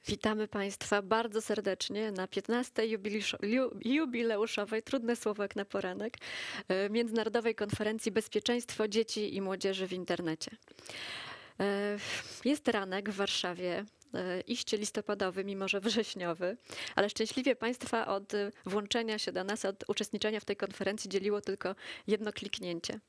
Witamy Państwa bardzo serdecznie na 15. jubileuszowej, trudne słowo jak na poranek, Międzynarodowej Konferencji Bezpieczeństwo Dzieci i Młodzieży w Internecie. Jest ranek w Warszawie, iście listopadowy, mimo że wrześniowy, ale szczęśliwie Państwa od włączenia się do nas, od uczestniczenia w tej konferencji dzieliło tylko jedno kliknięcie.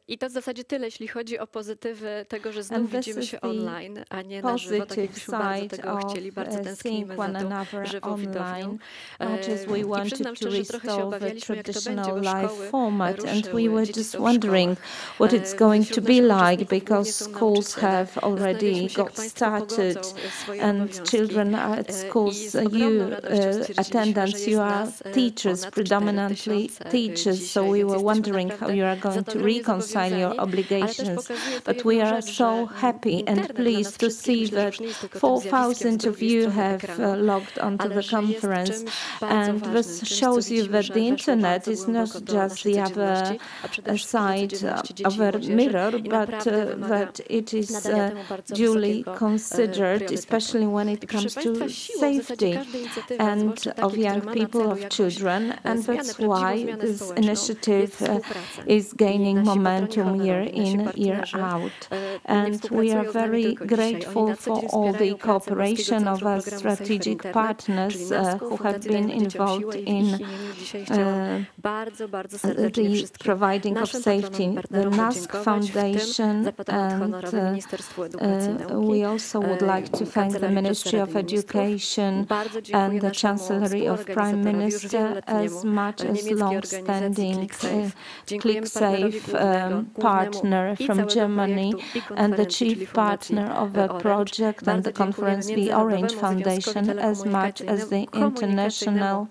I to w zasadzie tyle, jeśli chodzi o pozytywy tego, że znów widzimy się online, a nie na żywo, tak jakbyśmy bardzo tego chcieli, bardzo tęsknimy za tą żywą widownią. I przyznam szczerze, że trochę się obawialiśmy, jak to będzie, bo szkoły ruszyły, dzieci są w szkołach. What it's going to be like, because schools have already got started and children are at schools. Attendance, you are teachers, predominantly teachers, so we were wondering how you are going to reconcile your obligations, but we are so happy and pleased to see that 4,000 of you have logged onto the conference, and this shows you that the internet is not just the other side of a mirror, but that it is duly considered, especially when it comes to safety and of young people, of children, and that's why this initiative is gaining momentum year in, year out. And we are very grateful for all the cooperation of our strategic partners who have been involved in the providing of safety. The NASK Foundation, and we also would like to thank the Ministry of Education and the Chancellery of Prime Minister, as much as long-standing klicksafe partner from Germany and the chief partner of the project and the conference, the Orange Foundation, as much as the International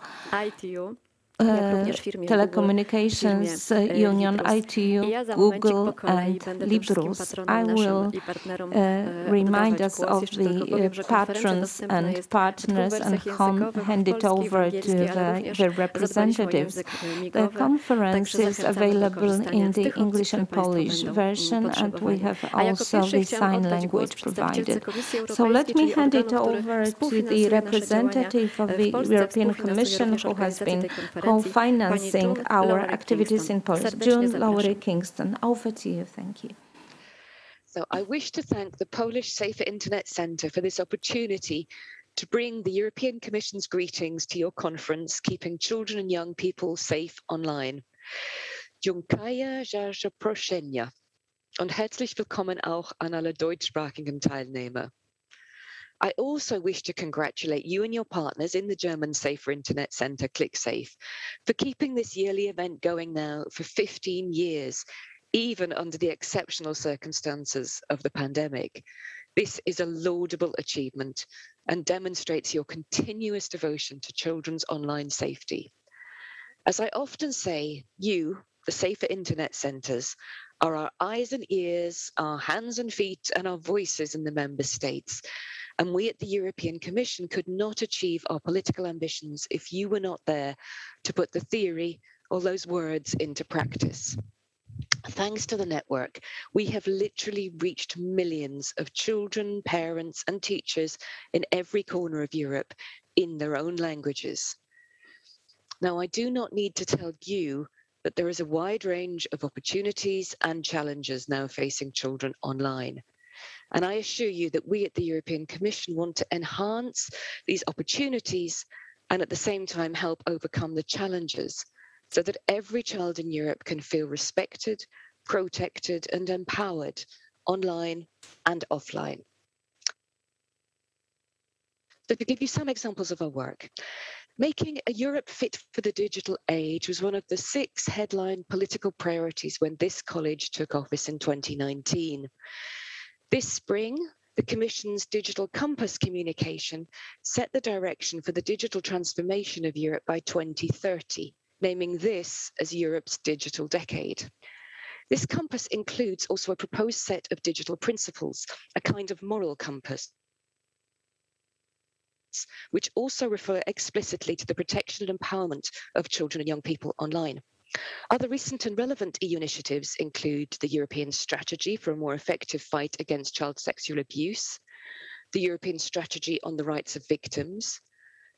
Telecommunications Union, ITU, Google and Librus. I will remind us of the patrons and partners and hand it over to the representatives. The conference is available in the English and Polish version, and we have also the sign language provided. So let me hand it over to the representative of the European Commission, who has been co-financing our activities in Poland. June Lowry-Kingston, over to you. Thank you. So I wish to thank the Polish Safer Internet Centre for this opportunity to bring the European Commission's greetings to your conference, Keeping Children and Young People Safe Online. Dziękuję za zaproszenie und herzlich willkommen auch an alle deutschsprachigen Teilnehmer. I also wish to congratulate you and your partners in the German Safer Internet Centre, klicksafe, for keeping this yearly event going now for 15 years, even under the exceptional circumstances of the pandemic. This is a laudable achievement and demonstrates your continuous devotion to children's online safety. As I often say, you, the Safer Internet Centres, are our eyes and ears, our hands and feet, and our voices in the member states. And we at the European Commission could not achieve our political ambitions if you were not there to put the theory or those words into practice. Thanks to the network, we have literally reached millions of children, parents, and teachers in every corner of Europe in their own languages. Now, I do not need to tell you that there is a wide range of opportunities and challenges now facing children online. And I assure you that we at the European Commission want to enhance these opportunities and at the same time help overcome the challenges so that every child in Europe can feel respected, protected and empowered online and offline. So to give you some examples of our work, making a Europe fit for the digital age was one of the 6 headline political priorities when this college took office in 2019. This spring, the Commission's Digital Compass communication set the direction for the digital transformation of Europe by 2030, naming this as Europe's digital decade. This compass includes also a proposed set of digital principles, a kind of moral compass, rights, which also refer explicitly to the protection and empowerment of children and young people online. Other recent and relevant EU initiatives include the European Strategy for a More Effective Fight Against Child Sexual Abuse, the European Strategy on the Rights of Victims,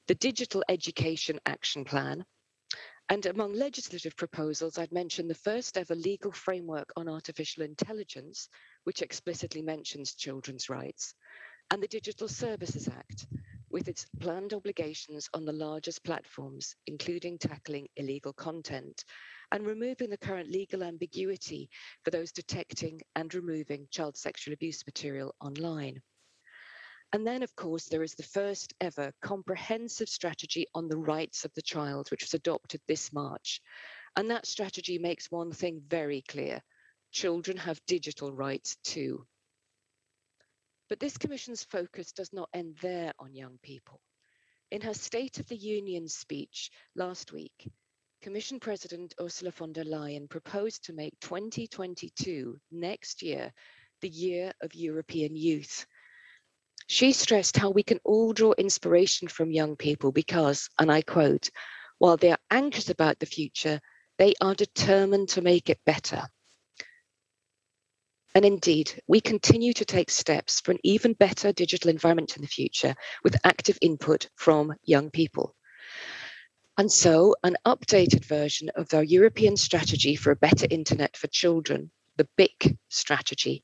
the Digital Education Action Plan, and among legislative proposals, I'd mention the first ever legal framework on artificial intelligence, which explicitly mentions children's rights, and the Digital Services Act, with its planned obligations on the largest platforms, including tackling illegal content and removing the current legal ambiguity for those detecting and removing child sexual abuse material online. And then, of course, there is the first ever comprehensive strategy on the rights of the child, which was adopted this March. And that strategy makes one thing very clear: children have digital rights too. But this Commission's focus does not end there on young people. In her State of the Union speech last week, Commission President Ursula von der Leyen proposed to make 2022, next year, the Year of European Youth. She stressed how we can all draw inspiration from young people because, and I quote, while they are anxious about the future, they are determined to make it better. And indeed, we continue to take steps for an even better digital environment in the future with active input from young people. And so an updated version of our European strategy for a better internet for children, the BIC strategy,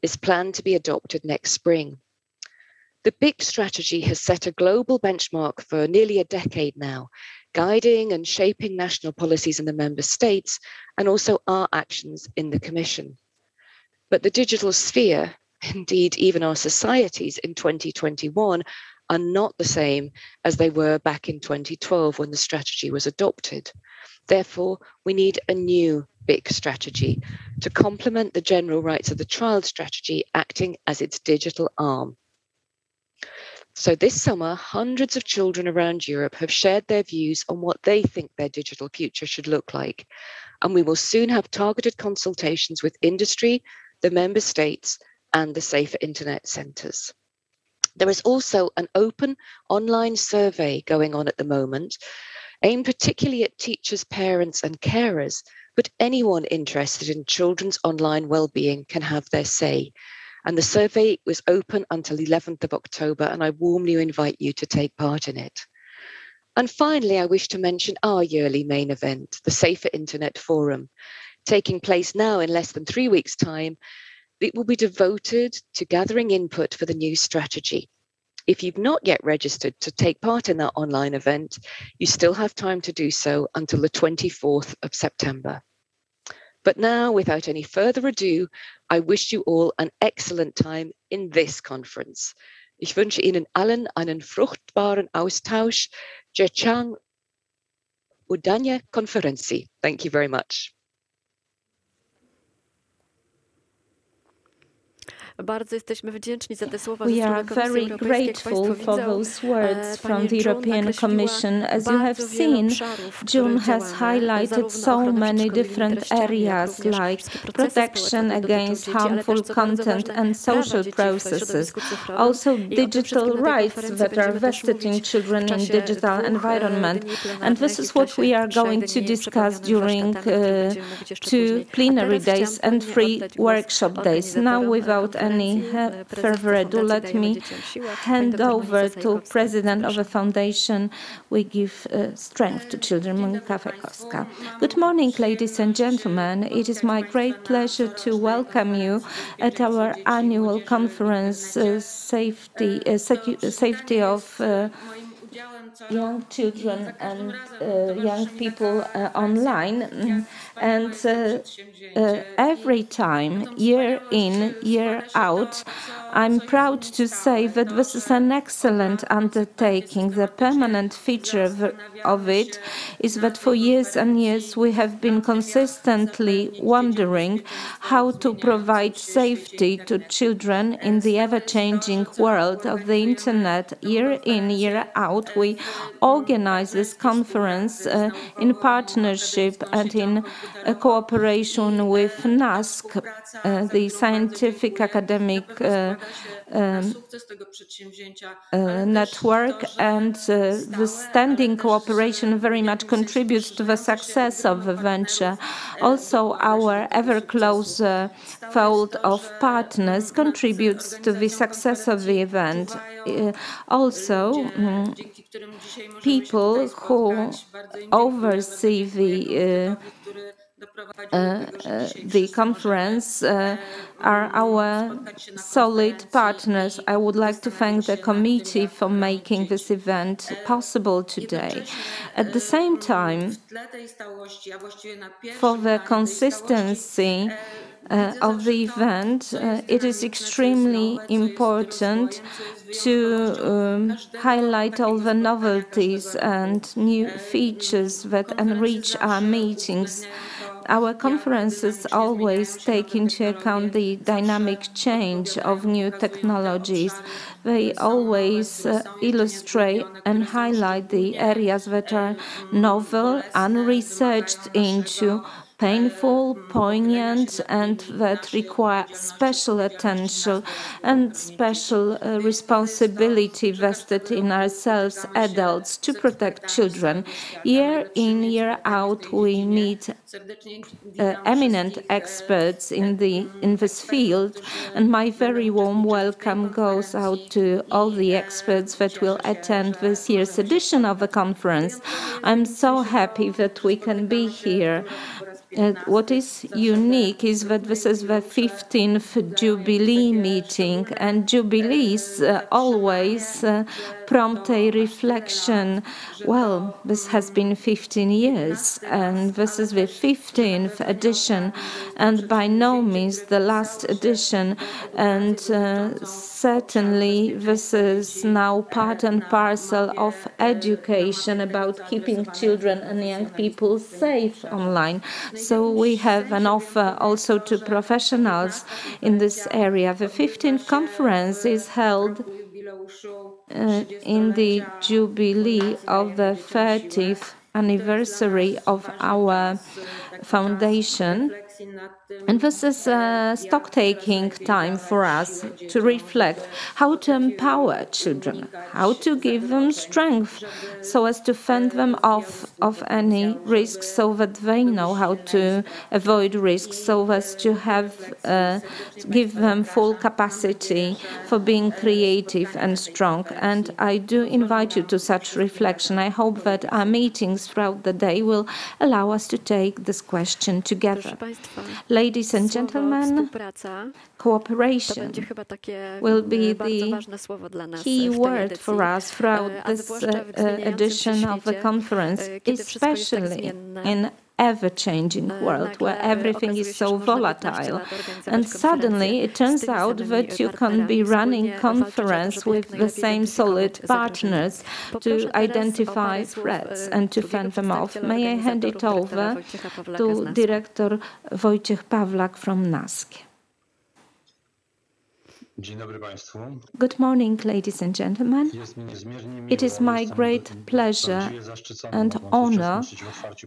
is planned to be adopted next spring. The BIC strategy has set a global benchmark for nearly a decade now, guiding and shaping national policies in the member states and also our actions in the Commission. But the digital sphere, indeed even our societies in 2021, are not the same as they were back in 2012 when the strategy was adopted. Therefore, we need a new BIC strategy to complement the general rights of the child strategy acting as its digital arm. So this summer, hundreds of children around Europe have shared their views on what they think their digital future should look like. And we will soon have targeted consultations with industry, the member states, and the Safer Internet Centres. There is also an open online survey going on at the moment, aimed particularly at teachers, parents, and carers, but anyone interested in children's online well-being can have their say. And the survey was open until 11th of October, and I warmly invite you to take part in it. And finally, I wish to mention our yearly main event, the Safer Internet Forum, taking place now in less than 3 weeks' time. It will be devoted to gathering input for the new strategy. If you've not yet registered to take part in that online event, you still have time to do so until the 24th of September. But now, without any further ado, I wish you all an excellent time in this conference. Ich wünsche Ihnen allen einen fruchtbaren Austausch. Dziękuję udania konferencji. Thank you very much. Bardzo jesteśmy wdzięczni za te słowa We are very grateful for those words from the European Commission. As you have seen, June has highlighted so many different areas like protection against harmful content and social processes, also digital rights that are vested in children in digital environment. And this is what we are going to discuss during 2 plenary days and 3 workshop days. Now, without any further ado, let me hand over to President of the Foundation We Give Strength to Children, Monika Fejkowska. Good morning, ladies and gentlemen. It is my great pleasure to welcome you at our annual conference, Safety of Young Children and Young People Online. And every time, year in, year out, I'm proud to say that this is an excellent undertaking. The permanent feature of it is that for years and years we have been consistently wondering how to provide safety to children in the ever-changing world of the internet. Year in, year out, we organize this conference in partnership and in cooperation with NASK, the scientific academic network, and the standing cooperation very much contributes to the success of the venture. Also, our ever closer fold of partners contributes to the success of the event. Also, people who oversee the conference are our solid partners. I would like to thank the committee for making this event possible today. At the same time, for the consistency of the event, it is extremely important to highlight all the novelties and new features that enrich our meetings. Our conferences always take into account the dynamic change of new technologies. They always illustrate and highlight the areas that are novel, unresearched into, painful, poignant, and that require special attention and special responsibility vested in ourselves, adults, to protect children. Year in, year out, we meet eminent experts in this field, and my very warm welcome goes out to all the experts that will attend this year's edition of the conference. I'm so happy that we can be here. What is unique is that this is the 15th Jubilee meeting, and Jubilees always prompt a reflection. Well, this has been 15 years, and this is the 15th edition, and by no means the last edition, and certainly this is now part and parcel of education about keeping children and young people safe online. So we have an offer also to professionals in this area. The 15th conference is held in the jubilee of the 30th anniversary of our foundation. And this is a stock-taking time for us to reflect how to empower children, how to give them strength so as to fend them off of any risks, so that they know how to avoid risks, so as to give them full capacity for being creative and strong. And I do invite you to such reflection. I hope that our meetings throughout the day will allow us to take this question together. Ladies and gentlemen, cooperation will be the key word for us throughout this edition of the conference, especially in ever-changing world where everything is so volatile. And suddenly it turns out that you can be running conference with the same solid partners to identify threats and to fend them off. May I hand it over to Director Wojciech Pawlak from NASK. Good morning, ladies and gentlemen. It is my great pleasure and honor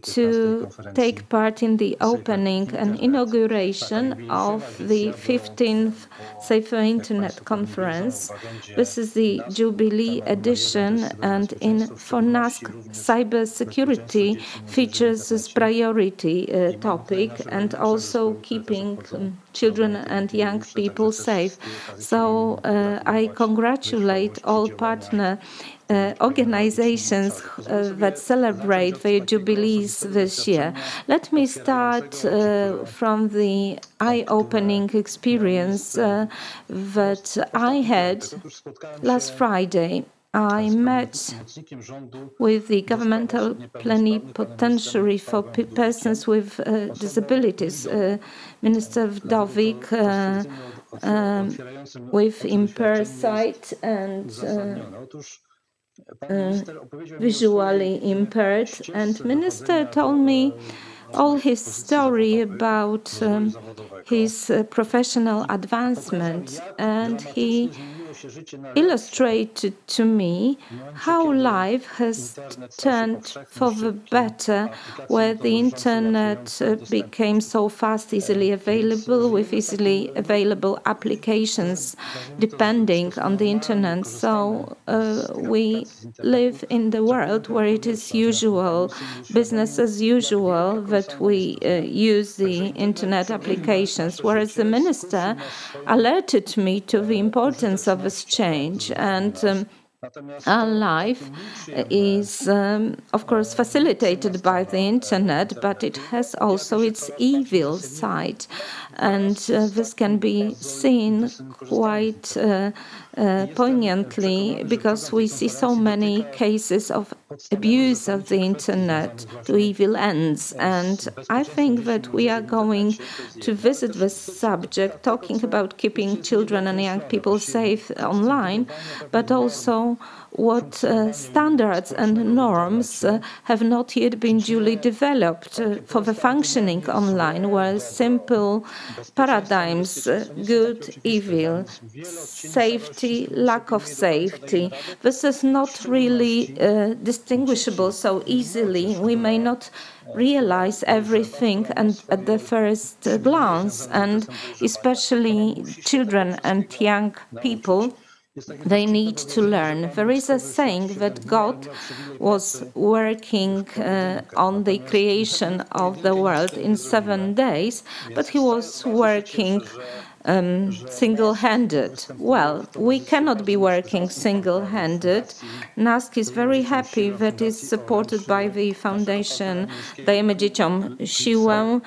to take part in the opening and inauguration of the 15th Safer Internet Conference. This is the Jubilee edition, and for NASK, cybersecurity features as priority topic, and also keeping children and young people safe. So I congratulate all partner organizations that celebrate their jubilees this year. Let me start from the eye-opening experience that I had last Friday. I met with the governmental plenipotentiary for persons with disabilities, Minister Wdowik, with impaired sight and visually impaired. And Minister told me all his story about his professional advancement, and he illustrated to me how life has turned for the better, where the internet became so fast, easily available, with easily available applications depending on the internet. So we live in the world where it is usual, business as usual, that we use the internet applications, whereas the minister alerted me to the importance of this change. And our life is, of course, facilitated by the internet, but it has also its evil side. And this can be seen quite poignantly because we see so many cases of abuse of the internet to evil ends. And I think that we are going to visit this subject, talking about keeping children and young people safe online, but also what standards and norms have not yet been duly developed for the functioning online, where simple paradigms, good, evil, safety, lack of safety, this is not really distinguishable so easily. We may not realize everything and at the first glance, and especially children and young people, they need to learn. There is a saying that God was working on the creation of the world in 7 days, but he was working single-handed. Well, we cannot be working single-handed. NASK is very happy that is supported by the foundation Dajemy Dzieciom Siłę,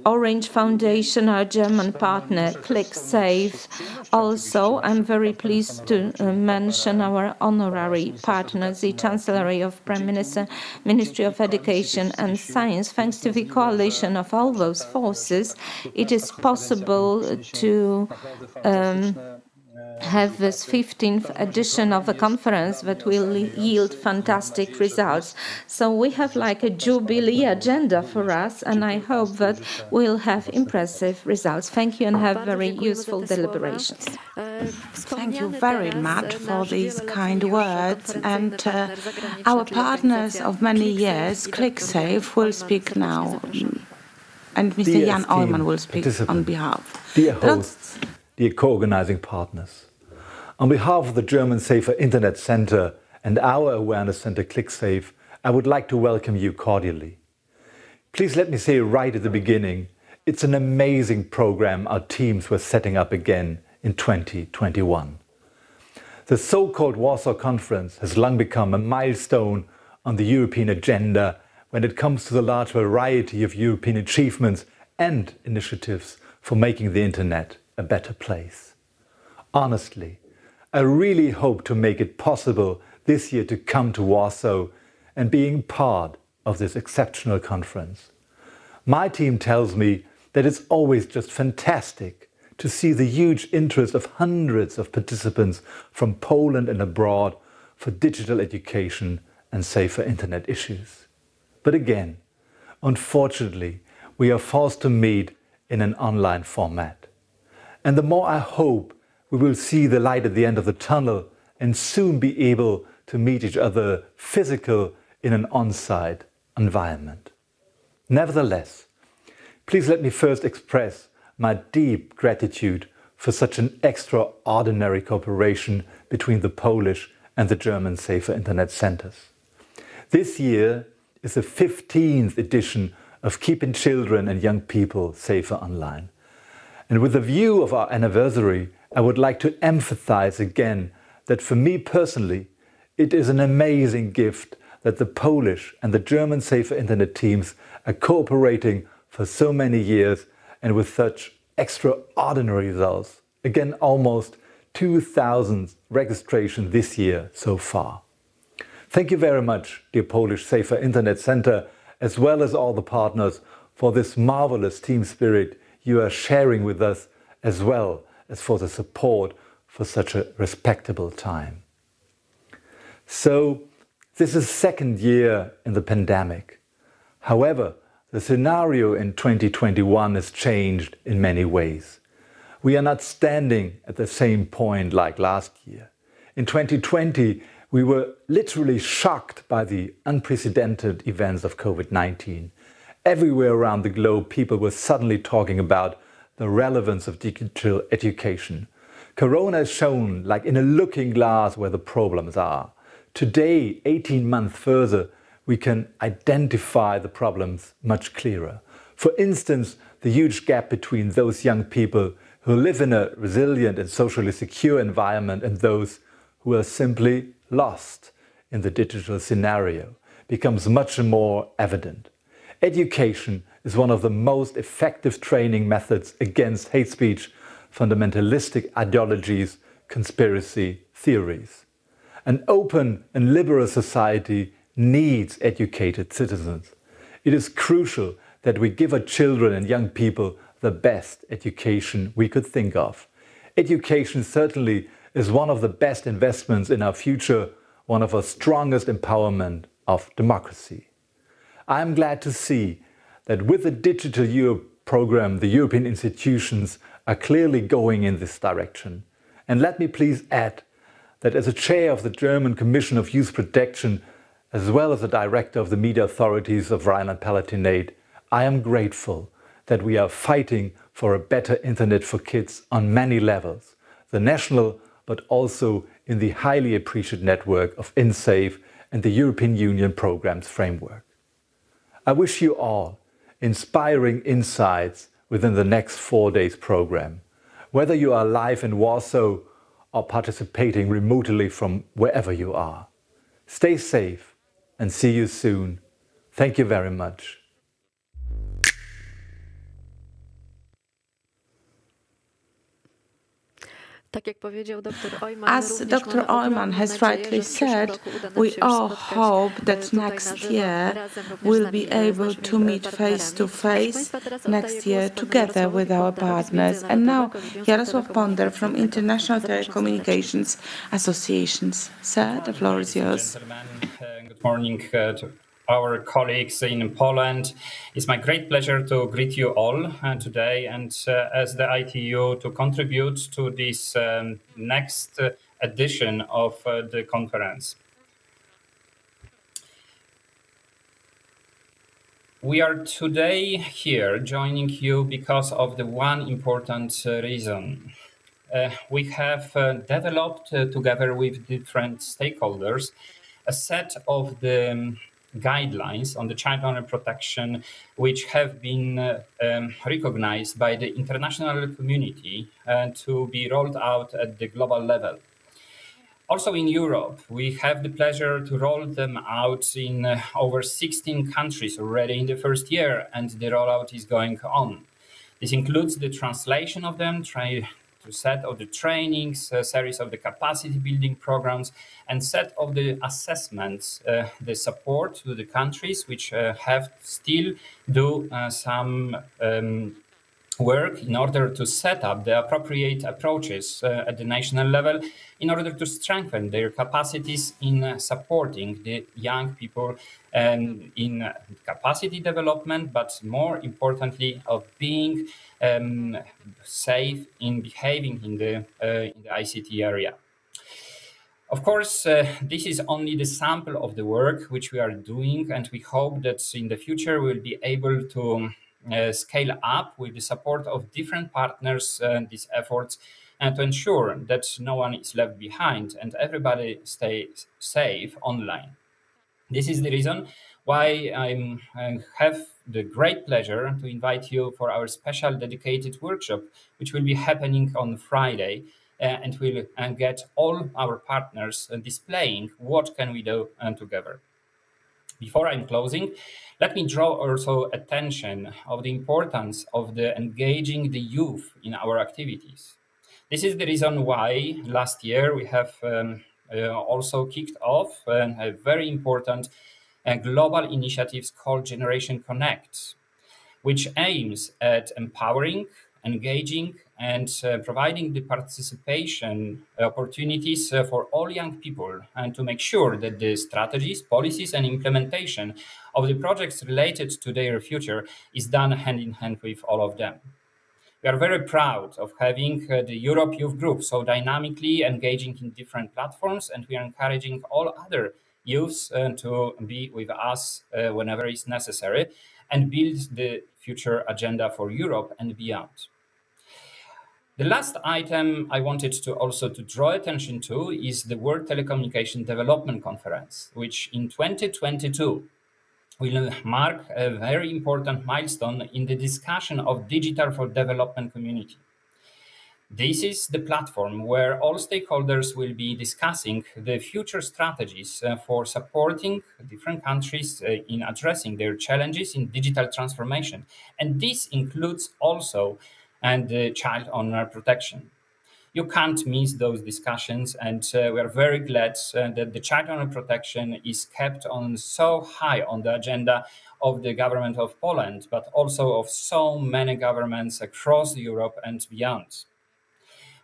Orange Foundation, our German partner, klicksafe. Also, I'm very pleased to mention our honorary partner, the Chancellery of Prime Minister, Ministry of Education and Science. Thanks to the coalition of all those forces, it is possible to have this 15th edition of the conference that will yield fantastic results. So we have like a jubilee agenda for us, and I hope that we'll have impressive results. Thank you and have very useful deliberations. Thank you very much for these kind words. And our partners of many years, klicksafe, will speak now. And Mr. Jan Oyman will speak on behalf. Dear hosts, dear co-organizing partners, on behalf of the German Safer Internet Center and our awareness center klicksafe, I would like to welcome you cordially. Please let me say right at the beginning, it's an amazing program our teams were setting up again in 2021. The so-called Warsaw Conference has long become a milestone on the European agenda when it comes to the large variety of European achievements and initiatives for making the internet a better place. Honestly, I really hope to make it possible this year to come to Warsaw and being part of this exceptional conference. My team tells me that it's always just fantastic to see the huge interest of hundreds of participants from Poland and abroad for digital education and safer internet issues. But again, unfortunately, we are forced to meet in an online format. And the more I hope we will see the light at the end of the tunnel and soon be able to meet each other physically in an on-site environment. Nevertheless, please let me first express my deep gratitude for such an extraordinary cooperation between the Polish and the German Safer Internet Centers. This year is the 15th edition of Keeping Children and Young People Safer Online. And with the view of our anniversary, I would like to emphasize again that for me personally, it is an amazing gift that the Polish and the German Safer Internet teams are cooperating for so many years and with such extraordinary results. Again, almost 2,000 registrations this year so far. Thank you very much, dear Polish Safer Internet Center, as well as all the partners, for this marvelous team spirit you are sharing with us, as well as for the support for such a respectable time. So, this is the second year in the pandemic. However, the scenario in 2021 has changed in many ways. We are not standing at the same point like last year. In 2020, we were literally shocked by the unprecedented events of COVID-19. Everywhere around the globe, people were suddenly talking about the relevance of digital education. Corona has shown, like in a looking glass, where the problems are. Today, 18 months further, we can identify the problems much clearer. For instance, the huge gap between those young people who live in a resilient and socially secure environment and those who are simply lost in the digital scenario becomes much more evident. Education is one of the most effective training methods against hate speech, fundamentalistic ideologies, conspiracy theories. An open and liberal society needs educated citizens. It is crucial that we give our children and young people the best education we could think of. Education certainly is one of the best investments in our future, one of our strongest empowerment of democracy. I am glad to see that with the Digital Europe program, the European institutions are clearly going in this direction. And let me please add that as a chair of the German Commission of Youth Protection, as well as the director of the media authorities of Rhineland-Palatinate, I am grateful that we are fighting for a better internet for kids on many levels, the national, but also in the highly appreciated network of InSafe and the European Union programs framework. I wish you all inspiring insights within the next 4 days program, whether you are live in Warsaw or participating remotely from wherever you are. Stay safe and see you soon. Thank you very much. As Dr. Oyman has rightly said, we all hope that next year we'll be able to meet face-to-face next year together with our partners. And now, Jarosław Ponder from International Telecommunications Associations. Sir, the floor is yours. Good morning to our colleagues in Poland. It's my great pleasure to greet you all today and as the ITU to contribute to this next edition of the conference. We are today here joining you because of the one important reason. We have developed together with different stakeholders a set of the guidelines on the child owner protection, which have been recognized by the international community to be rolled out at the global level. Also in Europe, we have the pleasure to roll them out in over 16 countries already in the first year, and the rollout is going on. This includes the translation of them, set of the trainings, series of the capacity building programs, and set of the assessments, the support to the countries which have still do some work in order to set up the appropriate approaches at the national level in order to strengthen their capacities in supporting the young people in capacity development, but more importantly of being safe in behaving in the ICT area. Of course, this is only the sample of the work which we are doing, and we hope that in the future we'll be able to scale up with the support of different partners these efforts and to ensure that no one is left behind and everybody stays safe online. This is the reason why I have the great pleasure to invite you for our special dedicated workshop, which will be happening on Friday, and we'll get all our partners displaying what can we do together. Before I'm closing, let me draw also attention of the importance of engaging the youth in our activities. This is the reason why last year we have also kicked off a very important global initiative called Generation Connect, which aims at empowering, engaging, and providing the participation opportunities for all young people, and to make sure that the strategies, policies, and implementation of the projects related to their future is done hand in hand with all of them. We are very proud of having the Europe Youth Group so dynamically engaging in different platforms, and we are encouraging all other youths to be with us whenever it's necessary and build the future agenda for Europe and beyond. The last item I wanted to also draw attention to is the World Telecommunication Development Conference, which in 2022 will mark a very important milestone in the discussion of digital for development community. This is the platform where all stakeholders will be discussing the future strategies for supporting different countries in addressing their challenges in digital transformation. And this includes also child owner protection. You can't miss those discussions, and we are very glad that the child owner protection is kept on so high on the agenda of the government of Poland, but also of so many governments across Europe and beyond.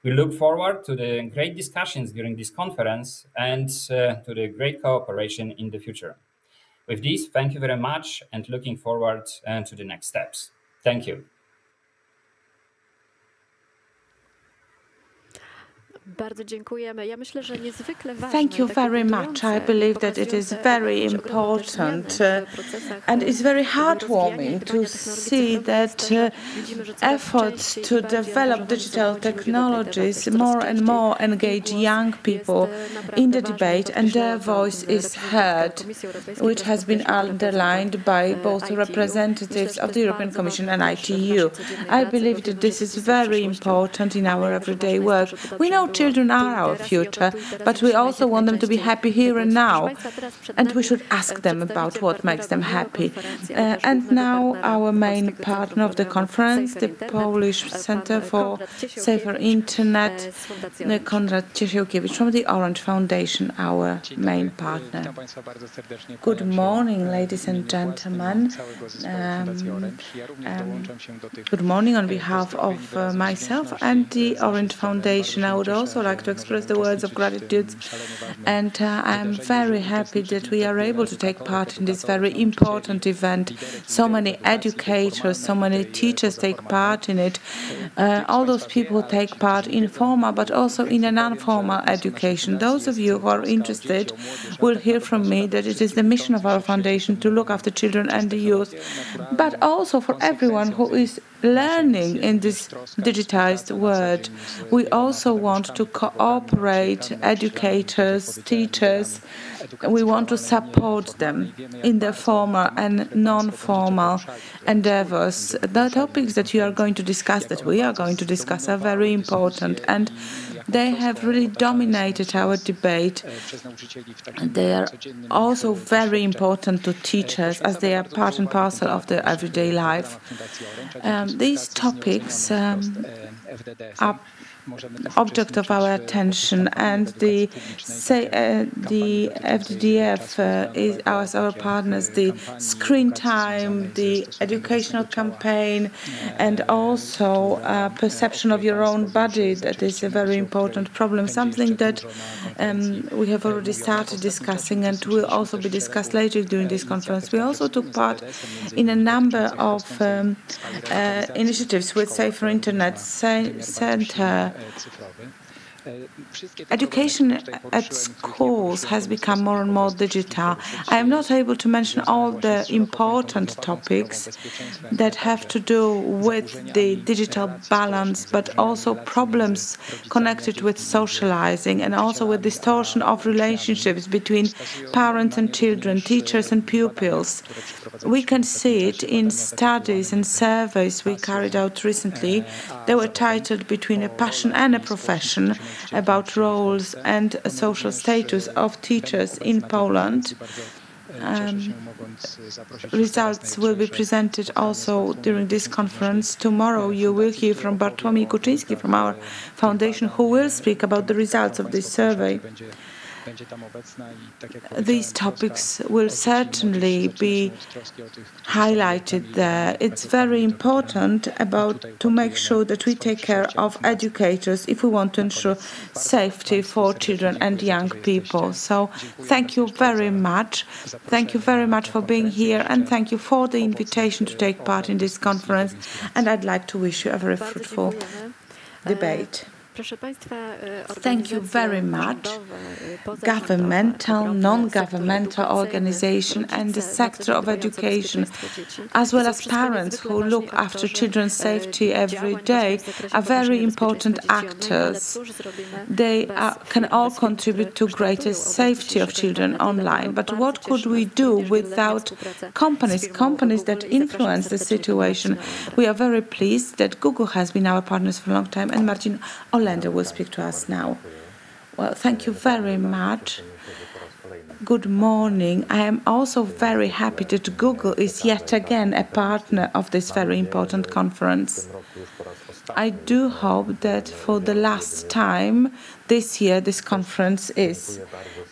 We look forward to the great discussions during this conference and to the great cooperation in the future. With this, thank you very much and looking forward to the next steps. Thank you. Thank you very much. I believe that it is very important and it's very heartwarming to see that efforts to develop digital technologies more and more engage young people in the debate, and their voice is heard, which has been underlined by both representatives of the European Commission and ITU. I believe that this is very important in our everyday work. We know children are our future, but we also want them to be happy here and now, and we should ask them about what makes them happy. And now our main partner of the conference, the Polish Center for Safer Internet, Konrad Ciesiełkiewicz from the Orange Foundation, our main partner. Good morning, ladies and gentlemen. Good morning on behalf of myself and the Orange Foundation. I would also like to express the words of gratitude, and I'm very happy that we are able to take part in this very important event. So many educators, so many teachers take part in it. All those people who take part in formal but also in a non-formal education. Those of you who are interested will hear from me that it is the mission of our foundation to look after children and the youth, but also for everyone who is learning in this digitized world. We also want to cooperate, educators, teachers. We want to support them in their formal and non-formal endeavors. The topics that you are going to discuss, that we are going to discuss, are very important, and they have really dominated our debate. They are also very important to teachers as they are part and parcel of their everyday life. These topics are object of our attention, and the FDDF is our partners, the screen time, the educational campaign, and also perception of your own body. That is a very important problem, something that we have already started discussing and will also be discussed later during this conference. We also took part in a number of initiatives with Safer Internet Center. Education at schools has become more and more digital. I am not able to mention all the important topics that have to do with the digital balance, but also problems connected with socializing and also with distortion of relationships between parents and children, teachers and pupils. We can see it in studies and surveys we carried out recently. They were titled "Between a Passion and a Profession," about roles and social status of teachers in Poland. Results will be presented also during this conference. Tomorrow you will hear from Bartłomiej Kuczyński from our foundation, who will speak about the results of this survey. these topics will certainly be highlighted there. It's very important to make sure that we take care of educators if we want to ensure safety for children and young people. So thank you very much. Thank you very much for being here, and thank you for the invitation to take part in this conference. And I'd like to wish you a very fruitful debate. Thank you very much. Governmental, non-governmental organization and the sector of education, as well as parents who look after children's safety every day, are very important actors. They can all contribute to greater safety of children online. But what could we do without companies that influence the situation? We are very pleased that Google has been our partners for a long time, and Martin will speak to us now. Well, thank you very much. Good morning. I am also very happy that Google is yet again a partner of this very important conference. I do hope that for the last time this year this conference is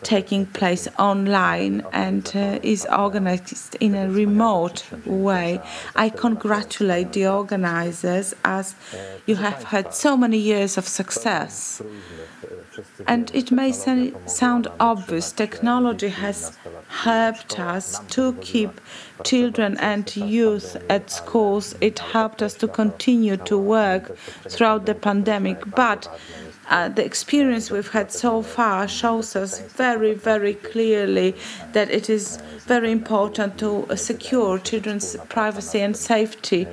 taking place online and is organized in a remote way. I congratulate the organizers, as you have had so many years of success. And it may sound obvious, technology has helped us to keep children and youth at schools. It helped us to continue to work throughout the pandemic. But the experience we've had so far shows us very, very clearly that it is very important to secure children's privacy and safety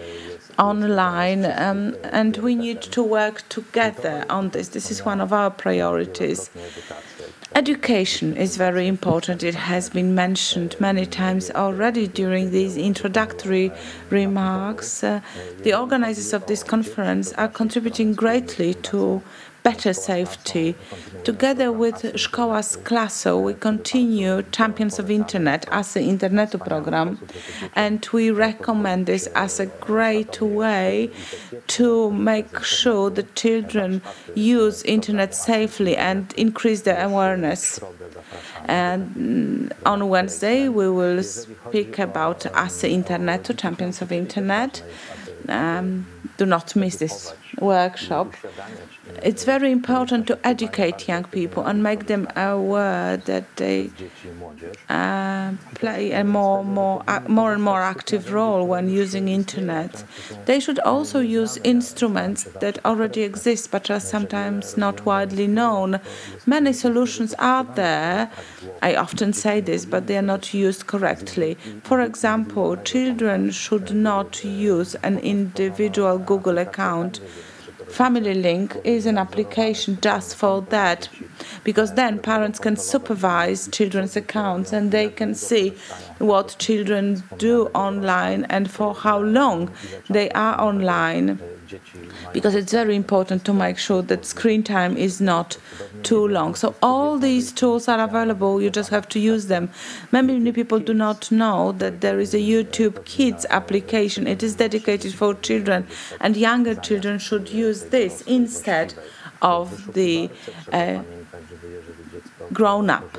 online, and we need to work together on this. This is one of our priorities. Education is very important. It has been mentioned many times already during these introductory remarks. The organizers of this conference are contributing greatly to better safety. Together with Szkoła z Klasą, we continue Champions of Internet as an internetu program, and we recommend this as a great way to make sure that children use internet safely and increase their awareness. And on Wednesday, we will speak about ASE Internetu, Champions of Internet. Do not miss this workshop. It's very important to educate young people and make them aware that they play a more and more active role when using internet. They should also use instruments that already exist but are sometimes not widely known. Many solutions are there. I often say this, but they are not used correctly. For example, children should not use an individual Google account. Family Link is an application just for that, because then parents can supervise children's accounts and they can see what children do online and for how long they are online, because it's very important to make sure that screen time is not too long. So all these tools are available, you just have to use them. Many people do not know that there is a YouTube Kids application. It is dedicated for children, and younger children should use this instead of the grown-up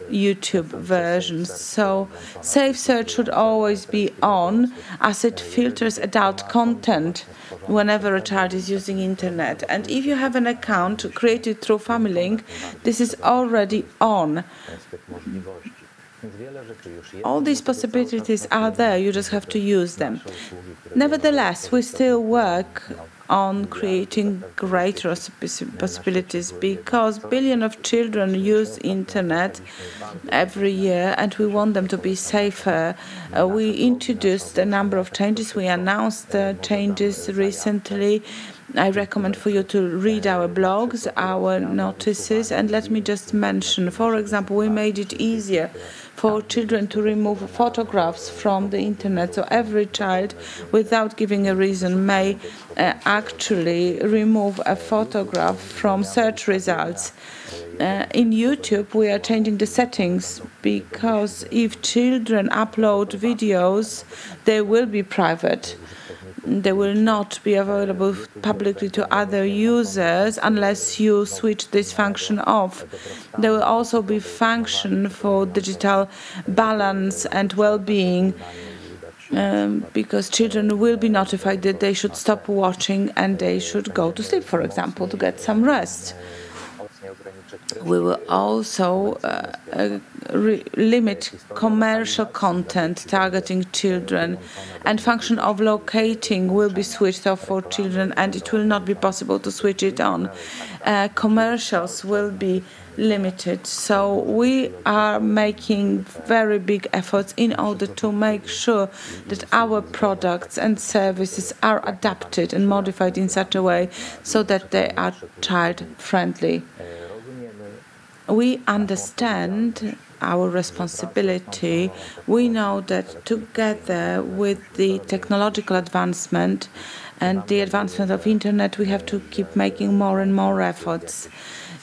YouTube versions. So Safe Search should always be on, as it filters adult content whenever a child is using internet. And if you have an account created through Family Link, this is already on. All these possibilities are there, you just have to use them. Nevertheless, we still work on creating greater possibilities, because billions of children use internet every year and we want them to be safer. We introduced a number of changes. We announced the changes recently. I recommend for you to read our blogs, our notices, and let me just mention, for example, we made it easier for children to remove photographs from the internet. So every child, without giving a reason, may actually remove a photograph from search results. In YouTube, we are changing the settings, because if children upload videos, they will be private. they will not be available publicly to other users unless you switch this function off. There will also be function for digital balance and well-being, because children will be notified that they should stop watching and they should go to sleep, for example, to get some rest. We will also limit commercial content targeting children, and function of locating will be switched off for children, and it will not be possible to switch it on. Commercials will be limited. So we are making very big efforts in order to make sure that our products and services are adapted and modified in such a way so that they are child-friendly. We understand our responsibility. We know that together with the technological advancement and the advancement of internet, we have to keep making more and more efforts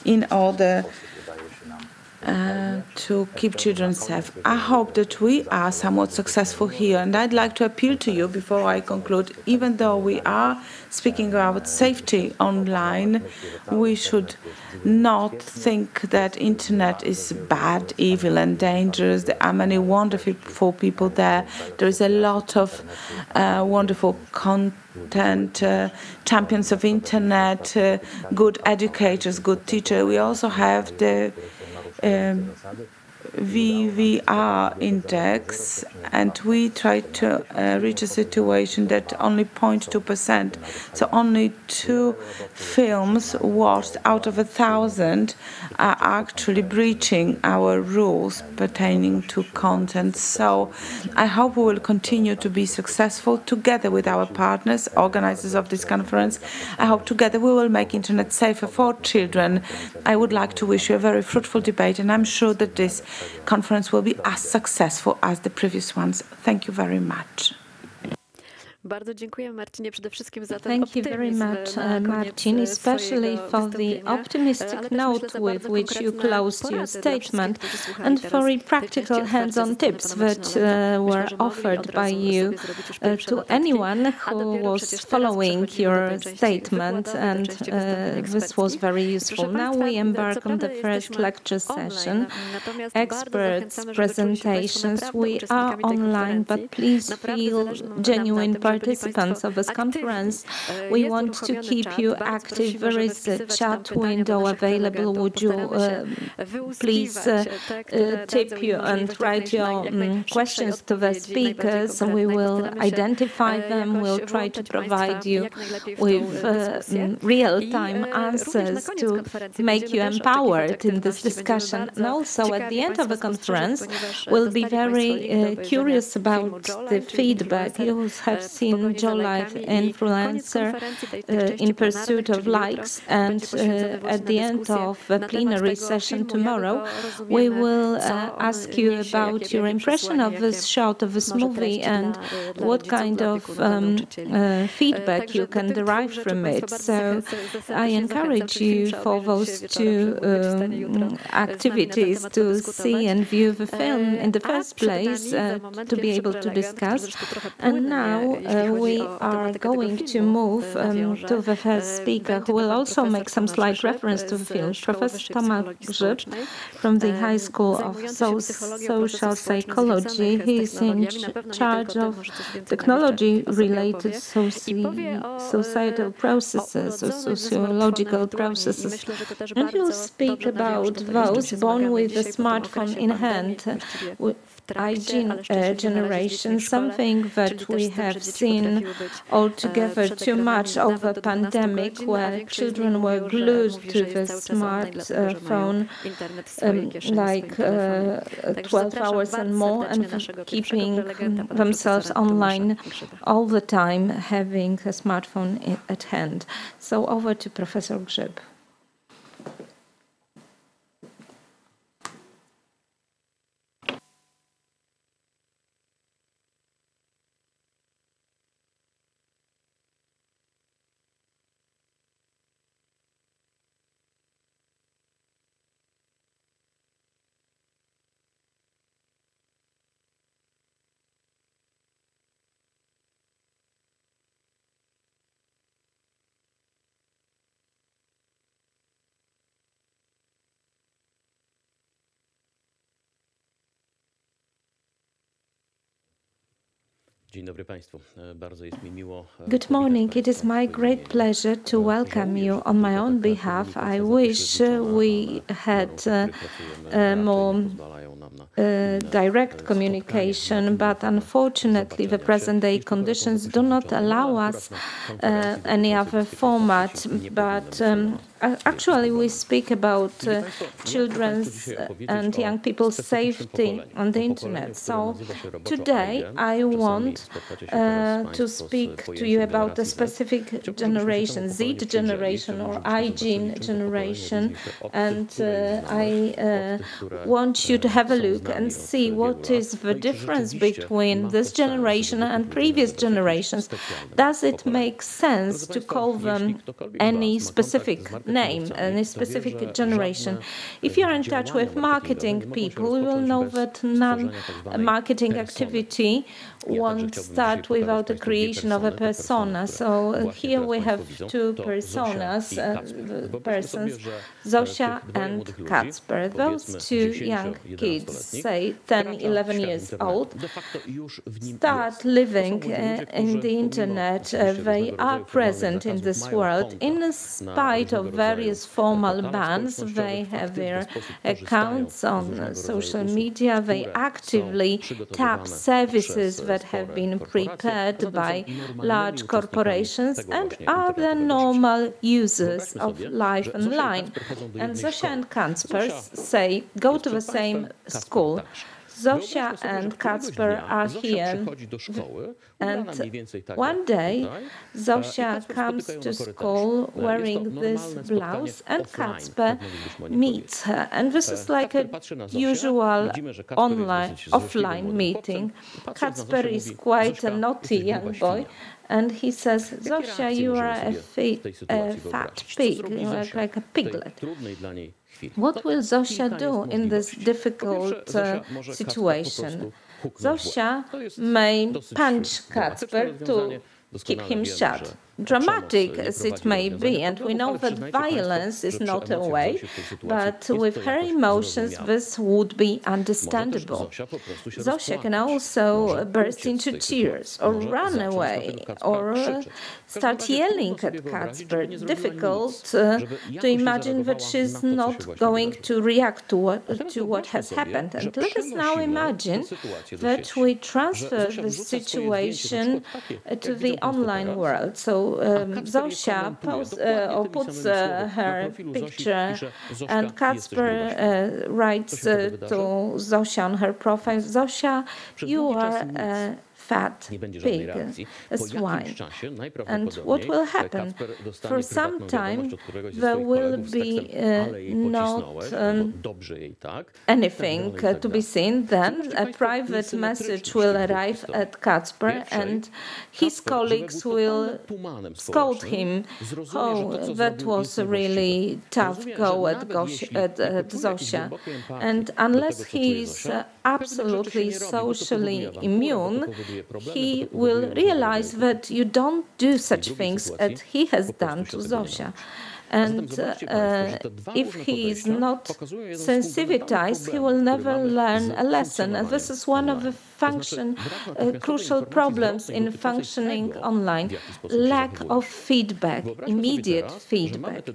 in order to keep children safe. I hope that we are somewhat successful here, and I'd like to appeal to you before I conclude. Even though we are speaking about safety online, we should not think that internet is bad, evil, and dangerous. There are many wonderful people there. There is a lot of wonderful content, champions of internet, good educators, good teachers. We also have the VVR index, and we try to reach a situation that only 0.2%, so only 2 films watched out of 1,000 are actually breaching our rules pertaining to content. So I hope we will continue to be successful together with our partners, organizers of this conference. I hope together we will make internet safer for children. I would like to wish you a very fruitful debate, and I'm sure that this conference will be as successful as the previous ones. Thank you very much. Thank you very much, Martin, especially for the optimistic note with which you closed your statement and for the practical hands-on tips that were offered by you to anyone who was following your statement, and this was very useful. Now we embark on the first lecture session. Experts' presentations. We are online, but please feel genuine participants of this conference. We want to keep you active. There is a chat window available. Would you please tip you and write your questions to the speakers? We will identify them. We'll try to provide you with real-time answers to make you empowered in this discussion. And also at the end of the conference, we'll be very curious about the feedback. You have seen Joe Life influencer in pursuit of likes, and at the end of the plenary session tomorrow, we will ask you about your impression of this short, of this movie, and what kind of feedback you can derive from it. So I encourage you for those two activities to see and view the film in the first place, to be able to discuss. And now we are going to move to the first speaker, who will also make some slight reference to the film. Professor Tomasz Grzyb from the High School of Social Psychology. He is in charge of technology-related societal processes or sociological processes. And he will speak about those born with a smartphone in hand, generation, something that we have seen altogether too much over the pandemic, where children were glued to the smartphone like 12 hours and more, and keeping themselves online all the time, having a smartphone at hand. So over to Professor Grzyb. Good morning. It is my great pleasure to welcome you on my own behalf. I wish we had more direct communication, but unfortunately the present-day conditions do not allow us any other format. But actually we speak about children's and young people's safety on the internet. So today I want to speak to you about a specific generation, Z Degeneration or I generation, and I want you to have a look and see what is the difference between this generation and previous generations. Does it make sense to call them any specific name, any specific generation? If you are in touch with marketing people, you will know that non-marketing activity won't start without the creation of a persona. So here we have two personas, persons, Zosia and Kacper. Those two young kids, say 10, 11 years old, start living in the internet. They are present in this world. In spite of various formal bans, they have their accounts on social media. They actively tap services that have been prepared by large corporations and are the normal users of life online. And Zosia and Kacper say, go to the same school. Zosia and Kacper are here, and one day Zosia comes to school wearing this blouse and Kacper meets her. And this is like a usual offline meeting. Kacper is quite a naughty young boy, and he says, Zosia, you are a fat pig, you look like a piglet. What will Zosia do in this difficult situation? Zosia may punch Kacper to keep him shut. Dramatic as it may be, and we know that violence is not a way, but with her emotions this would be understandable. Zosia can also burst into tears, or run away, or start yelling at Kacper. Difficult to imagine that she's not going to react to what has happened. And let us now imagine that we transfer the situation to the online world. So Zosia puts her picture, and Kacper writes to Zosia on her profile, Zosia, you are a fat pig, a swine. And what will happen? For some time there will be not anything to be seen. Then a private message will arrive at Kacper, and his colleagues will scold him. Oh, that was a really tough go at Zosia. And unless he is absolutely socially immune, he will realize that you don't do such things as he has done to Zosia. And if he is not sensitized, he will never learn a lesson. And this is one of the crucial problems in functioning online. Lack of feedback, immediate feedback.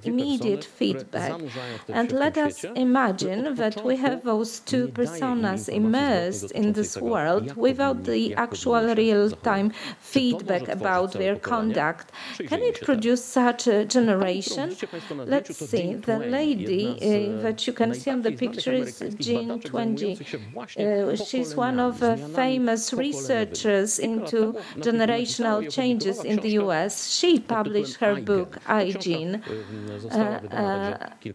And let us imagine that we have those two personas immersed in this world without the actual real-time feedback about their conduct. Can it produce such a generation? Let's see. The lady that you can see on the picture is Jean Twenge. She's one of the famous researchers into generational changes in the US. She published her book, iGene,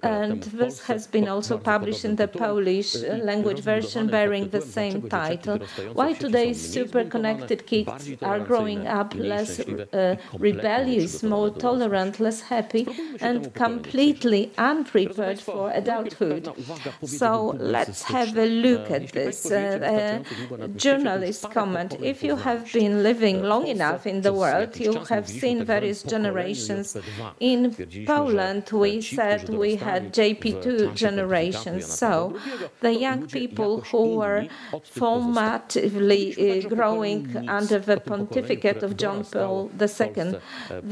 and this has been also published in the Polish language version bearing the same title. Why today's super connected kids are growing up less rebellious, more tolerant, less happy, and completely unprepared for adulthood. So let's have a look at this. journalist comment. If you have been living long enough in the world, you have seen various generations. In Poland, we said we had JP2 generations, so the young people who were formatively growing under the pontificate of John Paul II,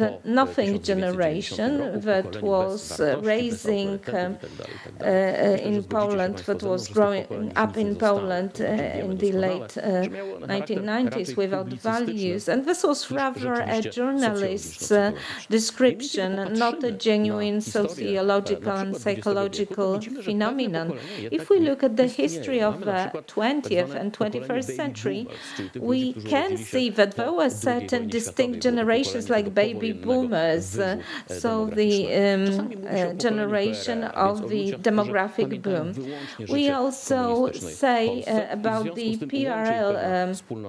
the nothing generation that was raising in Poland, that was growing up in Poland in the late 1990s without values. And this was rather a journalist's description, not a genuine sociological and psychological phenomenon. If we look at the history of the 20th and 21st century, we can see that there were certain distinct generations like baby boomers, so the generation of the demographic boom. We also say about the PRL,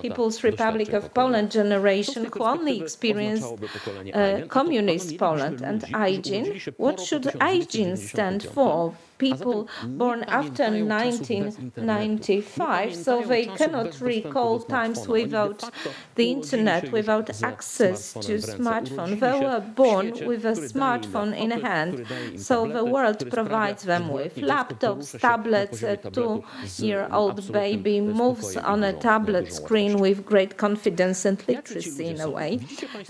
People's Republic of Poland generation, who only experienced communist Poland. And IGIN, what should IGIN stand for? People born after 1995, so they cannot recall times without the internet, without access to smartphone. They were born with a smartphone in hand, so the world provides them with laptops, tablets. A 2-year-old baby moves on a tablet screen with great confidence and literacy in a way.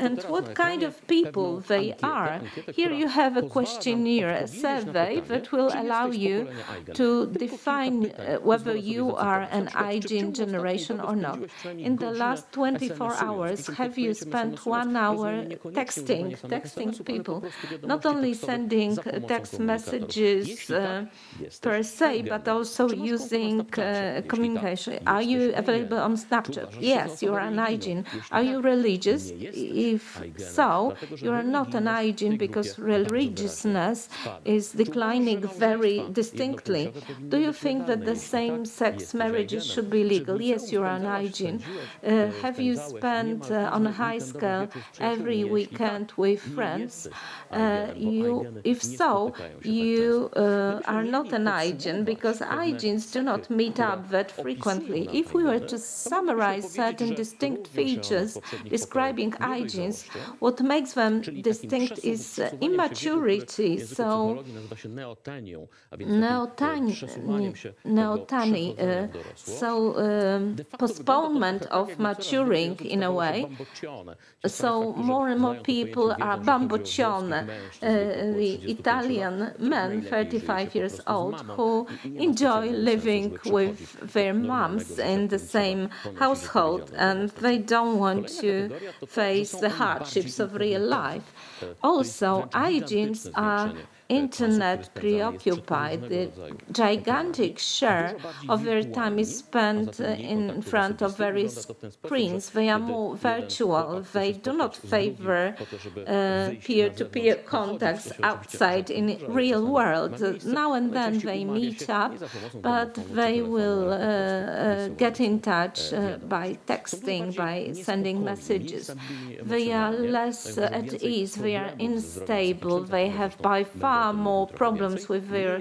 And what kind of people they are? Here you have a questionnaire, a survey that will allow you to define whether you are an IGIN generation or not. In the last 24 hours, have you spent 1 hour texting people, not only sending text messages per se, but also using communication? Are you available on Snapchat? Yes, you are an IGIN. Are you religious? If so, you are not an IGIN, because religiousness is declining very distinctly. Do you think that the same-sex marriages should be legal? Yes, you are an IGIN. Have you spent on a high scale every weekend with friends? If so, you are not an IGIN, because IGINs do not meet up that frequently. If we were to summarize certain distinct features describing IGINs, what makes them distinct is immaturity. So postponement of maturing in a way. So more and more people are bamboccione, the Italian men, 35 years old, who enjoy living with their moms in the same household, and they don't want to face the hardships of real life. Also, IGINs are internet preoccupied. The gigantic share of their time is spent in front of various screens. They are more virtual. They do not favor peer-to-peer contacts outside in real world. Now and then they meet up, but they will get in touch by texting, by sending messages. They are less at ease. They are unstable. They have by far more problems with their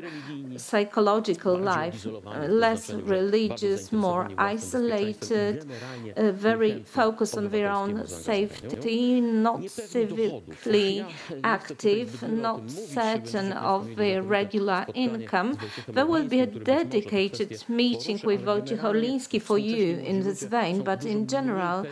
psychological life, less religious, more isolated, very focused on their own safety, not civically active, not certain of their regular income. There will be a dedicated meeting with Wojciech Orliński for you in this vein, but in general,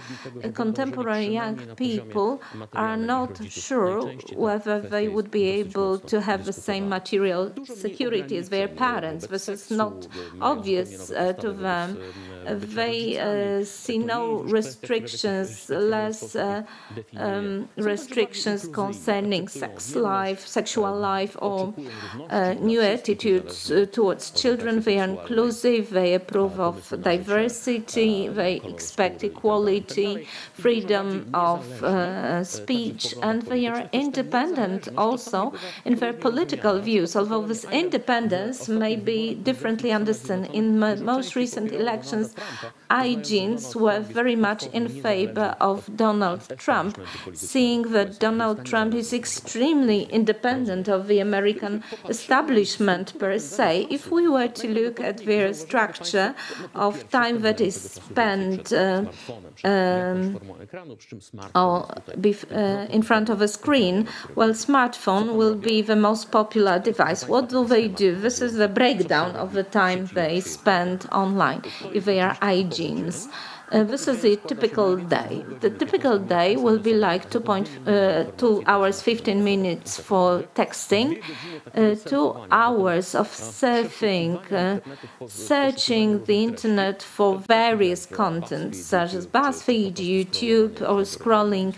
contemporary young people are not sure whether they would be able to have the same material security as their parents. This is not obvious to them. They see no restrictions, less restrictions concerning sexual life, or new attitudes towards children. They are inclusive, they approve of diversity, they expect equality, freedom of speech, and they are independent also in their political views, although this independence may be differently understood. In most recent elections, hygienists were very much in favor of Donald Trump, seeing that Donald Trump is extremely independent of the American establishment per se. If we were to look at their structure of time that is spent in front of a screen, well, smartphone will be the most popular device. What do they do? This is the breakdown of the time they spend online, if they are hygienists. This is a typical day. The typical day will be like 2 hours, 15 minutes for texting, 2 hours of surfing, searching the internet for various contents such as BuzzFeed, YouTube, or scrolling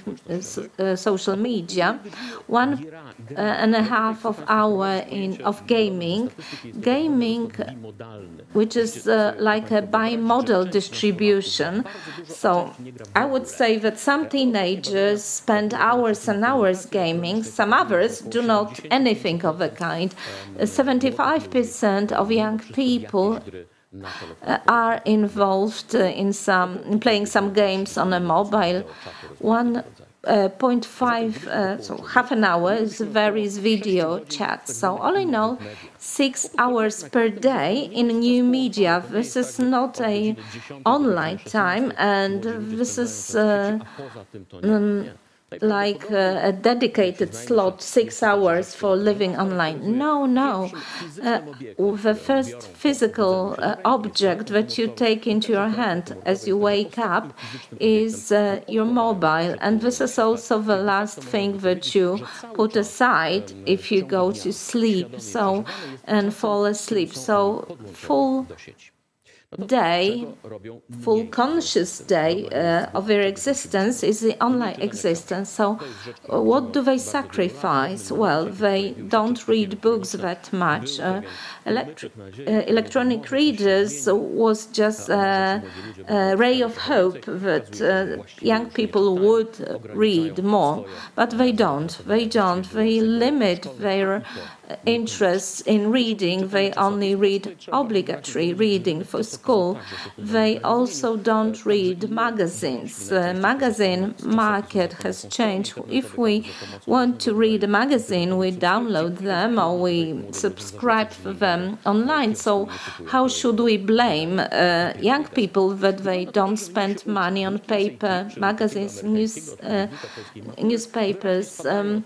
social media, 1.5 hours of gaming, which is like a bimodal distribution. So I would say that some teenagers spend hours and hours gaming, some others do not anything of the kind. 75% of young people are involved in playing some games on a mobile. 1.5, so half an hour is various video chats. So all in all, 6 hours per day in new media. This is not a online time, and this is like a dedicated slot, 6 hours for living online. No. The first physical object that you take into your hand as you wake up is your mobile. And this is also the last thing that you put aside if you go to sleep and fall asleep. So full day, full conscious day of their existence is the online existence. So what do they sacrifice? Well, they don't read books that much. Electronic readers was just a ray of hope that young people would read more, but they don't. They limit their interests in reading. They only read obligatory reading for school. They also don't read magazines. The magazine market has changed. If we want to read a magazine, we download them or we subscribe to them online. So how should we blame young people that they don't spend money on paper, magazines, newspapers, and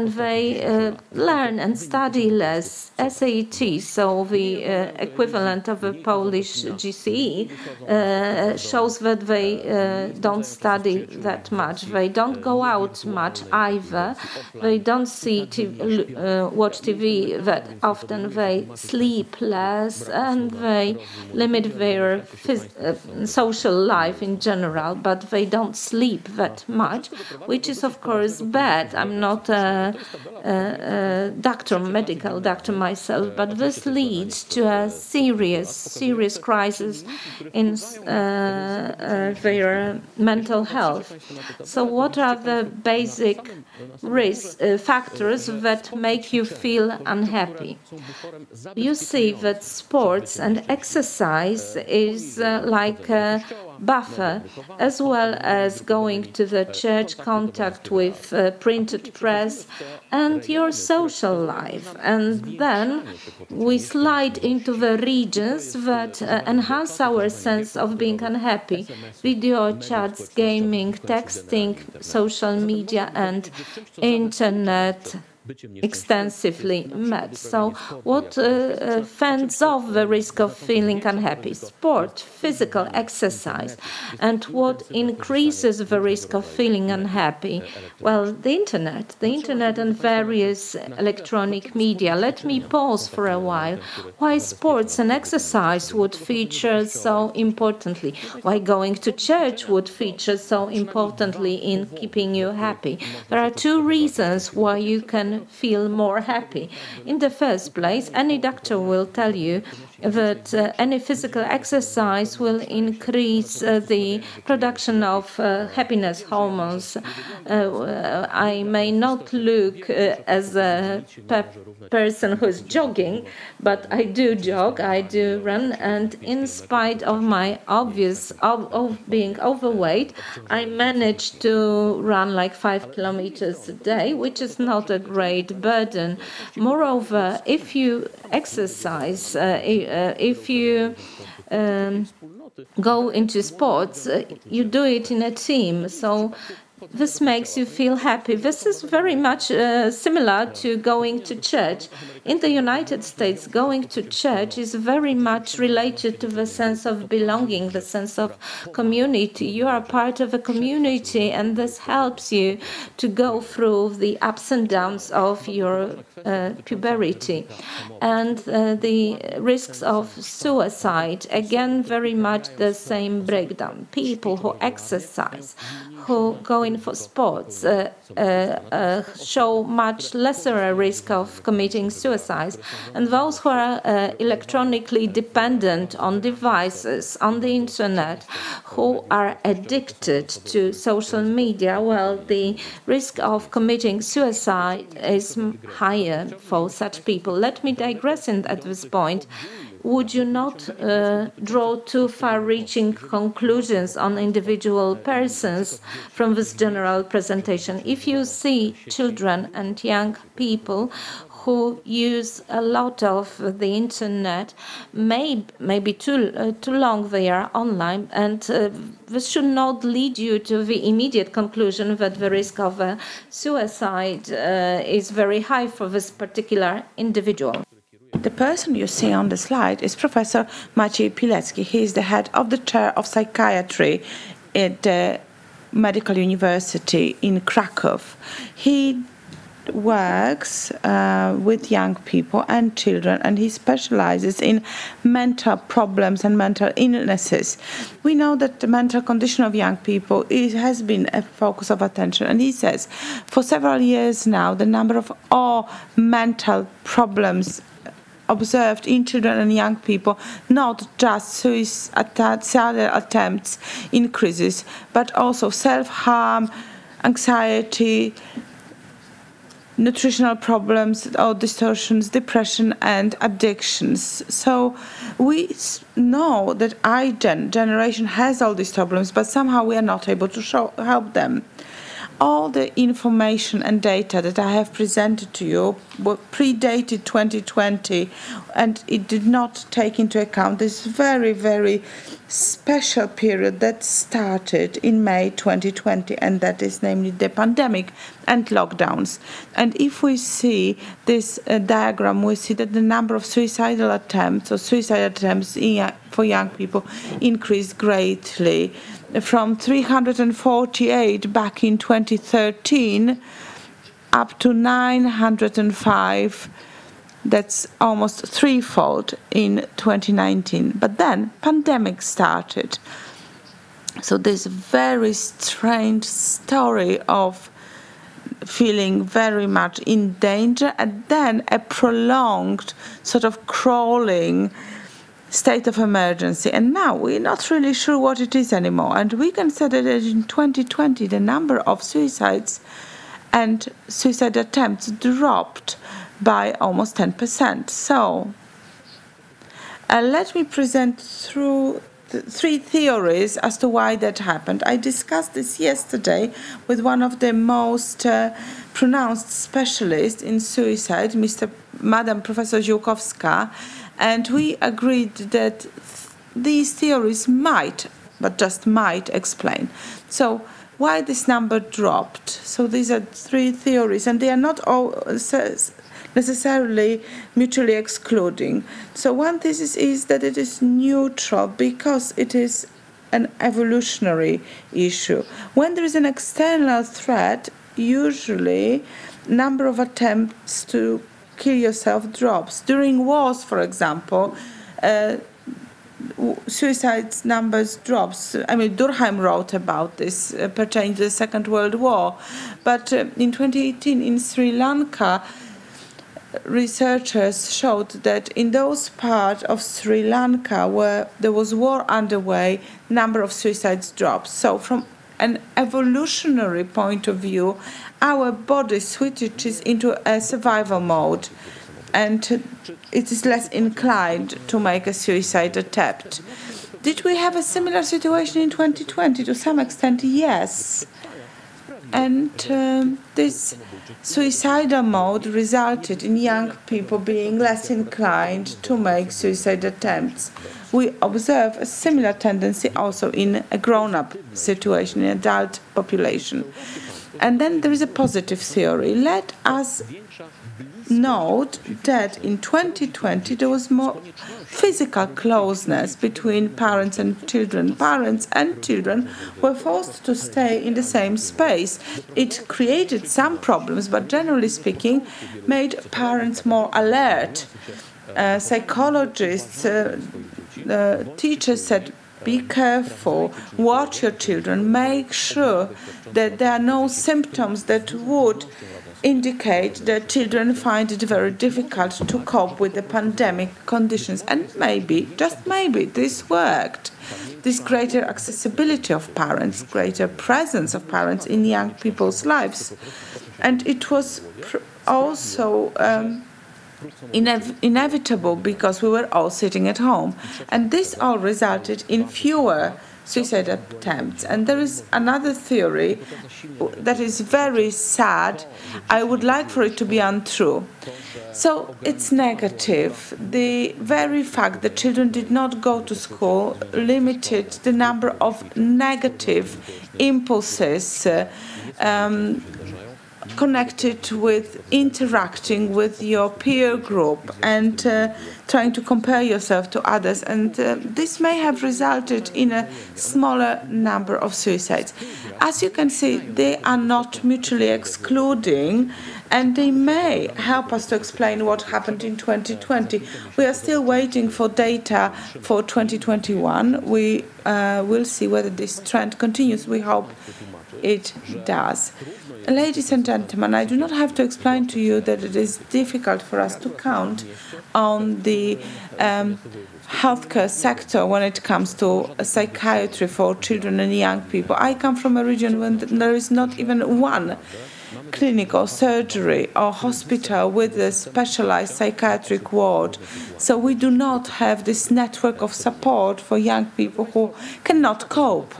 they learn and study less. SAT, so the equivalent of a Polish GCE, shows that they don't study that much. They don't go out much either. They don't watch TV that often. They sleep less and they limit their social life in general, but they don't sleep that much, which is of course bad. I'm not a medical doctor myself, but this leads to a serious crisis in their mental health. So what are the basic factors that make you feel unhappy? You see that sports and exercise is like a buffer, as well as going to the church, contact with printed press, and your social life. And then we slide into the regions that enhance our sense of being unhappy. Video chats, gaming, texting, social media, and internet extensively met. So what fends off the risk of feeling unhappy? Sport, physical exercise. And what increases the risk of feeling unhappy? Well, the internet and various electronic media. Let me pause for a while. Why sports and exercise would feature so importantly? Why going to church would feature so importantly in keeping you happy? There are two reasons why you can feel more happy. In the first place, any doctor will tell you that any physical exercise will increase the production of happiness hormones. I may not look as a person who is jogging, but I do jog, I do run, and in spite of my obvious of being overweight, I managed to run like 5 kilometers a day, which is not a great burden. Moreover, if you exercise, if you go into sports, you do it in a team. So this makes you feel happy. This is very much similar to going to church. In the United States, going to church is very much related to the sense of belonging, the sense of community. You are part of a community, and this helps you to go through the ups and downs of your puberty. And the risks of suicide, again, very much the same breakdown. People who exercise, who go in for sports, show much lesser a risk of committing suicide. And those who are electronically dependent on devices, on the internet, who are addicted to social media, well, the risk of committing suicide is higher for such people. Let me digress at this point. Would you not draw too far-reaching conclusions on individual persons from this general presentation? If you see children and young people who use a lot of the internet, maybe too long they are online, and this should not lead you to the immediate conclusion that the risk of suicide is very high for this particular individual. The person you see on the slide is Professor Marty Pilecki. He is the head of the chair of psychiatry at the Medical University in Krakow. He works with young people and children, and he specializes in mental problems and mental illnesses. We know that the mental condition of young people has been a focus of attention, and he says for several years now the number of all mental problems observed in children and young people, not just suicidal attempts, increases, but also self-harm, anxiety, nutritional problems or distortions, depression, and addictions. So we know that our generation has all these problems, but somehow we are not able to help them. All the information and data that I have presented to you were predated 2020, and it did not take into account this very, very special period that started in May 2020, and that is namely the pandemic and lockdowns. And if we see this diagram, we see that the number of suicidal attempts or suicide attempts for young people increased greatly, from 348 back in 2013 up to 905. That's almost threefold in 2019. But then pandemic started. So this very strange story of feeling very much in danger, and then a prolonged sort of crawling state of emergency. And now we're not really sure what it is anymore. And we can say that in 2020, the number of suicides and suicide attempts dropped by almost 10%. So let me present through three theories as to why that happened. I discussed this yesterday with one of the most pronounced specialists in suicide, Madam Professor Ziółkowska, and we agreed that these theories might, but just might, explain. So why this number dropped? So these are three theories, and they are not all necessarily mutually excluding. So one thesis is that it is neutral because it is an evolutionary issue. When there is an external threat, usually number of attempts to kill yourself drops. During wars, for example, suicide numbers drops. I mean, Durkheim wrote about this pertaining to the Second World War. But in 2018 in Sri Lanka, researchers showed that in those parts of Sri Lanka where there was war underway, number of suicides drops. So from an evolutionary point of view, our body switches into a survival mode, and it is less inclined to make a suicide attempt. Did we have a similar situation in 2020? To some extent, yes. And this suicidal mode resulted in young people being less inclined to make suicide attempts. We observe a similar tendency also in a grown-up situation, in adult population. And then there is a positive theory. Let us note that in 2020 there was more physical closeness between parents and children. Parents and children were forced to stay in the same space. It created some problems, but generally speaking, made parents more alert. Psychologists, teachers said, be careful, watch your children, make sure that there are no symptoms that would indicate that children find it very difficult to cope with the pandemic conditions. And maybe, just maybe, this worked. This greater accessibility of parents, greater presence of parents in young people's lives. And it was also inevitable because we were all sitting at home. And this all resulted in fewer suicide attempts. And there is another theory that is very sad. I would like for it to be untrue. So it's negative. The very fact that children did not go to school limited the number of negative impulses connected with interacting with your peer group and trying to compare yourself to others. And this may have resulted in a smaller number of suicides. As you can see, they are not mutually excluding, and they may help us to explain what happened in 2020. We are still waiting for data for 2021. We will see whether this trend continues. We hope it does. Ladies and gentlemen, I do not have to explain to you that it is difficult for us to count on the healthcare sector when it comes to psychiatry for children and young people. I come from a region where there is not even one clinic or surgery or hospital with a specialized psychiatric ward. So we do not have this network of support for young people who cannot cope.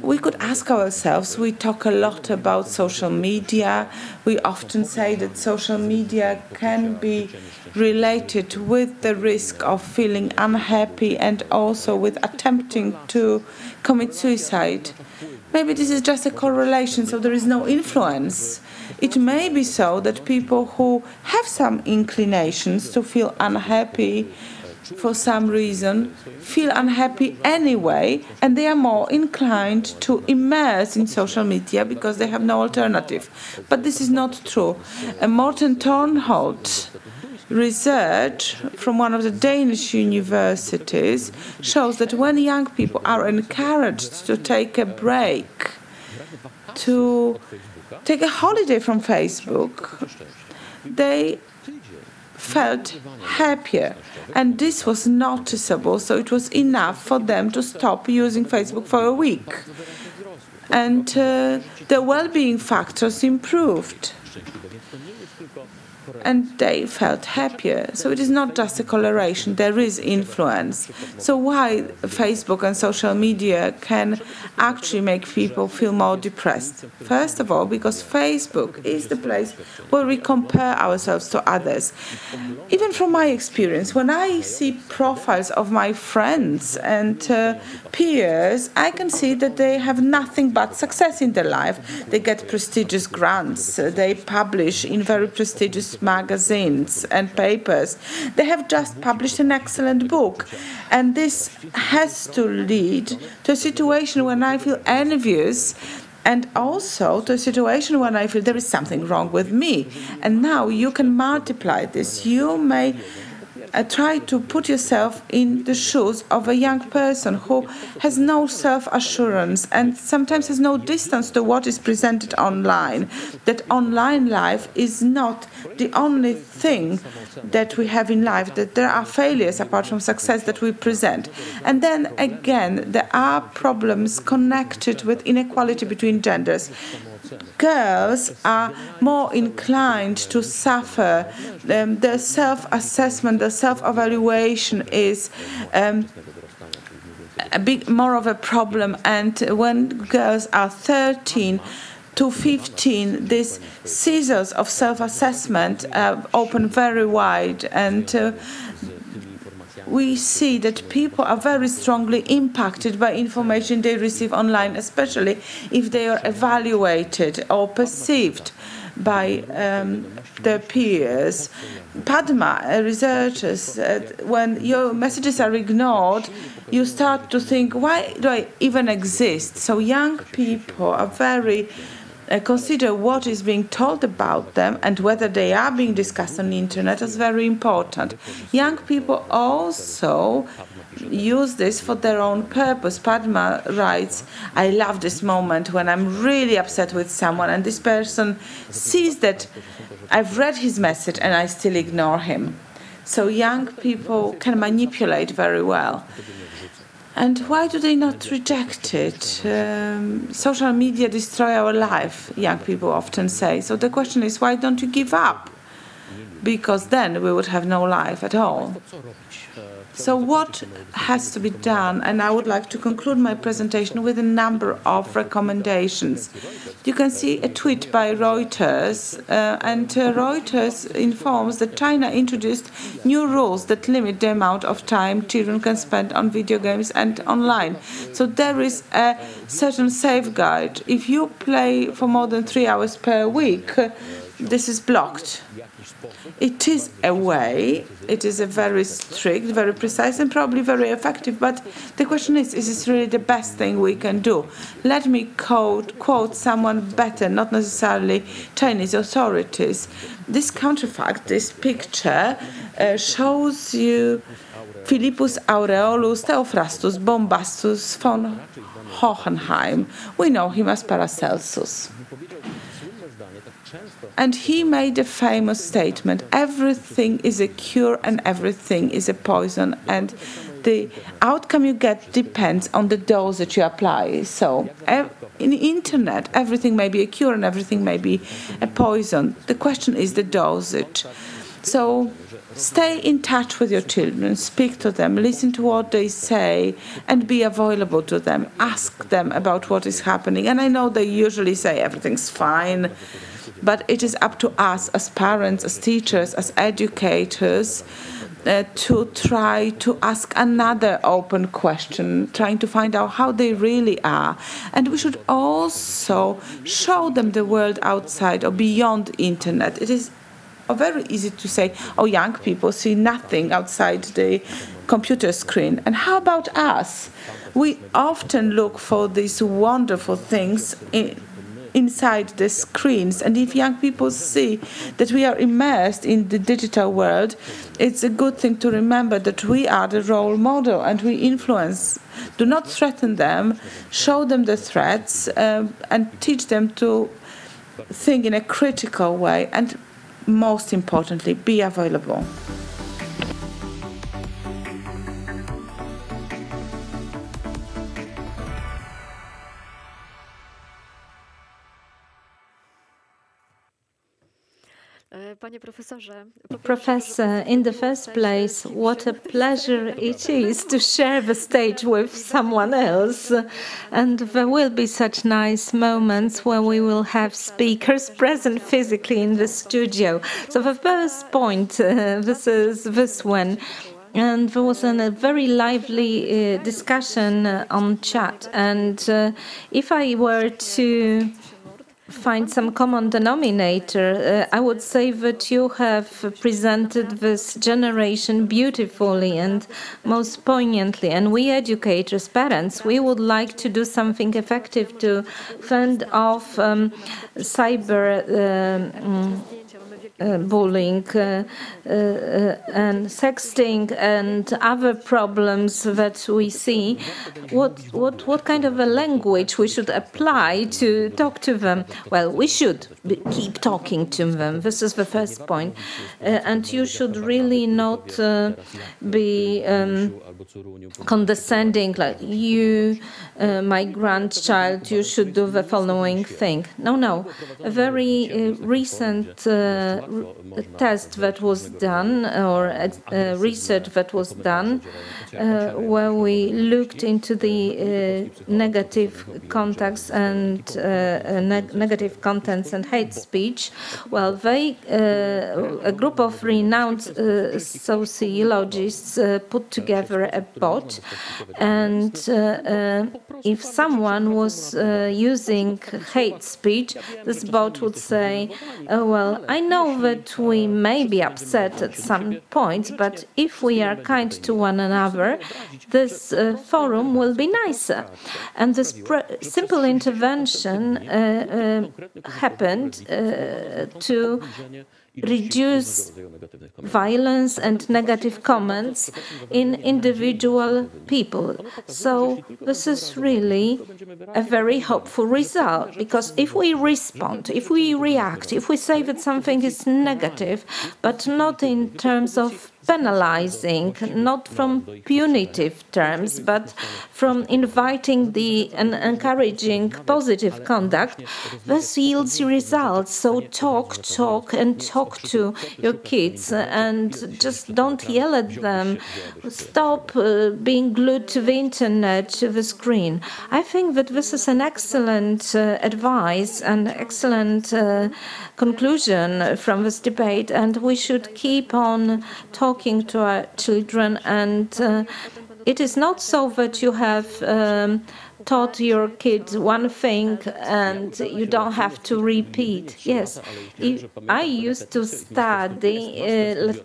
We could ask ourselves, we talk a lot about social media. We often say that social media can be related with the risk of feeling unhappy and also with attempting to commit suicide. Maybe this is just a correlation, so there is no influence. It may be so that people who have some inclinations to feel unhappy for some reason feel unhappy anyway, and they are more inclined to immerse in social media because they have no alternative. But this is not true. Morten Tornholt research from one of the Danish universities shows that when young people are encouraged to take a break, to take a holiday from Facebook, they felt happier. And this was noticeable, so it was enough for them to stop using Facebook for a week. And the well-being factors improved. And they felt happier. So it is not just a correlation, there is influence. So why Facebook and social media can actually make people feel more depressed? First of all, because Facebook is the place where we compare ourselves to others. Even from my experience, when I see profiles of my friends and peers, I can see that they have nothing but success in their life. They get prestigious grants, they publish in very prestigious magazines and papers. They have just published an excellent book. And this has to lead to a situation when I feel envious, and also to a situation when I feel there is something wrong with me. And now you can multiply this. You may try to put yourself in the shoes of a young person who has no self-assurance and sometimes has no distance to what is presented online. That online life is not the only thing that we have in life, that there are failures apart from success that we present. And then again, there are problems connected with inequality between genders. Girls are more inclined to suffer. Their self-assessment, their self-evaluation is a bit more of a problem. And when girls are 13 to 15, these scissors of self-assessment open very wide, and we see that people are very strongly impacted by information they receive online, especially if they are evaluated or perceived by their peers. Padma researchers, when your messages are ignored, you start to think, why do I even exist? So young people are very consider what is being told about them and whether they are being discussed on the internet is very important. Young people also use this for their own purpose. Padma writes, I love this moment when I'm really upset with someone and this person sees that I've read his message and I still ignore him. So young people can manipulate very well. And why do they not reject it? Social media destroy our life, young people often say. So the question is, why don't you give up? Because then we would have no life at all. So what has to be done? And I would like to conclude my presentation with a number of recommendations. You can see a tweet by Reuters, and Reuters informs that China introduced new rules that limit the amount of time children can spend on video games and online. So there is a certain safeguard. If you play for more than 3 hours per week, this is blocked. It is a way, it is a very strict, very precise, and probably very effective, but the question is this really the best thing we can do? Let me quote someone better, not necessarily Chinese authorities. This counterfact, this picture, shows you Philippus Aureolus Theophrastus Bombastus von Hohenheim. We know him as Paracelsus. And he made a famous statement, everything is a cure and everything is a poison, and the outcome you get depends on the dose that you apply. So in the internet, everything may be a cure and everything may be a poison. The question is the dosage. So stay in touch with your children, speak to them, listen to what they say, and be available to them. Ask them about what is happening. And I know they usually say everything's fine, but it is up to us as parents, as teachers, as educators, to try to ask another open question, trying to find out how they really are. And we should also show them the world outside or beyond the internet. It is very easy to say, oh, young people see nothing outside the computer screen. And how about us? We often look for these wonderful things inside the screens. And if young people see that we are immersed in the digital world, it's a good thing to remember that we are the role model and we influence. Do not threaten them, show them the threats, and teach them to think in a critical way, and most importantly, be available. Professor, in the first place, what a pleasure it is to share the stage with someone else. And there will be such nice moments where we will have speakers present physically in the studio. So the first point, this is this one. And there was a very lively discussion on chat. And if I were to find some common denominator, I would say that you have presented this generation beautifully and most poignantly. And we educators, parents, we would like to do something effective to fend off cyber bullying and sexting and other problems that we see, what kind of a language we should apply to talk to them? Well, we should keep talking to them. This is the first point. And you should really not be condescending, like, you, my grandchild, you should do the following thing. No. A very recent test that was done, or research that was done, where we looked into the negative contacts and negative contents and hate speech. Well, a group of renowned sociologists put together a bot, and if someone was using hate speech, this bot would say, oh, well, I know that we may be upset at some points, but if we are kind to one another, this forum will be nicer. And this simple intervention happened to reduce violence and negative comments in individual people. So this is really a very hopeful result, because if we respond, if we react, if we say that something is negative, but not in terms of penalizing, not from punitive terms, but from inviting and encouraging positive conduct, this yields results. So talk to your kids, and just don't yell at them. Stop being glued to the internet, to the screen. I think that this is an excellent advice and excellent conclusion from this debate, and we should keep on talking to our children. And it is not so that you have taught your kids one thing and you don't have to repeat. Yes, I used to study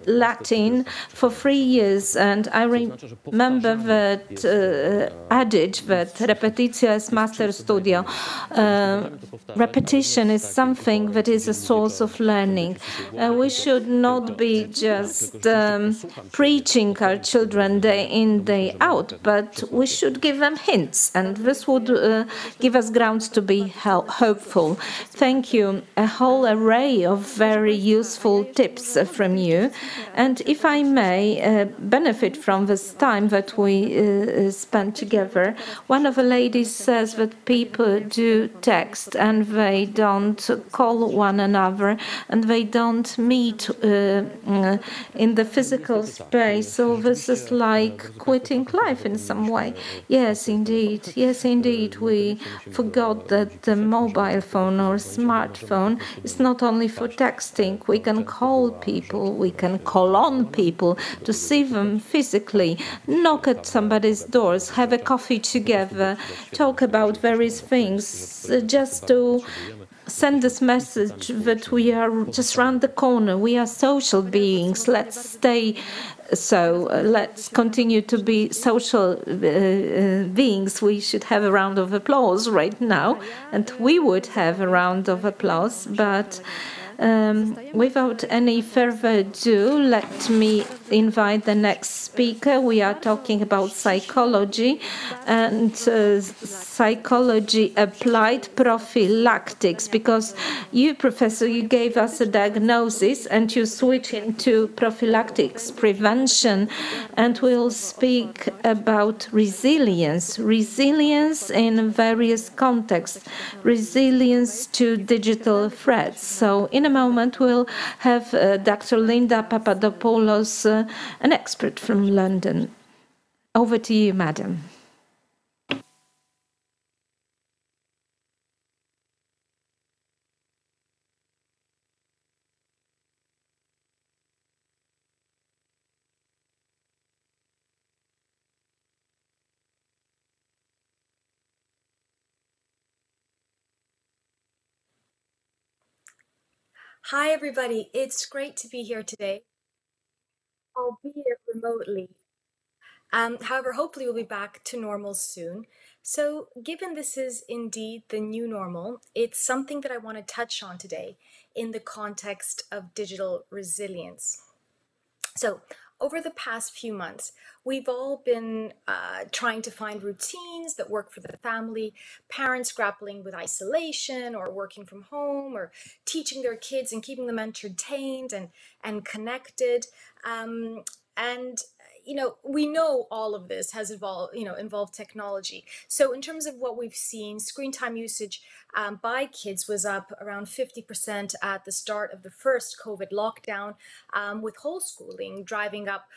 Latin for 3 years, and I remember that adage that repetitio est mater studio. Repetition is something that is a source of learning. We should not be just preaching our children day in, day out, but we should give them hints, and this would give us grounds to be hopeful. Thank you. A whole array of very useful tips from you. And if I may benefit from this time that we spent together, one of the ladies says that people do text and they don't call one another and they don't meet in the physical space. So this is like quitting life in some way. Yes, indeed. Yes, indeed. We forgot that the mobile phone or smartphone is not only for texting. We can call people, we can call on people to see them physically, knock at somebody's doors, have a coffee together, talk about various things, just to send this message that we are just round the corner. We are social beings. Let's stay so. Let's continue to be social beings. We should have a round of applause right now, and we would have a round of applause. But without any further ado, let me invite the next speaker. We are talking about psychology and psychology applied prophylactics, because you, Professor, you gave us a diagnosis and you switch into prophylactics, prevention, and we'll speak about resilience in various contexts, resilience to digital threats. So in a moment, we'll have Dr. Linda Papadopoulos, an expert from London. Over to you, madam. Hi, everybody. It's great to be here today, albeit remotely. However, hopefully we'll be back to normal soon. So, given this is indeed the new normal, it's something that I want to touch on today in the context of digital resilience. So, over the past few months, we've all been trying to find routines that work for the family, parents grappling with isolation or working from home or teaching their kids and keeping them entertained and connected. And we know all of this has involved technology. So in terms of what we've seen, screen time usage by kids was up around 50% at the start of the first COVID lockdown, with homeschooling driving up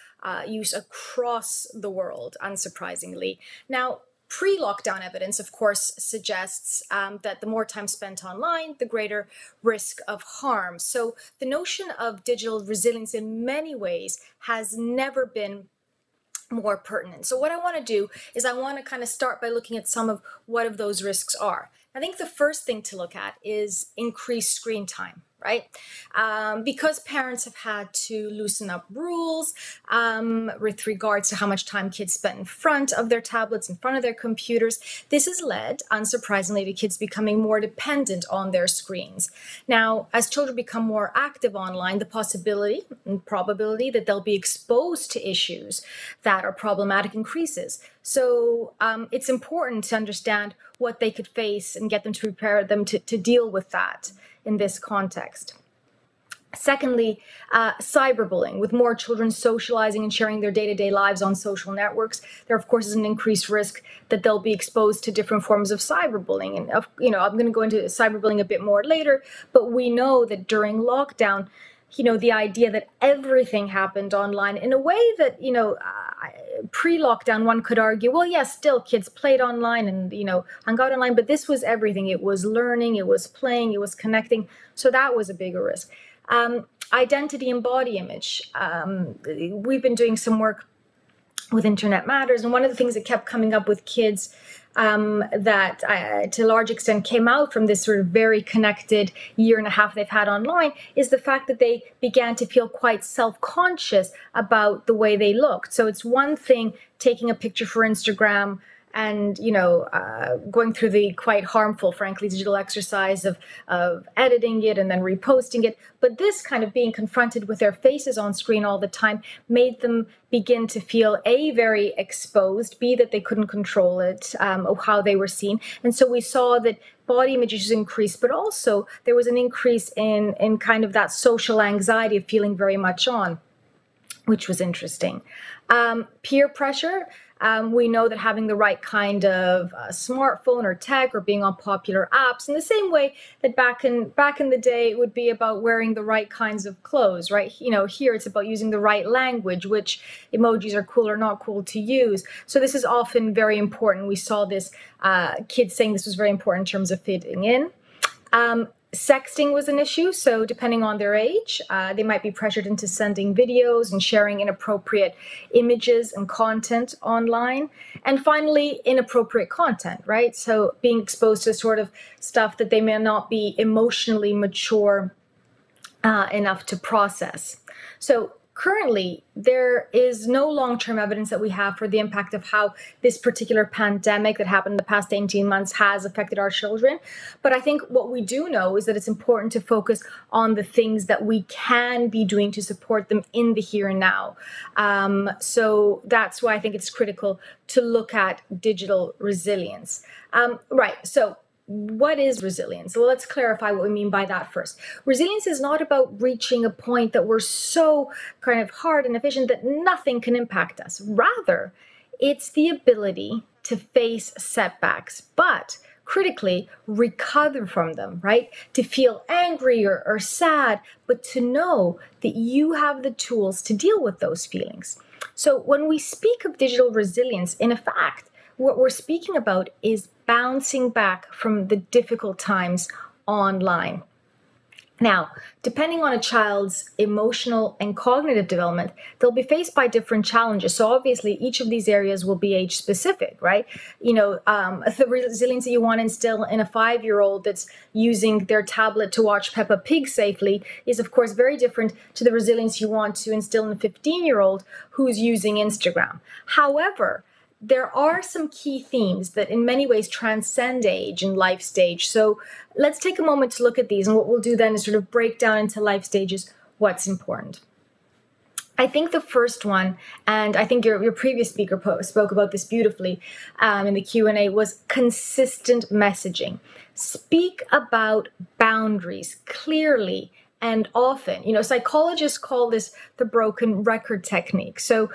use across the world, unsurprisingly. Now, pre-lockdown evidence, of course, suggests that the more time spent online, the greater risk of harm. So the notion of digital resilience in many ways has never been more pertinent. So what I want to do is I want to kind of start by looking at some of what of those risks are. I think the first thing to look at is increased screen time, right? Because parents have had to loosen up rules with regards to how much time kids spend in front of their tablets, in front of their computers, this has led, unsurprisingly, to kids becoming more dependent on their screens. Now, as children become more active online, the possibility and probability that they'll be exposed to issues that are problematic increases. So it's important to understand what they could face and get them to prepare them to deal with that in this context. Secondly, cyberbullying. With more children socializing and sharing their day-to-day lives on social networks, there, of course, is an increased risk that they'll be exposed to different forms of cyberbullying. And, I'm going to go into cyberbullying a bit more later, but we know that during lockdown, the idea that everything happened online in a way that, pre-lockdown, one could argue, well, yes, still kids played online and, hung out online, but this was everything. It was learning, it was playing, it was connecting. So that was a bigger risk. Identity and body image. We've been doing some work with Internet Matters, and one of the things that kept coming up with kids that to a large extent came out from this sort of very connected year and a half they've had online is the fact that they began to feel quite self-conscious about the way they looked. So it's one thing taking a picture for Instagram and, going through the quite harmful, frankly, digital exercise of editing it and then reposting it. But this kind of being confronted with their faces on screen all the time made them begin to feel, A, very exposed, B, that they couldn't control it, of how they were seen. And so we saw that body images increased, but also there was an increase in kind of that social anxiety of feeling very much on, which was interesting. Peer pressure. We know that having the right kind of smartphone or tech or being on popular apps, in the same way that back in the day it would be about wearing the right kinds of clothes, right? Here it's about using the right language, which emojis are cool or not cool to use. So this is often very important. We saw this kids saying this was very important in terms of fitting in. Sexting was an issue, so depending on their age, they might be pressured into sending videos and sharing inappropriate images and content online. And finally, inappropriate content, right? So being exposed to sort of stuff that they may not be emotionally mature enough to process. So currently, there is no long-term evidence that we have for the impact of how this particular pandemic that happened in the past 18 months has affected our children. But I think what we do know is that it's important to focus on the things that we can be doing to support them in the here and now. So that's why I think it's critical to look at digital resilience. Right, so what is resilience? Well, let's clarify what we mean by that first. Resilience is not about reaching a point that we're so kind of hard and efficient that nothing can impact us. Rather, it's the ability to face setbacks, but critically recover from them, right? To feel angry or sad, but to know that you have the tools to deal with those feelings. So when we speak of digital resilience, in fact, what we're speaking about is bouncing back from the difficult times online. Now, depending on a child's emotional and cognitive development, they'll be faced by different challenges. So obviously, each of these areas will be age-specific, right? The resilience that you want to instill in a 5-year-old that's using their tablet to watch Peppa Pig safely is, of course, very different to the resilience you want to instill in a 15-year-old who's using Instagram. However, there are some key themes that in many ways transcend age and life stage. So let's take a moment to look at these. And what we'll do then is sort of break down into life stages what's important. I think the first one, and I think your previous speaker spoke about this beautifully in the Q&A, was consistent messaging. Speak about boundaries clearly and often. You know, psychologists call this the broken record technique. So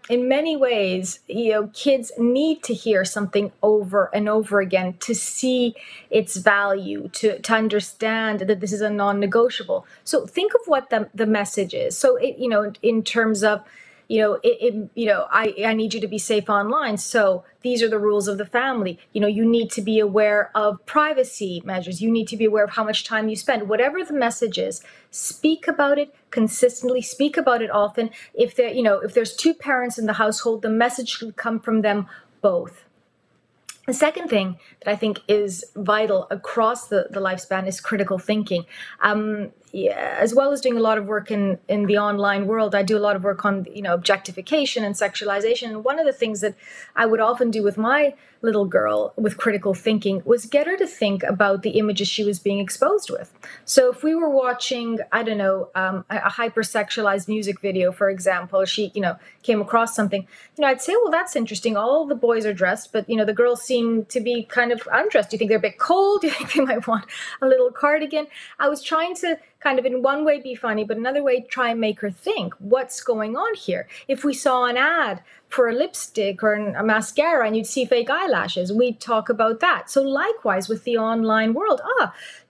in many ways, you know, kids need to hear something over and over again to see its value, to understand that this is a non-negotiable. So think of what the message is. So, you know, in terms of, I need you to be safe online. So these are the rules of the family. You know, you need to be aware of privacy measures. You need to be aware of how much time you spend. Whatever the message is, speak about it consistently, speak about it often. If there's two parents in the household, the message should come from them both. The second thing that I think is vital across the lifespan is critical thinking. As well as doing a lot of work in the online world, I do a lot of work on, you know, objectification and sexualization. And one of the things that I would often do with my little girl with critical thinking was get her to think about the images she was being exposed with. So if we were watching, I don't know, a hypersexualized music video, for example, she, you know, came across something, you know, I'd say, well, that's interesting. All the boys are dressed, but, you know, the girls seem to be kind of undressed. Do you think they're a bit cold? Do you think they might want a little cardigan? I was trying to kind of in one way be funny, but another way try and make her think, what's going on here? If we saw an ad for a lipstick or a mascara and you'd see fake eyelashes, we'd talk about that. So likewise with the online world,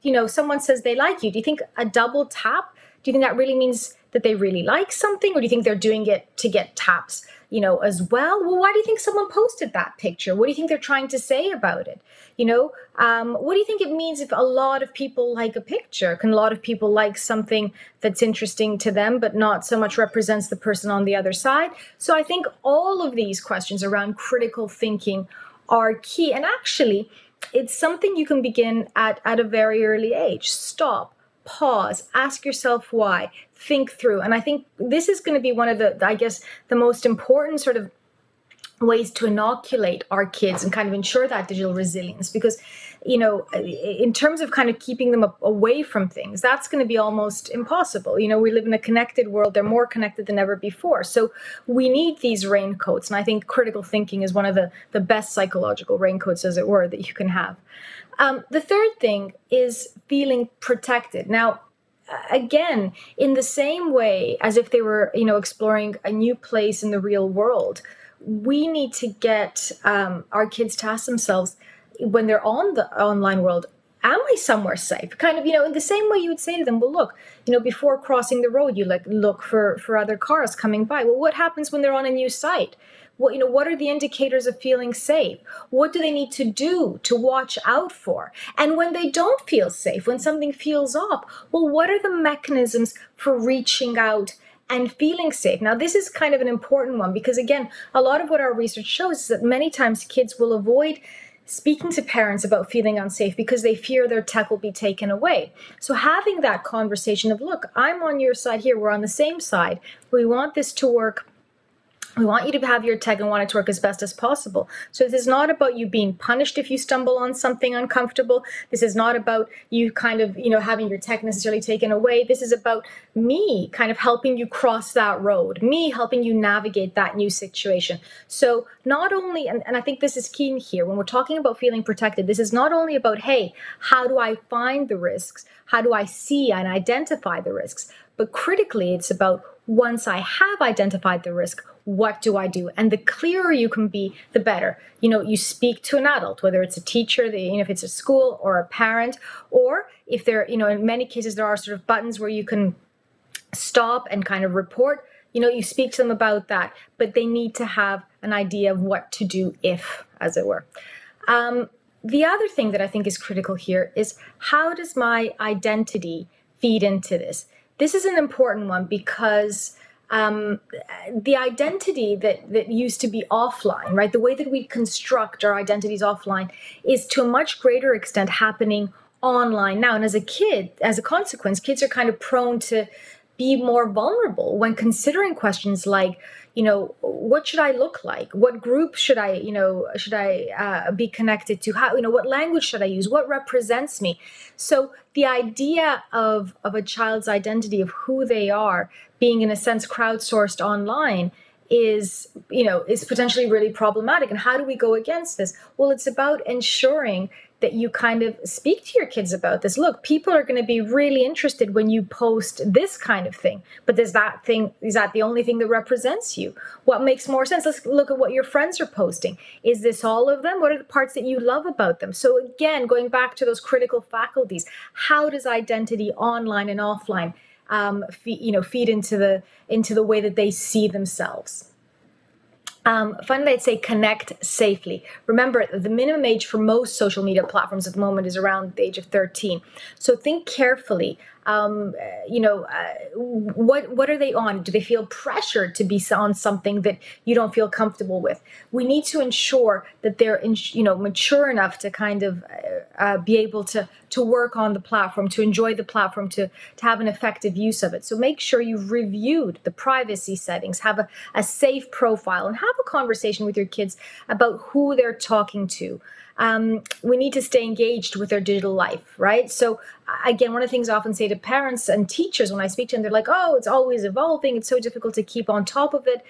you know, someone says they like you. Do you think a double tap, do you think that really means that they really like something? Or do you think they're doing it to get taps, you know, as well? Well, why do you think someone posted that picture? What do you think they're trying to say about it? You know, what do you think it means if a lot of people like a picture? Can a lot of people like something that's interesting to them, but not so much represents the person on the other side? So I think all of these questions around critical thinking are key. And actually, it's something you can begin at a very early age. Stop, pause, ask yourself why, think through. And I think this is going to be one of the, I guess, the most important sort of ways to inoculate our kids and kind of ensure that digital resilience, because, you know, in terms of kind of keeping them away from things, that's going to be almost impossible. You know, we live in a connected world. They're more connected than ever before. So we need these raincoats. And I think critical thinking is one of the best psychological raincoats, as it were, that you can have. The third thing is feeling protected. Now, again, in the same way as if they were, you know, exploring a new place in the real world, we need to get our kids to ask themselves when they're on the online world, am I somewhere safe? Kind of, you know, in the same way you would say to them, well, look, you know, before crossing the road, you like look for other cars coming by. Well, what happens when they're on a new site? What, you know, what are the indicators of feeling safe? What do they need to do to watch out for? And when they don't feel safe, when something feels off, well, what are the mechanisms for reaching out and feeling safe? Now, this is kind of an important one because, again, a lot of what our research shows is that many times kids will avoid speaking to parents about feeling unsafe because they fear their tech will be taken away. So having that conversation of, look, I'm on your side here, we're on the same side, we want this to work. We want you to have your tech and want it to work as best as possible. So this is not about you being punished if you stumble on something uncomfortable. This is not about you kind of, you know, having your tech necessarily taken away. This is about me kind of helping you cross that road, me helping you navigate that new situation. So not only, and I think this is key in here, when we're talking about feeling protected, this is not only about, hey, how do I find the risks? How do I see and identify the risks? But critically, it's about once I have identified the risk, what do I do? And the clearer you can be, the better. You know, you speak to an adult, whether it's a teacher, you know, if it's a school or a parent, or if there, you know, in many cases, there are sort of buttons where you can stop and kind of report. You know, you speak to them about that, but they need to have an idea of what to do if, as it were. The other thing that I think is critical here is how does my identity feed into this? This is an important one because the identity that used to be offline, right? The way that we construct our identities offline is to a much greater extent happening online now. And as a kid, as a consequence, kids are kind of prone to be more vulnerable when considering questions like, what should I look like? What group should I be connected to? How, what language should I use? What represents me? So the idea of a child's identity, of who they are, being in a sense crowdsourced online is potentially really problematic. And how do we go against this? Well, it's about ensuring that you kind of speak to your kids about this. Look, people are going to be really interested when you post this kind of thing, but is that the only thing that represents you? What makes more sense? Let's look at what your friends are posting. Is this all of them? What are the parts that you love about them? So again, going back to those critical faculties, how does identity online and offline feed into the way that they see themselves? Finally, I'd say connect safely. Remember, the minimum age for most social media platforms at the moment is around the age of 13. So think carefully. What are they on? Do they feel pressured to be on something that you don't feel comfortable with? We need to ensure that they're mature enough to kind of be able to work on the platform, to enjoy the platform, to have an effective use of it. So make sure you've reviewed the privacy settings, have a safe profile, and have a conversation with your kids about who they're talking to. We need to stay engaged with their digital life, right? So again, one of the things I often say to parents and teachers when I speak to them, they're like, oh, it's always evolving. It's so difficult to keep on top of it.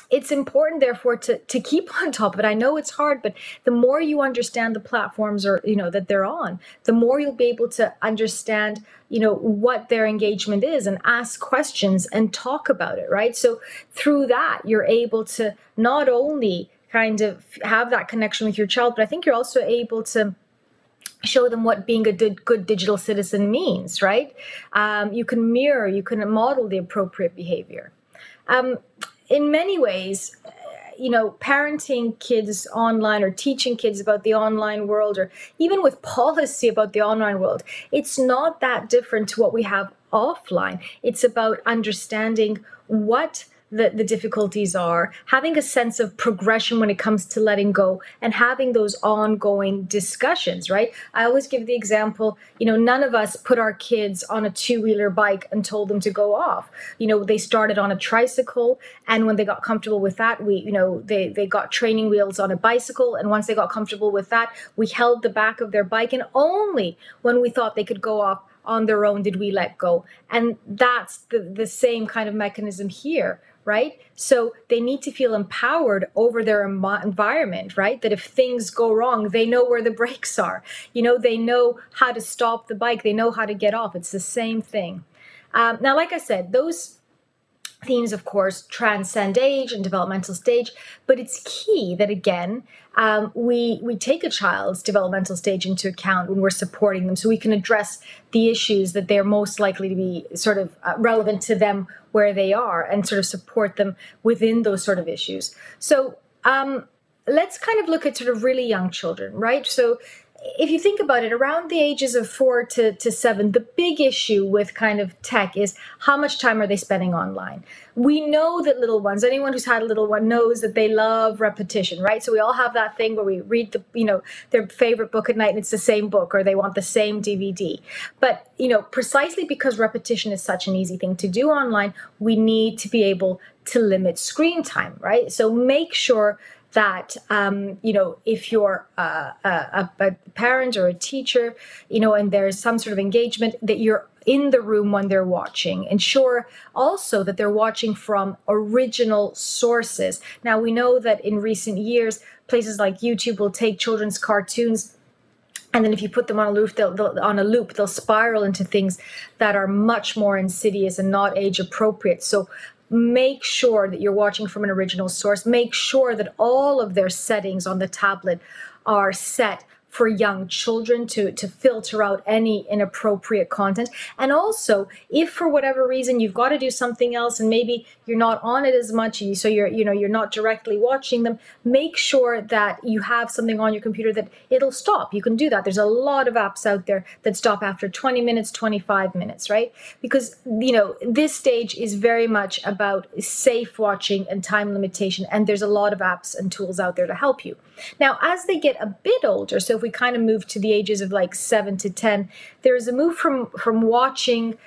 It's important, therefore, to keep on top of it. I know it's hard, but the more you understand the platforms that they're on, the more you'll be able to understand, what their engagement is and ask questions and talk about it, right? So through that, you're able to not only kind of have that connection with your child, but I think you're also able to show them what being a good digital citizen means, right? You can mirror, you can model the appropriate behavior. In many ways, parenting kids online or teaching kids about the online world, or even with policy about the online world, it's not that different to what we have offline. It's about understanding what the difficulties are, having a sense of progression when it comes to letting go, and having those ongoing discussions, right? I always give the example, none of us put our kids on a two-wheeler bike and told them to go off. They started on a tricycle, and when they got comfortable with that, they got training wheels on a bicycle, and once they got comfortable with that, we held the back of their bike, and only when we thought they could go off on their own did we let go. And that's the same kind of mechanism here, right? So they need to feel empowered over their environment, right? That if things go wrong, they know where the brakes are. They know how to stop the bike. They know how to get off. It's the same thing. Now, like I said, those themes, of course, transcend age and developmental stage, but it's key that, again, we take a child's developmental stage into account when we're supporting them, so we can address the issues that they're most likely to be sort of relevant to them where they are, and sort of support them within those sort of issues. So let's kind of look at sort of really young children, right? So if you think about it, around the ages of 4 to 7, the big issue with kind of tech is how much time are they spending online? We know that little ones, anyone who's had a little one knows that they love repetition, right? So we all have that thing where we read their favorite book at night and it's the same book, or they want the same DVD. But, precisely because repetition is such an easy thing to do online, we need to be able to limit screen time, right? So make sure that, if you're a parent or a teacher, and there's some sort of engagement, that you're in the room when they're watching. Ensure also that they're watching from original sources. Now, we know that in recent years, places like YouTube will take children's cartoons, and then if you put them on a loop, they'll spiral into things that are much more insidious and not age appropriate. So make sure that you're watching from an original source. Make sure that all of their settings on the tablet are set for young children to filter out any inappropriate content. And also, if for whatever reason you've got to do something else and maybe you're not on it as much, so you're not directly watching them, make sure that you have something on your computer that it'll stop. You can do that. There's a lot of apps out there that stop after 20 minutes, 25 minutes, right? Because, this stage is very much about safe watching and time limitation, and there's a lot of apps and tools out there to help you. Now, as they get a bit older, so if we kind of move to the ages of like 7 to 10, there is a move from watching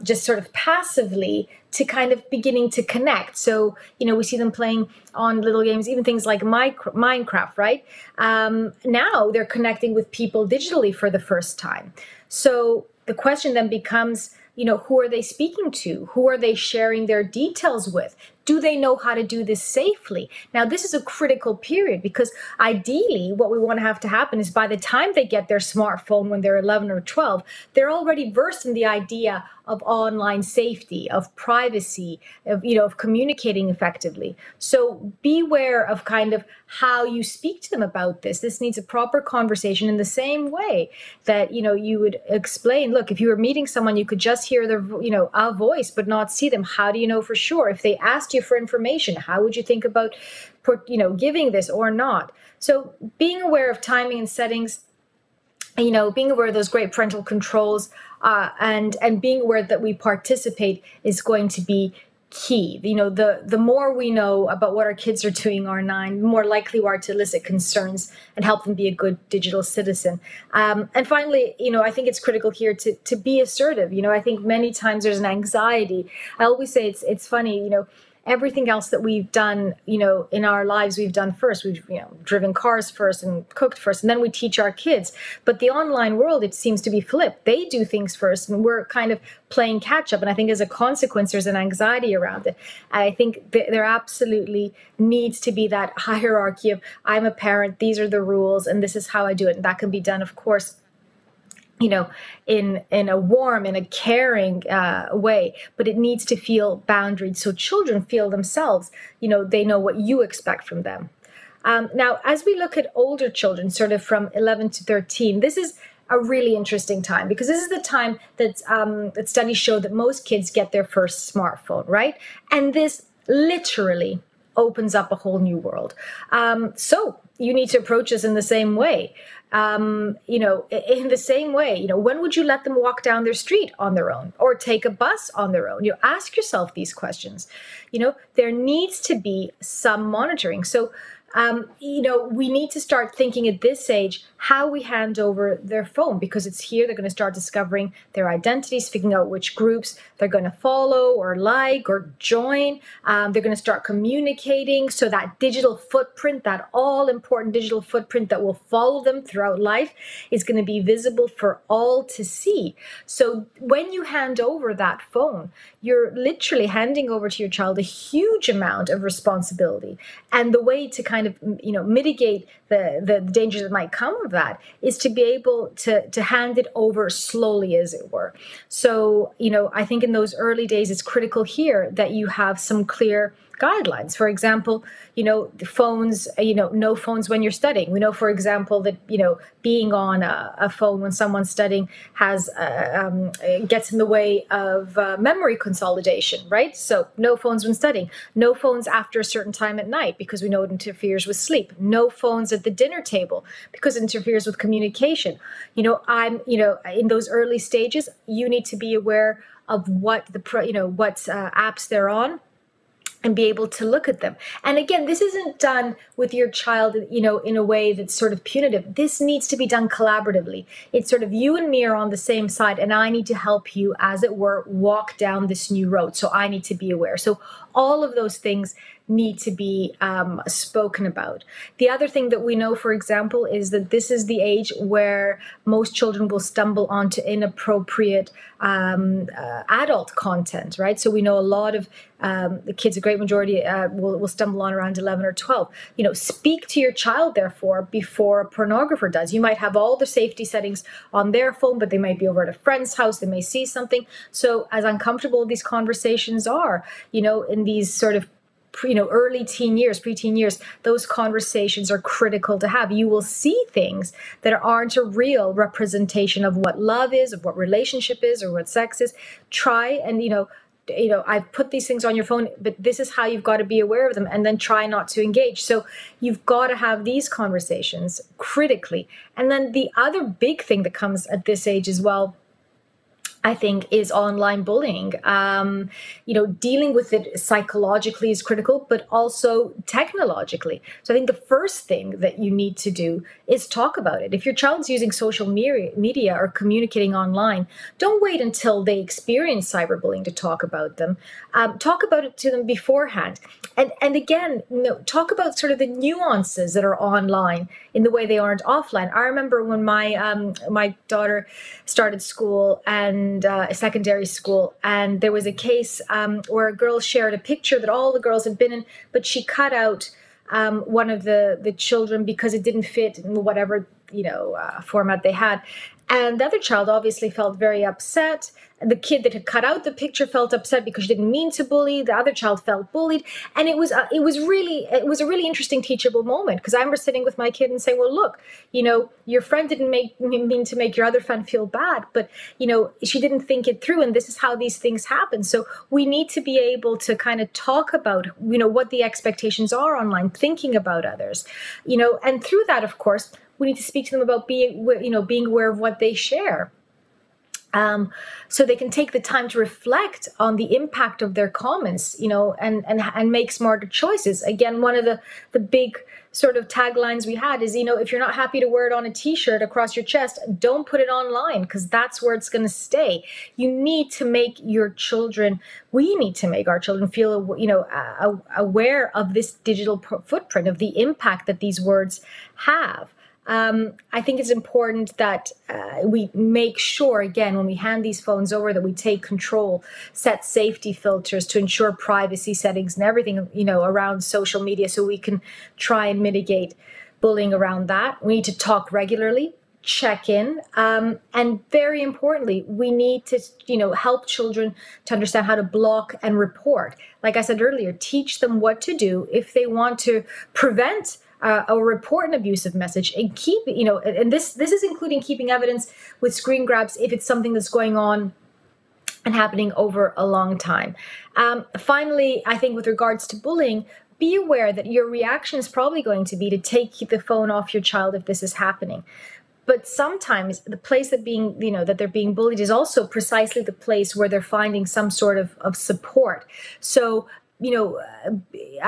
just sort of passively to kind of beginning to connect. So, we see them playing on little games, even things like Minecraft, right? Now they're connecting with people digitally for the first time. So the question then becomes, who are they speaking to? Who are they sharing their details with? Do they know how to do this safely? Now, this is a critical period because ideally what we want to have to happen is by the time they get their smartphone when they're 11 or 12, they're already versed in the idea of online safety, of privacy, of communicating effectively. So beware of kind of how you speak to them about this. This needs a proper conversation in the same way that, you would explain, look, if you were meeting someone, you could just hear their, a voice, but not see them. How do you know for sure? If they asked you for information, how would you think about, giving this or not? So being aware of timing and settings, being aware of those great parental controls, and being aware that we participate is going to be key. The more we know about what our kids are doing online, the more likely we are to elicit concerns and help them be a good digital citizen. And finally, I think it's critical here to be assertive. I think many times there's an anxiety. I always say it's funny, everything else that we've done, in our lives, we've done first. We've, driven cars first and cooked first, and then we teach our kids. But the online world, it seems to be flipped. They do things first, and we're kind of playing catch up. And I think as a consequence, there's an anxiety around it. I think there absolutely needs to be that hierarchy of, I'm a parent, these are the rules, and this is how I do it. And that can be done, of course, in a warm, in a caring way, but it needs to feel boundaried so children feel themselves, they know what you expect from them. Now, as we look at older children, sort of from 11 to 13, this is a really interesting time because this is the time that studies show that most kids get their first smartphone, right? And this literally opens up a whole new world. So you need to approach this in the same way. In the same way, when would you let them walk down their street on their own or take a bus on their own? Ask yourself these questions. There needs to be some monitoring. So, we need to start thinking at this age how we hand over their phone, because it's here they're going to start discovering their identities, figuring out which groups they're going to follow or like or join. They're going to start communicating. So that digital footprint, that all important digital footprint that will follow them throughout life is going to be visible for all to see. So when you hand over that phone, you're literally handing over to your child a huge amount of responsibility. And the way to kind of, mitigate the dangers that might come of that is to be able to hand it over slowly, as it were. So, I think in those early days, it's critical here that you have some clear guidelines. For example, the phones, no phones when you're studying. We know, for example, that, being on a phone when someone's studying gets in the way of memory consolidation, right? So no phones when studying, no phones after a certain time at night, because we know it interferes with sleep, no phones at the dinner table because it interferes with communication. In those early stages, you need to be aware of what apps they're on, and be able to look at them. And again, this isn't done with your child, in a way that's sort of punitive. This needs to be done collaboratively. It's sort of you and me are on the same side, and I need to help you, as it were, walk down this new road. So I need to be aware. So all of those things need to be spoken about. The other thing that we know, for example, is that this is the age where most children will stumble onto inappropriate adult content, right? So we know a lot of the kids, a great majority, will stumble on around 11 or 12. Speak to your child, therefore, before a pornographer does. You might have all the safety settings on their phone, but they might be over at a friend's house. They may see something. So as uncomfortable these conversations are, in these sort of early teen years, preteen years, those conversations are critical to have. You will see things that aren't a real representation of what love is, of what relationship is, or what sex is. Try and, I've put these things on your phone, but this is how you've got to be aware of them, and then try not to engage. So you've got to have these conversations critically. And then the other big thing that comes at this age as well, I think, is online bullying. Dealing with it psychologically is critical, but also technologically. So I think the first thing that you need to do is talk about it. If your child's using social media or communicating online, don't wait until they experience cyberbullying to talk about them. Talk about it to them beforehand. And again, talk about sort of the nuances that are online in the way they aren't offline. I remember when my daughter started school and secondary school, and there was a case where a girl shared a picture that all the girls had been in, but she cut out one of the children because it didn't fit in whatever format they had. And the other child obviously felt very upset. The kid that had cut out the picture felt upset because she didn't mean to bully. The other child felt bullied, and it was a really interesting teachable moment, because I remember sitting with my kid and saying, "Well, look, your friend didn't mean to make your other friend feel bad, but she didn't think it through, and this is how these things happen." So we need to be able to kind of talk about what the expectations are online, thinking about others, and through that, of course, we need to speak to them about being aware of what they share. So they can take the time to reflect on the impact of their comments, and make smarter choices. Again, one of the big sort of taglines we had is, if you're not happy to wear it on a t-shirt across your chest, don't put it online, because that's where it's going to stay. You need to make we need to make our children feel, aware of this digital footprint, of the impact that these words have. I think it's important that we make sure, again, when we hand these phones over, that we take control, set safety filters to ensure privacy settings and everything, around social media, so we can try and mitigate bullying around that. We need to talk regularly, check in, and very importantly, we need to, help children to understand how to block and report. Like I said earlier, teach them what to do if they want to prevent or report an abusive message, and keep it, and this is including keeping evidence with screen grabs if it's something that's going on and happening over a long time. Finally, I think with regards to bullying, be aware that your reaction is probably going to be to take the phone off your child if this is happening. But sometimes the place that they're being bullied is also precisely the place where they're finding some sort of support. So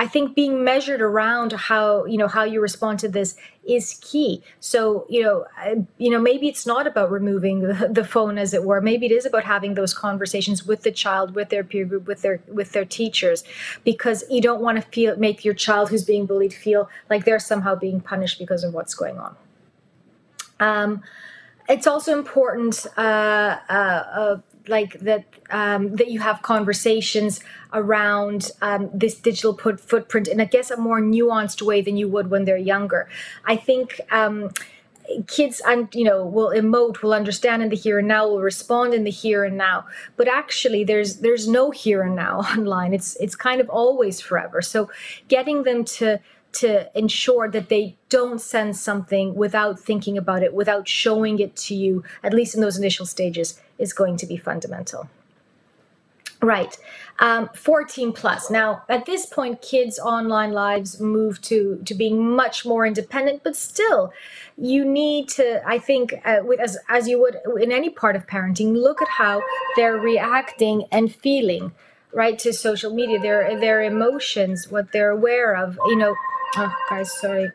I think being measured around how you respond to this is key. So, maybe it's not about removing the phone, as it were. Maybe it is about having those conversations with the child, with their peer group, with their teachers, because you don't want to make your child who's being bullied feel like they're somehow being punished because of what's going on. It's also important that you have conversations around this digital footprint in, I guess, a more nuanced way than you would when they're younger. I think kids will emote, will understand in the here and now, will respond in the here and now. But actually, there's no here and now online. It's kind of always forever. So getting them to ensure that they don't send something without thinking about it, without showing it to you, at least in those initial stages, is going to be fundamental. Right. 14 plus. Now, at this point, kids' online lives move to being much more independent, but still, you need to, I think, as you would in any part of parenting, look at how they're reacting and feeling, right, to social media, their emotions, what they're aware of, Oh, guys, sorry.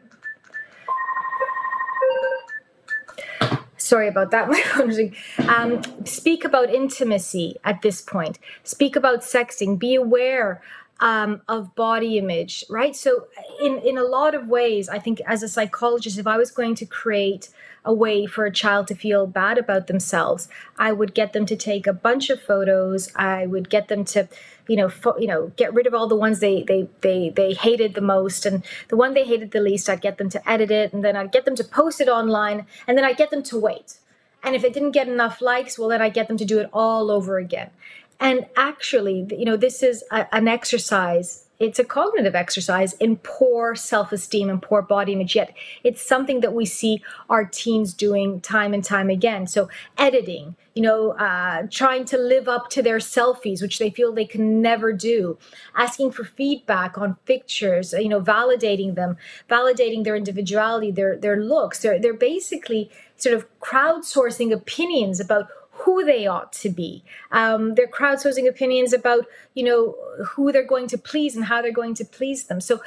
Sorry about that. My phone was ringing. Speak about intimacy at this point. Speak about sexting. Be aware of body image, right? So in a lot of ways, I think as a psychologist, if I was going to create a way for a child to feel bad about themselves, I would get them to take a bunch of photos. I would get them to, get rid of all the ones they hated the most, and the one they hated the least, I'd get them to edit it, and then I'd get them to post it online, and then I'd get them to wait. And if it didn't get enough likes, well, then I'd get them to do it all over again. And actually, this is an exercise. It's a cognitive exercise in poor self-esteem and poor body image, yet it's something that we see our teens doing time and time again. So editing, trying to live up to their selfies, which they feel they can never do, asking for feedback on pictures, validating them, validating their individuality, their looks. They're basically sort of crowdsourcing opinions about who who they ought to be. They're crowdsourcing opinions about, who they're going to please and how they're going to please them. So,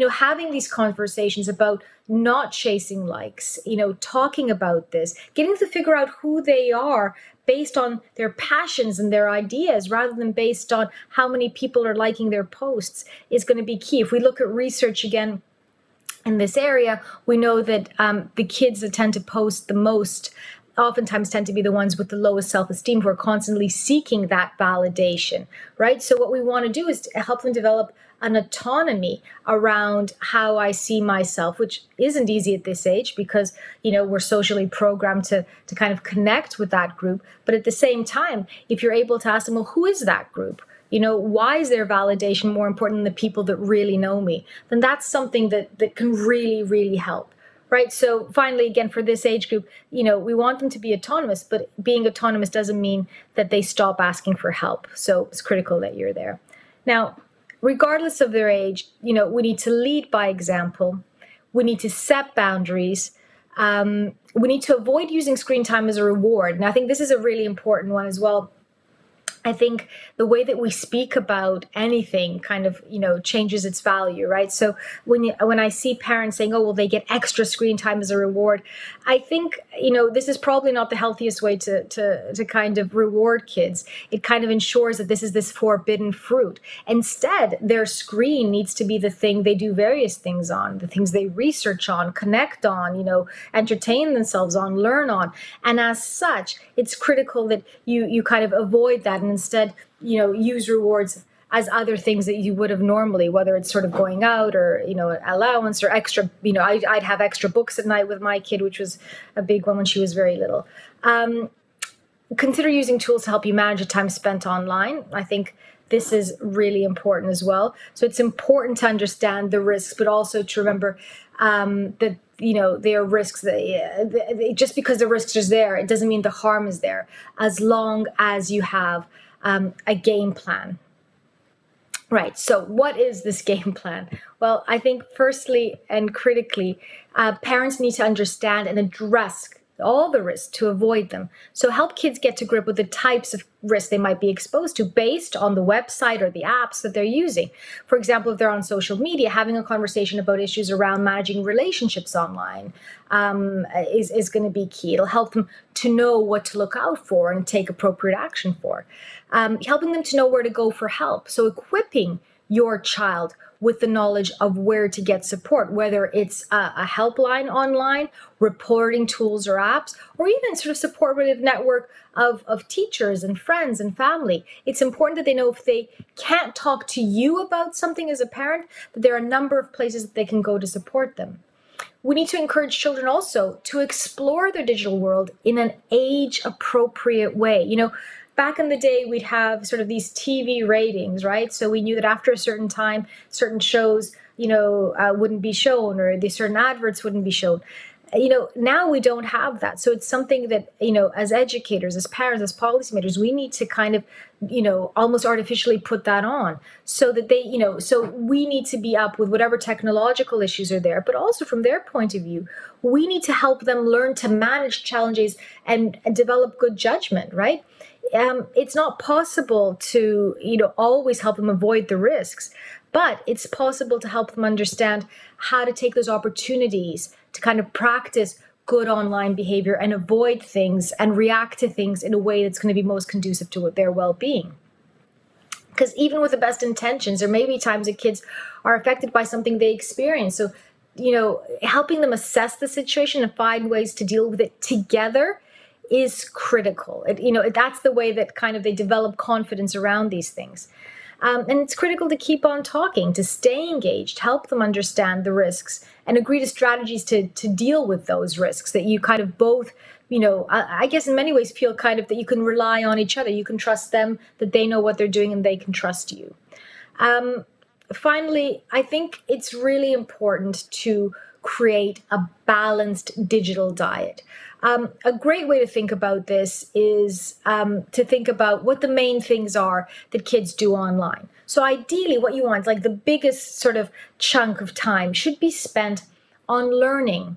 having these conversations about not chasing likes, talking about this, getting to figure out who they are based on their passions and their ideas rather than based on how many people are liking their posts is going to be key. If we look at research again in this area, we know that the kids that tend to post the most oftentimes tend to be the ones with the lowest self-esteem, who are constantly seeking that validation, right? So what we want to do is to help them develop an autonomy around how I see myself, which isn't easy at this age because, we're socially programmed to kind of connect with that group. But at the same time, if you're able to ask them, well, who is that group? Why is their validation more important than the people that really know me? Then that's something that can really, really help. Right. So finally, again, for this age group, we want them to be autonomous, but being autonomous doesn't mean that they stop asking for help. So it's critical that you're there. Now, regardless of their age, we need to lead by example. We need to set boundaries. We need to avoid using screen time as a reward. And I think this is a really important one as well. I think the way that we speak about anything kind of, changes its value, right? So when I see parents saying, oh, well, they get extra screen time as a reward, I think, this is probably not the healthiest way to kind of reward kids. It kind of ensures that this is this forbidden fruit. Instead, their screen needs to be the thing they do various things on, the things they research on, connect on, entertain themselves on, learn on. And as such, it's critical that you kind of avoid that and instead, use rewards as other things that you would have normally, whether it's sort of going out or, allowance or extra, I'd have extra books at night with my kid, which was a big one when she was very little. Consider using tools to help you manage the time spent online. I think this is really important as well. So it's important to understand the risks, but also to remember that, there are risks. Just because the risks are there, it doesn't mean the harm is there, as long as you have a game plan. Right, so what is this game plan? Well, I think firstly and critically, parents need to understand and address all the risks to avoid them. So help kids get to grip with the types of risks they might be exposed to based on the website or the apps that they're using. For example, if they're on social media, having a conversation about issues around managing relationships online is going to be key. It'll help them to know what to look out for and take appropriate action for. Helping them to know where to go for help. So equipping your child with the knowledge of where to get support, whether it's a helpline online, reporting tools or apps, or even sort of supportive network of teachers and friends and family. It's important that they know if they can't talk to you about something as a parent, that there are a number of places that they can go to support them. We need to encourage children also to explore their digital world in an age-appropriate way. Back in the day, we'd have sort of these TV ratings, right? So we knew that after a certain time, certain shows, wouldn't be shown, or the certain adverts wouldn't be shown. Now we don't have that. So it's something that, as educators, as parents, as policymakers, we need to kind of, almost artificially put that on so that they, so we need to be up with whatever technological issues are there. But also from their point of view, we need to help them learn to manage challenges and develop good judgment, right? It's not possible to, always help them avoid the risks, but it's possible to help them understand how to take those opportunities to kind of practice good online behavior and avoid things and react to things in a way that's going to be most conducive to their well-being. Because even with the best intentions, there may be times that kids are affected by something they experience. So, helping them assess the situation and find ways to deal with it together is critical. That's the way that kind of they develop confidence around these things. And it's critical to keep on talking, to stay engaged, help them understand the risks, and agree to strategies to deal with those risks that you kind of both, I guess in many ways feel kind of that you can rely on each other. You can trust them, that they know what they're doing, and they can trust you. Finally, I think it's really important to create a balanced digital diet. A great way to think about this is to think about what the main things are that kids do online. So ideally, what you want, like the biggest sort of chunk of time, should be spent on learning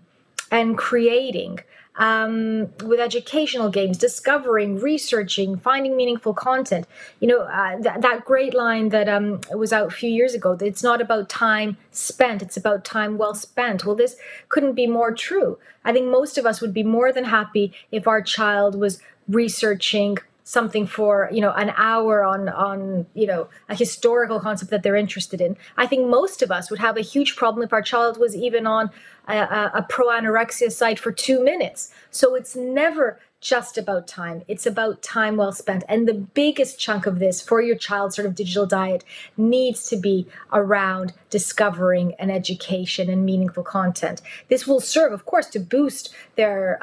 and creating with educational games, discovering, researching, finding meaningful content. You know, that great line that was out a few years ago, that it's not about time spent, it's about time well spent. Well, this couldn't be more true. I think most of us would be more than happy if our child was researching something for, you know, an hour on you know, a historical concept that they're interested in. I think most of us would have a huge problem if our child was even on a pro-anorexia site for 2 minutes. So it's never just about time. It's about time well spent. And the biggest chunk of this for your child's sort of digital diet needs to be around discovering and education and meaningful content. This will serve, of course, to boost their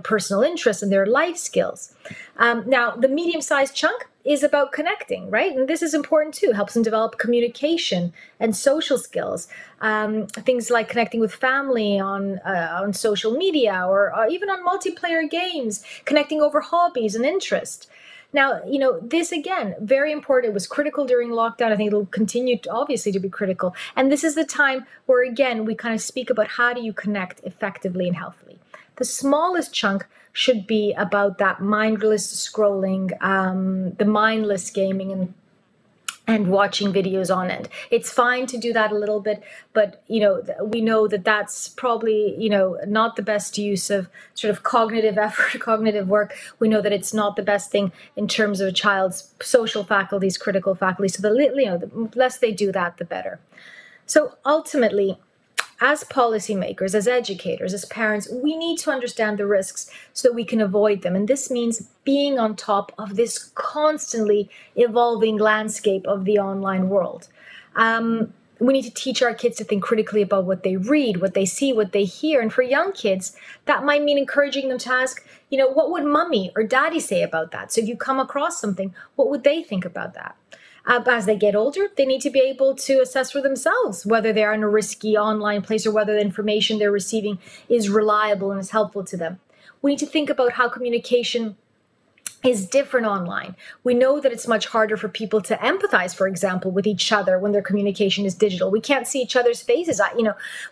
personal interests and their life skills. Now, the medium-sized chunk is about connecting, right? And this is important too. Helps them develop communication and social skills. Things like connecting with family on social media or even on multiplayer games, connecting over hobbies and interest. Now, you know, this again, very important. It was critical during lockdown. I think it'll continue to, obviously, to be critical. And this is the time where, again, we kind of speak about how do you connect effectively and healthily. The smallest chunk should be about that mindless scrolling, the mindless gaming and watching videos on it. It's fine to do that a little bit, but, you know, we know that that's probably, you know, not the best use of sort of cognitive effort, cognitive work. We know that it's not the best thing in terms of a child's social faculties, critical faculties. So the less they do that, the better. So ultimately, as policymakers, as educators, as parents, we need to understand the risks so that we can avoid them. And this means being on top of this constantly evolving landscape of the online world. We need to teach our kids to think critically about what they read, what they see, what they hear. And for young kids, that might mean encouraging them to ask, you know, what would mommy or daddy say about that? So if you come across something, what would they think about that? As they get older, they need to be able to assess for themselves whether they're in a risky online place or whether the information they're receiving is reliable and is helpful to them. We need to think about how communication is different online. We know that it's much harder for people to empathize, for example, with each other when their communication is digital. We can't see each other's faces.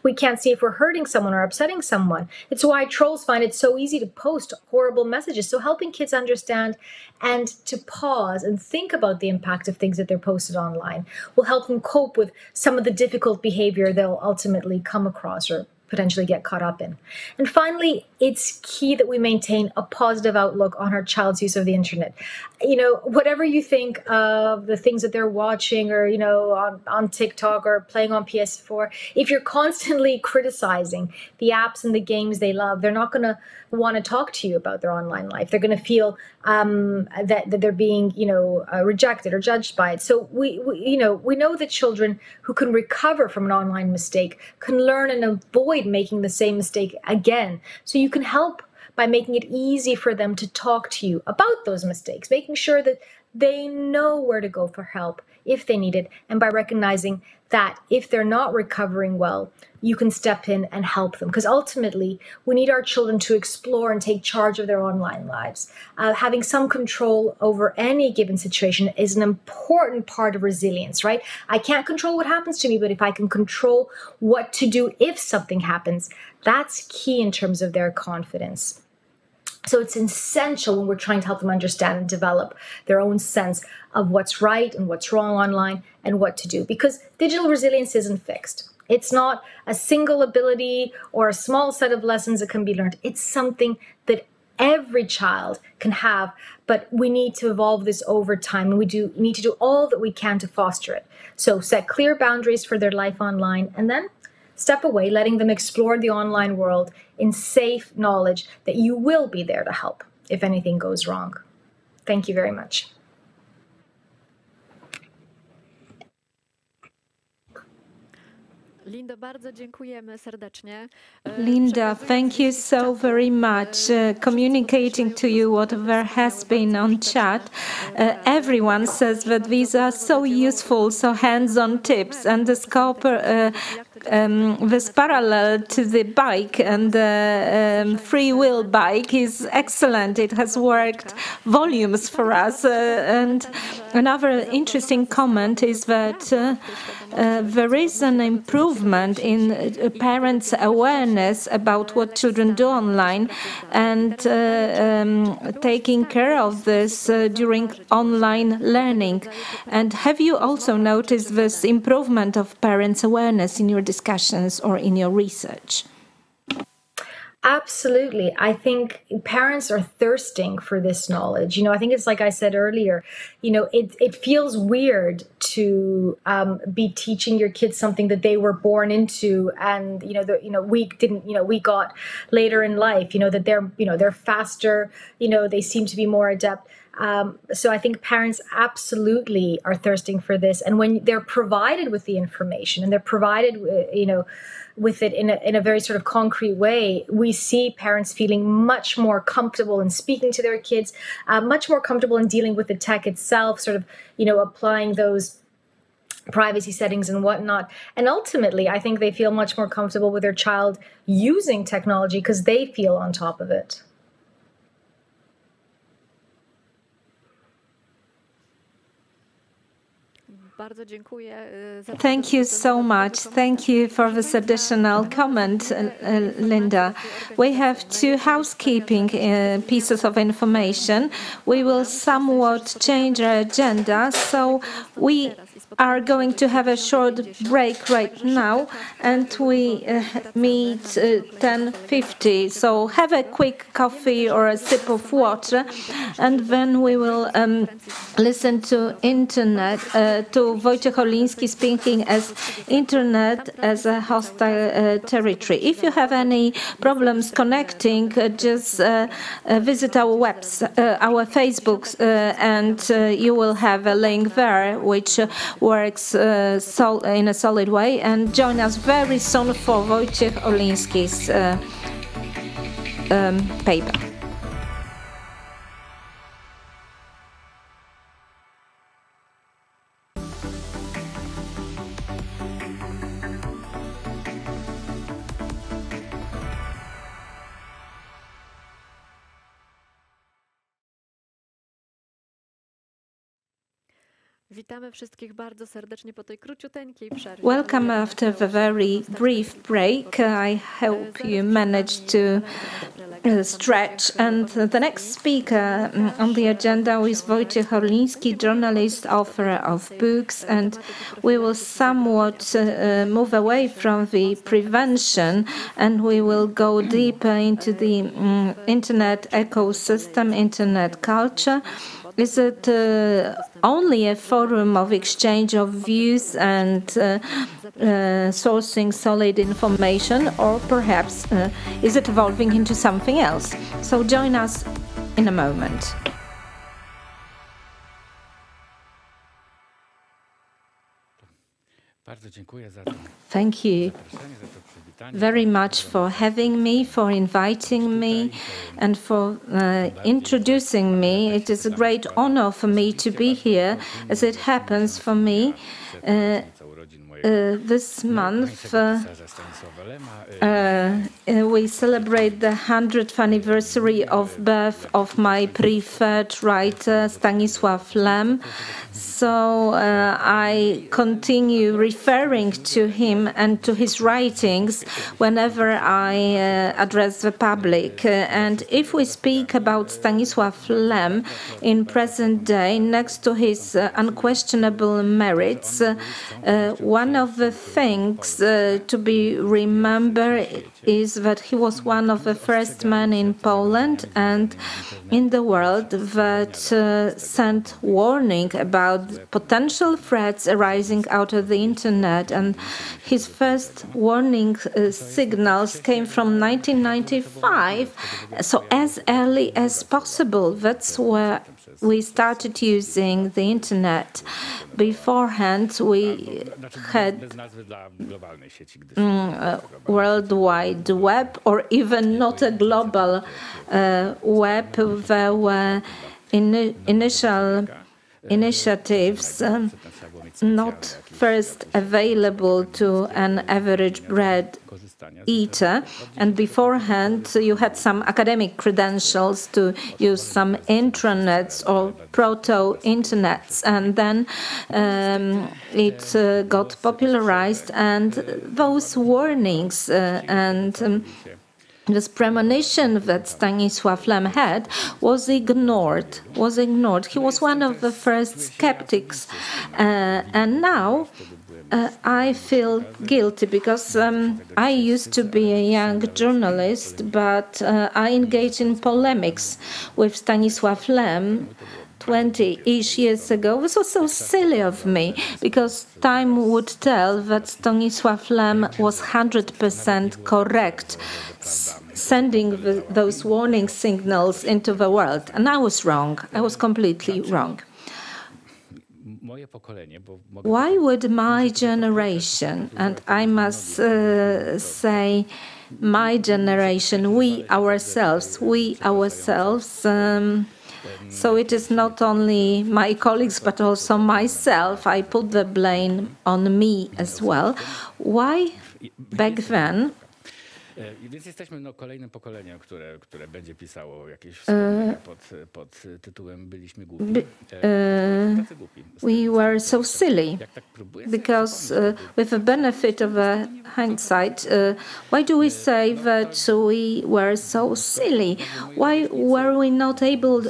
We can't see if we're hurting someone or upsetting someone. It's why trolls find it so easy to post horrible messages. So helping kids understand and to pause and think about the impact of things that they're posted online will help them cope with some of the difficult behavior they'll ultimately come across or potentially get caught up in. And finally, it's key that we maintain a positive outlook on our child's use of the internet. You know, whatever you think of the things that they're watching or, you know, on TikTok or playing on PS4, if you're constantly criticizing the apps and the games they love, they're not going to want to talk to you about their online life. They're going to feel that they're being, you know, rejected or judged by it. So we know that children who can recover from an online mistake can learn and avoid making the same mistake again. So you can help by making it easy for them to talk to you about those mistakes, making sure that they know where to go for help if they need it, and by recognizing that if they're not recovering well, you can step in and help them. Because ultimately, we need our children to explore and take charge of their online lives. Having some control over any given situation is an important part of resilience, right? I can't control what happens to me, but if I can control what to do if something happens, that's key in terms of their confidence. So it's essential when we're trying to help them understand and develop their own sense of what's right and what's wrong online and what to do. Because digital resilience isn't fixed. It's not a single ability or a small set of lessons that can be learned. It's something that every child can have, but we need to evolve this over time, and we need to do all that we can to foster it. So set clear boundaries for their life online, and then step away, letting them explore the online world in safe knowledge that you will be there to help if anything goes wrong. Thank you very much. Linda, thank you so very much. Communicating to you whatever has been on chat. Everyone says that these are so useful, so hands-on tips, and the this parallel to the bike and the free will bike is excellent. It has worked volumes for us. And another interesting comment is that there is an improvement in parents' awareness about what children do online and taking care of this during online learning. And have you also noticed this improvement of parents' awareness in your discussions or in your research? Absolutely. I think parents are thirsting for this knowledge. I think it's like I said earlier, it feels weird to be teaching your kids something that they were born into and, we got later in life, that they're faster, they seem to be more adept. So I think parents absolutely are thirsting for this. And when they're provided with the information and they're provided, with it in a very sort of concrete way, we see parents feeling much more comfortable in speaking to their kids, much more comfortable in dealing with the tech itself, sort of, applying those privacy settings and whatnot. And ultimately, I think they feel much more comfortable with their child using technology because they feel on top of it. Thank you so much. Thank you for this additional comment, Linda. We have two housekeeping pieces of information. We will somewhat change our agenda, so we are going to have a short break right now, and we meet 10:50. So have a quick coffee or a sip of water, and then we will listen to internet, to Wojciech Oliński speaking as internet as a hostile territory. If you have any problems connecting, just visit our our Facebooks, and you will have a link there which works in a solid way. And join us very soon for Wojciech Oliński's paper. Welcome after the very brief break. I hope you managed to stretch. And the next speaker on the agenda is Wojciech Oliński, journalist, author of books, and we will somewhat move away from the prevention and we will go deeper into the internet ecosystem, internet culture. Is it only a forum of exchange of views and sourcing solid information, or perhaps is it evolving into something else? So join us in a moment. Thank you very much for having me, for inviting me, and for introducing me. It is a great honor for me to be here. As it happens for me, this month we celebrate the 100th anniversary of birth of my preferred writer, Stanisław Lem. So I continue referring to him and to his writings whenever I address the public. And if we speak about Stanisław Lem in present day, next to his unquestionable merits, one of the things to be remembered is that he was one of the first men in Poland and in the world that sent warning about potential threats arising out of the internet. And his first warning signals came from 1995, so as early as possible. That's where we started using the internet. Beforehand, we had World Wide Web, or even not a global web. There were initial initiatives not first available to an average bread eater, and beforehand you had some academic credentials to use some intranets or proto-internets, and then it got popularized, and those warnings and this premonition that Stanisław Lem had was ignored. He was one of the first skeptics, and now I feel guilty because I used to be a young journalist, but I engaged in polemics with Stanisław Lem 20-ish years ago. This was so silly of me, because time would tell that Stanisław Lem was 100% correct, sending those warning signals into the world. And I was wrong. I was completely wrong. Why would my generation, and I must say my generation, we ourselves, so it is not only my colleagues, but also myself. I put the blame on me as well. Why back then? Więc jesteśmy kolejnym pokoleniem, które będzie pisało jakieś pod tytułem Byliśmy głupi. We were so silly because with the benefit of hindsight, why do we say that we were so silly? Why were we not able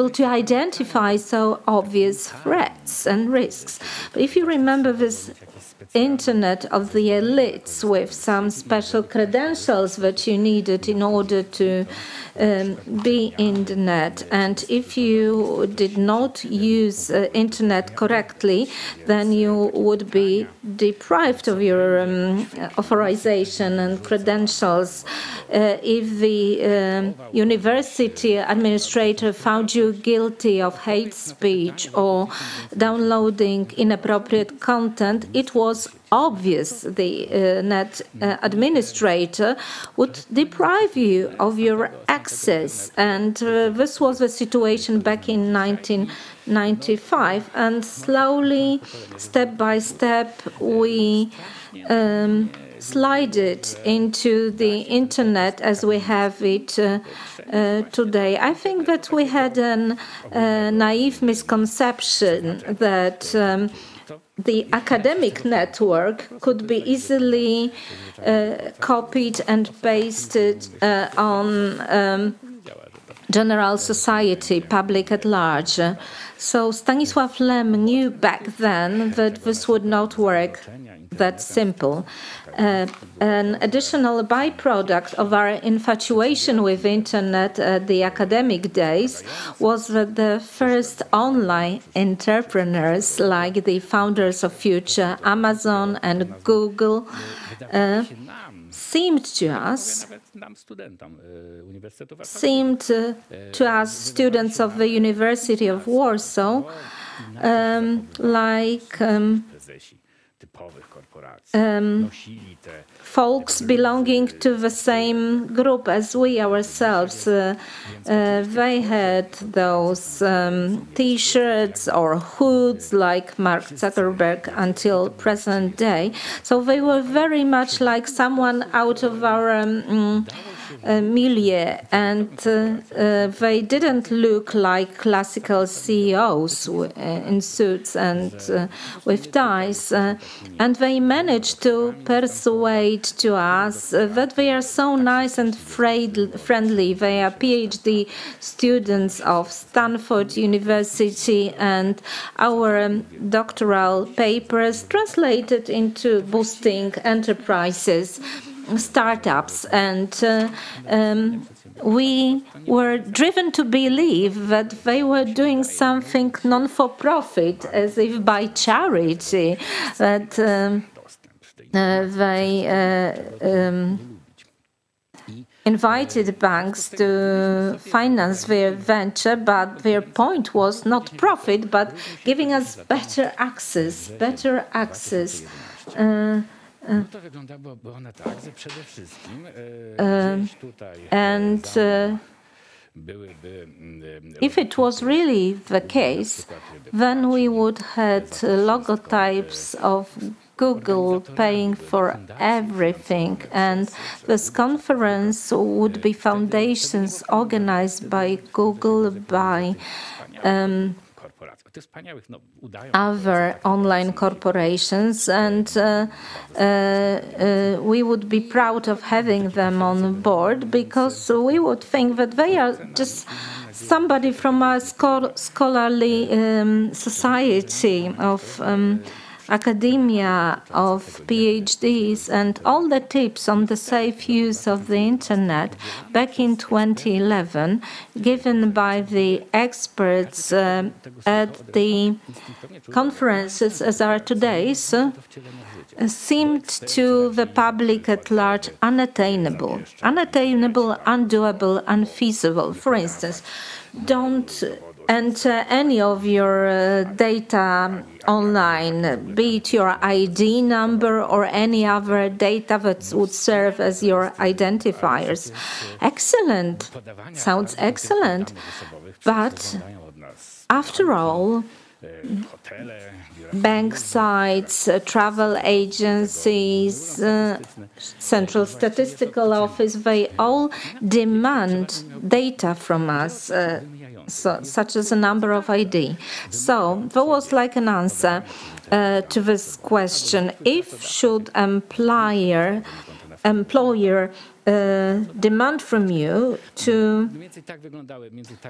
to identify so obvious threats and risks? But if you remember this internet of the elites with some special credentials that you needed in order to be in the net, and if you did not use internet correctly, then you would be deprived of your authorization and credentials. If the university administrator found you guilty of hate speech or downloading inappropriate content, it was obvious the net administrator would deprive you of your access. And this was the situation back in 1995. And slowly, step by step, we slided into the internet as we have it today. I think that we had a naive misconception that the academic network could be easily copied and pasted on general society, public at large. So Stanisław Lem knew back then that this would not work that simple. An additional byproduct of our infatuation with internet at the academic days was that the first online entrepreneurs, like the founders of Future, Amazon and Google, seemed to us, students of the University of Warsaw, like folks belonging to the same group as we ourselves. They had those T-shirts or hoods like Mark Zuckerberg until present day. So they were very much like someone out of our milieu, and they didn't look like classical CEOs in suits and with ties, and they managed to persuade to us that they are so nice and friendly. They are PhD students of Stanford University, and our doctoral papers translated into boosting enterprises, startups, and we were driven to believe that they were doing something non-for-profit, as if by charity, that they invited banks to finance their venture, but their point was not profit, but giving us better access. And if it was really the case, then we would have logotypes of Google paying for everything, and this conference would be foundations organized by Google, by other online corporations, and we would be proud of having them on board, because we would think that they are just somebody from a scholarly society of academia, of PhDs, and all the tips on the safe use of the internet back in 2011, given by the experts at the conferences as are today's, seemed to the public at large unattainable, undoable, unfeasible. For instance, don't enter any of your data online, be it your ID number or any other data that would serve as your identifiers. Excellent. Sounds excellent. But after all, bank sites, travel agencies, Central Statistical Office, they all demand data from us, such as a number of ID. So there was like an answer to this question: if should employer demand from you to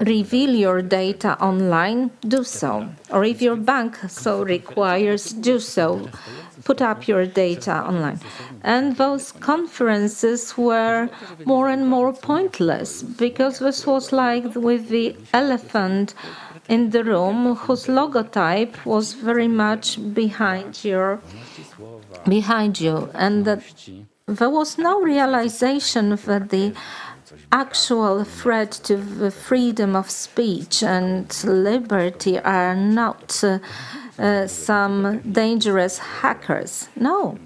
reveal your data online, do so. Or if your bank so requires, do so. Put up your data online. And those conferences were more and more pointless, because this was like with the elephant in the room, whose logotype was very much behind you, and that there was no realization that the actual threat to the freedom of speech and liberty are not some dangerous hackers. No.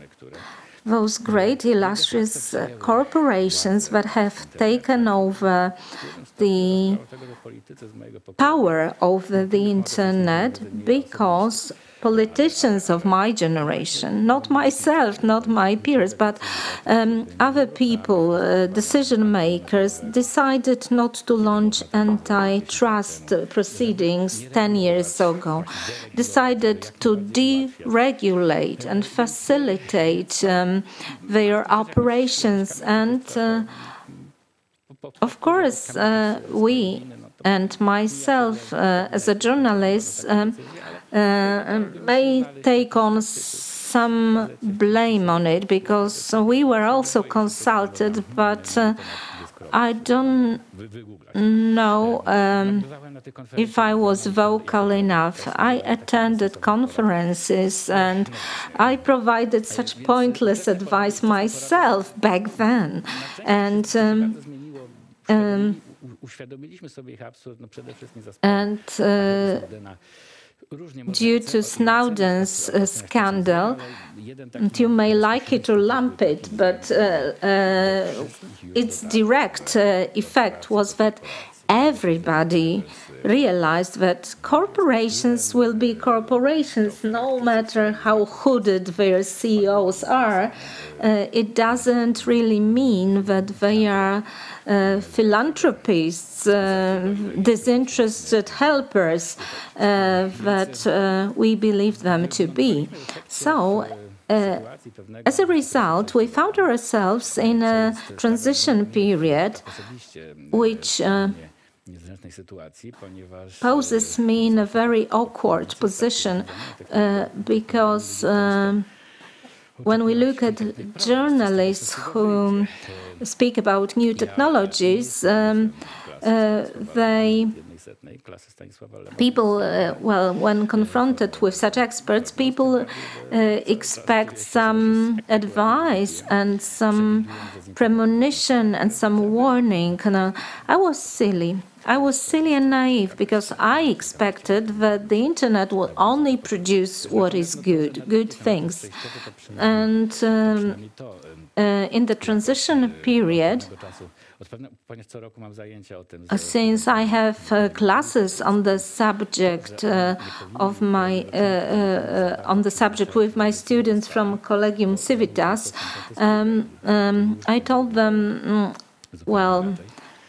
Those great illustrious corporations that have taken over the power over the internet, because politicians of my generation, not myself, not my peers, but other people, decision makers, decided not to launch antitrust proceedings 10 years ago, decided to deregulate and facilitate their operations. And of course, we and myself as a journalist may take on some blame on it, because we were also consulted, but I don't know if I was vocal enough. I attended conferences and I provided such pointless advice myself back then. And due to Snowden's scandal, and you may like it or lump it, but its direct effect was that everybody realized that corporations will be corporations, no matter how hooded their CEOs are. It doesn't really mean that they are philanthropists, disinterested helpers that we believe them to be. So, as a result, we found ourselves in a transition period, which poses me in a very awkward position, because when we look at journalists who speak about new technologies, when confronted with such experts, people expect some advice and some premonition and some warning. I was silly and naive, because I expected that the internet will only produce what is good things. And in the transition period, Since I have classes on the subject of my on the subject with my students from Collegium Civitas, I told them, well,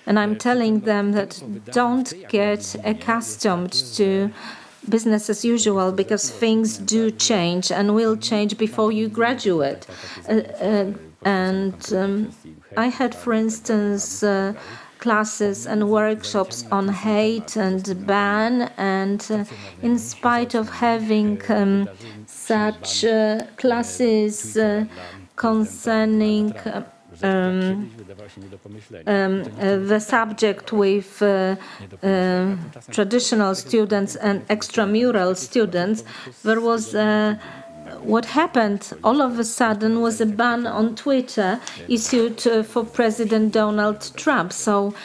and I'm telling them that don't get accustomed to business as usual, because things do change and will change before you graduate. I had, for instance, classes and workshops on hate and ban, and in spite of having such classes concerning the subject with traditional students and extramural students, there was what happened all of a sudden was a ban on Twitter issued for President Donald Trump. So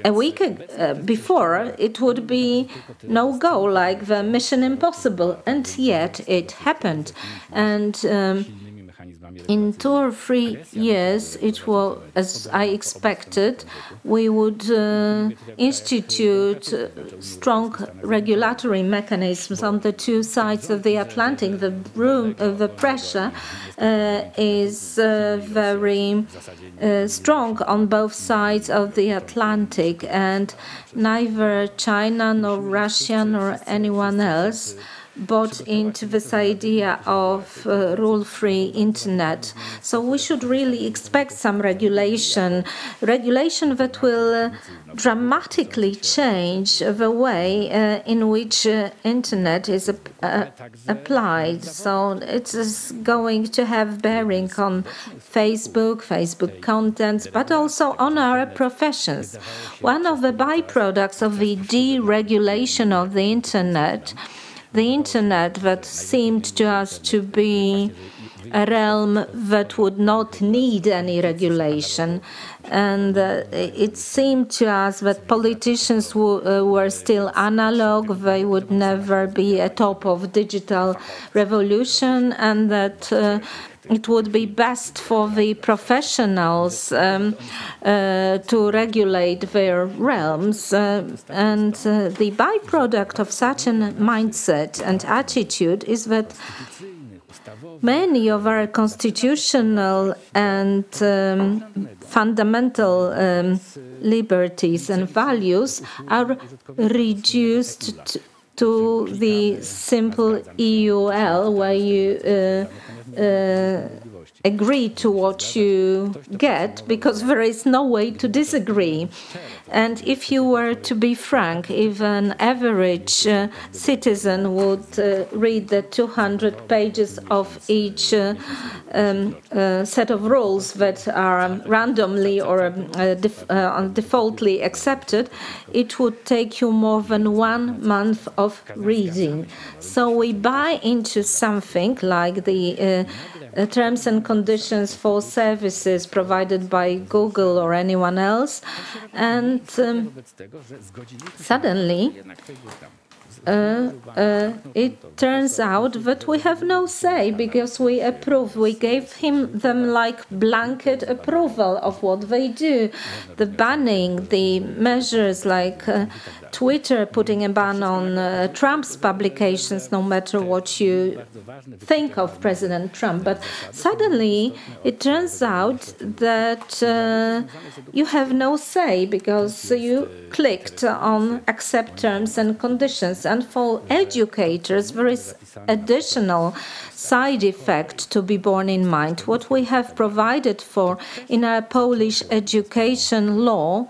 a week before, it would be no go, like the Mission Impossible, and yet it happened. And in 2 or 3 years, it was, as I expected, we would institute strong regulatory mechanisms on the two sides of the Atlantic. The pressure is very strong on both sides of the Atlantic, and neither China nor Russia nor anyone else bought into this idea of rule-free internet. So we should really expect some regulation that will dramatically change the way in which internet is applied. So it is going to have bearing on Facebook contents, but also on our professions. One of the byproducts of the deregulation of the internet that seemed to us to be a realm that would not need any regulation. And it seemed to us that politicians were still analog, they would never be atop of digital revolution, and that it would be best for the professionals to regulate their realms. And the byproduct of such a mindset and attitude is that many of our constitutional and fundamental liberties and values are reduced to the simple EUL, where you agree to what you get, because there is no way to disagree. And if you were to be frank, if an average citizen would read the 200 pages of each set of rules that are randomly or defaultly accepted, it would take you more than 1 month of reading. So we buy into something like the terms and conditions for services provided by Google or anyone else, and suddenly it turns out that we have no say, because we approve. We gave them like blanket approval of what they do. The banning, the measures like Twitter putting a ban on Trump's publications, no matter what you think of President Trump. But suddenly it turns out that you have no say, because you clicked on accept terms and conditions. And for educators, there is additional side effect to be borne in mind. What we have provided for in our Polish education law,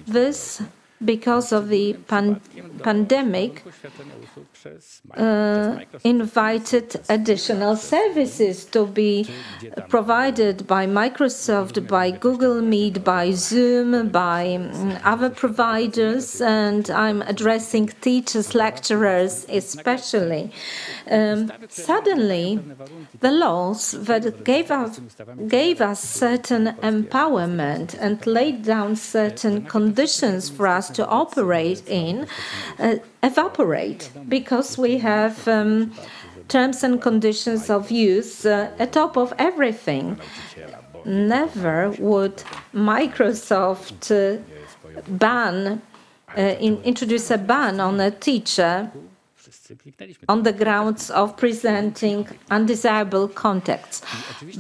this, because of the pandemic, invited additional services to be provided by Microsoft, by Google Meet, by Zoom, by other providers, and I'm addressing teachers, lecturers especially. Suddenly, the laws that gave us certain empowerment and laid down certain conditions for us to operate in evaporate, because we have terms and conditions of use atop of everything. never would Microsoft introduce a ban on a teacher on the grounds of presenting undesirable contacts.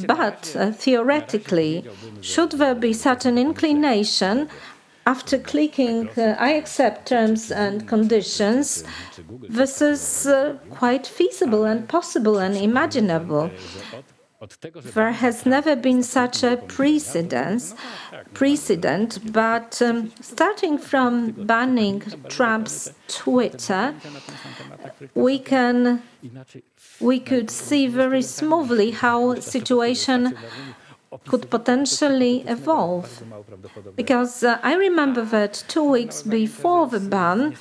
But theoretically, should there be such an inclination, after clicking I accept terms and conditions, this is quite feasible and possible and imaginable. There has never been such a precedent, but starting from banning Trump's Twitter, we could see very smoothly how the situation could potentially evolve. Because I remember that 2 weeks before the ban,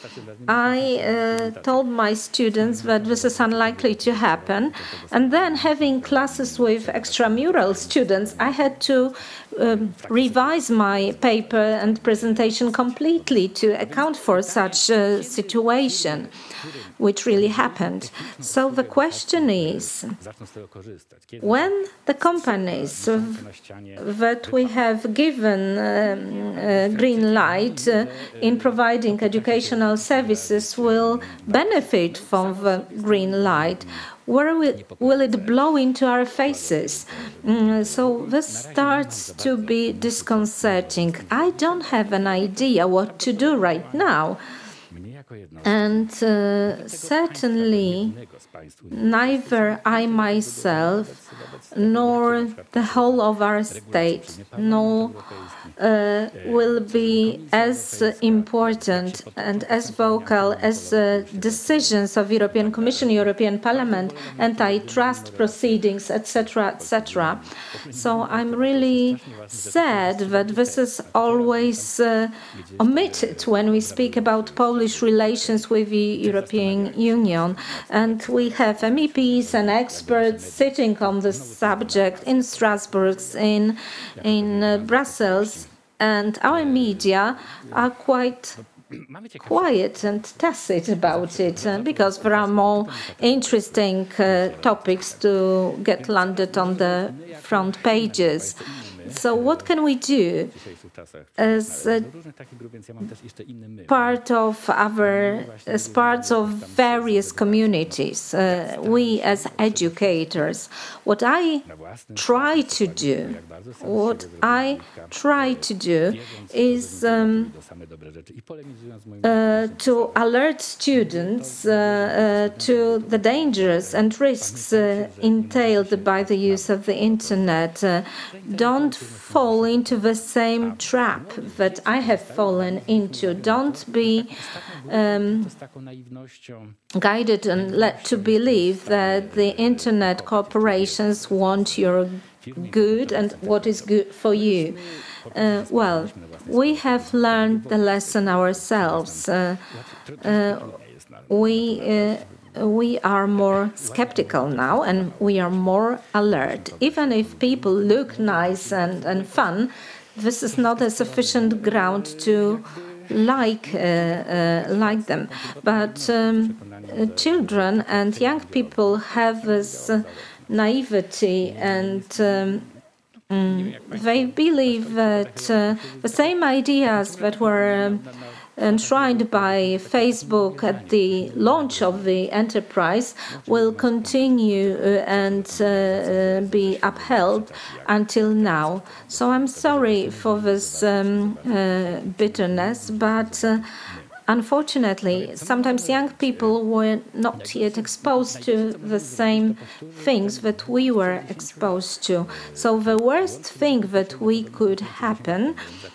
I told my students that this is unlikely to happen. And then having classes with extramural students, I had to revise my paper and presentation completely to account for such a situation, which really happened. So the question is, when the companies that we have given green light in providing educational services will benefit from the green light, where will it blow into our faces? So this starts to be disconcerting. I don't have an idea what to do right now. And certainly neither I myself nor the whole of our state nor will be as important and as vocal as decisions of European Commission, European Parliament, antitrust proceedings, etc., etc. So I'm really sad that this is always omitted when we speak about Polish relations with the European Union. And we have MEPs and experts sitting on this subject in Strasbourg, in Brussels, and our media are quite quiet and tacit about it because there are more interesting topics to get landed on the front pages. So what can we do as parts of various communities, we as educators? What I try to do is to alert students to the dangers and risks entailed by the use of the internet. Don't fall into the same trap that I have fallen into. Don't be guided and led to believe that the internet corporations want your good and what is good for you. Well, we have learned the lesson ourselves. We are more skeptical now and we are more alert. Even if people look nice and fun, this is not a sufficient ground to like them. But children and young people have this naivety and they believe that the same ideas that were enshrined by Facebook at the launch of the enterprise will continue and be upheld until now. So I'm sorry for this bitterness, but unfortunately, sometimes young people were not yet exposed to the same things that we were exposed to. So the worst thing that we could happen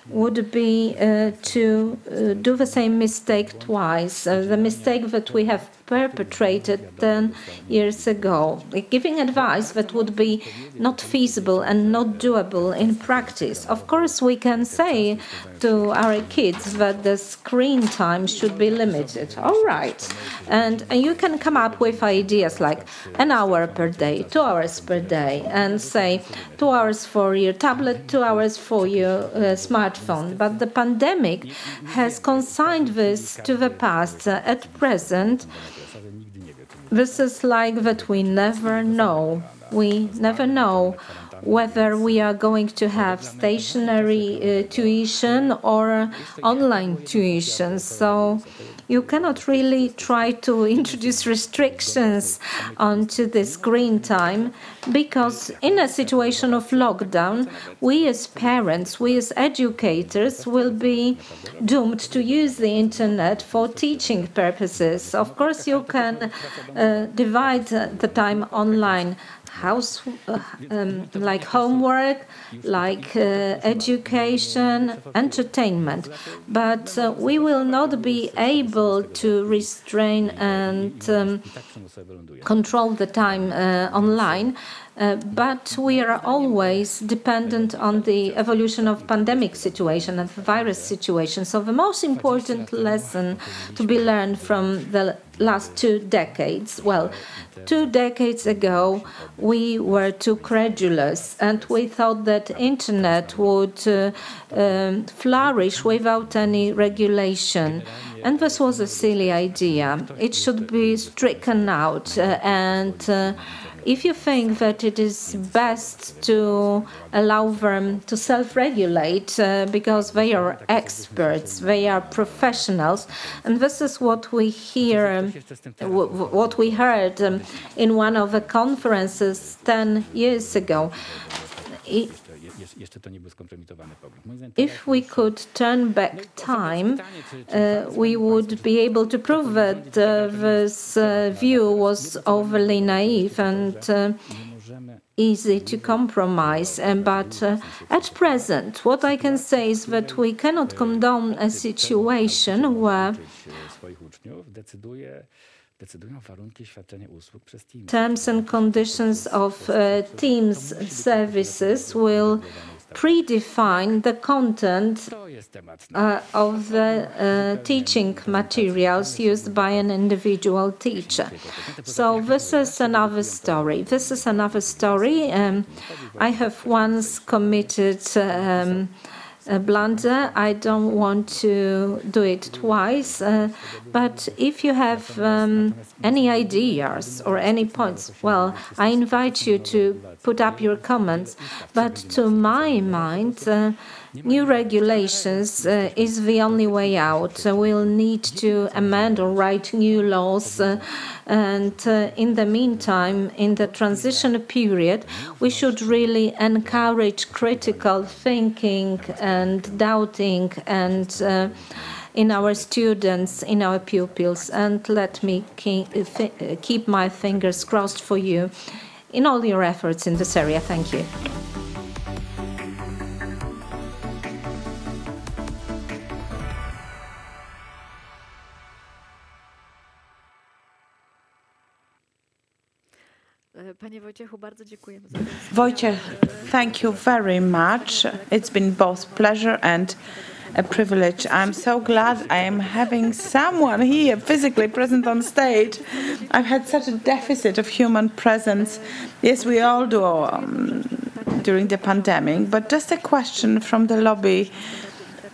would be to do the same mistake twice, the mistake that we have perpetrated 10 years ago, giving advice that would be not feasible and not doable in practice. Of course, we can say to our kids that the screen time should be limited. All right. And you can come up with ideas like an hour per day, 2 hours per day, and say 2 hours for your tablet, 2 hours for your smartphone. But the pandemic has consigned this to the past. At present, this is like that we never know. We never know whether we are going to have stationary tuition or online tuition. So you cannot really try to introduce restrictions onto the screen time, because in a situation of lockdown, we as parents, we as educators will be doomed to use the internet for teaching purposes. Of course, you can divide the time online, like homework, like education, entertainment, but we will not be able to restrain and control the time online. But we are always dependent on the evolution of pandemic situation and virus situation. So the most important lesson to be learned from the last 2 decades, well, 2 decades ago, we were too credulous and we thought that internet would flourish without any regulation. And this was a silly idea. It should be stricken out. If you think that it is best to allow them to self-regulate because they are experts, they are professionals, and this is what we hear, what we heard in one of the conferences 10 years ago. If we could turn back time, we would be able to prove that this view was overly naive and easy to compromise. But at present, what I can say is that we cannot condone a situation where terms and conditions of Teams services will predefine the content of the teaching materials used by an individual teacher. So this is another story. This is another story. I have once committed a blunder. I don't want to do it twice. But if you have any ideas or any points, well, I invite you to put up your comments. But to my mind, new regulations is the only way out. We'll need to amend or write new laws. And in the meantime, in the transition period, we should really encourage critical thinking and doubting and in our students, in our pupils. And let me keep my fingers crossed for you in all your efforts in this area. Thank you. Wojciech, thank you very much. It's been both pleasure and a privilege. I'm so glad I am having someone here physically present on stage. I've had such a deficit of human presence. Yes, we all do during the pandemic, but just a question from the lobby.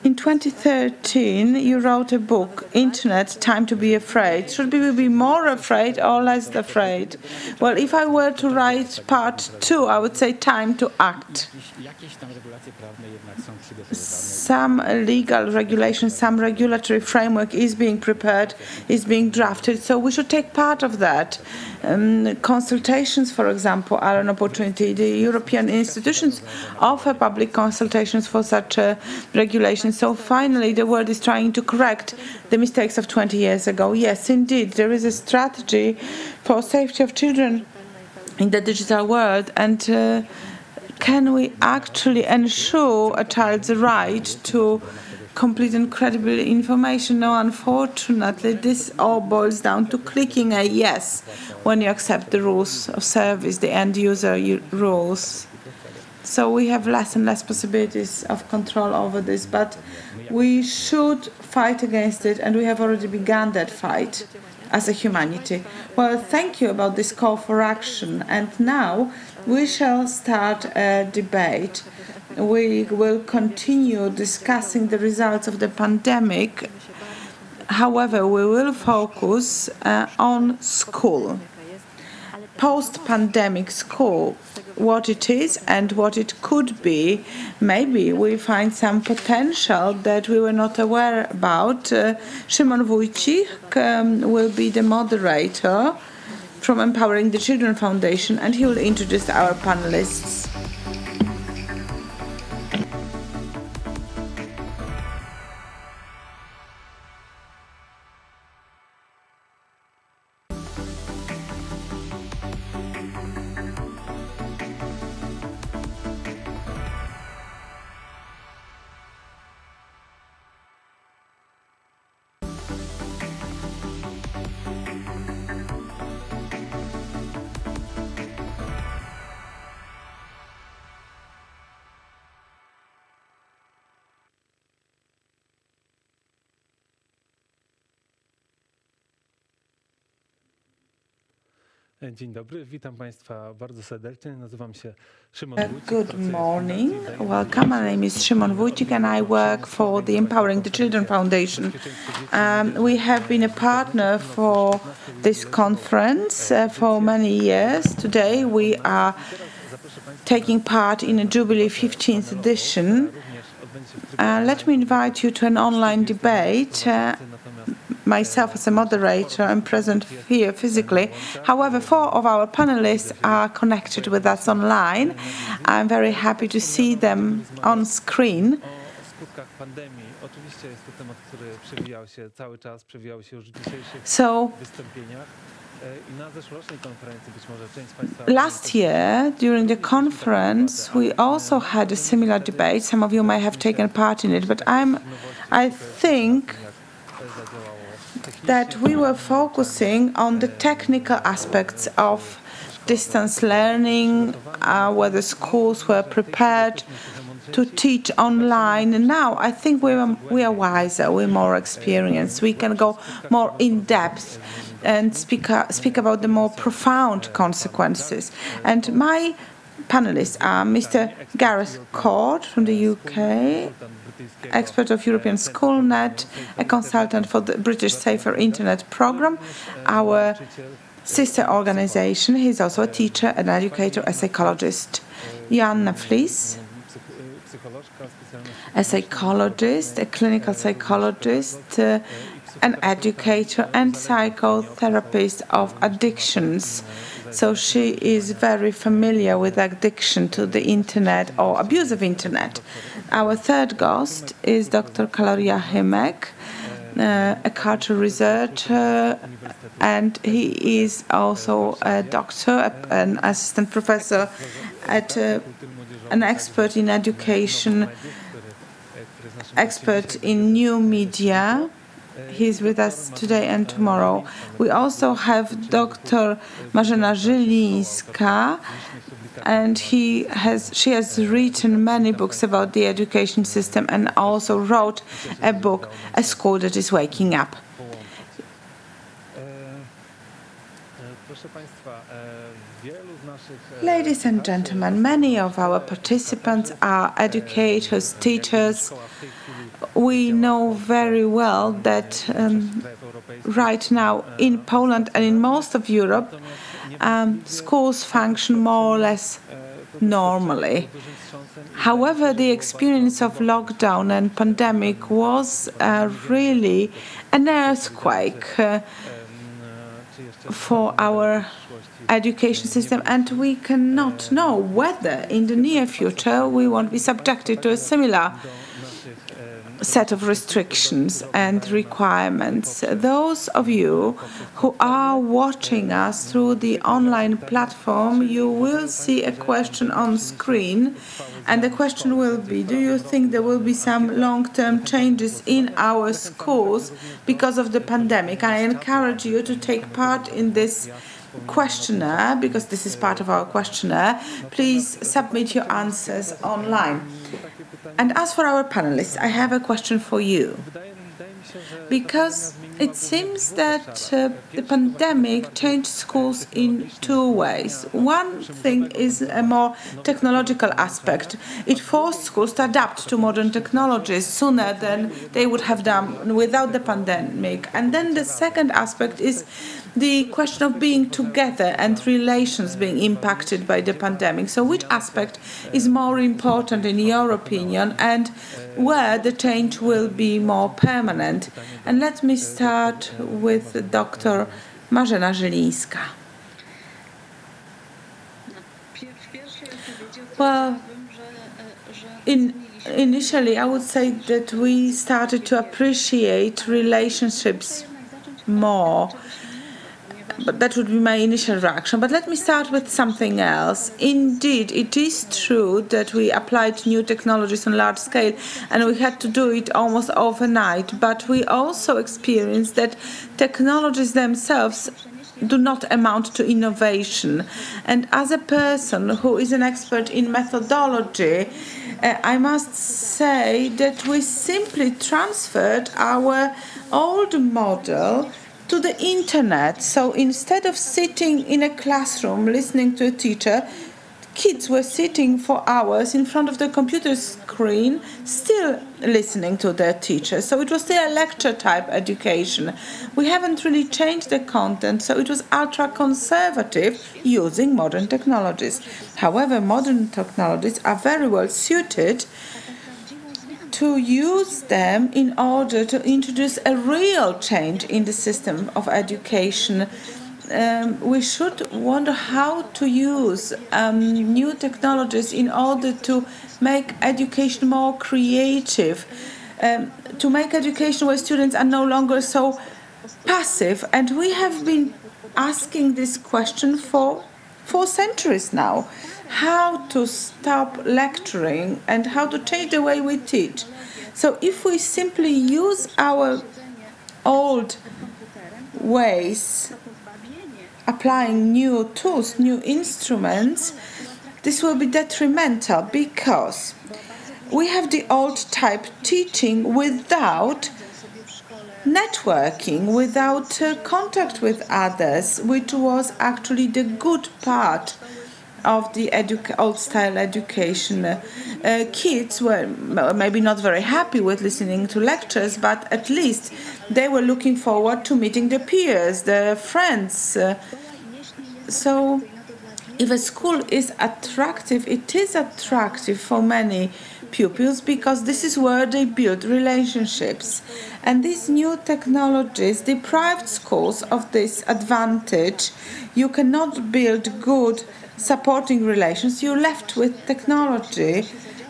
In 2013, you wrote a book, Internet, Time to be Afraid. Should we be more afraid or less afraid? Well, if I were to write part 2, I would say time to act. Some legal regulation, some regulatory framework is being prepared, is being drafted, so we should take part of that. Consultations, for example, are an opportunity. The European institutions offer public consultations for such regulation. So finally, the world is trying to correct the mistakes of 20 years ago. Yes, indeed, there is a strategy for safety of children in the digital world, and can we actually ensure a child's right to complete and credible information? No, unfortunately, this all boils down to clicking a yes when you accept the rules of service, the end-user rules. So we have less and less possibilities of control over this, but we should fight against it, and we have already begun that fight as a humanity. Well, thank you about this call for action, and now we shall start a debate. We will continue discussing the results of the pandemic. However, we will focus on school. post-pandemic school, what it is and what it could be. Maybe we find some potential that we were not aware about. Szymon Wójcik will be the moderator from Empowering the Children Foundation, and he will introduce our panelists. Dzień dobry, witam Państwa bardzo serdecznie. Nazywam się Szymon Wójcik. Good morning. Welcome. My name is Szymon Wójcik and I work for the Empowering the Children Foundation. We have been a partner for this conference for many years. Today we are taking part in a Jubilee 15th edition. Let me invite you to an online debate. Myself as a moderator, I'm present here physically. However, 4 of our panelists are connected with us online. I'm very happy to see them on screen. So, last year, during the conference, we also had a similar debate. Some of you may have taken part in it, but I think that we were focusing on the technical aspects of distance learning, whether schools were prepared to teach online. And now I think we are wiser, we're more experienced. We can go more in depth and speak about the more profound consequences. And my panelists are Mr. Gareth Cord from the UK, expert of European SchoolNet, a consultant for the British Safer Internet Programme, our sister organization. He's also a teacher, an educator, a psychologist. Joanna Flies, a psychologist, a clinical psychologist, an educator and psychotherapist of addictions. So she is very familiar with addiction to the internet or abuse of internet. Our third guest is Dr. Kaloria Hymek, a culture researcher, and he is also a doctor, an assistant professor at an expert in education, expert in new media. He's with us today and tomorrow. We also have Dr. Marzena Żylińska, and she has written many books about the education system and also wrote a book, A School That Is Waking Up. Ladies and gentlemen, many of our participants are educators, teachers. We know very well that right now in Poland and in most of Europe, schools function more or less normally. However, the experience of lockdown and pandemic was really an earthquake for our education system, and we cannot know whether in the near future we won't be subjected to a similar set of restrictions and requirements. Those of you who are watching us through the online platform, you will see a question on screen, and the question will be, do you think there will be some long-term changes in our schools because of the pandemic? I encourage you to take part in this questionnaire, because this is part of our questionnaire. Please submit your answers online. And as for our panelists, I have a question for you. Because It seems that the pandemic changed schools in two ways. One thing is a more technological aspect. It forced schools to adapt to modern technologies sooner than they would have done without the pandemic. And then the second aspect is the question of being together and relations being impacted by the pandemic. So which aspect is more important in your opinion, and where the change will be more permanent? And let me start with Dr. Marzena Żylińska. Well, initially I would say that we started to appreciate relationships more. But that would be my initial reaction. But let me start with something else. Indeed, it is true that we applied new technologies on a large scale, and we had to do it almost overnight. But we also experienced that technologies themselves do not amount to innovation. And as a person who is an expert in methodology, I must say that we simply transferred our old model to the internet. So instead of sitting in a classroom listening to a teacher, kids were sitting for hours in front of the computer screen still listening to their teacher. So it was still a lecture type education. We haven't really changed the content, so it was ultra conservative using modern technologies. However, modern technologies are very well suited to use them in order to introduce a real change in the system of education. We should wonder how to use new technologies in order to make education more creative, to make education where students are no longer so passive. And we have been asking this question for 4 centuries now. How to stop lecturing and how to change the way we teach. So if we simply use our old ways, applying new tools, new instruments, this will be detrimental, because we have the old type teaching without networking, without contact with others, which was actually the good part of the old-style education. Kids were maybe not very happy with listening to lectures, but at least they were looking forward to meeting their peers, their friends. So if a school is attractive, it is attractive for many pupils because this is where they build relationships. And these new technologies deprived schools of this advantage. You cannot build good supporting relations. You're left with technology,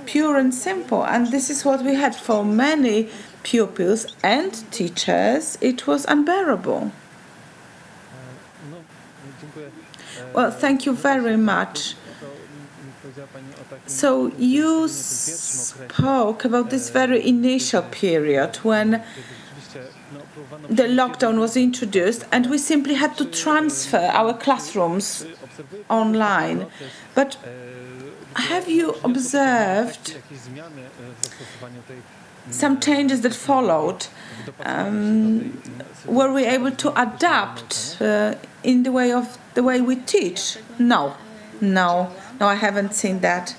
pure and simple. And this is what we had for many pupils and teachers. It was unbearable. Well, thank you very much. So you spoke about this very initial period when the lockdown was introduced and we simply had to transfer our classrooms online. But have you observed some changes that followed? Were we able to adapt in the way we teach? No, I haven't seen that.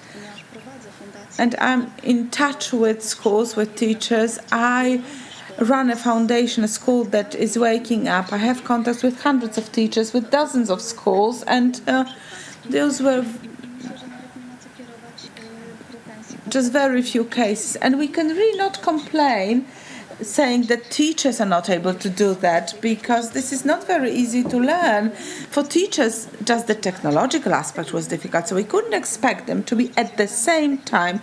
And I'm in touch with schools, with teachers. I run a foundation, a school that is waking up. I have contacts with hundreds of teachers, with dozens of schools, and those were just very few cases. And we can really not complain saying that teachers are not able to do that, because this is not very easy to learn. For teachers, just the technological aspect was difficult, so we couldn't expect them to be at the same time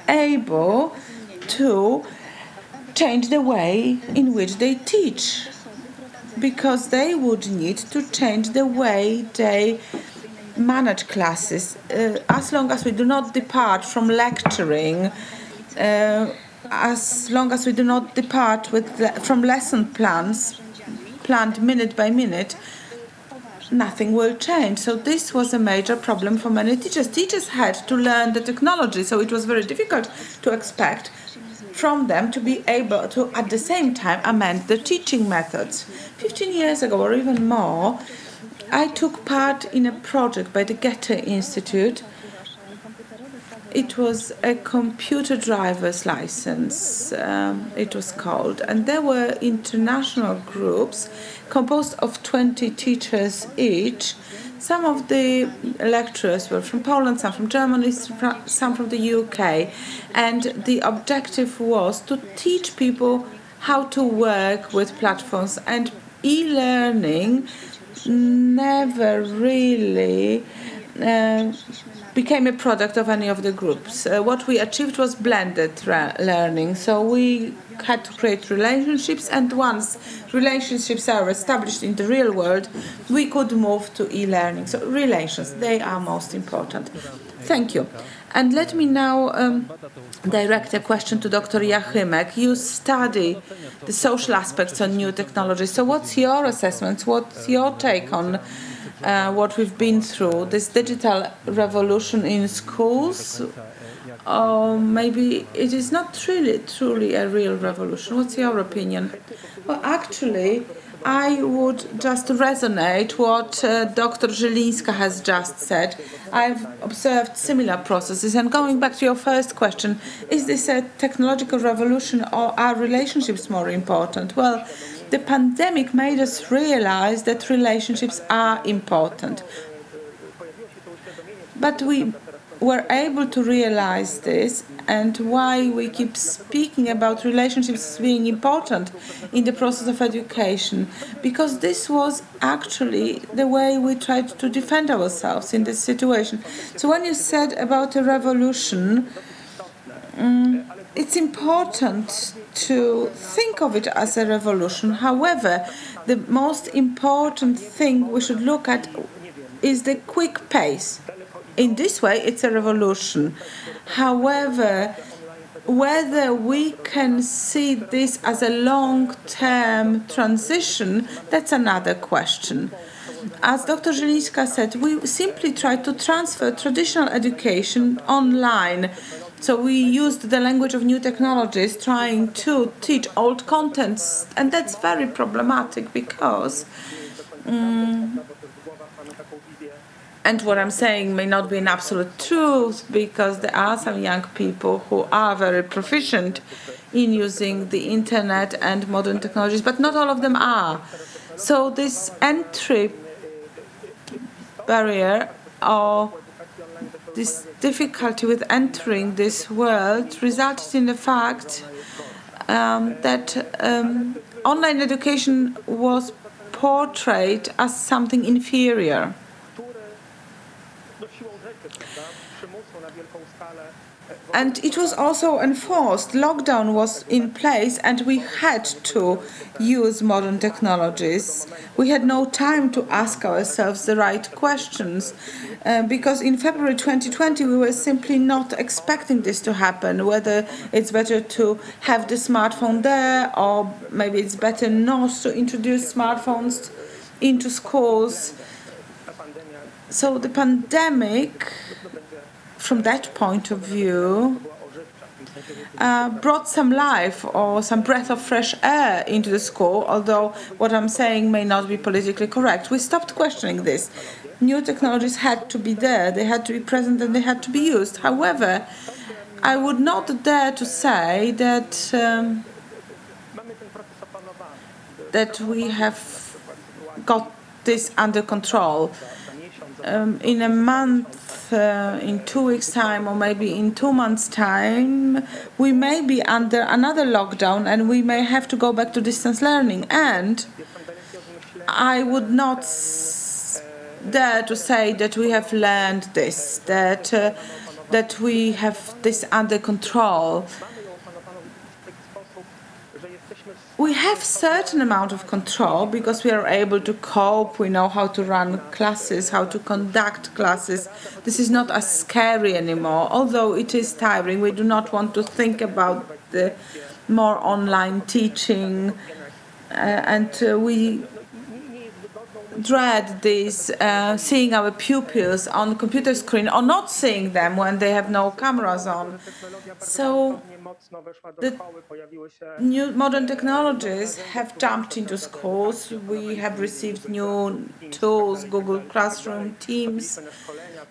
able to change the way in which they teach, because they would need to change the way they manage classes. As long as we do not depart from lecturing, as long as we do not depart from lesson plans planned minute by minute, nothing will change. So this was a major problem for many teachers. Teachers had to learn the technology, so it was very difficult to expect from them to be able to, at the same time, amend the teaching methods. 15 years ago, or even more, I took part in a project by the Goethe Institute. It was a computer driver's license, it was called, and there were international groups composed of 20 teachers each. Some of the lecturers were from Poland, some from Germany, some from the UK, and the objective was to teach people how to work with platforms, and e-learning never really became a product of any of the groups. What we achieved was blended learning. So we had to create relationships, and once relationships are established in the real world, we could move to e-learning. So relations, they are most important. Thank you. And let me now direct a question to Dr. Jachimek. You study the social aspects on new technologies. So what's your assessment? What's your take on what we've been through, this digital revolution in schools? Or maybe it is not really truly a real revolution. What's your opinion? Well, actually, I would just resonate what Dr. Zielińska has just said. I've observed similar processes. And going back to your first question, is this a technological revolution, or are relationships more important? Well, the pandemic made us realize that relationships are important. But we were able to realize this, and why we keep speaking about relationships being important in the process of education, because this was actually the way we tried to defend ourselves in this situation. So when you said about a revolution, it's important to think of it as a revolution. However, the most important thing we should look at is the quick pace. In this way, it's a revolution. However, whether we can see this as a long-term transition, that's another question. As Dr. Zielińska said, we simply tried to transfer traditional education online. So we used the language of new technologies, trying to teach old contents, and that's very problematic because and what I'm saying may not be an absolute truth, because there are some young people who are very proficient in using the internet and modern technologies, but not all of them are. So this entry barrier, or this difficulty with entering this world, resulted in the fact that online education was portrayed as something inferior. And it was also enforced. Lockdown was in place, and we had to use modern technologies. We had no time to ask ourselves the right questions, because in February 2020 we were simply not expecting this to happen, whether it's better to have the smartphone there, or maybe it's better not to introduce smartphones into schools. So the pandemic, from that point of view, brought some life or some breath of fresh air into the school, although what I'm saying may not be politically correct. We stopped questioning this. New technologies had to be there, they had to be present, and they had to be used. However, I would not dare to say that that we have got this under control. In a month, in 2 weeks' time, or maybe in 2 months' time, we may be under another lockdown, and we may have to go back to distance learning. And I would not dare to say that we have learned this, that we have this under control. We have certain amount of control because we are able to cope, we know how to run classes, how to conduct classes. This is not as scary anymore, although it is tiring. We do not want to think about the more online teaching, and we dread this, seeing our pupils on the computer screen, or not seeing them when they have no cameras on. So new modern technologies have jumped into schools. We have received new tools, Google Classroom, Teams.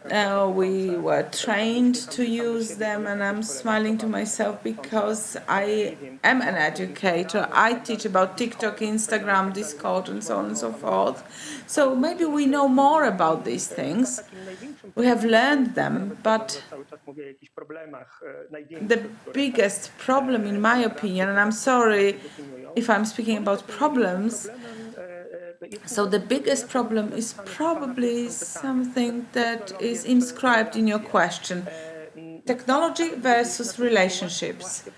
We were trained to use them, and I'm smiling to myself because I am an educator. I teach about TikTok, Instagram, Discord, and so on and so forth. So maybe we know more about these things. We have learned them, but the biggest problem, in my opinion, and I'm sorry if I'm speaking about problems, so the biggest problem is probably something that is inscribed in your question: technology versus relationships.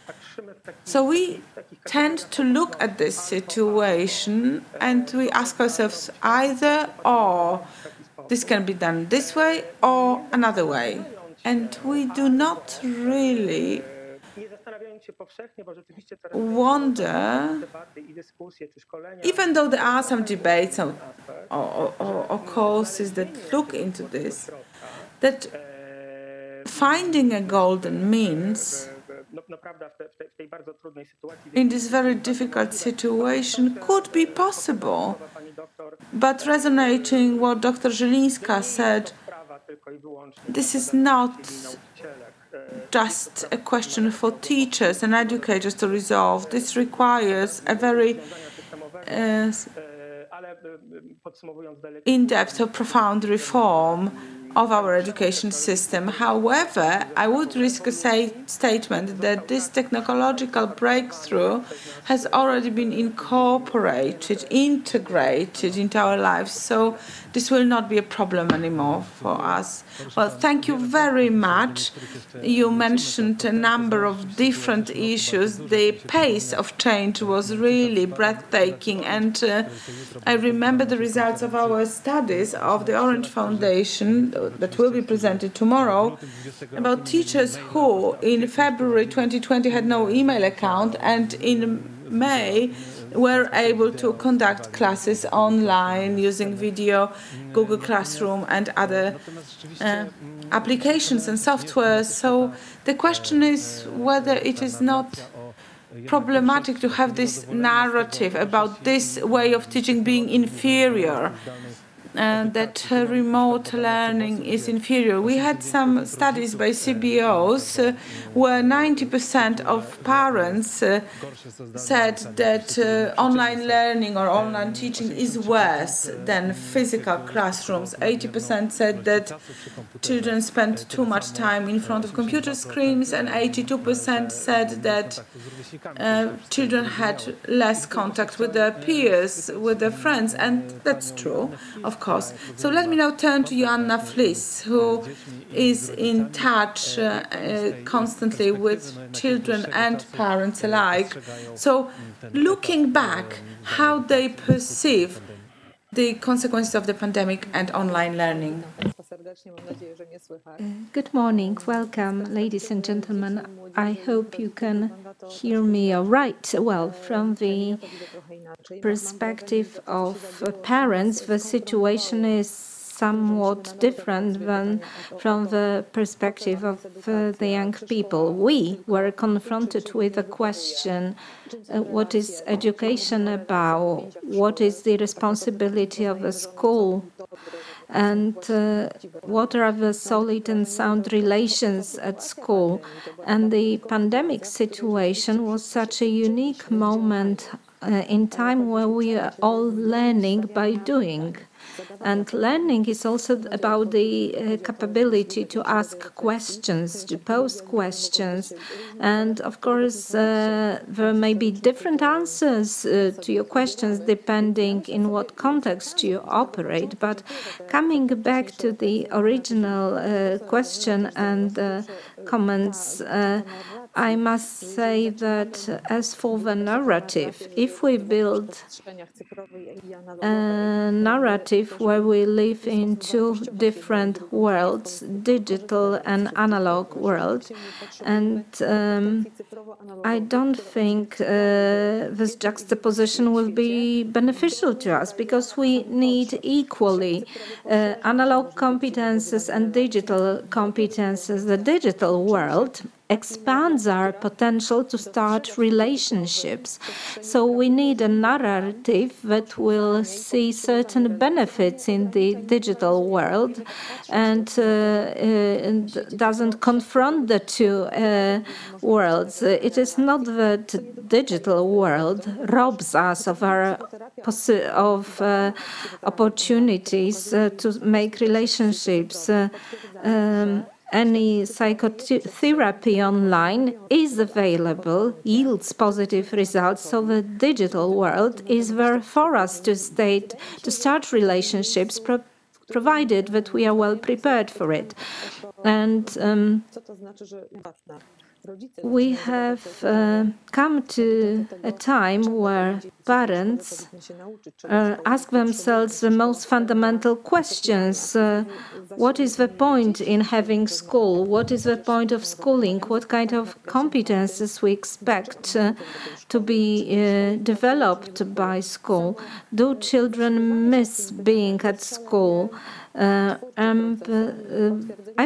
So we tend to look at this situation and we ask ourselves either or. This can be done this way or another way. And we do not really wonder, even though there are some debates or courses that look into this, that finding a golden means in this very difficult situation could be possible. But resonating what Dr. Zielińska said, this is not just a question for teachers and educators to resolve. This requires a very in-depth or profound reform of our education system. However, I would risk a statement that this technological breakthrough has already been incorporated, integrated into our lives, so this will not be a problem anymore for us. Well, thank you very much. You mentioned a number of different issues. The pace of change was really breathtaking, and I remember the results of our studies of the Orange Foundation that will be presented tomorrow about teachers who in February 2020 had no email account and in May were able to conduct classes online using video, Google Classroom and other applications and software. So the question is whether it is not problematic to have this narrative about this way of teaching being inferior, that remote learning is inferior. We had some studies by CBOs where 90% of parents said that online learning or online teaching is worse than physical classrooms. 80% said that children spend too much time in front of computer screens, and 82% said that children had less contact with their peers, with their friends, and that's true, of course. So let me now turn to Joanna Fliss, who is in touch constantly with children and parents alike. So looking back, how they perceive the consequences of the pandemic and online learning. Good morning. Welcome, ladies and gentlemen. I hope you can hear me all right. Well, from the perspective of parents, the situation is somewhat different than from the perspective of the young people. We were confronted with a question, what is education about? What is the responsibility of a school? And what are the solid and sound relations at school? And the pandemic situation was such a unique moment in time where we are all learning by doing. And learning is also about the capability to ask questions, to pose questions. And of course, there may be different answers to your questions depending in what context you operate. But coming back to the original question and comments, I must say that as for the narrative, if we build a narrative where we live in two different worlds, digital and analog world, and I don't think this juxtaposition will be beneficial to us, because we need equally analog competences and digital competences. The digital world expands our potential to start relationships. So we need a narrative that will see certain benefits in the digital world and doesn't confront the two worlds. It is not that the digital world robs us of our opportunities to make relationships. Any psychotherapy online is available, yields positive results, so the digital world is there for us to start relationships, provided that we are well prepared for it. And we have come to a time where parents ask themselves the most fundamental questions. What is the point in having school? What is the point of schooling? What kind of competences we expect to be developed by school? Do children miss being at school? I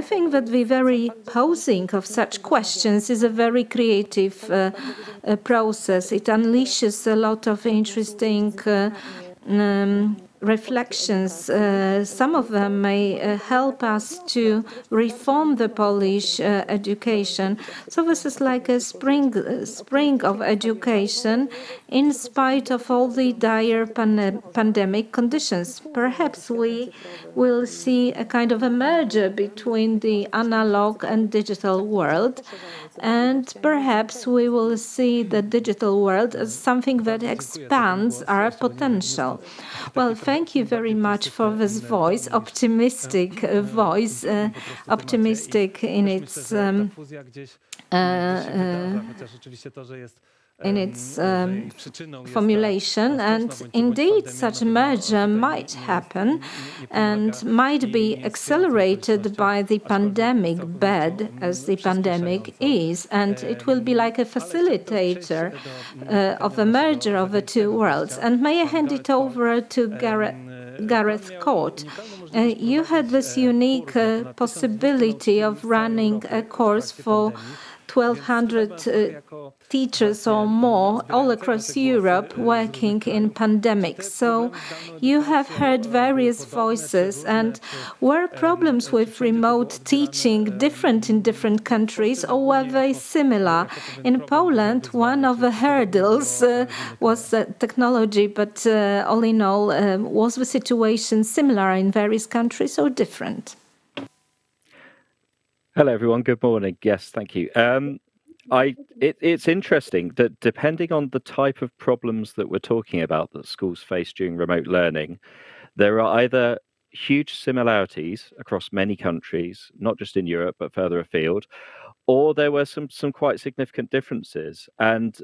think that the very posing of such questions is a very creative process. It unleashes a lot of interesting reflections. Some of them may help us to reform the Polish education. So this is like a spring of education in spite of all the dire pandemic conditions. Perhaps we will see a kind of a merger between the analog and digital world. And perhaps we will see the digital world as something that expands our potential. Well, thank you very much for this voice, optimistic voice, optimistic in its formulation. And indeed, such a merger might happen and might be accelerated by the pandemic, bad as the pandemic is. And it will be like a facilitator of a merger of the two worlds. And may I hand it over to Gareth Court. You had this unique possibility of running a course for 1,200 teachers or more all across Europe working in pandemics. So you have heard various voices, and were problems with remote teaching different in different countries, or were they similar? In Poland, one of the hurdles was technology, but all in all, was the situation similar in various countries or different? Hello, everyone. Good morning. Yes, thank you. It's interesting that depending on the type of problems that we're talking about that schools face during remote learning, there are either huge similarities across many countries, not just in Europe, but further afield, or there were some quite significant differences. And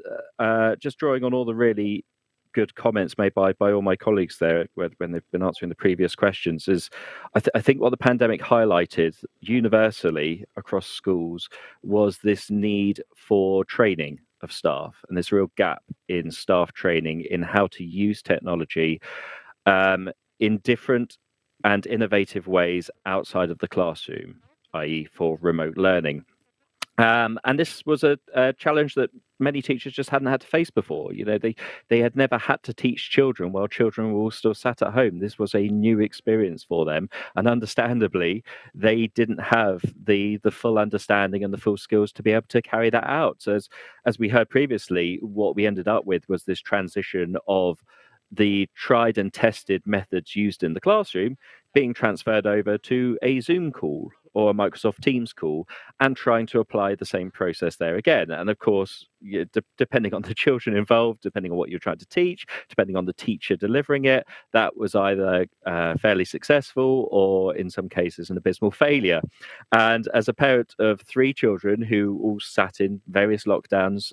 just drawing on all the really good comments made by all my colleagues there when they've been answering the previous questions is I think what the pandemic highlighted universally across schools was this need for training of staff and this real gap in staff training in how to use technology in different and innovative ways outside of the classroom, i.e. for remote learning. And this was a challenge that many teachers just hadn't had to face before. You know, they had never had to teach children while children were all still sat at home. This was a new experience for them, and understandably, they didn't have the full understanding and the full skills to be able to carry that out. So as we heard previously, what we ended up with was this transition of the tried and tested methods used in the classroom being transferred over to a Zoom call or a Microsoft Teams call and trying to apply the same process there again. And of course, depending on the children involved, depending on what you're trying to teach, depending on the teacher delivering it, that was either fairly successful or in some cases an abysmal failure. And as a parent of 3 children who all sat in various lockdowns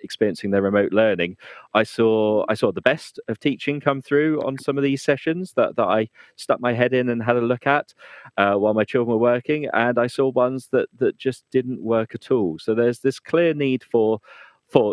experiencing their remote learning, I saw the best of teaching come through on some of these sessions that I stuck my head in and had a look at while my children were working, and I saw ones that just didn't work at all. So there's this clear need for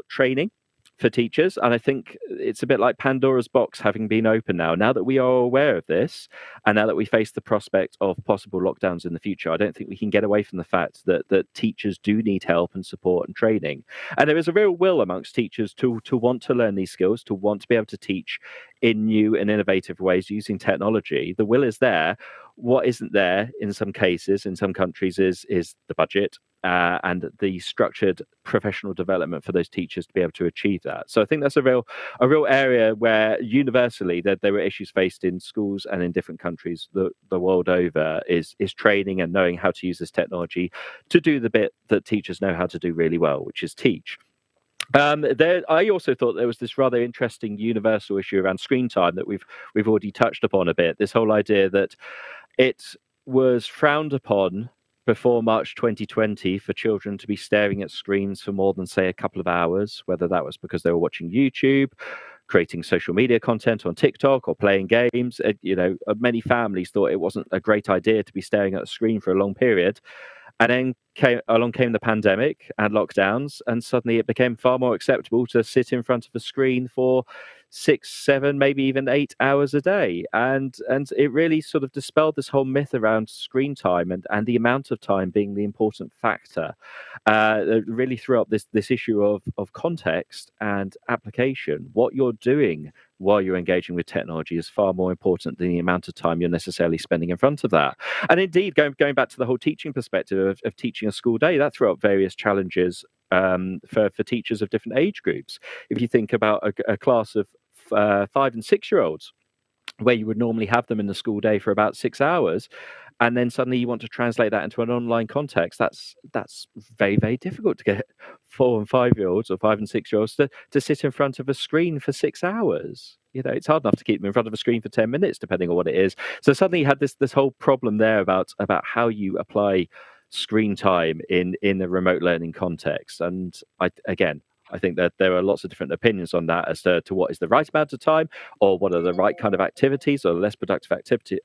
training, for teachers, and I think it's a bit like Pandora's box having been open now that we are aware of this, and now that we face the prospect of possible lockdowns in the future. I don't think we can get away from the fact that teachers do need help and support and training, and there is a real will amongst teachers to want to learn these skills, to want to be able to teach in new and innovative ways using technology. The will is there. What isn't there in some cases, in some countries, is the budget and the structured professional development for those teachers to be able to achieve that. So I think that's a real area where universally there were issues faced in schools and in different countries the world over, is training and knowing how to use this technology to do the bit that teachers know how to do really well, which is teach. I also thought there was this rather interesting universal issue around screen time that we've already touched upon a bit. This whole idea that it was frowned upon before March 2020 for children to be staring at screens for more than, say, a couple of hours, whether that was because they were watching YouTube, creating social media content on TikTok, or playing games. Many families thought it wasn't a great idea to be staring at a screen for a long period. And then along came the pandemic and lockdowns, and suddenly it became far more acceptable to sit in front of a screen for 6, 7, maybe even 8 hours a day. And it really sort of dispelled this whole myth around screen time and the amount of time being the important factor. It really threw up this issue of context and application. What you're doing while you're engaging with technology is far more important than the amount of time you're necessarily spending in front of that. And indeed, going back to the whole teaching perspective of teaching a school day, that threw up various challenges for teachers of different age groups. If you think about a class of 5 and 6 year olds, where you would normally have them in the school day for about 6 hours, and then suddenly you want to translate that into an online context, that's very, very difficult to get 4 and 5 year olds or 5 and 6 year olds to sit in front of a screen for 6 hours. It's hard enough to keep them in front of a screen for 10 minutes, depending on what it is. So suddenly you had this whole problem there about how you apply screen time in a remote learning context. And I think that there are lots of different opinions on that as to what is the right amount of time, or what are the right kind of activities or less productive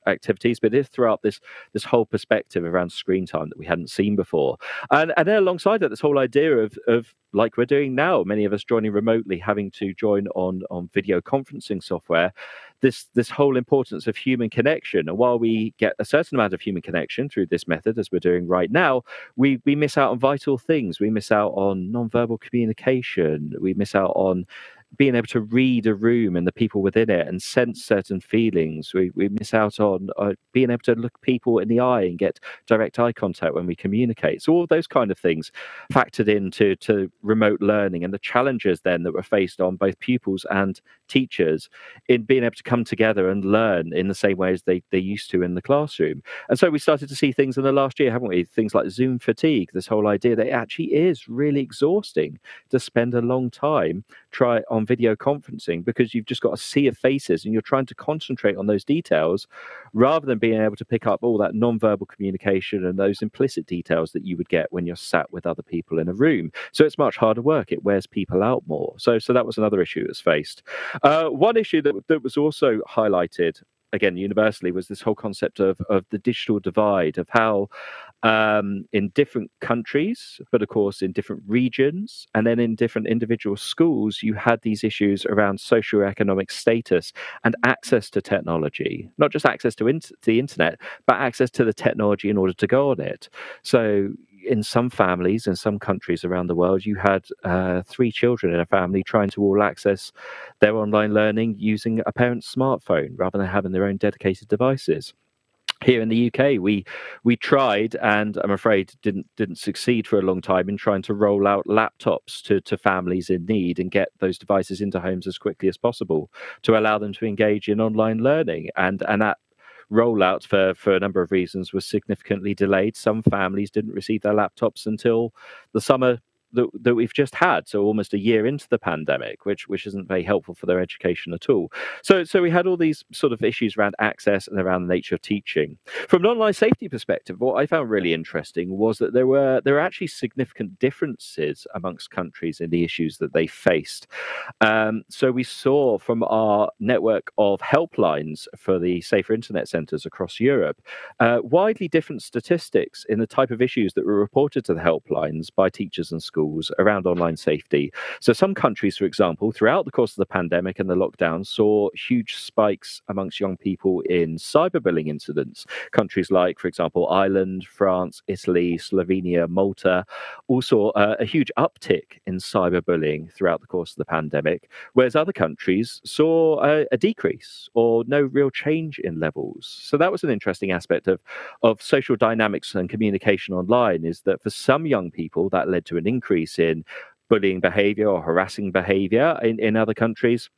activities. But it threw up this whole perspective around screen time that we hadn't seen before. And then alongside that, this whole idea of like we're doing now, many of us joining remotely, having to join on video conferencing software, this whole importance of human connection. And while we get a certain amount of human connection through this method, as we're doing right now, we miss out on vital things. We miss out on non-verbal communication. We miss out on being able to read a room and the people within it and sense certain feelings. We miss out on being able to look people in the eye and get direct eye contact when we communicate. So all of those kind of things factored into remote learning, and the challenges then that were faced on both pupils and teachers in being able to come together and learn in the same way as they used to in the classroom. And so we started to see things in the last year, haven't we? Things like Zoom fatigue, this whole idea that it actually is really exhausting to spend a long time on video conferencing, because you've just got a sea of faces and you're trying to concentrate on those details rather than being able to pick up all that non-verbal communication and those implicit details that you would get when you're sat with other people in a room. So it's much harder work. It wears people out more. So that was another issue that's faced. One issue that was also highlighted, again, universally, was this whole concept of the digital divide, of how in different countries, but of course in different regions, and then in different individual schools, you had these issues around socioeconomic status and access to technology, not just access to the internet, but access to the technology in order to go on it. So in some families, in some countries around the world, you had 3 children in a family trying to all access their online learning using a parent's smartphone rather than having their own dedicated devices. Here in the UK, we tried, and I'm afraid didn't succeed for a long time, in trying to roll out laptops to families in need and get those devices into homes as quickly as possible to allow them to engage in online learning. And that rollout, for a number of reasons, was significantly delayed. Some families didn't receive their laptops until the summer that we've just had, so almost a year into the pandemic, which isn't very helpful for their education at all. So we had all these sort of issues around access and around the nature of teaching. From an online safety perspective, what I found really interesting was that there were actually significant differences amongst countries in the issues that they faced. So we saw from our network of helplines for the Safer Internet Centres across Europe, widely different statistics in the type of issues that were reported to the helplines by teachers and schools schools around online safety. So some countries, for example, throughout the course of the pandemic and the lockdown, saw huge spikes amongst young people in cyberbullying incidents. Countries like, for example, Ireland, France, Italy, Slovenia, Malta, all saw a huge uptick in cyberbullying throughout the course of the pandemic, whereas other countries saw a decrease or no real change in levels. So that was an interesting aspect of social dynamics and communication online, is that for some young people that led to an increase in bullying behavior or harassing behavior. In other countries,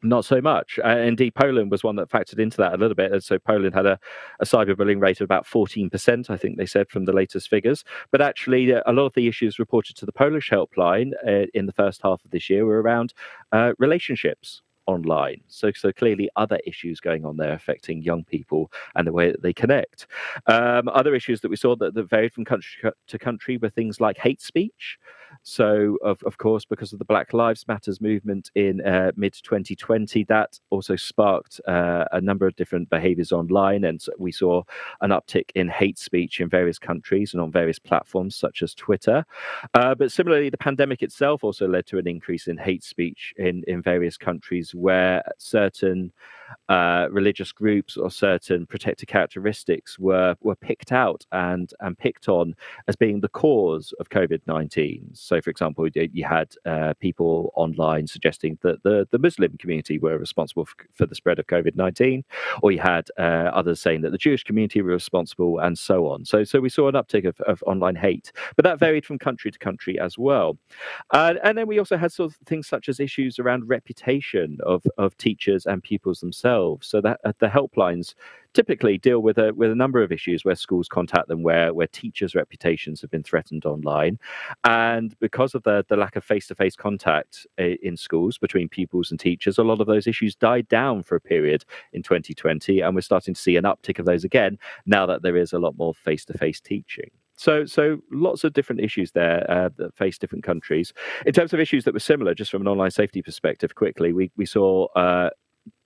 not so much. Indeed, Poland was one that factored into that a little bit. And so Poland had a cyberbullying rate of about 14%, I think they said, from the latest figures. But actually, a lot of the issues reported to the Polish helpline in the first half of this year were around relationships online. So clearly other issues going on there affecting young people and the way that they connect. Other issues that we saw that varied from country to country were things like hate speech. So, of course, because of the Black Lives Matters movement in mid-2020, that also sparked a number of different behaviors online. And so we saw an uptick in hate speech in various countries and on various platforms such as Twitter. But similarly, the pandemic itself also led to an increase in hate speech in various countries where certain religious groups or certain protected characteristics were picked out and picked on as being the cause of COVID-19. So, for example, you had people online suggesting that the Muslim community were responsible for the spread of COVID-19, or you had others saying that the Jewish community were responsible, and so on. So we saw an uptick of online hate, but that varied from country to country as well. And then we also had sort of things such as issues around reputation of teachers and pupils themselves. So that the helplines typically deal with a number of issues where schools contact them, where teachers' reputations have been threatened online. And because of the lack of face-to-face contact in schools between pupils and teachers, a lot of those issues died down for a period in 2020. And we're starting to see an uptick of those again now that there is a lot more face-to-face teaching. So lots of different issues there that face different countries. In terms of issues that were similar, just from an online safety perspective, quickly, we saw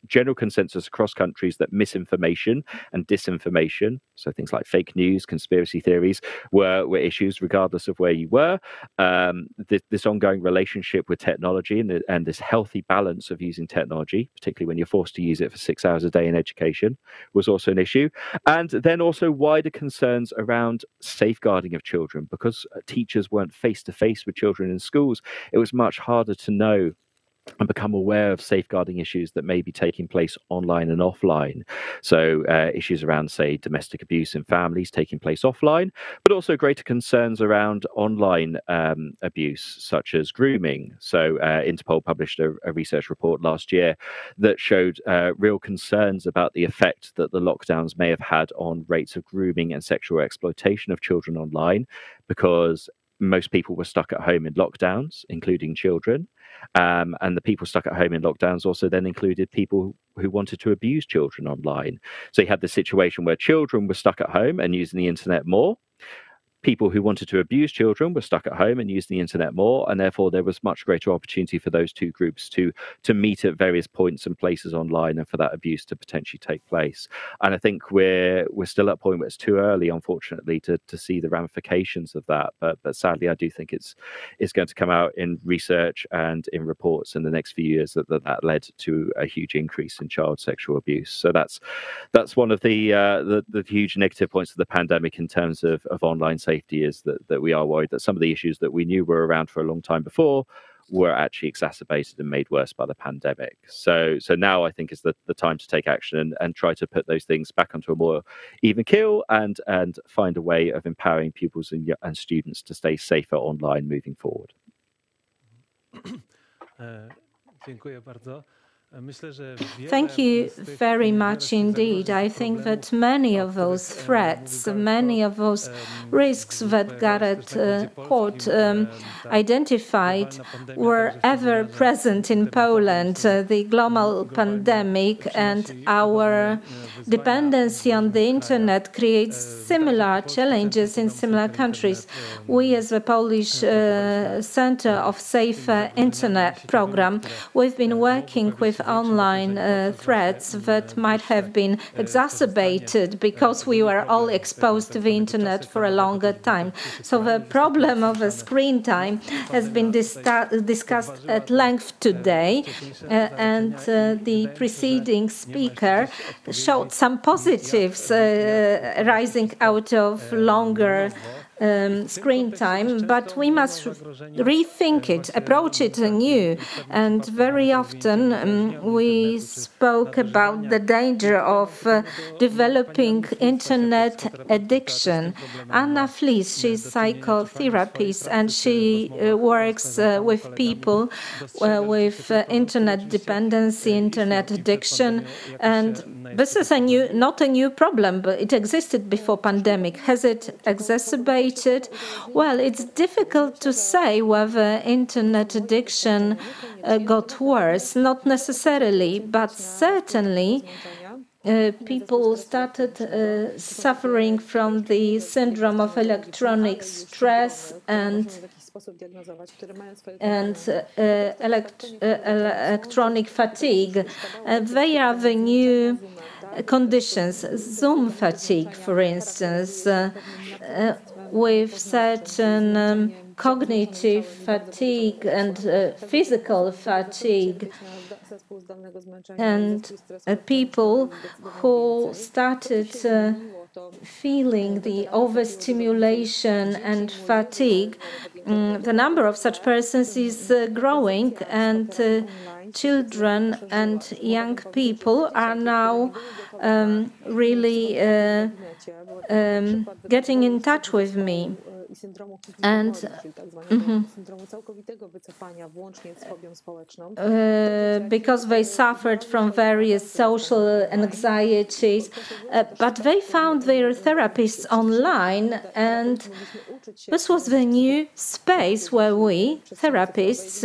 general consensus across countries that misinformation and disinformation, so things like fake news, conspiracy theories, were issues regardless of where you were. This ongoing relationship with technology and this healthy balance of using technology, particularly when you're forced to use it for 6 hours a day in education, was also an issue. And then also wider concerns around safeguarding of children, because teachers weren't face-to-face with children in schools. It was much harder to know and become aware of safeguarding issues that may be taking place online and offline. So issues around, say, domestic abuse in families taking place offline, but also greater concerns around online abuse, such as grooming. So Interpol published a research report last year that showed real concerns about the effect that the lockdowns may have had on rates of grooming and sexual exploitation of children online, because most people were stuck at home in lockdowns, including children. And the people stuck at home in lockdowns also then included people who wanted to abuse children online. So you had the situation where children were stuck at home and using the internet more. People who wanted to abuse children were stuck at home and using the internet more, and therefore there was much greater opportunity for those two groups to meet at various points and places online, and for that abuse to potentially take place. And I think we're still at a point where it's too early, unfortunately, to see the ramifications of that. But sadly, I do think it's going to come out in research and in reports in the next few years that led to a huge increase in child sexual abuse. So that's one of the huge negative points of the pandemic in terms of online safety, is that we are worried that some of the issues that we knew were around for a long time before were actually exacerbated and made worse by the pandemic. So now I think is the time to take action and try to put those things back onto a more even keel and find a way of empowering pupils and students to stay safer online moving forward. Dziękuję bardzo. Thank you very much indeed. I think that many of those threats, many of those risks that Gareth Port identified were ever present in Poland. The global pandemic and our dependency on the internet creates similar challenges in similar countries. We, as the Polish Center of Safer Internet program, we've been working with online threats that might have been exacerbated because we were all exposed to the internet for a longer time. So the problem of screen time has been discussed at length today, and the preceding speaker showed some positives rising out of longer screen time, but we must rethink it, approach it anew. And very often we spoke about the danger of developing internet addiction. Anna Flies, she's a psychotherapist, and she works with people with internet dependency, internet addiction, and this is not a new problem, but it existed before pandemic. Has it exacerbated? Well, it's difficult to say whether internet addiction got worse. Not necessarily, but certainly people started suffering from the syndrome of electronic stress and electronic fatigue. They are the new conditions. Zoom fatigue, for instance, with certain cognitive fatigue and physical fatigue, and people who started feeling the overstimulation and fatigue. The number of such persons is growing, and children and young people are now really getting in touch with me. And because they suffered from various social anxieties, but they found their therapists online, and this was the new space where we, therapists,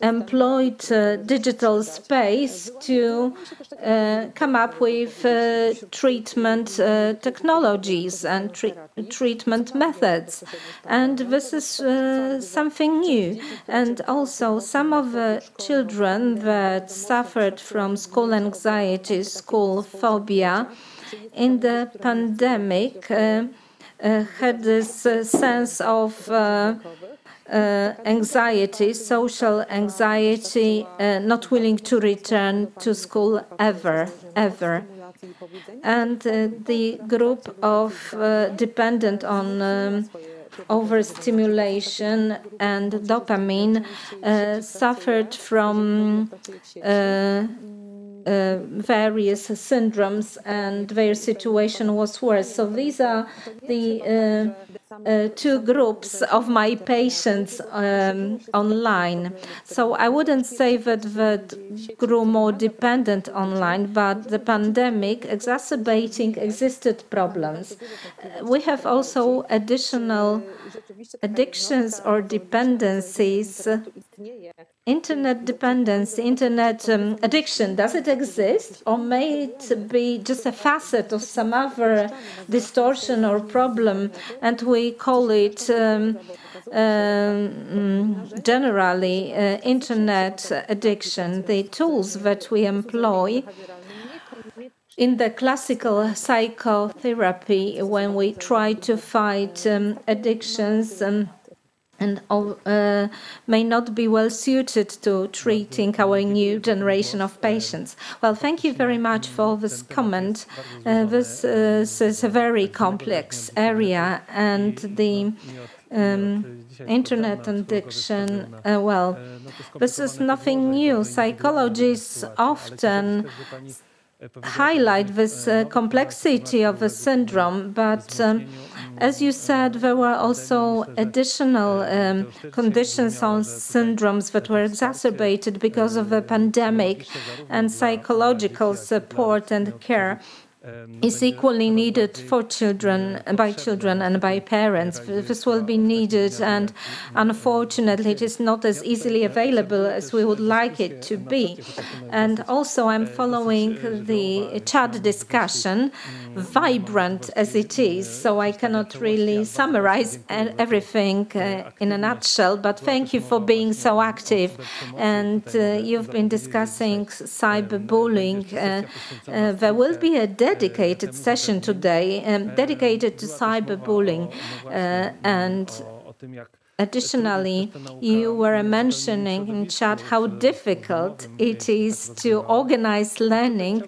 employed digital space to come up with treatment technologies and treatment methods. And this is something new. And also some of the children that suffered from school anxiety, school phobia, in the pandemic had this sense of anxiety, social anxiety, not willing to return to school ever. And the group of dependent on overstimulation and dopamine suffered from various syndromes, and their situation was worse. So these are the two groups of my patients online. So I wouldn't say that grew more dependent online, but the pandemic exacerbating existed problems. We have also additional addictions or dependencies. Internet dependency, internet addiction, does it exist, or may it be just a facet of some other distortion or problem, and we call it generally internet addiction? The tools that we employ in the classical psychotherapy when we try to fight addictions and may not be well suited to treating our new generation of patients. Well, thank you very much for this comment. This is a very complex area, and the internet addiction, well, this is nothing new. Psychologists often highlight this complexity of the syndrome, but as you said, there were also additional conditions on syndromes that were exacerbated because of the pandemic and psychological support and care. is equally needed for children, by children and by parents. This will be needed, and unfortunately it is not as easily available as we would like it to be. And also I'm following the chat discussion, vibrant as it is, so I cannot really summarize everything in a nutshell, but thank you for being so active. And you've been discussing cyberbullying. There will be a dedicated session today dedicated to cyberbullying, and additionally, you were mentioning in chat how difficult it is to organize learning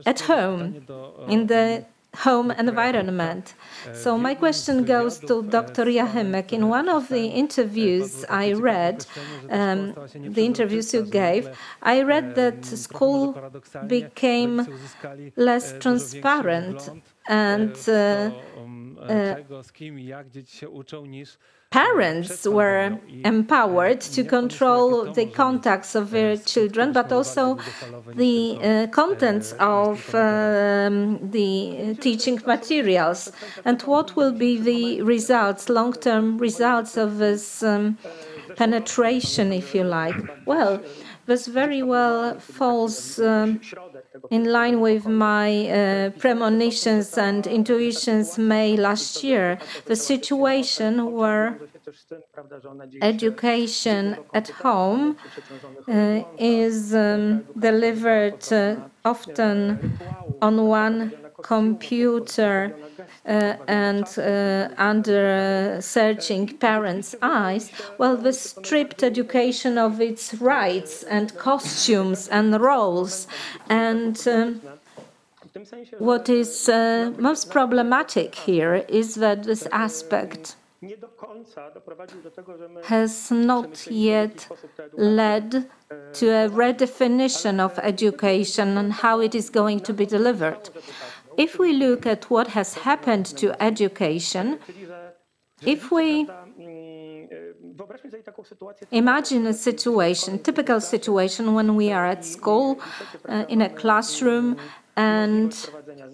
at home, in the home environment. So my question goes to Dr. Jachemek. In one of the interviews I read, the interviews you gave, I read that school became less transparent and parents were empowered to control the contacts of their children, but also the contents of the teaching materials. And what will be the results, long-term results of this penetration, if you like? Well, this very well falls in line with my premonitions and intuitions May last year. The situation where education at home is delivered often on one computer and under searching parents' eyes, well, the stripped education of its rights and costumes and roles. And what is most problematic here is that this aspect has not yet led to a redefinition of education and how it is going to be delivered. If we look at what has happened to education, if we imagine a situation, typical situation when we are at school, in a classroom, and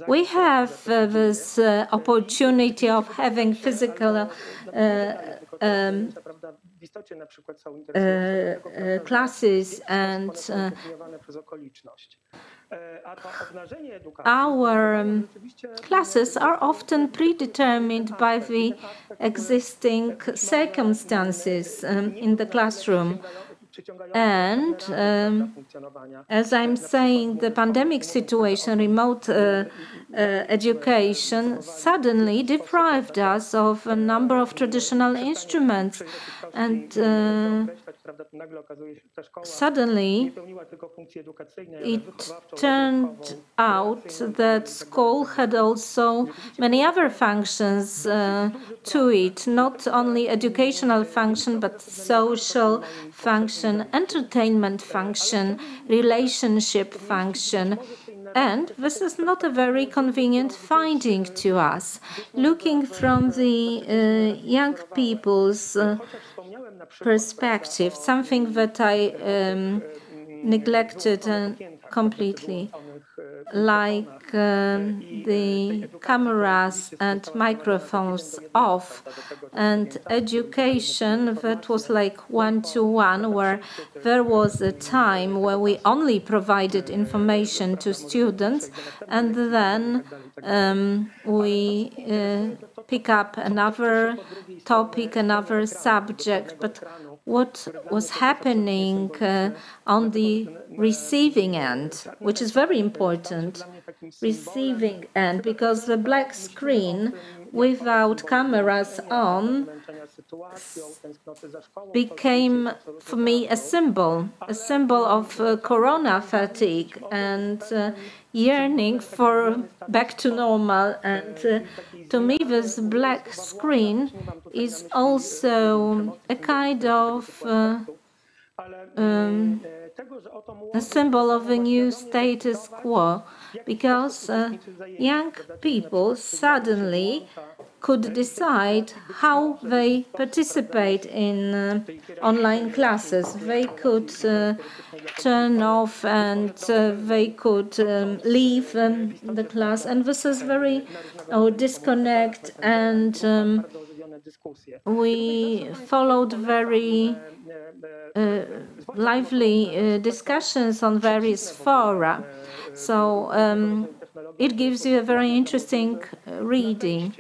we have this opportunity of having physical classes, and our classes are often predetermined by the existing circumstances in the classroom. And as I'm saying, the pandemic situation, remote education suddenly deprived us of a number of traditional instruments. And suddenly it turned out that school had also many other functions to it, not only educational function, but social function, entertainment function, relationship function. And this is not a very convenient finding to us. Looking from the young people's perspective, something that I neglected completely, like the cameras and microphones off, and education that was like one-to-one, where there was a time where we only provided information to students, and then we pick up another topic, another subject. But what was happening on the receiving end, which is very important, receiving end, because the black screen without cameras on became for me a symbol of corona fatigue and yearning for back to normal. And to me, this black screen is also a kind of a symbol of a new status quo, because young people suddenly could decide how they participate in online classes. They could turn off and they could leave the class, and this is very disconnect, and we followed very lively discussions on various fora. So it gives you a very interesting reading.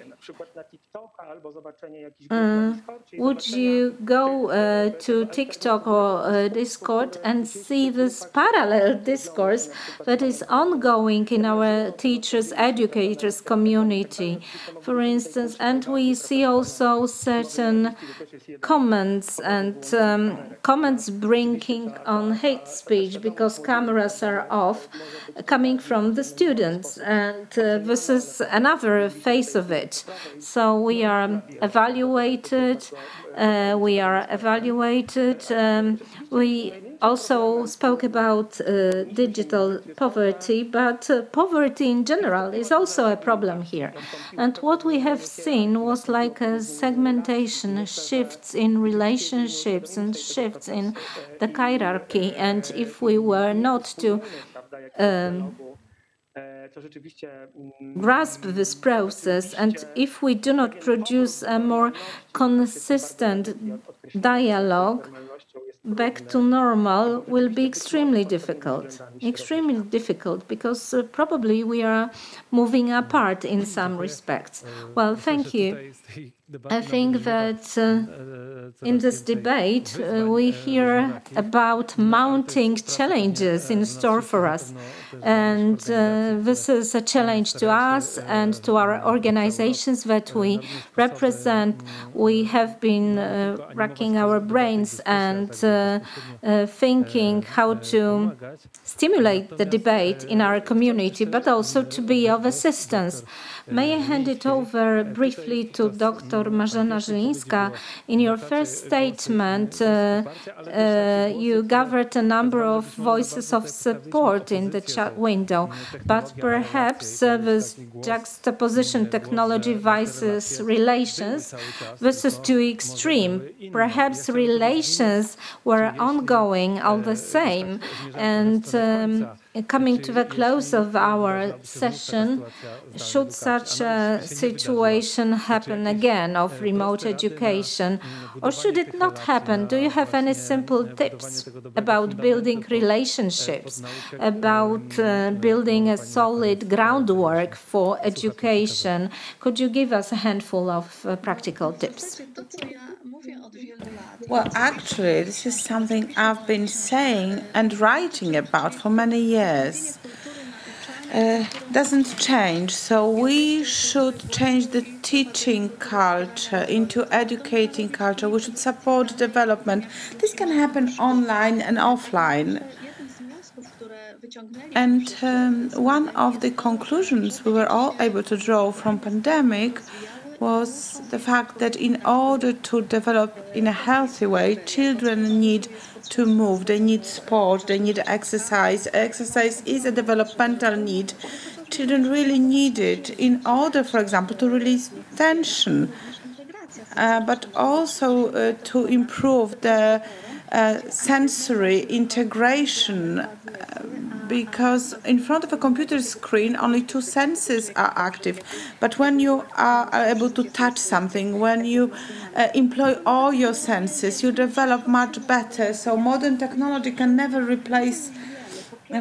Would you go to TikTok or Discord and see this parallel discourse that is ongoing in our teachers, educators community, for instance? And we see also certain comments and comments bringing on hate speech because cameras are off, coming from the students, and this is another face of it. So we are evaluated. We also spoke about digital poverty, but poverty in general is also a problem here. And what we have seen was like a segmentation, shifts in relationships and shifts in the hierarchy. And if we were not to grasp this process, and if we do not produce a more consistent dialogue, back to normal will be extremely difficult. Extremely difficult, because probably we are moving apart in some respects. Well, thank you. I think that in this debate we hear about mounting challenges in store for us. And this is a challenge to us and to our organizations that we represent. We have been racking our brains and thinking how to stimulate the debate in our community, but also to be of assistance. May I hand it over briefly to Dr. Marzena Żylińska? In your first statement, you gathered a number of voices of support in the chat window, but perhaps this juxtaposition, technology versus relations, this is too extreme. Perhaps relations were ongoing all the same, and coming to the close of our session, should such a situation happen again of remote education, or should it not happen? Do you have any simple tips about building relationships, about building a solid groundwork for education? Could you give us a handful of practical tips? Well, actually, this is something I've been saying and writing about for many years. Doesn't change. So we should change the teaching culture into educating culture. We should support development. This can happen online and offline. And one of the conclusions we were all able to draw from pandemic was the fact that in order to develop in a healthy way, children need to move, they need sport, they need exercise. Exercise is a developmental need. Children really need it in order, for example, to release tension, but also to improve the sensory integration, because in front of a computer screen only two senses are active. But when you are able to touch something, when you employ all your senses, you develop much better. So modern technology can never replace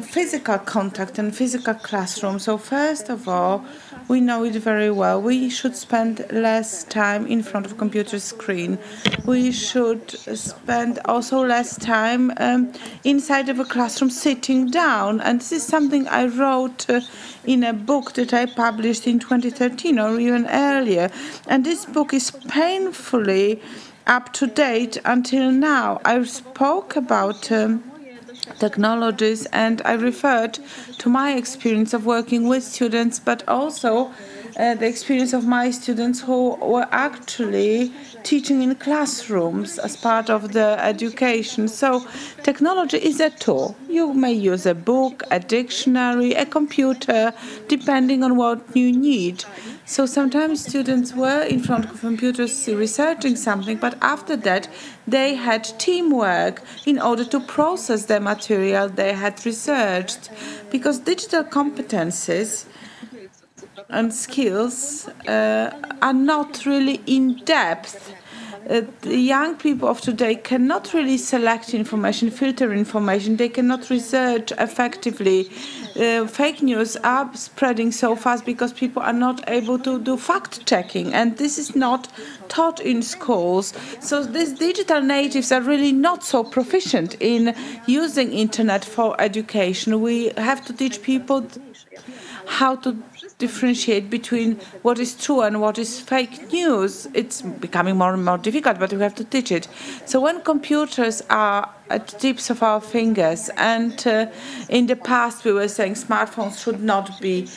physical contact and physical classroom. So first of all, we know it very well. We should spend less time in front of a computer screen. We should spend also less time inside of a classroom sitting down. And this is something I wrote in a book that I published in 2013 or even earlier. And this book is painfully up to date until now. I spoke about technologies, and I referred to my experience of working with students, but also the experience of my students who were actually teaching in classrooms as part of the education. So technology is a tool. You may use a book, a dictionary, a computer, depending on what you need. So sometimes students were in front of computers researching something, but after that they had teamwork in order to process the material they had researched, because digital competences and skills are not really in depth. The young people of today cannot really select information, filter information. They cannot research effectively. Fake news are spreading so fast because people are not able to do fact-checking, and this is not taught in schools. So these digital natives are really not so proficient in using internet for education. We have to teach people how to differentiate between what is true and what is fake news. It's becoming more and more difficult, but we have to teach it. So when computers are at the tips of our fingers, and in the past we were saying smartphones should not be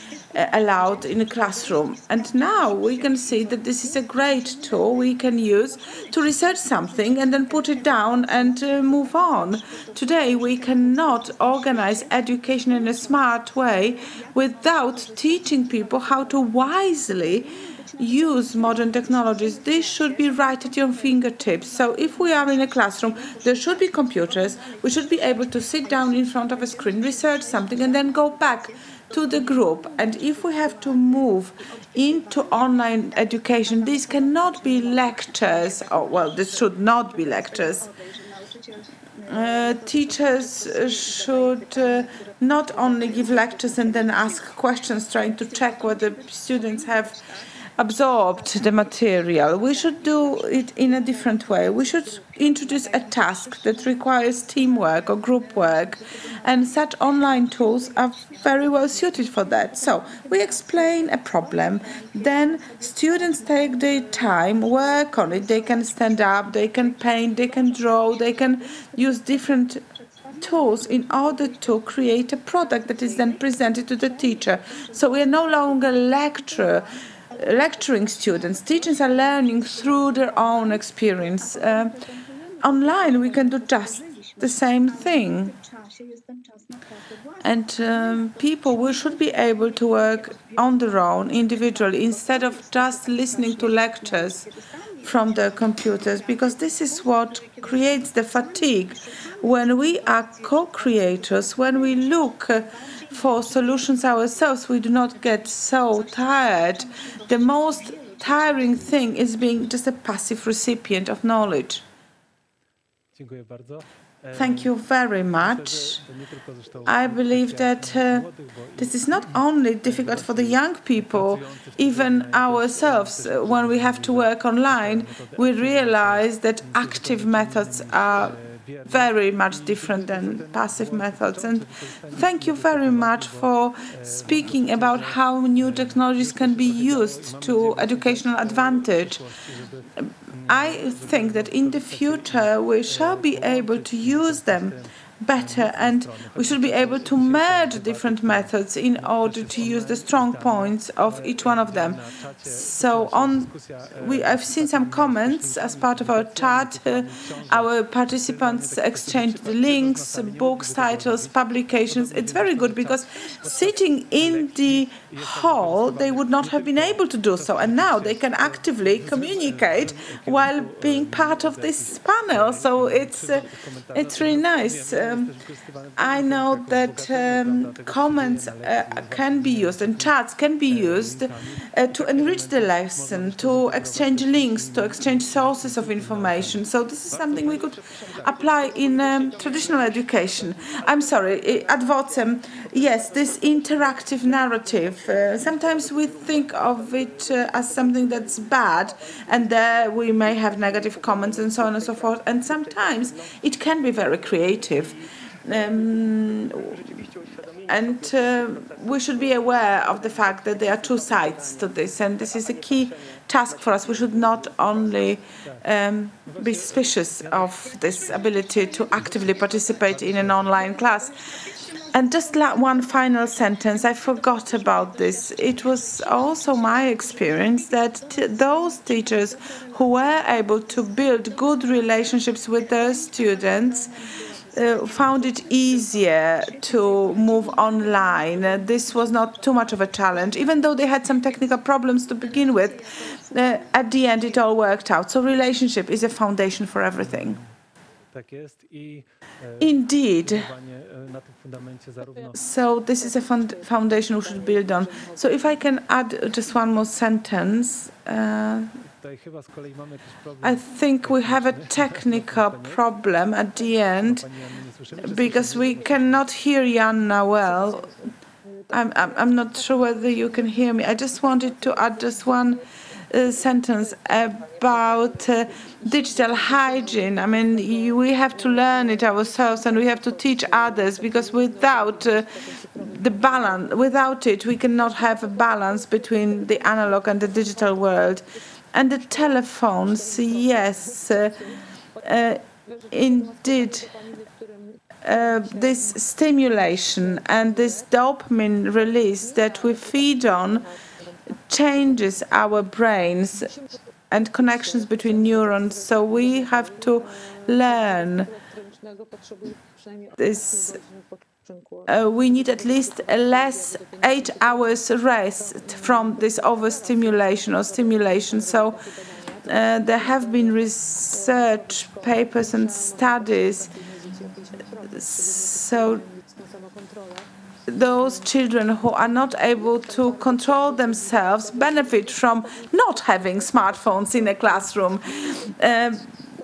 allowed in a classroom, and now we can see that this is a great tool we can use to research something and then put it down and move on. Today we cannot organize education in a smart way without teaching people how to wisely use modern technologies. This should be right at your fingertips. So if we are in a classroom, there should be computers. We should be able to sit down in front of a screen, research something, and then go back to the group. And if we have to move into online education, these cannot be lectures. Oh, well, this should not be lectures. Teachers should not only give lectures and then ask questions, trying to check whether students have absorbed the material. We should do it in a different way. We should introduce a task that requires teamwork or group work, and such online tools are very well suited for that. So we explain a problem, then students take their time, work on it. They can stand up, they can paint, they can draw, they can use different tools in order to create a product that is then presented to the teacher. So we are no longer lecturing students. Teachers are learning through their own experience. Online, we can do just the same thing. And we should be able to work on their own, individually, instead of just listening to lectures from the computers, because this is what creates the fatigue. When we are co-creators, when we look for solutions ourselves, we do not get so tired. The most tiring thing is being just a passive recipient of knowledge. Thank you very much. I believe that this is not only difficult for the young people, even ourselves, when we have to work online, we realize that active methods are very much different than passive methods. And thank you very much for speaking about how new technologies can be used to educational advantage. I think that in the future we shall be able to use them better, and we should be able to merge different methods in order to use the strong points of each one of them. So I've seen some comments as part of our chat. Our participants exchanged the links, books, titles, publications. It's very good, because sitting in the hall, they would not have been able to do so, and now they can actively communicate while being part of this panel. So it's really nice. I know that comments can be used and chats can be used to enrich the lesson, to exchange links, to exchange sources of information. So this is something we could apply in traditional education. I'm sorry, ad vocem. Yes, this interactive narrative. Sometimes we think of it as something that's bad, and there we may have negative comments and so on and so forth. And sometimes it can be very creative. And we should be aware of the fact that there are two sides to this, and this is a key task for us. We should not only be suspicious of this ability to actively participate in an online class. And just one final sentence, I forgot about this. It was also my experience that those teachers who were able to build good relationships with their students found it easier to move online. This was not too much of a challenge, even though they had some technical problems to begin with. At the end, it all worked out. So relationship is a foundation for everything. Indeed. So this is a foundation we should build on. So if I can add just one more sentence. I think we have a technical problem at the end because we cannot hear Janna well. I'm not sure whether you can hear me. I just wanted to add just one sentence about digital hygiene. I mean, we have to learn it ourselves and we have to teach others, because without without it, we cannot have a balance between the analog and the digital world. And the telephones, yes, indeed, this stimulation and this dopamine release that we feed on changes our brains and connections between neurons. So we have to learn this. We need at least 8 hours rest from this overstimulation or stimulation. So there have been research papers and studies. So those children who are not able to control themselves benefit from not having smartphones in a classroom.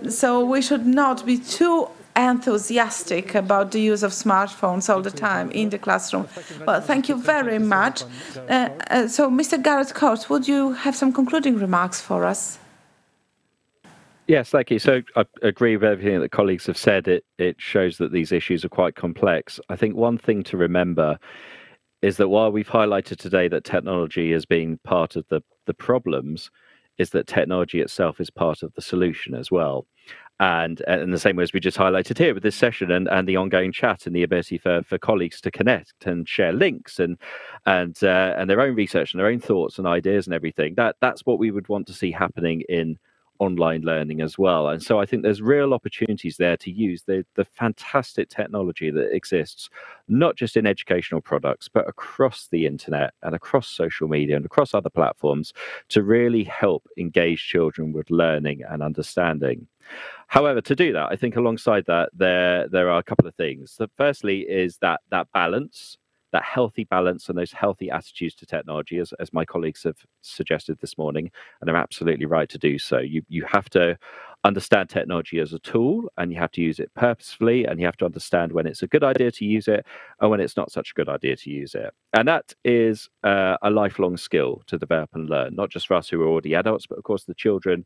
So we should not be too enthusiastic about the use of smartphones all the time in the classroom. Well, thank you very much. So, Mr. Garrett Coates, would you have some concluding remarks for us? Yes, thank you. So I agree with everything that colleagues have said. It shows that these issues are quite complex. I think one thing to remember is that while we've highlighted today that technology as being part of the problems, is that technology itself is part of the solution as well. And in the same way as we just highlighted here with this session and the ongoing chat and the ability for colleagues to connect and share links and their own research and their own thoughts and ideas and everything, that's what we would want to see happening in online learning as well. And so I think there's real opportunities there to use the fantastic technology that exists, not just in educational products, but across the internet and across social media and across other platforms to really help engage children with learning and understanding. However, to do that, I think alongside that, there are a couple of things. So firstly is that balance, that healthy balance and those healthy attitudes to technology, as my colleagues have suggested this morning, and they're absolutely right to do so. You have to understand technology as a tool, and you have to use it purposefully, and you have to understand when it's a good idea to use it and when it's not such a good idea to use it. And that is a lifelong skill to develop and learn, not just for us who are already adults, but of course the children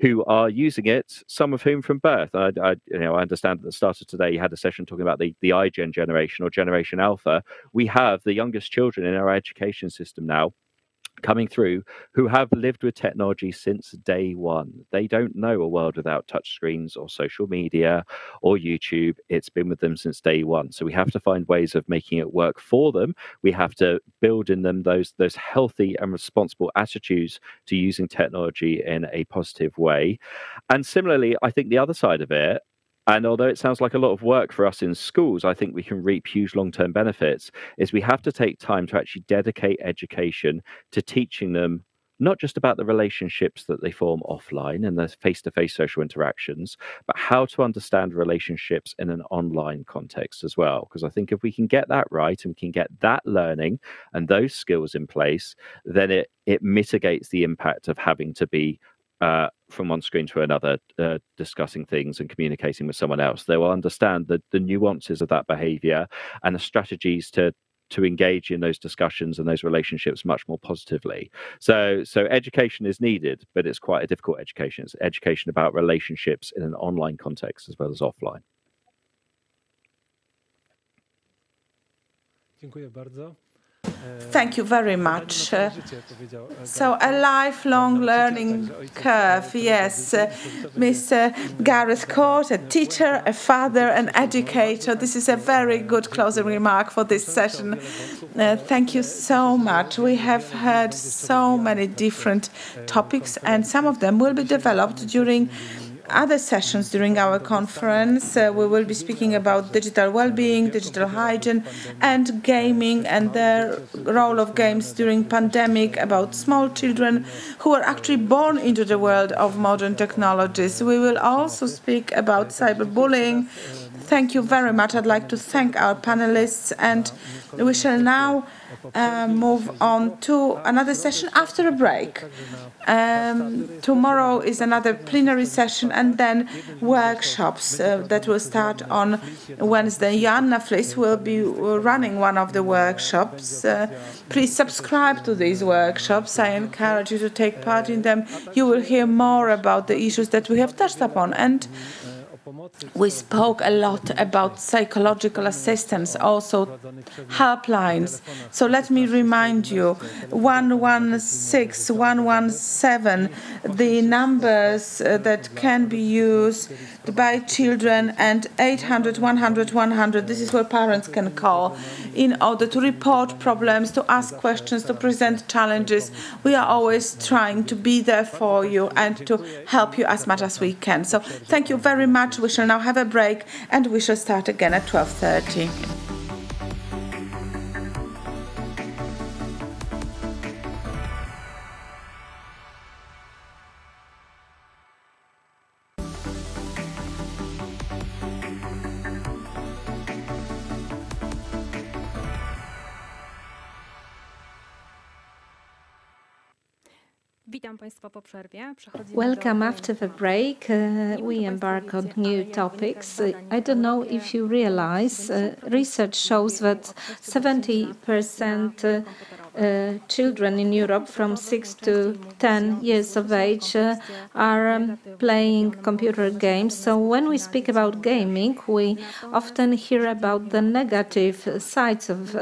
who are using it, some of whom from birth. I understand at the start of today you had a session talking about the iGen generation or Generation Alpha. We have the youngest children in our education system now coming through who have lived with technology since day one. They don't know a world without touchscreens or social media or YouTube. It's been with them since day one. So we have to find ways of making it work for them. We have to build in them those healthy and responsible attitudes to using technology in a positive way. And similarly, I think the other side of it, and although it sounds like a lot of work for us in schools, I think we can reap huge long-term benefits, is we have to take time to actually dedicate education to teaching them not just about the relationships that they form offline and the face-to-face social interactions, but how to understand relationships in an online context as well. Because I think if we can get that right and we can get that learning and those skills in place, then it mitigates the impact of having to be from one screen to another, discussing things and communicating with someone else. They will understand the nuances of that behavior and the strategies to engage in those discussions and those relationships much more positively. So education is needed, but it's quite a difficult education. It's education about relationships in an online context as well as offline. Thank you very much. So a lifelong learning curve, yes. Mr. Gareth Court, a teacher, a father, an educator. This is a very good closing remark for this session. Thank you so much. We have heard so many different topics, and some of them will be developed during other sessions during our conference. We will be speaking about digital well-being, digital hygiene, and gaming, and the role of games during pandemic, about small children who are actually born into the world of modern technologies. We will also speak about cyberbullying. Thank you very much. I'd like to thank our panelists, and we shall now move on to another session after a break. Tomorrow is another plenary session, and then workshops that will start on Wednesday. Joanna Fliss will be running one of the workshops. Please subscribe to these workshops. I encourage you to take part in them. You will hear more about the issues that we have touched upon. And we spoke a lot about psychological assistance, also helplines. So let me remind you, 116, 117, the numbers that can be used by children, and 800, 100, 100. This is where parents can call in order to report problems, to ask questions, to present challenges. We are always trying to be there for you and to help you as much as we can. So thank you very much. We shall now have a break, and we shall start again at 12:30. Welcome after the break. We embark on new topics. I don't know if you realize, research shows that 70% children in Europe from 6 to 10 years of age are playing computer games. So when we speak about gaming, we often hear about the negative sides of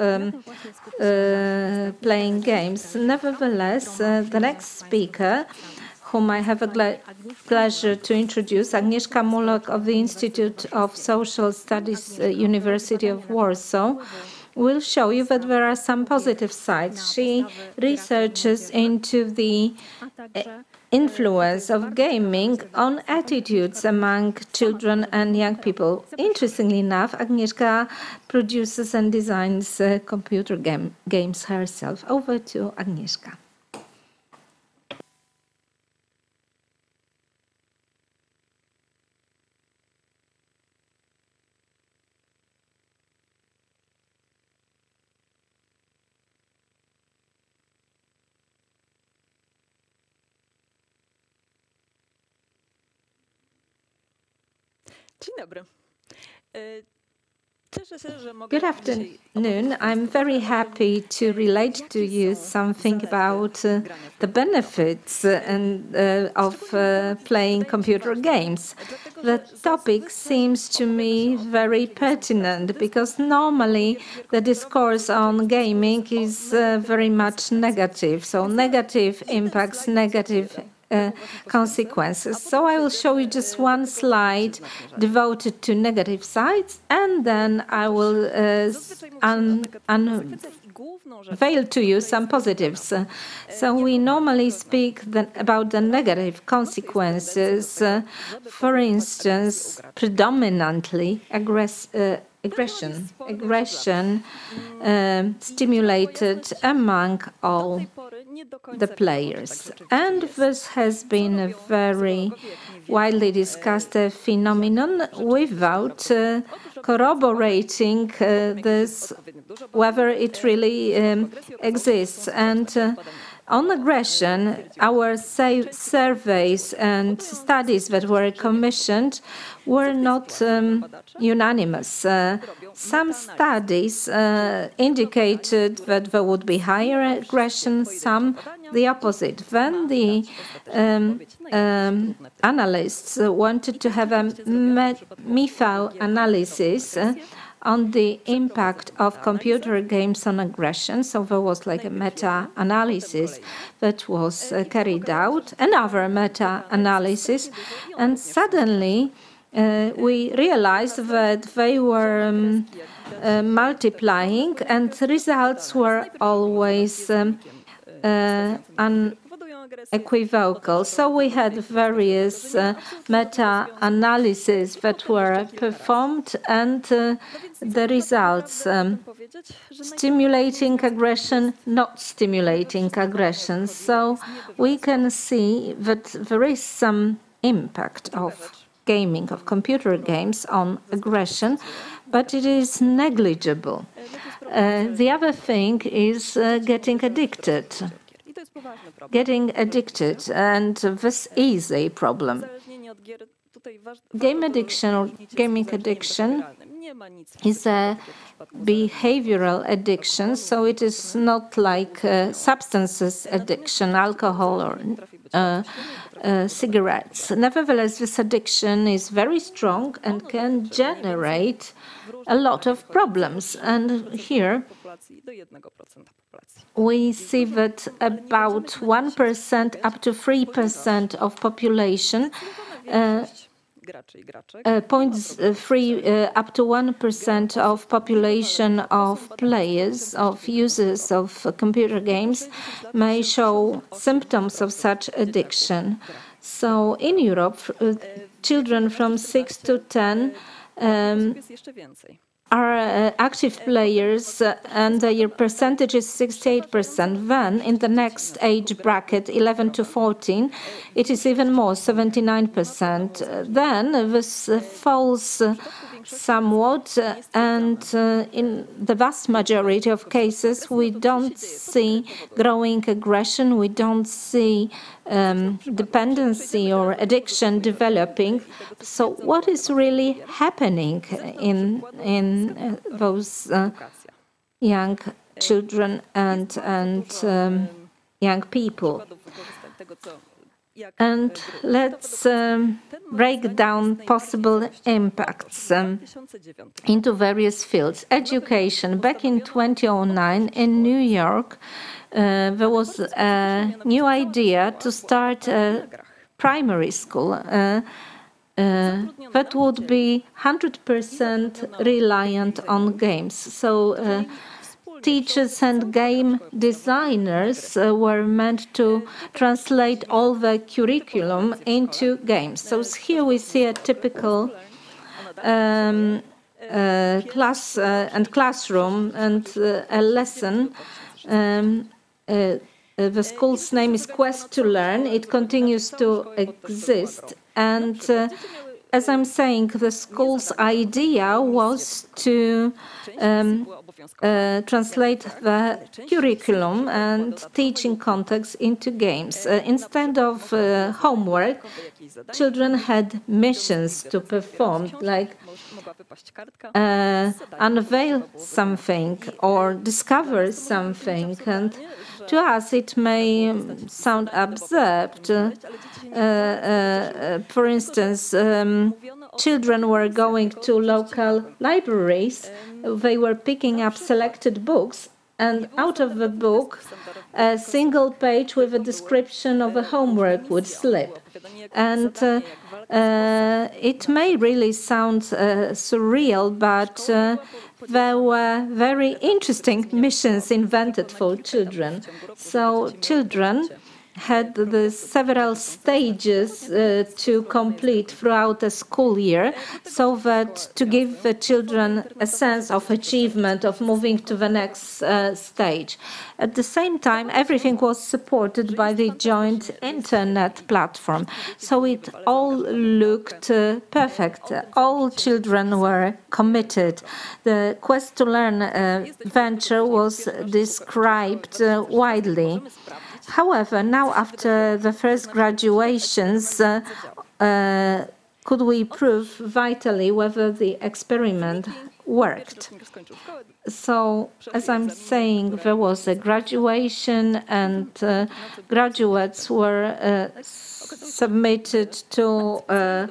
playing games. Nevertheless, the next speaker, whom I have a pleasure to introduce, Agnieszka Mulok of the Institute of Social Studies, University of Warsaw, will show you that there are some positive sides. She researches into the influence of gaming on attitudes among children and young people. Interestingly enough, Agnieszka produces and designs computer games herself. Over to Agnieszka. Dzień dobry. Good afternoon. I'm very happy to relate to you something about the benefits of playing computer games. The topic seems to me very pertinent because normally the discourse on gaming is very much negative. So negative impacts, negative consequences. So I will show you just one slide devoted to negative sides, and then I will unveil to you some positives. So we normally speak about the negative consequences. For instance, predominantly aggression stimulated among all the players. And this has been a very widely discussed phenomenon without corroborating this, whether it really exists. And on aggression, our surveys and studies that were commissioned were not unanimous. Some studies indicated that there would be higher aggression, some the opposite. Then the analysts wanted to have a meta-analysis on the impact of computer games on aggression. So there was like a meta-analysis that was carried out, another meta-analysis, and suddenly we realized that they were multiplying, and results were always unequivocal. So we had various meta-analyses that were performed, and the results stimulating aggression, not stimulating aggression. So we can see that there is some impact of gaming, of computer games on aggression, but it is negligible. The other thing is getting addicted. Getting addicted, and this is a problem. Game addiction or gaming addiction is a behavioral addiction, so it is not like substances addiction, alcohol or cigarettes. Nevertheless, this addiction is very strong and can generate a lot of problems. And here we see that about 1% up to 3% of population, 0.3 up to 1% of population of players, of users of computer games may show symptoms of such addiction. So in Europe, children from 6 to 10 are active players, and their percentage is 68%. Then, in the next age bracket, 11 to 14, it is even more, 79%. Then, this falls somewhat, and in the vast majority of cases, we don't see growing aggression, we don't see dependency or addiction developing. So what is really happening in those young children and young people? And let's break down possible impacts into various fields. Education. Back in 2009 in New York, there was a new idea to start a primary school that would be 100% reliant on games. So teachers and game designers were meant to translate all the curriculum into games. So here we see a typical class and classroom and a lesson. The school's name is Quest to Learn. It continues to exist, and as I'm saying, the school's idea was to translate the curriculum and teaching context into games. Instead of homework, children had missions to perform, like unveil something or discover something. And to us, it may sound absurd. For instance, children were going to local libraries. They were picking up selected books, and out of the book, a single page with a description of a homework would slip. And it may really sound surreal, but there were very interesting missions invented for children. So children had the several stages to complete throughout the school year, so that to give the children a sense of achievement, of moving to the next stage. At the same time, everything was supported by the joint internet platform, so it all looked perfect. All children were committed. The Quest to Learn venture was described widely. However, now after the first graduations, could we prove vitally whether the experiment worked. So, as I'm saying, there was a graduation, and graduates were submitted to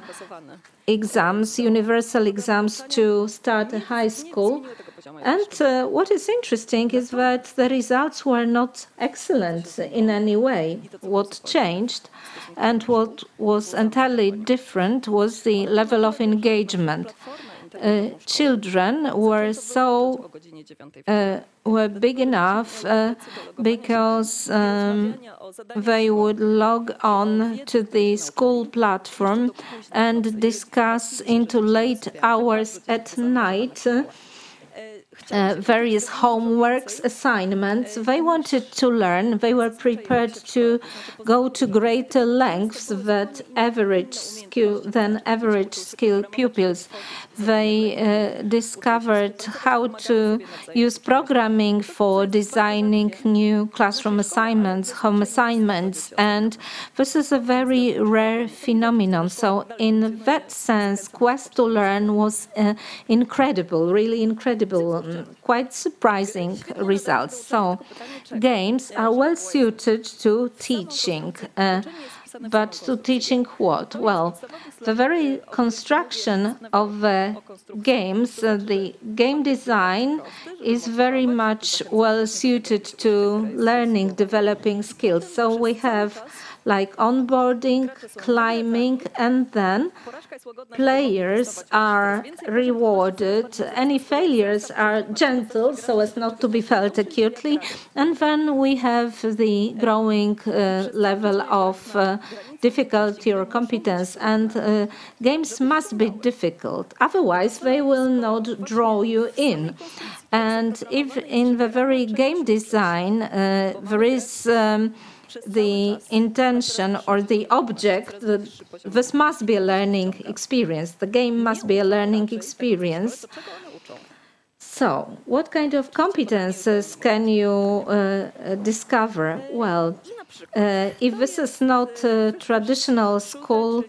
exams, universal exams, to start a high school. And what is interesting is that the results were not excellent in any way. What changed and what was entirely different was the level of engagement. Children were were big enough because they would log on to the school platform and discuss into late hours at night various homeworks, assignments. They wanted to learn. They were prepared to go to greater lengths than average skill pupils. They discovered how to use programming for designing new classroom assignments, home assignments, and this is a very rare phenomenon. So in that sense, Quest to Learn was incredible, really incredible, quite surprising results. So games are well suited to teaching. But to teaching what? Well, the very construction of the games, the game design is very much well suited to learning, developing skills. So we have like onboarding, climbing, and then players are rewarded. Any failures are gentle, so as not to be felt acutely. And then we have the growing level of difficulty or competence. And games must be difficult, otherwise they will not draw you in. And if in the very game design there is the intention or the object that this must be a learning experience. The game must be a learning experience. So, what kind of competences can you discover? Well, if this is not traditional school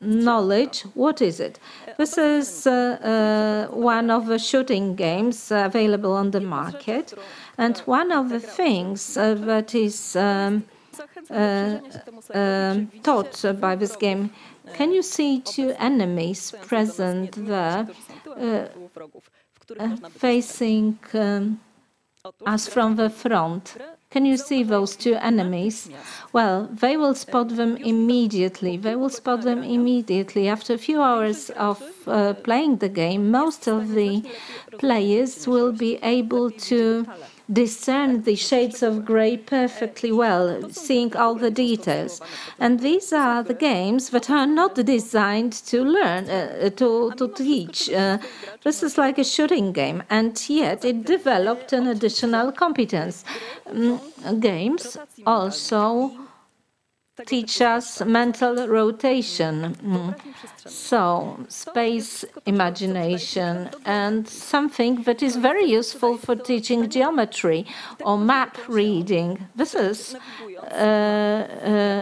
knowledge, what is it? This is one of the shooting games available on the market. And one of the things that is taught by this game, can you see two enemies present there facing us from the front? Can you see those two enemies? Well, they will spot them immediately. They will spot them immediately. After a few hours of playing the game, most of the players will be able to discern the shades of grey perfectly well, seeing all the details. And these are the games that are not designed to learn, to teach. This is like a shooting game, and yet it developed an additional competence. Games also teach us mental rotation, so space imagination, and something that is very useful for teaching geometry or map reading. This is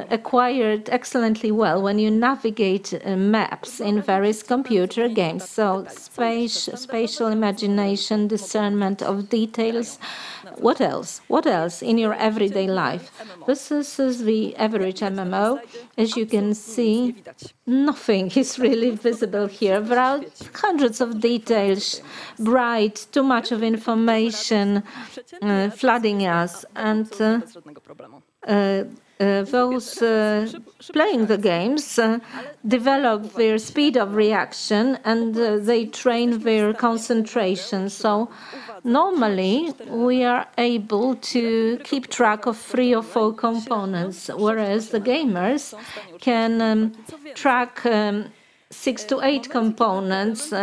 acquired excellently well when you navigate maps in various computer games. So spatial imagination, discernment of details. What else? What else in your everyday life? This is the average MMO. As you can see, nothing is really visible here. There are hundreds of details, bright, too much of information flooding us. And those playing the games develop their speed of reaction, and they train their concentration. So normally we are able to keep track of 3 or 4 components, whereas the gamers can track 6 to 8 components,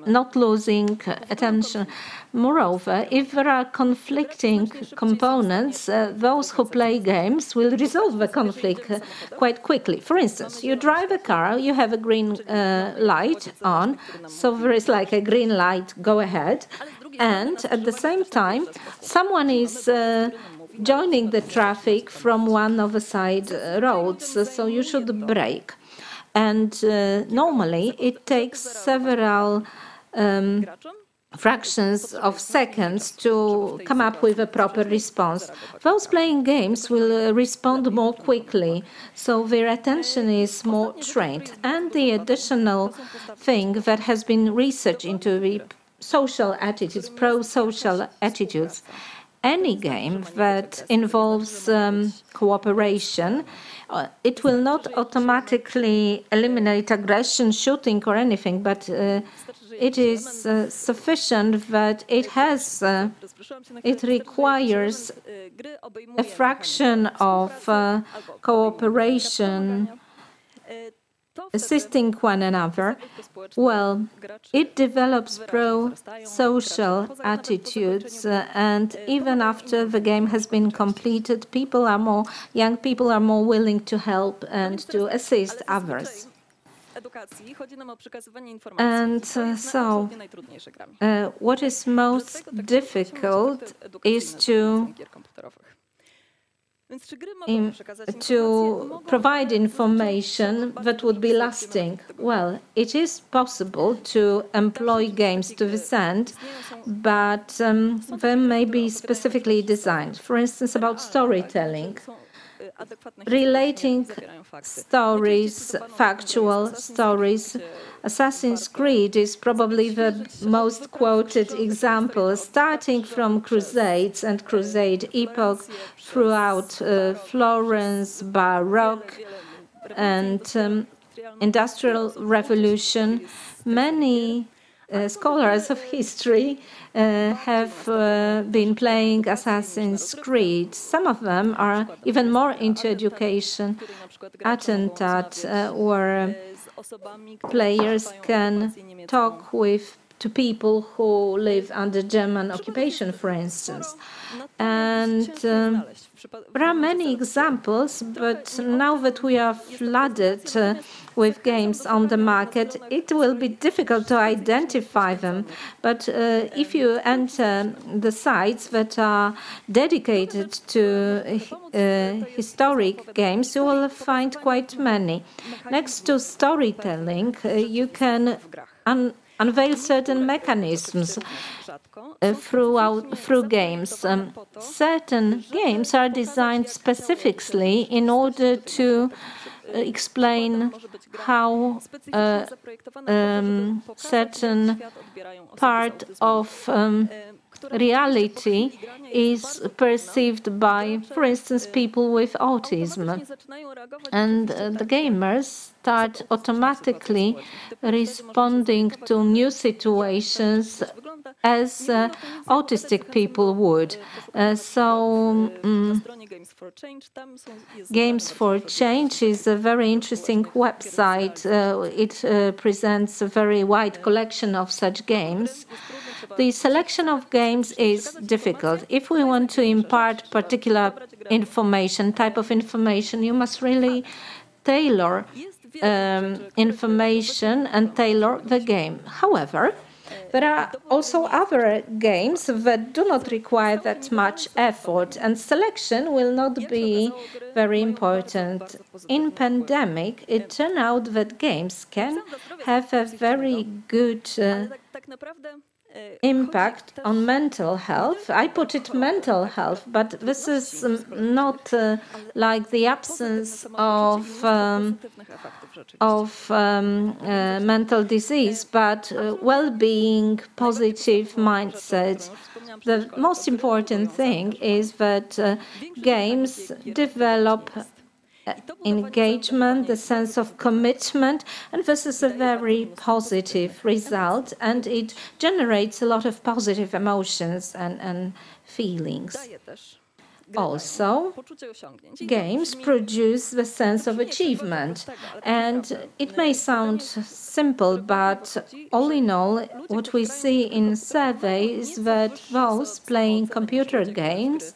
not losing attention. Moreover, if there are conflicting components, those who play games will resolve the conflict quite quickly. For instance, you drive a car, you have a green light on, so there is like a green light, go ahead. And at the same time, someone is joining the traffic from one of the side roads, so you should brake. And normally it takes several fractions of seconds to come up with a proper response. Those playing games will respond more quickly, so their attention is more trained. And the additional thing that has been researched into the social attitudes, pro-social attitudes, any game that involves cooperation, it will not automatically eliminate aggression, shooting or anything, but it is sufficient that it requires a fraction of cooperation, assisting one another. Well, it develops pro-social attitudes, and even after the game has been completed, young people are more willing to help and to assist others. And so, what is most difficult is to provide information that would be lasting. Well, it is possible to employ games to this end, but they may be specifically designed. For instance, about storytelling. Relating stories, factual stories. Assassin's Creed is probably the most quoted example, starting from Crusades and Crusade epoch throughout Florence, Baroque, and Industrial Revolution. Many scholars of history have been playing Assassin's Creed. Some of them are even more into education. Attentat, where players can talk to people who live under German occupation, for instance. And there are many examples, but now that we are flooded with games on the market, it will be difficult to identify them. But if you enter the sites that are dedicated to historic games, you will find quite many. Next to storytelling, you can unveil certain mechanisms through games. Certain games are designed specifically in order to explain how certain part of reality is perceived by, for instance, people with autism. And the gamers start automatically responding to new situations as autistic people would. Games for Change is a very interesting website. It presents a very wide collection of such games. The selection of games is difficult. If we want to impart particular information, type of information, you must really tailor information and tailor the game. However, there are also other games that do not require that much effort, and selection will not be very important. In pandemic, it turned out that games can have a very good impact on mental health. I put it mental health, but this is not like the absence of mental disease, but well-being, positive mindset. The most important thing is that games develop engagement, the sense of commitment, and this is a very positive result, and it generates a lot of positive emotions and feelings. Also, games produce the sense of achievement, and it may sound simple, but all in all, what we see in surveys is that those playing computer games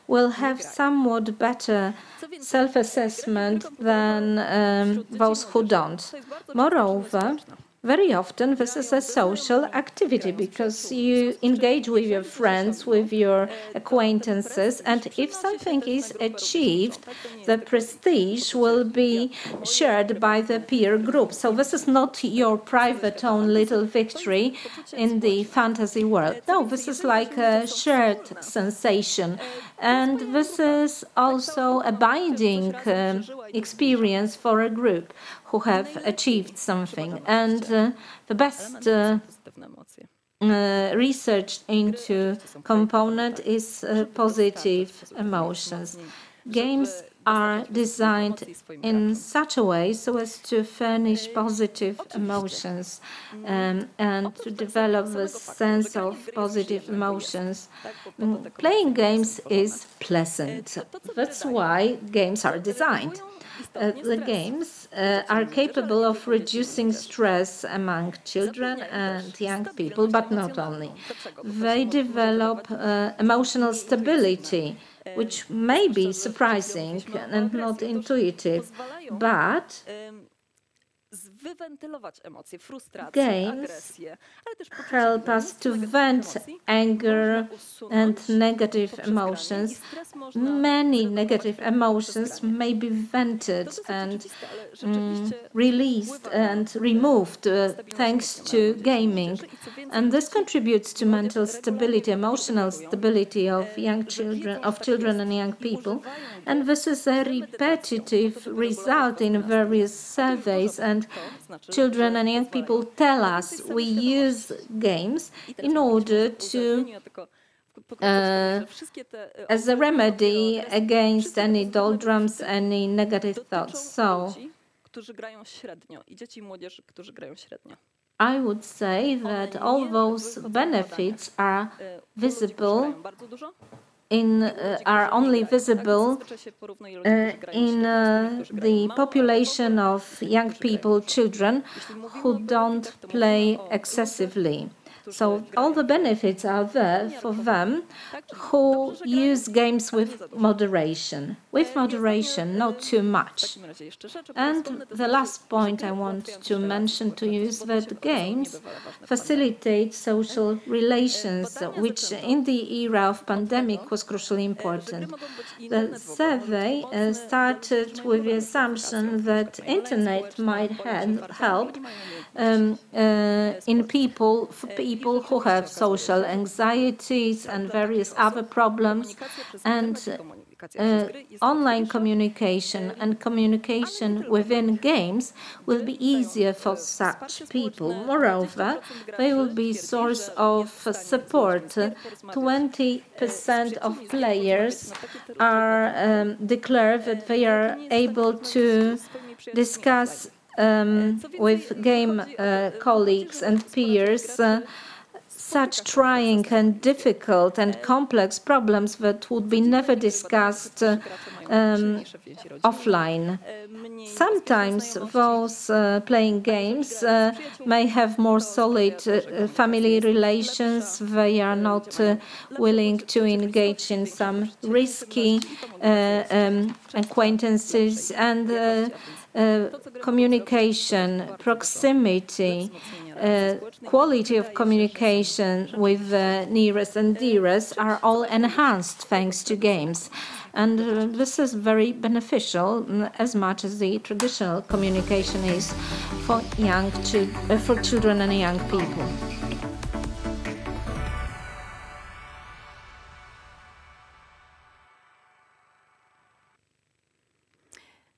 will have somewhat better self-assessment than those who don't. Moreover, very often this is a social activity because you engage with your friends, with your acquaintances, and if something is achieved, the prestige will be shared by the peer group. So this is not your private own little victory in the fantasy world. No, this is like a shared sensation. And this is also a binding experience for a group who have achieved something. And the best research into component is positive emotions. Games are designed in such a way so as to furnish positive emotions and to develop the sense of positive emotions. Playing games is pleasant. That's why games are designed. The games are capable of reducing stress among children and young people, but not only. They develop emotional stability, which may be surprising and not intuitive, but games help us to vent anger and negative emotions. Many negative emotions may be vented and released and removed thanks to gaming. And this contributes to mental stability, emotional stability of children and young people. And this is a repetitive result in various surveys, and children and young people tell us we use games in order to as a remedy against any doldrums, any negative thoughts. So I would say that all those benefits are visible are only visible in the population of young people, children, who don't play excessively. So all the benefits are there for them who use games with moderation. With moderation, not too much. And the last point I want to mention to you is that games facilitate social relations, which in the era of pandemic was crucially important. The survey started with the assumption that internet might help in people who have social anxieties and various other problems, and online communication and communication within games will be easier for such people. Moreover, they will be a source of support. 20% of players are declare that they are able to discuss with game colleagues and peers such trying and difficult and complex problems that would be never discussed offline. Sometimes those playing games may have more solid family relations. They are not willing to engage in some risky acquaintances, and communication, proximity, quality of communication with the nearest and dearest are all enhanced thanks to games. And this is very beneficial as much as the traditional communication is for children and young people.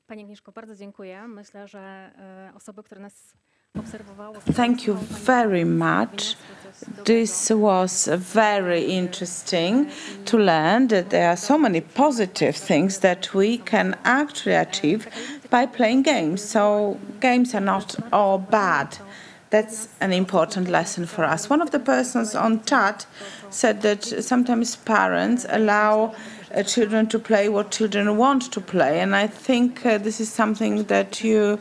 Pani Agnieszko, bardzo dziękuję. Myślę, że osoby, które nas Thank you very much. This was very interesting to learn that there are so many positive things that we can actually achieve by playing games. So games are not all bad. That's an important lesson for us. One of the persons on chat said that sometimes parents allow children to play what children want to play, and I think this is something that you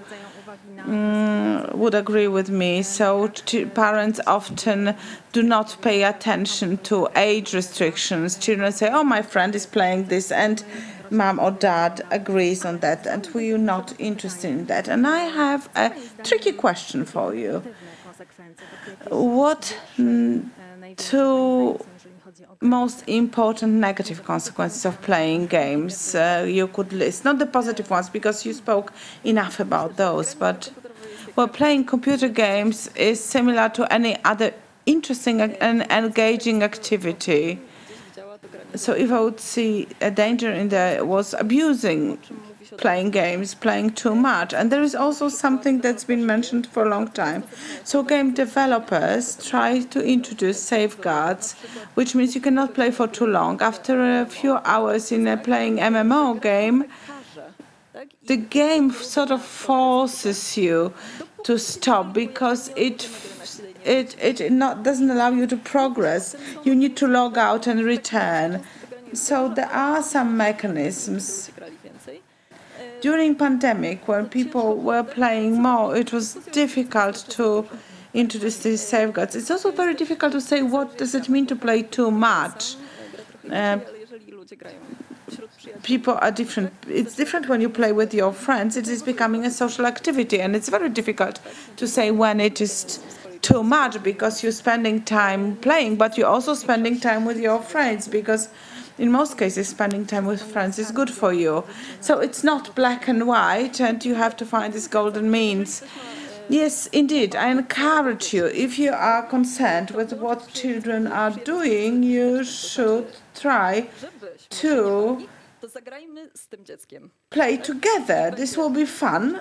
would agree with me. So parents often do not pay attention to age restrictions. Children say, oh, my friend is playing this, and mom or dad agrees on that and we're not interested in that. And I have a tricky question for you. What two most important negative consequences of playing games you could list? Not the positive ones, because you spoke enough about those, but well, playing computer games is similar to any other interesting and engaging activity. So if I would see a danger in there was abusing playing games, playing too much. And there is also something that's been mentioned for a long time. So game developers try to introduce safeguards, which means you cannot play for too long. After a few hours in a playing MMO game, the game sort of forces you to stop because it doesn't allow you to progress. You need to log out and return. So there are some mechanisms. During pandemic, when people were playing more, it was difficult to introduce these safeguards. It's also very difficult to say what does it mean to play too much. People are different. It's different when you play with your friends. It is becoming a social activity, and it's very difficult to say when it is too much, because you're spending time playing, but you're also spending time with your friends, because in most cases, spending time with friends is good for you. So it's not black and white, and you have to find this golden means. Yes, indeed, I encourage you, if you are concerned with what children are doing, you should try to play together. This will be fun.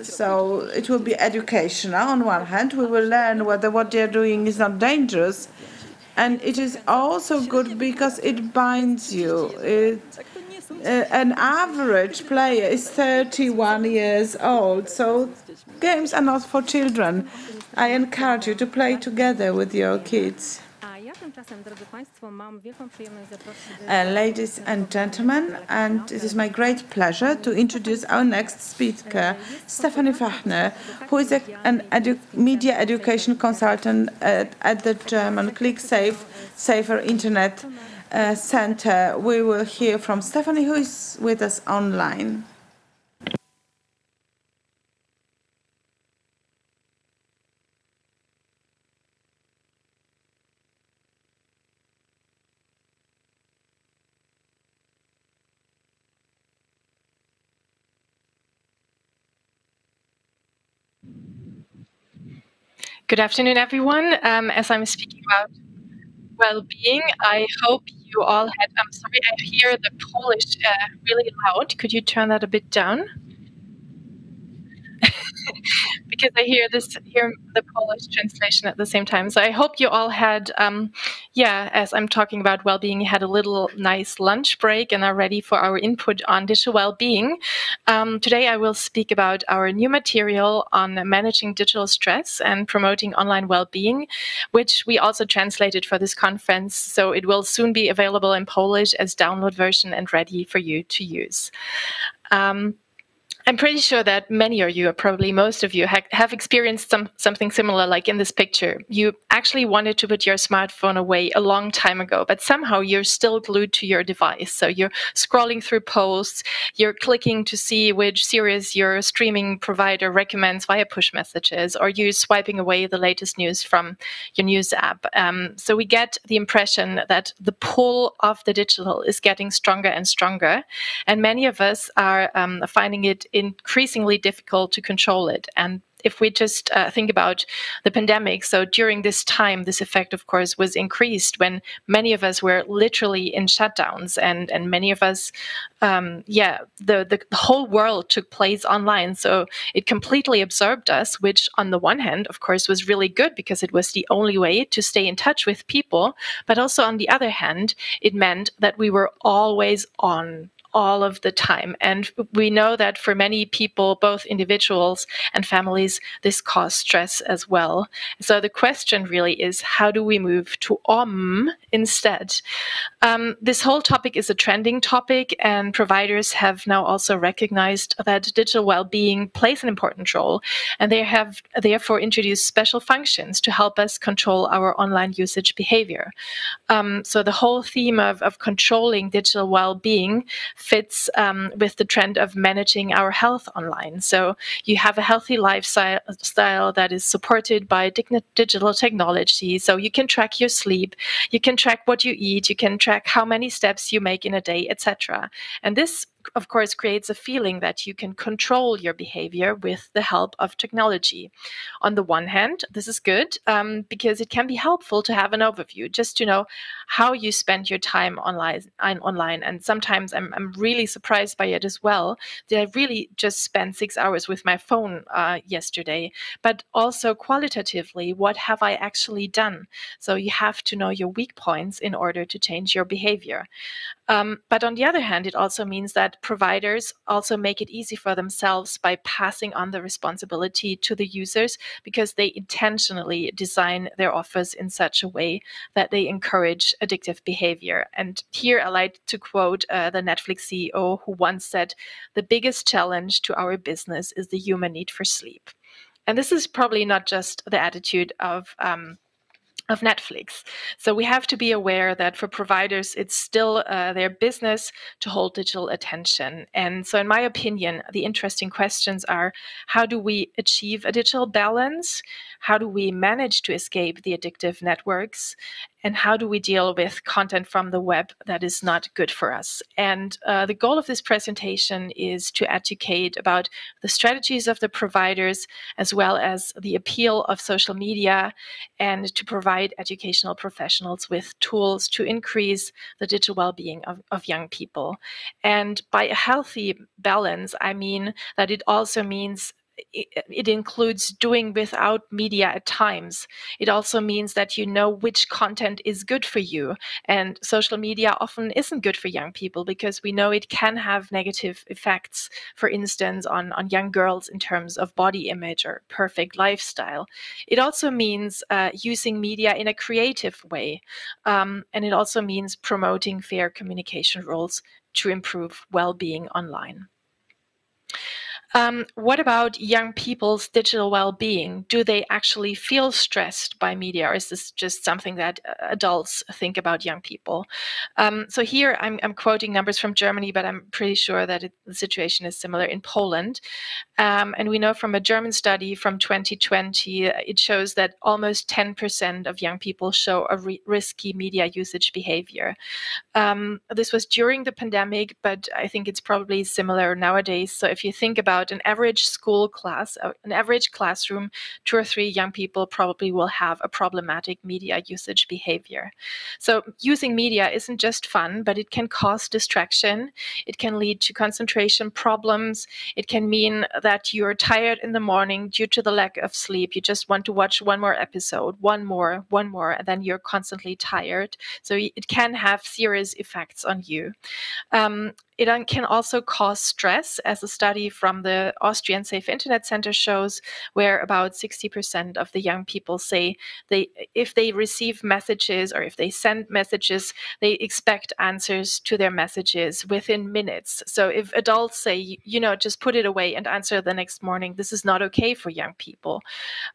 So it will be educational. On one hand, we will learn whether what they're doing is not dangerous. And it is also good because it binds you. An average player is 31 years old, so games are not for children. I encourage you to play together with your kids. Ladies and gentlemen, and it is my great pleasure to introduce our next speaker, Stephanie Fachner, who is an media education consultant at the German klicksafe, Safer Internet Center. We will hear from Stephanie, who is with us online. Good afternoon, everyone. As I'm speaking about well-being, I hope you all had, I'm sorry, I hear the Polish really loud. Could you turn that a bit down? Because I hear the Polish translation at the same time. So I hope you all had, as I'm talking about well-being, you had a little nice lunch break and are ready for our input on digital well-being. Today I will speak about our new material on managing digital stress and promoting online well-being, which we also translated for this conference. So it will soon be available in Polish as download version and ready for you to use. I'm pretty sure that many of you, or probably most of you, have experienced something similar, like in this picture. You actually wanted to put your smartphone away a long time ago, but somehow you're still glued to your device. So you're scrolling through posts, you're clicking to see which series your streaming provider recommends via push messages, or you're swiping away the latest news from your news app. So we get the impression that the pull of the digital is getting stronger and stronger, and many of us are finding it increasingly difficult to control it. And if we just think about the pandemic, so during this time, this effect, of course, was increased when many of us were literally in shutdowns, and many of us, the whole world took place online. So it completely absorbed us, which on the one hand, of course, was really good because it was the only way to stay in touch with people. But also on the other hand, it meant that we were always on all of the time. And we know that for many people, both individuals and families, this caused stress as well. So the question really is, how do we move to instead? This whole topic is a trending topic, and providers have now also recognized that digital well-being plays an important role, and they have therefore introduced special functions to help us control our online usage behavior. So the whole theme of controlling digital well-being fits with the trend of managing our health online. So you have a healthy lifestyle that is supported by digital technology. So you can track your sleep, you can track what you eat, you can track how many steps you make in a day, etc. And this, of course, creates a feeling that you can control your behavior with the help of technology. On the one hand, this is good because it can be helpful to have an overview, just to know how you spend your time online. And sometimes I'm really surprised by it as well. Did I really just spend 6 hours with my phone yesterday? But also qualitatively, what have I actually done? So you have to know your weak points in order to change your behavior. But on the other hand, it also means that providers also make it easy for themselves by passing on the responsibility to the users, because they intentionally design their offers in such a way that they encourage addictive behavior. And here I like to quote the Netflix CEO, who once said, "The biggest challenge to our business is the human need for sleep." And this is probably not just the attitude of Netflix. So we have to be aware that for providers, it's still their business to hold digital attention. And so in my opinion, the interesting questions are, how do we achieve a digital balance? How do we manage to escape the addictive networks? And how do we deal with content from the web that is not good for us? And the goal of this presentation is to educate about the strategies of the providers, as well as the appeal of social media, and to provide educational professionals with tools to increase the digital well-being of young people. And by a healthy balance, I mean that it also means it includes doing without media at times. It also means that you know which content is good for you. And social media often isn't good for young people because we know it can have negative effects, for instance, on young girls in terms of body image or perfect lifestyle. It also means using media in a creative way. And it also means promoting fair communication rules to improve well-being online. What about young people's digital well-being? Do they actually feel stressed by media, or is this just something that adults think about young people? So here I'm quoting numbers from Germany, but I'm pretty sure that the situation is similar in Poland. And we know from a German study from 2020, it shows that almost 10% of young people show a risky media usage behavior. This was during the pandemic, but I think it's probably similar nowadays. So if you think about an average school class, an average classroom, 2 or 3 young people probably will have a problematic media usage behavior. So using media isn't just fun, but it can cause distraction. It can lead to concentration problems. It can mean that you're tired in the morning due to the lack of sleep. You just want to watch one more episode, one more, and then you're constantly tired. So it can have serious effects on you. It can also cause stress, as a study from the Austrian Safe Internet Center shows, where about 60% of the young people say if they receive messages or if they send messages, they expect answers to their messages within minutes. So if adults say, just put it away and answer the next morning, this is not okay for young people.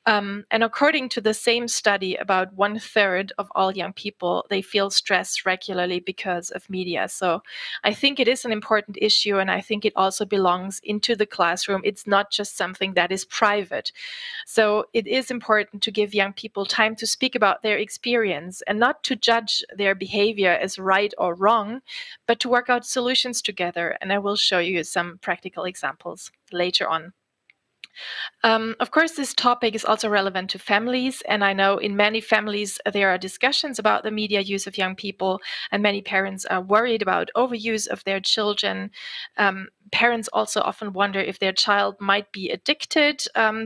And according to the same study, about 1/3 of all young people, they feel stress regularly because of media. So I think it is an important issue, and I think it also belongs into the classroom. It's not just something that is private. So it is important to give young people time to speak about their experience and not to judge their behavior as right or wrong, but to work out solutions together. And I will show you some practical examples later on. Of course, this topic is also relevant to families, and I know in many families there are discussions about the media use of young people, and many parents are worried about overuse of their children. Parents also often wonder if their child might be addicted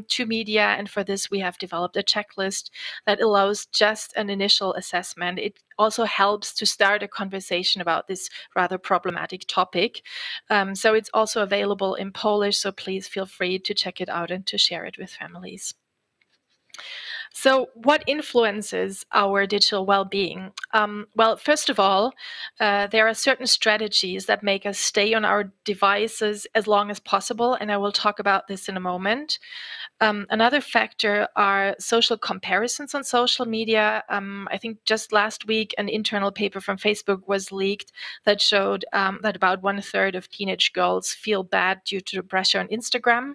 to media, and for this we have developed a checklist that allows just an initial assessment. It also helps to start a conversation about this rather problematic topic. So it's also available in Polish, so please feel free to check it out and to share it with families. So what influences our digital well-being? Well, first of all, there are certain strategies that make us stay on our devices as long as possible, and I will talk about this in a moment. Another factor are social comparisons on social media. I think just last week, an internal paper from Facebook was leaked that showed that about 1/3 of teenage girls feel bad due to the pressure on Instagram.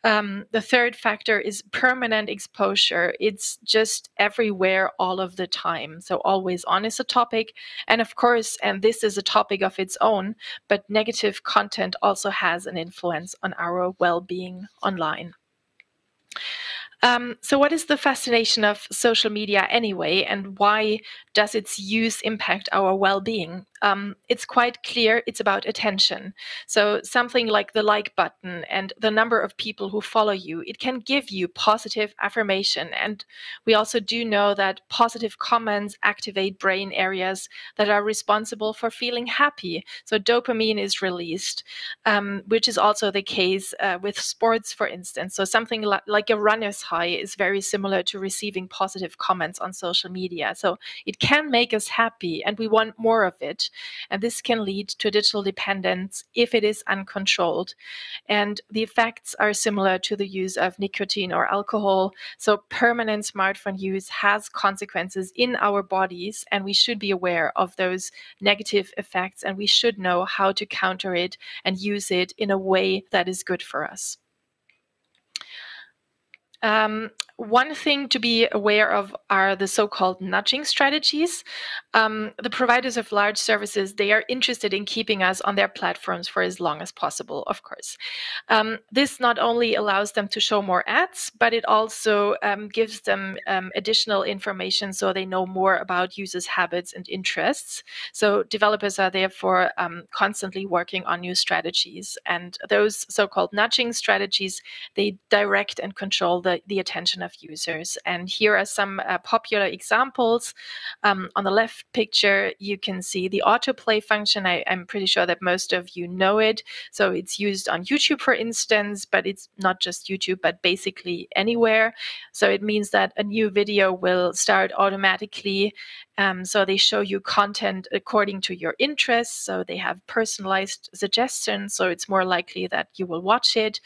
The third factor is permanent exposure. It's just everywhere all of the time. So always on is a topic. And of course, and this is a topic of its own, but negative content also has an influence on our well-being online. So what is the fascination of social media anyway, and why does its use impact our well-being? It's quite clear it's about attention. So something like the like button and the number of people who follow you, it can give you positive affirmation. And we also do know that positive comments activate brain areas that are responsible for feeling happy. So dopamine is released, which is also the case with sports, for instance. So something like a runner's high is very similar to receiving positive comments on social media. So it can make us happy and we want more of it. And this can lead to digital dependence if it is uncontrolled. And the effects are similar to the use of nicotine or alcohol. So permanent smartphone use has consequences in our bodies, and we should be aware of those negative effects, and we should know how to counter it and use it in a way that is good for us. One thing to be aware of are the so-called nudging strategies. The providers of large services, they are interested in keeping us on their platforms for as long as possible, of course. This not only allows them to show more ads, but it also gives them additional information so they know more about users' habits and interests. So developers are therefore constantly working on new strategies. And those so-called nudging strategies, they direct and control the attention of users. And here are some popular examples. On the left picture, you can see the autoplay function. I'm pretty sure that most of you know it. So it's used on YouTube, for instance, but it's not just YouTube, but basically anywhere. So it means that a new video will start automatically. So they show you content according to your interests. So they have personalized suggestions. So it's more likely that you will watch it.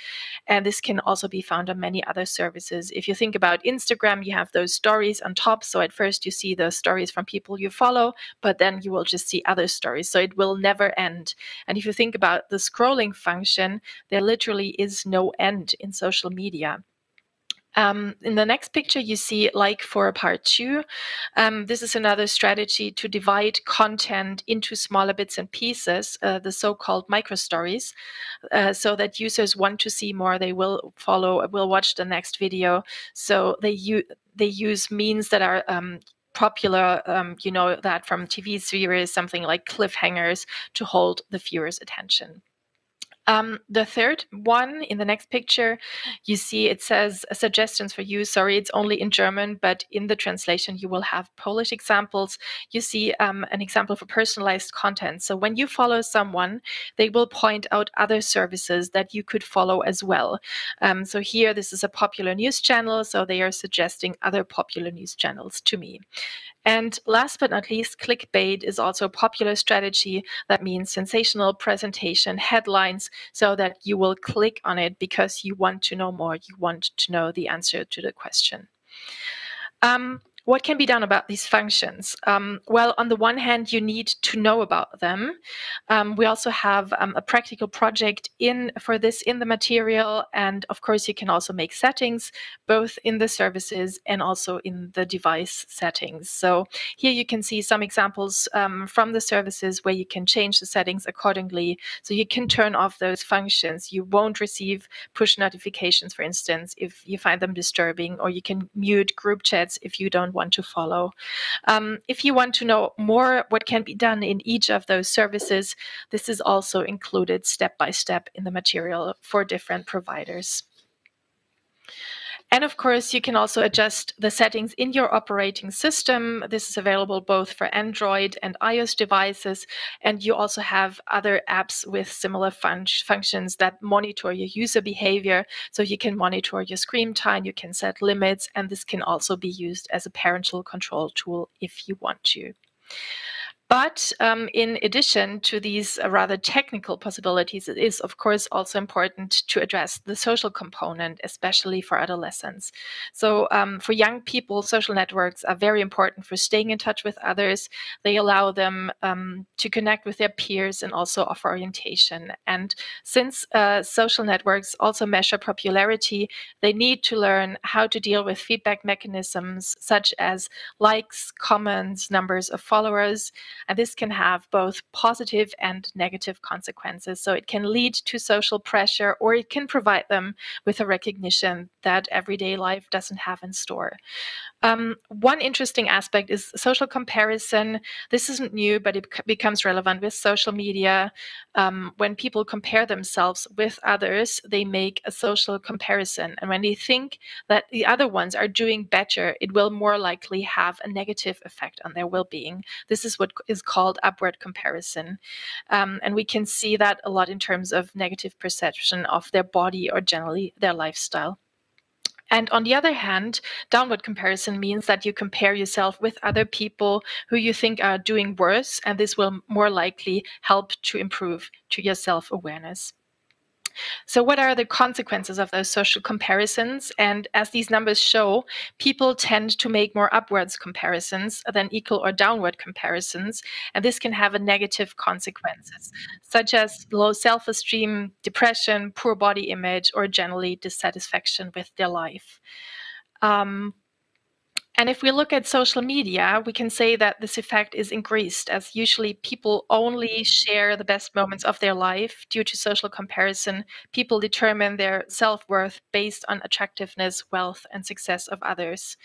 And this can also be found on many other services. If you think about Instagram, you have those stories on top. So at first you see the stories from people you follow, but then you will just see other stories. So it will never end. And if you think about the scrolling function, there literally is no end in social media. In the next picture, you see like for part 2. This is another strategy to divide content into smaller bits and pieces, the so-called micro stories, so that users want to see more. They will watch the next video. So they use means that are popular, you know, that from TV series, something like cliffhangers to hold the viewer's attention. The third one in the next picture, you see it says suggestions for you. Sorry, it's only in German, but in the translation, you will have Polish examples. You see an example for personalized content. So when you follow someone, they will point out other services that you could follow as well. So here, this is a popular news channel. So they are suggesting other popular news channels to me. And last but not least, clickbait is also a popular strategy. That means sensational presentation headlines, so that you will click on it because you want to know more. You want to know the answer to the question. What can be done about these functions? Well, on the one hand, you need to know about them. We also have a practical project for this in the material. And of course, you can also make settings, both in the services and also in the device settings. So here you can see some examples from the services where you can change the settings accordingly. So you can turn off those functions. You won't receive push notifications, for instance, if you find them disturbing, or you can mute group chats if you don't want to follow. If you want to know more what can be done in each of those services, this is also included step by step in the material for different providers. And of course, you can also adjust the settings in your operating system. This is available both for Android and iOS devices. And you also have other apps with similar functions that monitor your user behavior. So you can monitor your screen time, you can set limits, and this can also be used as a parental control tool if you want to. But in addition to these rather technical possibilities, it is, of course, also important to address the social component, especially for adolescents. So for young people, social networks are very important for staying in touch with others. They allow them to connect with their peers and also offer orientation. And since social networks also measure popularity, they need to learn how to deal with feedback mechanisms such as likes, comments, numbers of followers. And this can have both positive and negative consequences. So it can lead to social pressure, or it can provide them with a recognition that everyday life doesn't have in store. One interesting aspect is social comparison. This isn't new, but it becomes relevant with social media. When people compare themselves with others, they make a social comparison. And when they think that the other ones are doing better, it will more likely have a negative effect on their well-being. This is what is called upward comparison. And we can see that a lot in terms of negative perception of their body or generally their lifestyle. And on the other hand, downward comparison means that you compare yourself with other people who you think are doing worse, and this will more likely help to improve to your self-awareness. So what are the consequences of those social comparisons? And as these numbers show, people tend to make more upwards comparisons than equal or downward comparisons. And this can have a negative consequences, such as low self-esteem, depression, poor body image, or generally dissatisfaction with their life. And if we look at social media, we can say that this effect is increased, as usually people only share the best moments of their life. Due to social comparison, people determine their self-worth based on attractiveness, wealth, and success of others.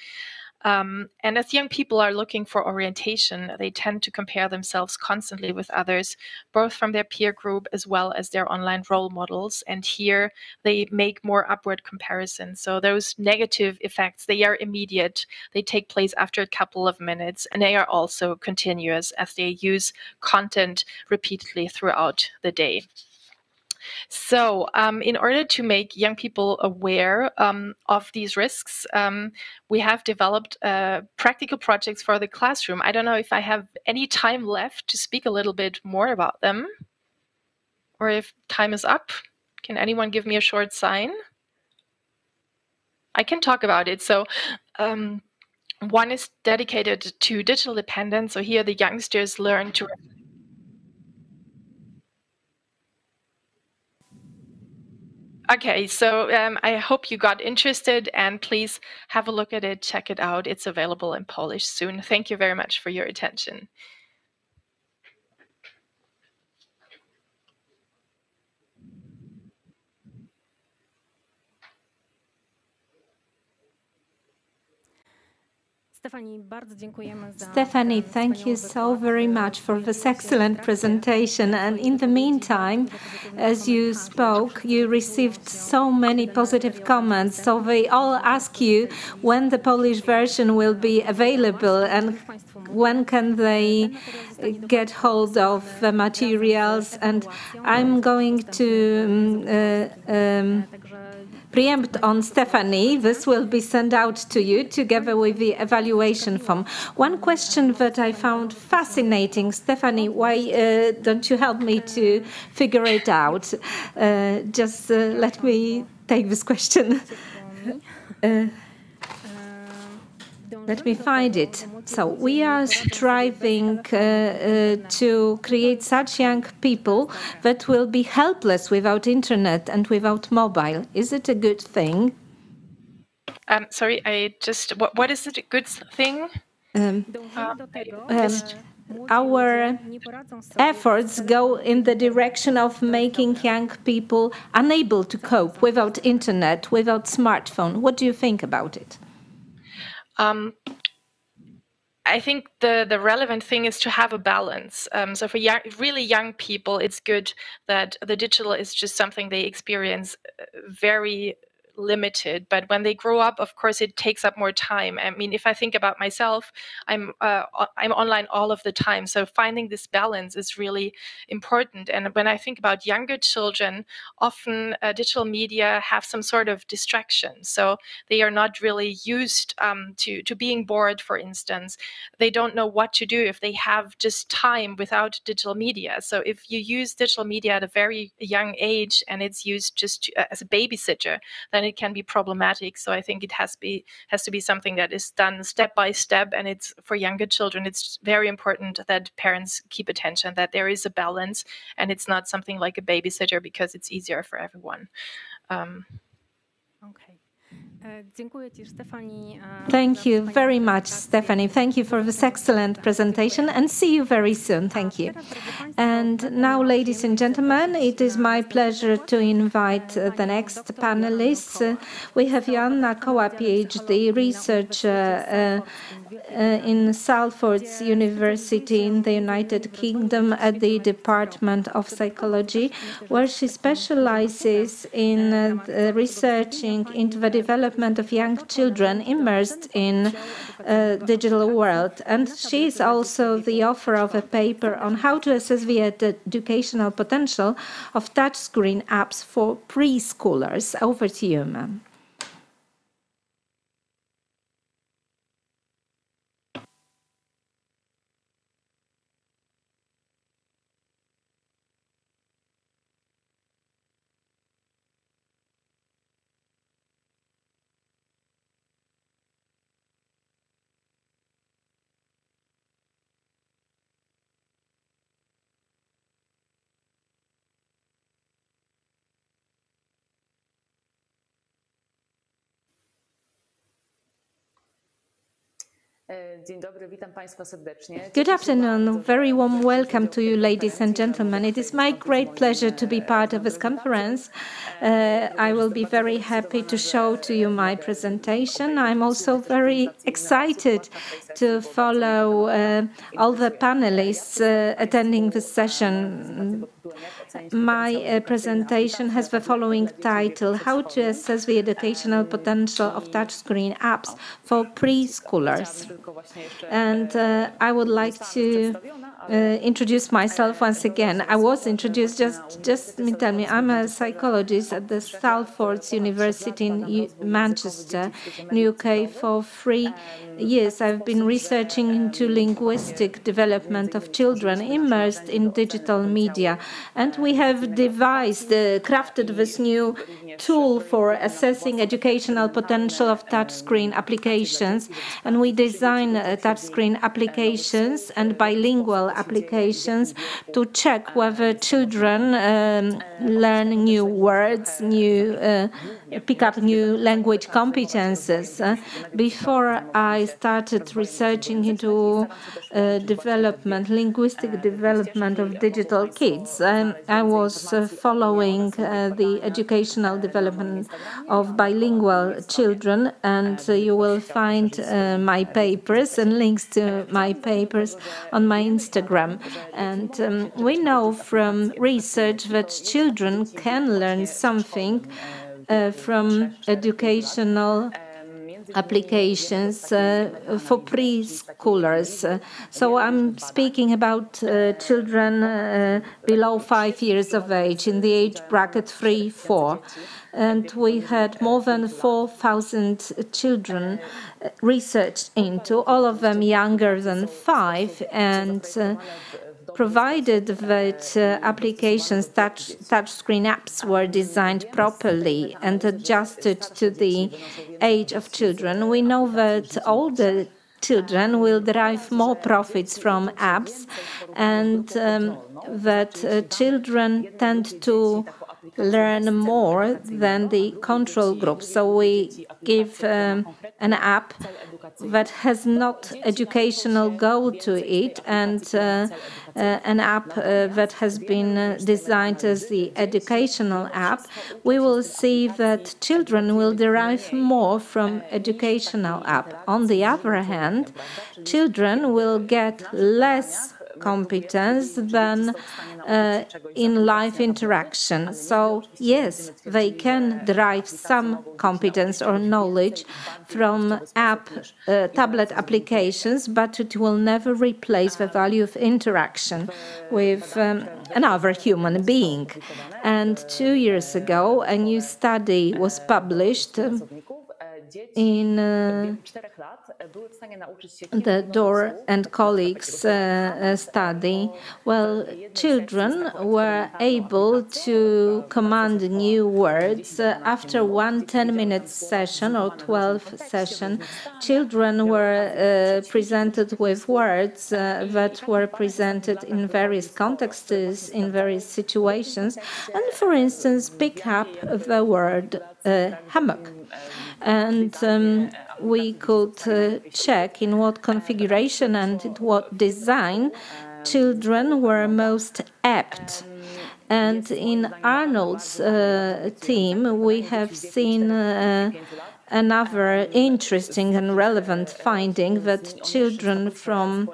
And as young people are looking for orientation, they tend to compare themselves constantly with others, both from their peer group as well as their online role models. And here they make more upward comparisons. So those negative effects, they are immediate. They take place after a couple of minutes, and they are also continuous as they use content repeatedly throughout the day. So in order to make young people aware of these risks, we have developed practical projects for the classroom. I don't know if I have any time left to speak a little bit more about them, or if time is up. Can anyone give me a short sign? I can talk about it. So one is dedicated to digital dependence. So here the youngsters learn to Okay, so I hope you got interested, and please have a look at it, check it out. It's available in Polish soon. Thank you very much for your attention. Stephanie, thank you so very much for this excellent presentation. And in the meantime, as you spoke, you received so many positive comments. So they all ask you when the Polish version will be available and when can they get hold of the materials. And I'm going to preempt on Stephanie. This will be sent out to you together with the evaluation form. One question that I found fascinating, Stephanie, why don't you help me to figure it out? Just let me take this question. Let me find it. So we are striving to create such young people that will be helpless without internet and without mobile. Is it a good thing? Sorry, what is it, a good thing? Our efforts go in the direction of making young people unable to cope without internet, without smartphone. What do you think about it? I think the relevant thing is to have a balance. So for really young people, it's good that the digital is just something they experience very limited. But when they grow up, of course, it takes up more time. I mean, if I think about myself, I'm online all of the time. So finding this balance is really important. And when I think about younger children, often digital media have some sort of distraction. So they are not really used to being bored, for instance. They don't know what to do if they have just time without digital media. So if you use digital media at a very young age and it's used just as a babysitter, then it can be problematic. So I think it has to be something that is done step by step. And it's for younger children, it's very important that parents keep attention, that there is a balance and it's not something like a babysitter because it's easier for everyone. Okay. Thank you very much, Stephanie. Thank you for this excellent presentation and see you very soon. Thank you. And now, ladies and gentlemen, it is my pleasure to invite the next panelists. We have Joanna Koła, PhD, researcher in Salford University in the United Kingdom at the Department of Psychology, where she specializes in researching into the development of young children immersed in digital world. And she is also the author of a paper on how to assess the educational potential of touchscreen apps for preschoolers. Over to you, ma'am. Good afternoon. Very warm welcome to you, ladies and gentlemen. It is my great pleasure to be part of this conference. I will be very happy to show to you my presentation. I'm also very excited to follow all the panelists attending this session. My presentation has the following title: How to Assess the Educational Potential of Touchscreen Apps for Preschoolers. And I would like to introduce myself once again. I was introduced, just tell me, I'm a psychologist at the Salford University in Manchester, in UK, for 3 years. I've been researching into linguistic development of children immersed in digital media. And we have devised, crafted this new tool for assessing educational potential of touchscreen applications. And we design touchscreen applications and bilingual applications to check whether children learn new words, pick up new language competences. Before I started researching into linguistic development of digital kids, I was following the educational development of bilingual children, and you will find my papers and links to my papers on my Instagram. And we know from research that children can learn something from educational applications for preschoolers. So I'm speaking about children below 5 years of age, in the age bracket 3-4. And we had more than 4,000 children researched into, all of them younger than 5, and provided that applications, touchscreen apps, were designed properly and adjusted to the age of children, we know that older children will derive more profits from apps, and that children tend to learn more than the control group. So we give an app that has not educational goal to it, and an app that has been designed as the educational app, we will see that children will derive more from educational app. On the other hand, children will get less competence than in live interaction. So yes, they can derive some competence or knowledge from tablet applications, but it will never replace the value of interaction with another human being. And 2 years ago, a new study was published in the Door and colleagues study. Well, children were able to command new words after one 10-minute session or 12 session. Children were presented with words that were presented in various contexts, in various situations, and for instance, pick up the word hammock. And we could check in what configuration and in what design children were most apt. And in Arnold's team, we have seen another interesting and relevant finding that children from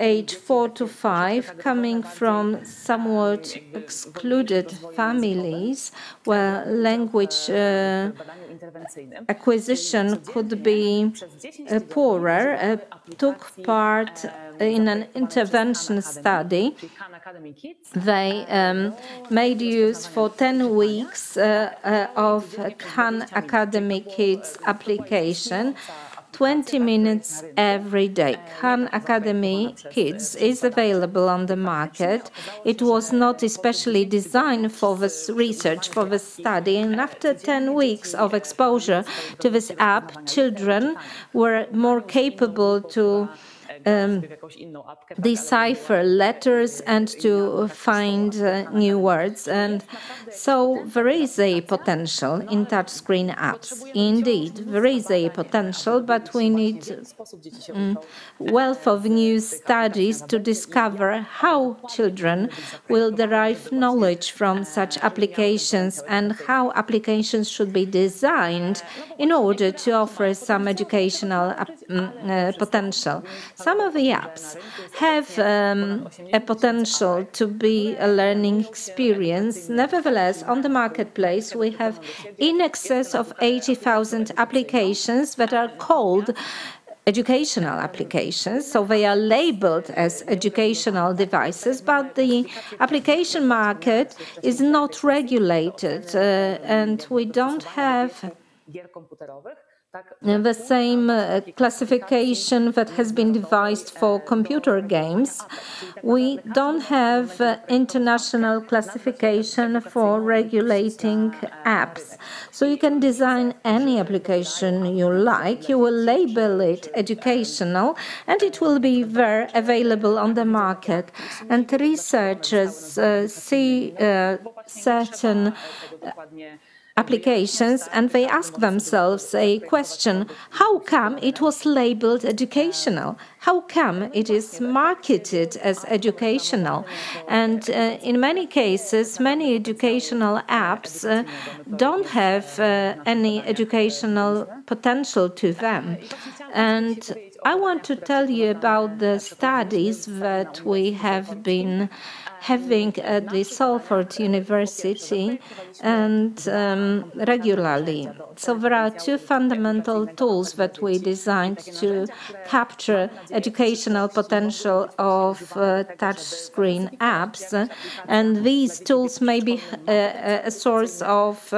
age 4 to 5, coming from somewhat excluded families where language acquisition could be poorer, took part in an intervention study. They made use for 10 weeks of Khan Academy Kids application, 20 minutes every day. Khan Academy Kids is available on the market. It was not especially designed for this research, for this study. And after 10 weeks of exposure to this app, children were more capable to decipher letters and to find new words. And so there is a potential in touchscreen apps. Indeed, there is a potential, but we need wealth of new studies to discover how children will derive knowledge from such applications and how applications should be designed in order to offer some educational potential. Some of the apps have a potential to be a learning experience. Nevertheless, on the marketplace, we have in excess of 80,000 applications that are called educational applications, so they are labeled as educational devices, but the application market is not regulated, and we don't have the same classification that has been devised for computer games. We don't have international classification for regulating apps. So you can design any application you like, you will label it educational, and it will be there available on the market. And researchers see certain applications and they ask themselves a question: how come it was labeled educational? How come it is marketed as educational? And in many cases, many educational apps don't have any educational potential to them. And I want to tell you about the studies that we have been having at the Salford University and regularly. So there are two fundamental tools that we designed to capture educational potential of touchscreen apps. And these tools may be a source of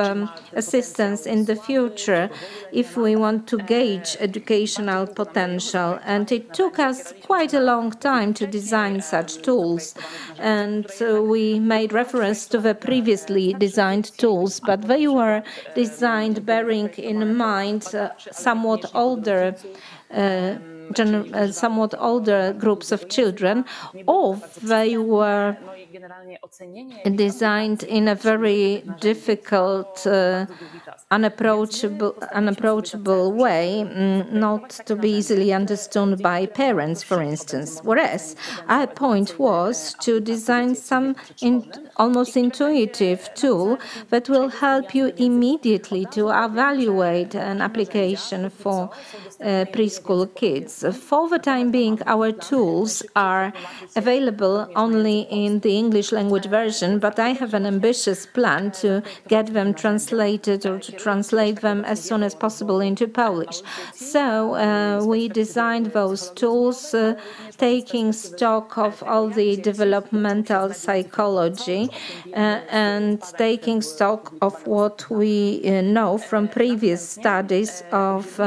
assistance in the future if we want to gauge educational potential. And it took us quite a long time to design such tools. And we made reference to the previously designed tools, but they were designed bearing in mind somewhat older groups of children, or they were designed in a very difficult, unapproachable way, not to be easily understood by parents, for instance. Whereas our point was to design some almost intuitive tool that will help you immediately to evaluate an application for preschool kids. For the time being, our tools are available only in the English language version, but I have an ambitious plan to get them translated or to translate them as soon as possible into Polish. So we designed those tools taking stock of all the developmental psychology and taking stock of what we know from previous studies of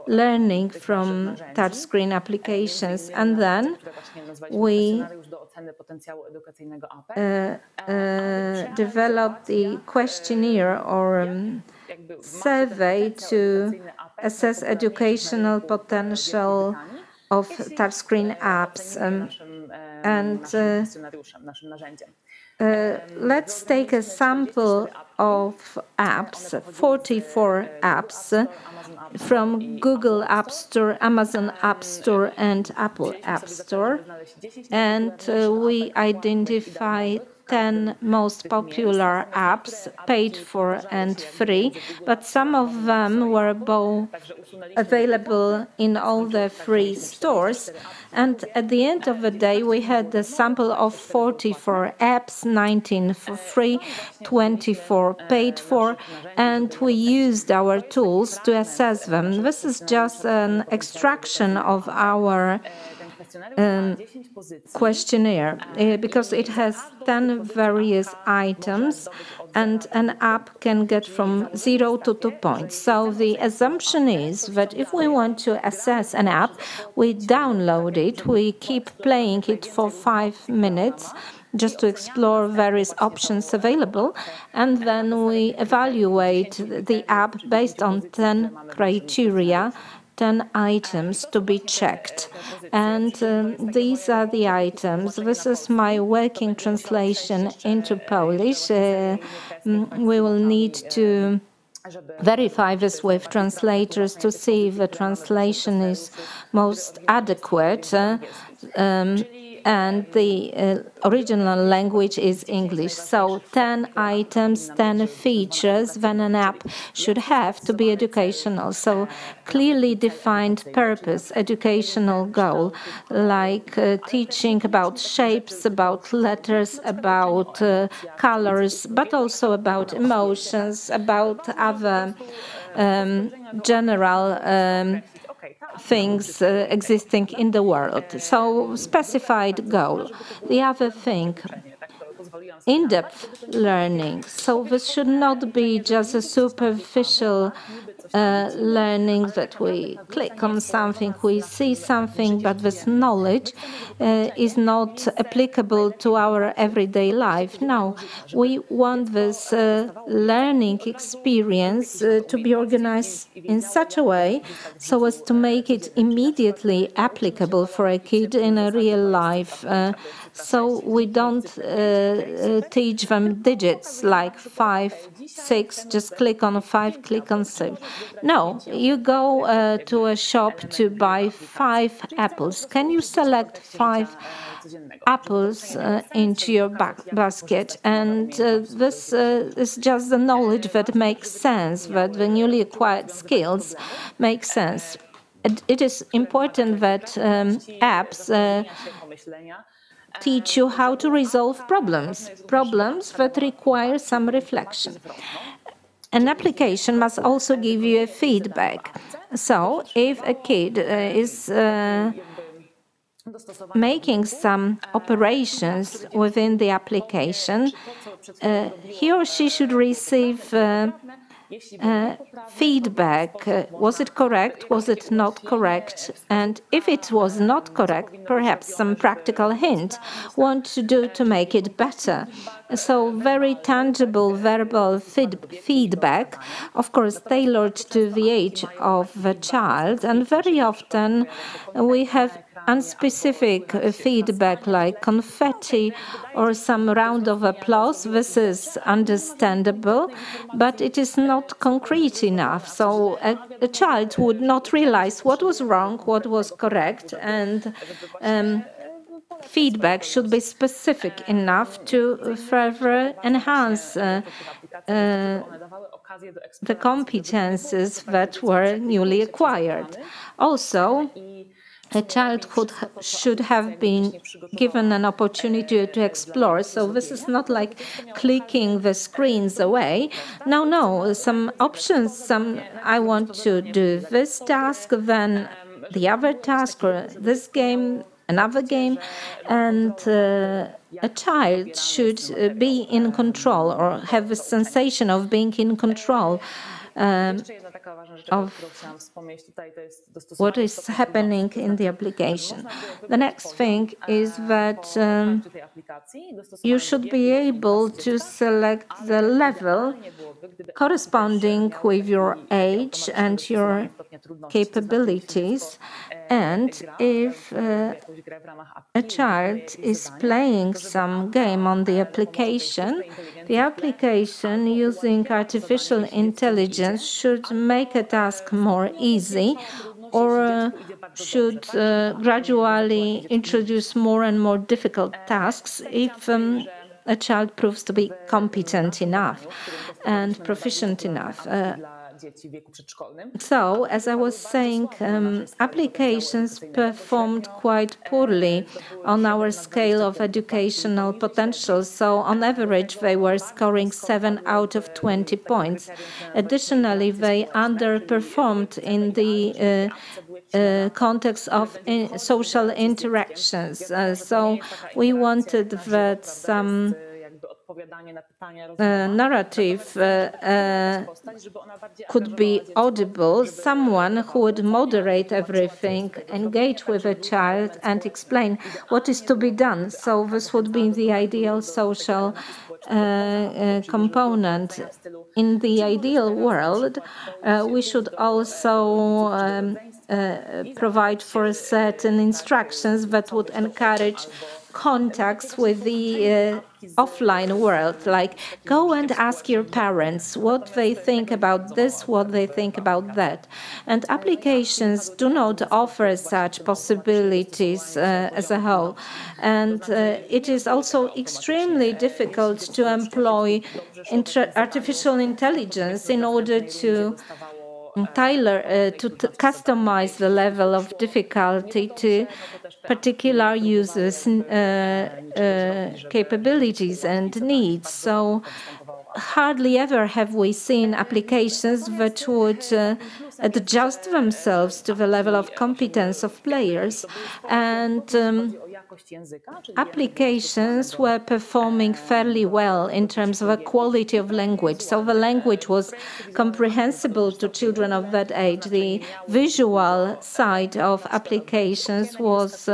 learning from touchscreen applications. And then we developed the questionnaire or survey to assess educational potential of touchscreen apps. Let's take a sample of apps, 44 apps from Google App Store, Amazon App Store, and Apple App Store. And we identify 10 most popular apps, paid for and free, but some of them were both available in all the free stores. And at the end of the day, we had a sample of 44 apps, 19 for free, 24 paid for, and we used our tools to assess them. This is just an extraction of our questionnaire because it has 10 various items and an app can get from 0 to 2 points. So the assumption is that if we want to assess an app, we download it, we keep playing it for 5 minutes just to explore various options available, and then we evaluate the app based on 10 criteria, 10 items to be checked. And these are the items. This is my working translation into Polish. We will need to verify this with translators to see if the translation is most adequate. And the original language is English. So 10 items, 10 features that an app should have to be educational. So clearly defined purpose, educational goal, like teaching about shapes, about letters, about colors, but also about emotions, about other general things existing in the world. So specified goal. The other thing, in-depth learning. So this should not be just a superficial learning that we click on something, we see something, but this knowledge is not applicable to our everyday life. No, we want this learning experience to be organized in such a way so as to make it immediately applicable for a kid in a real life. So we don't teach them digits like 5, 6, just click on 5, click on 6. No, you go to a shop to buy 5 apples. Can you select 5 apples into your basket? And this is just the knowledge that makes sense, that the newly acquired skills make sense. It is important that apps teach you how to resolve problems that require some reflection. An application must also give you a feedback. So if a kid is making some operations within the application, he or she should receive feedback. Was it correct? Was it not correct? And if it was not correct, perhaps some practical hint what to do to make it better. So very tangible verbal feedback, of course, tailored to the age of the child. And very often we have unspecific feedback like confetti or some round of applause. This is understandable, but it is not concrete enough. So a child would not realize what was wrong, what was correct, and feedback should be specific enough to further enhance the competences that were newly acquired. Also, a child should have been given an opportunity to explore. So this is not like clicking the screens away. No, some options, I want to do this task, then the other task, or this game, another game, and a child should be in control or have a sensation of being in control of what is happening in the application. The next thing is that you should be able to select the level corresponding with your age and your capabilities. And if a child is playing some game on the application using artificial intelligence should make a task more easy, or should gradually introduce more and more difficult tasks if a child proves to be competent enough and proficient enough. So, as I was saying, applications performed quite poorly on our scale of educational potential. So, on average, they were scoring 7 out of 20 points. Additionally, they underperformed in the context of social interactions. So, we wanted that some narrative could be audible, someone who would moderate everything, engage with a child and explain what is to be done. So this would be the ideal social component. In the ideal world, we should also provide for certain instructions that would encourage contacts with the offline world, like go and ask your parents what they think about this, what they think about that. And applications do not offer such possibilities as a whole. And it is also extremely difficult to employ artificial intelligence in order to customize the level of difficulty to particular users' capabilities and needs. So hardly ever have we seen applications that would adjust themselves to the level of competence of players. And applications were performing fairly well in terms of the quality of language. So the language was comprehensible to children of that age. The visual side of applications was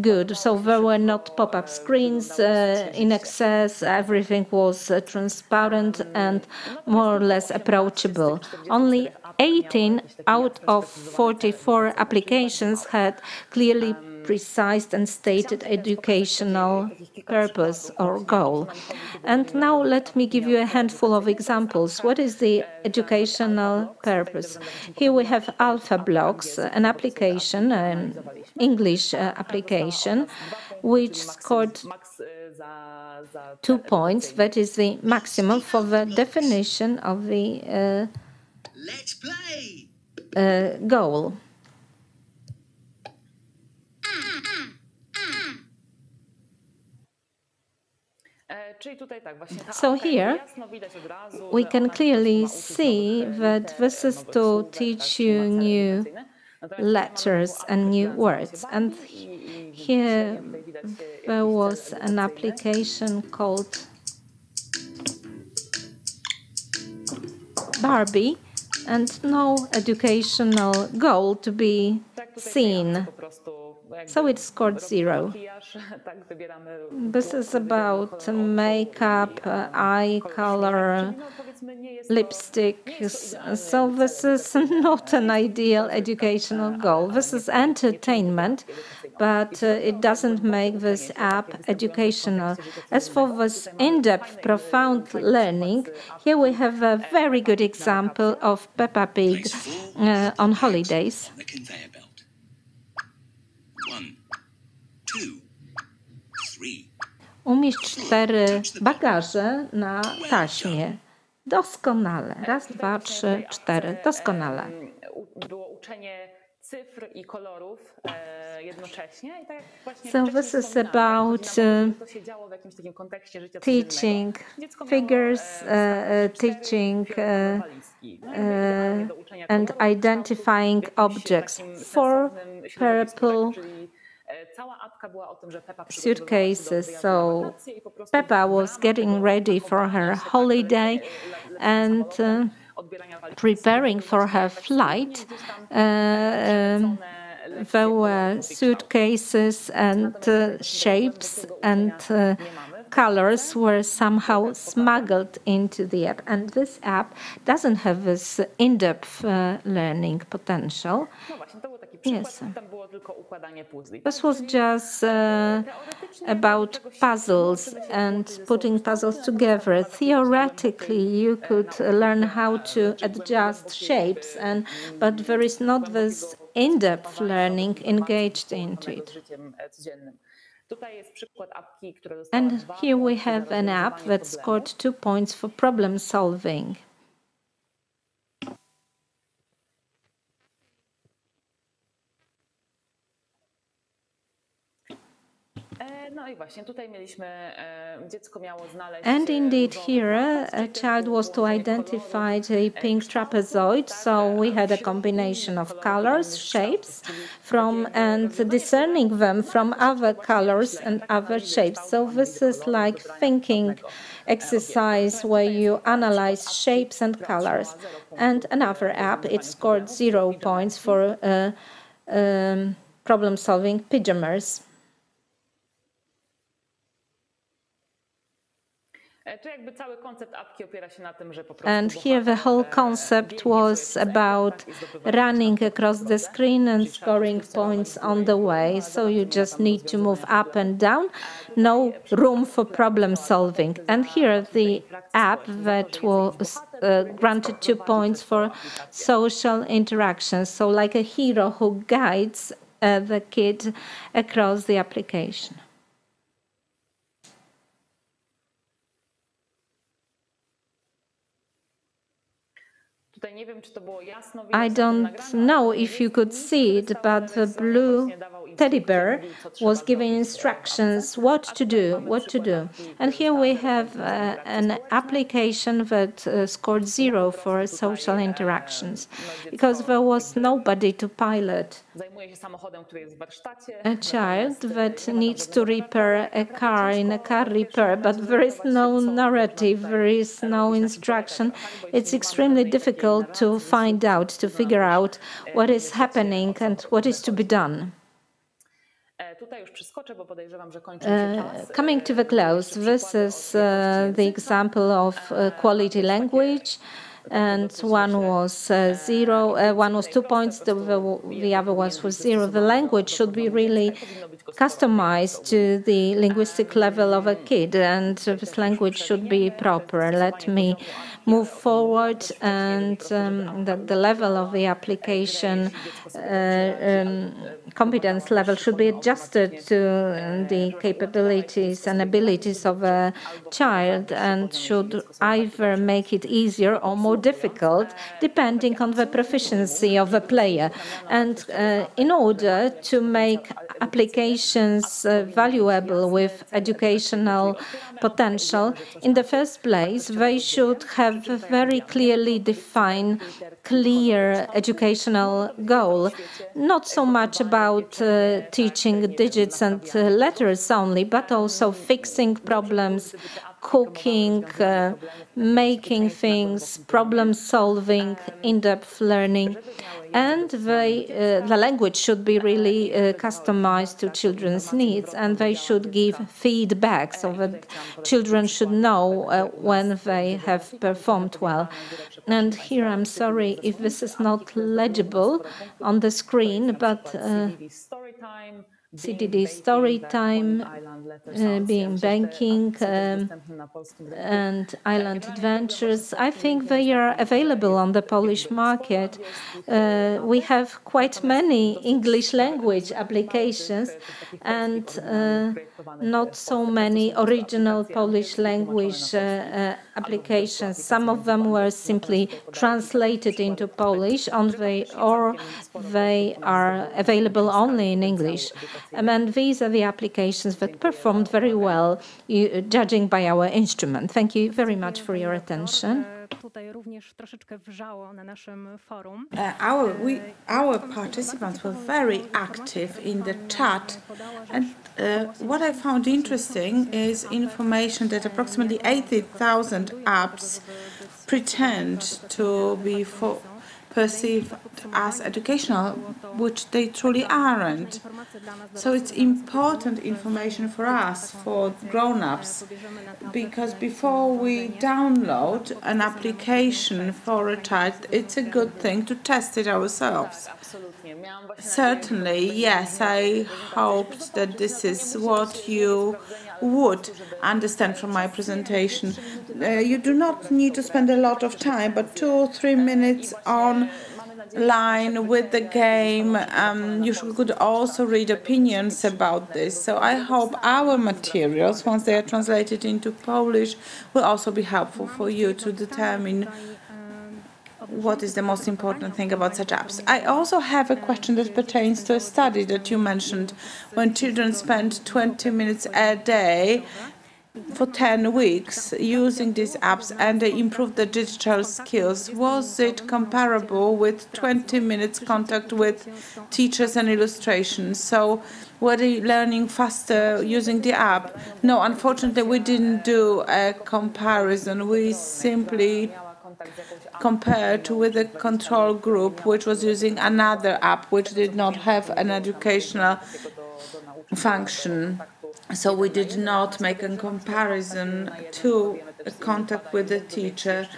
good. So there were not pop-up screens in excess. Everything was transparent and more or less approachable. Only 18 out of 44 applications had clearly precise and stated educational purpose or goal. And now let me give you a handful of examples. What is the educational purpose? Here we have Alpha Blocks, an application, an English application, which scored 2 points. That is the maximum for the definition of the goal. So here we can clearly see that this is to teach you new letters and new words. And here there was an application called Barbie, and no educational goal to be seen So it scored 0. This is about makeup, eye color, lipstick. So this is not an ideal educational goal. This is entertainment, but it doesn't make this app educational. As for this in-depth, profound learning, here we have a very good example of Peppa Pig on holidays. Umieść 4 bagaże na taśmie. Doskonale. Raz, 2, 3, 4. Doskonale. Było uczenie cyfr i kolorów jednocześnie. I tak właśnie so this is about teaching figures, teaching and identifying objects. 4 purple suitcases. So Peppa was getting ready for her holiday and preparing for her flight. There were suitcases and shapes and colors were somehow smuggled into the app. And this app doesn't have this in-depth learning potential. Yes. This was just about puzzles and putting puzzles together. Theoretically, you could learn how to adjust shapes, but there is not this in-depth learning engaged into it. And here we have an app that scored 2 points for problem solving. And indeed here a child was to identify the pink trapezoid, so we had a combination of colors, shapes, and discerning them from other colors and other shapes. So this is like thinking exercise where you analyze shapes and colors. And another app, it scored 0 points for problem solving pyjamas. And here the whole concept was about running across the screen and scoring points on the way. So you just need to move up and down, no room for problem solving. And here the app that was granted 2 points for social interactions. So like a hero who guides the kid across the application. I don't know if you could see it, but the blue teddy bear was giving instructions what to do. And here we have an application that scored 0 for social interactions, because there was nobody to pilot a child that needs to repair a car in a car repair, but there is no narrative, there is no instruction. It's extremely difficult to find out, to figure out what is happening and what is to be done. Coming to the close, this is the example of quality language, and one was 0, one was 2 points, the other was 0. The language should be really customized to the linguistic level of a kid, and this language should be proper. Let me move forward, and the level of the application competence level should be adjusted to the capabilities and abilities of a child, and should either make it easier or more difficult depending on the proficiency of the player. And in order to make applications valuable with educational potential, in the first place they should have a very clearly defined, clear educational goal, not so much about teaching digits and letters only, but also fixing problems, cooking, making things, problem solving, in-depth learning. And the language should be really customized to children's needs, and they should give feedback so that children should know when they have performed well. And here I'm sorry if this is not legible on the screen, but CDD story time, being banking, and island adventures. I think they are available on the Polish market. We have quite many English language applications and not so many original Polish language applications. Some of them were simply translated into Polish, or they are available only in English. And these are the applications that performed very well, judging by our instrument. Thank you very much for your attention. Our participants were very active in the chat, and what I found interesting is information that approximately 80,000 apps pretend to be perceived as educational, which they truly aren't. So it's important information for us, for grown-ups, because before we download an application for a child, it's a good thing to test it ourselves. Certainly, yes, I hoped that this is what you would understand from my presentation. You do not need to spend a lot of time, but 2 or 3 minutes online with the game. You could also read opinions about this. So I hope our materials, once they are translated into Polish, will also be helpful for you to determine what is the most important thing about such apps. I also have a question that pertains to a study that you mentioned. When children spend 20 minutes a day for 10 weeks using these apps and they improve their digital skills, was it comparable with 20 minutes contact with teachers and illustrations? So were they learning faster using the app? No, unfortunately, we didn't do a comparison. We simply compared with a control group which was using another app which did not have an educational function. So we did not make a comparison to a contact with the teacher.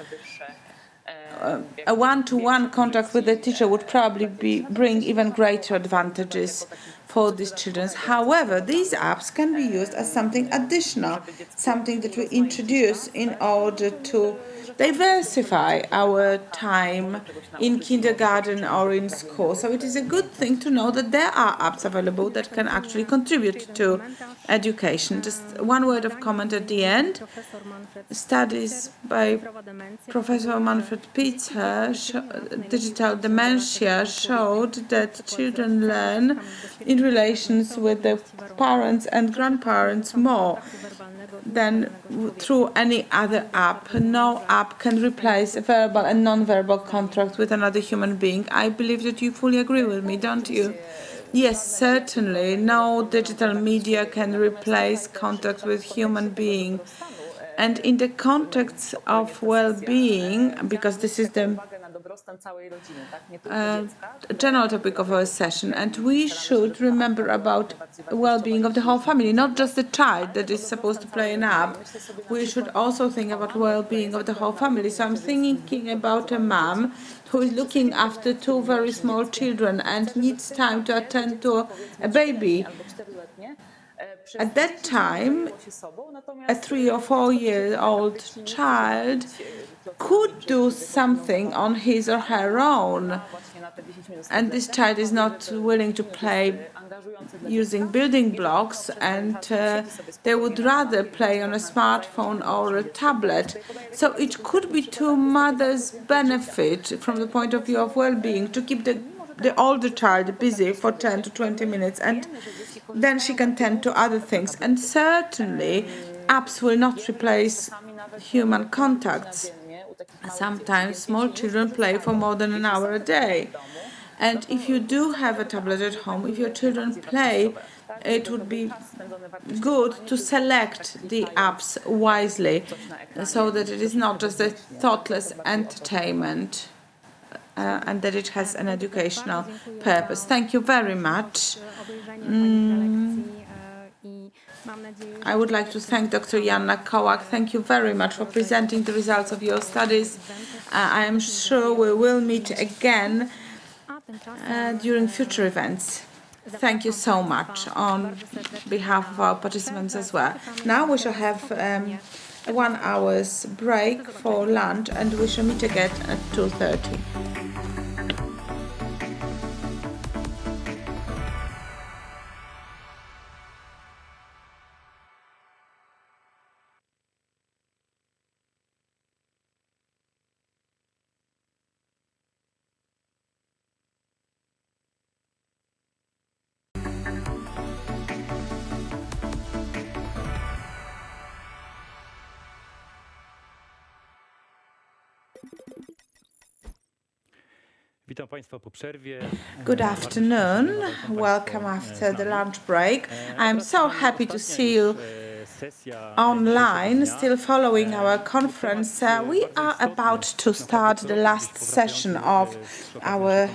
A one-to-one contact with the teacher would probably bring even greater advantages for these children. However, these apps can be used as something additional, something that we introduce in order to diversify our time in kindergarten or in school. So it is a good thing to know that there are apps available that can actually contribute to education. Just one word of comment at the end. Studies by Professor Manfred Pizza, digital dementia, showed that children learn in relations with their parents and grandparents more than through any other app. No app can replace a verbal and non-verbal contact with another human being. I believe that you fully agree with me, don't you? Yes, certainly. No digital media can replace contact with human being. And in the context of well-being, because this is the general topic of our session, and we should remember about well-being of the whole family, not just the child that is supposed to play an app. We should also think about well-being of the whole family. So I'm thinking about a mom who is looking after 2 very small children and needs time to attend to a baby. At that time, a 3 or 4-year-old child could do something on his or her own, and this child is not willing to play using building blocks, and they would rather play on a smartphone or a tablet. So it could be to mother's benefit from the point of view of well-being to keep the older child busy for 10 to 20 minutes, and then she can tend to other things. And certainly, apps will not replace human contacts. Sometimes small children play for more than an hour a day. And if you do have a tablet at home, if your children play, it would be good to select the apps wisely so that it is not just a thoughtless entertainment and that it has an educational purpose. Thank you very much. I would like to thank Dr. Joanna Kołak. Thank you very much for presenting the results of your studies. I am sure we will meet again during future events. Thank you so much on behalf of our participants as well. Now we shall have a 1 hour's break for lunch and we shall meet again at 2:30. Good afternoon. Welcome after the lunch break. I'm so happy to see you online, still following our conference. We are about to start the last session of our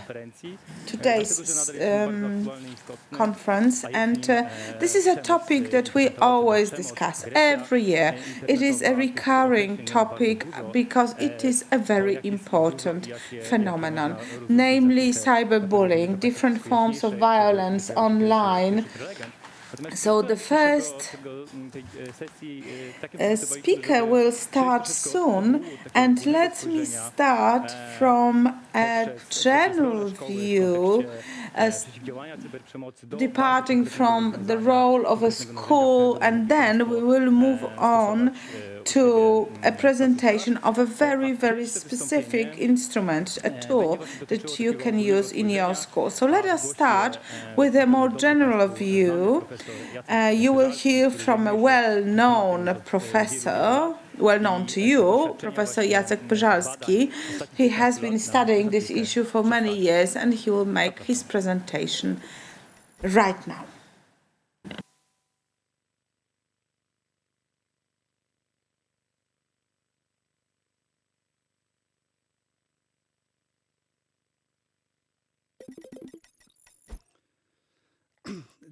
today's conference, and this is a topic that we always discuss every year. It is a recurring topic because it is a very important phenomenon, namely cyberbullying, different forms of violence online. So the first speaker will start soon, and let me start from a general view, departing from the role of a school, and then we will move on to a presentation of a very, very specific instrument, a tool that you can use in your school. So let us start with a more general view. You will hear from a well-known professor, well-known to you, Professor Jacek Pyżalski. He has been studying this issue for many years, and he will make his presentation right now.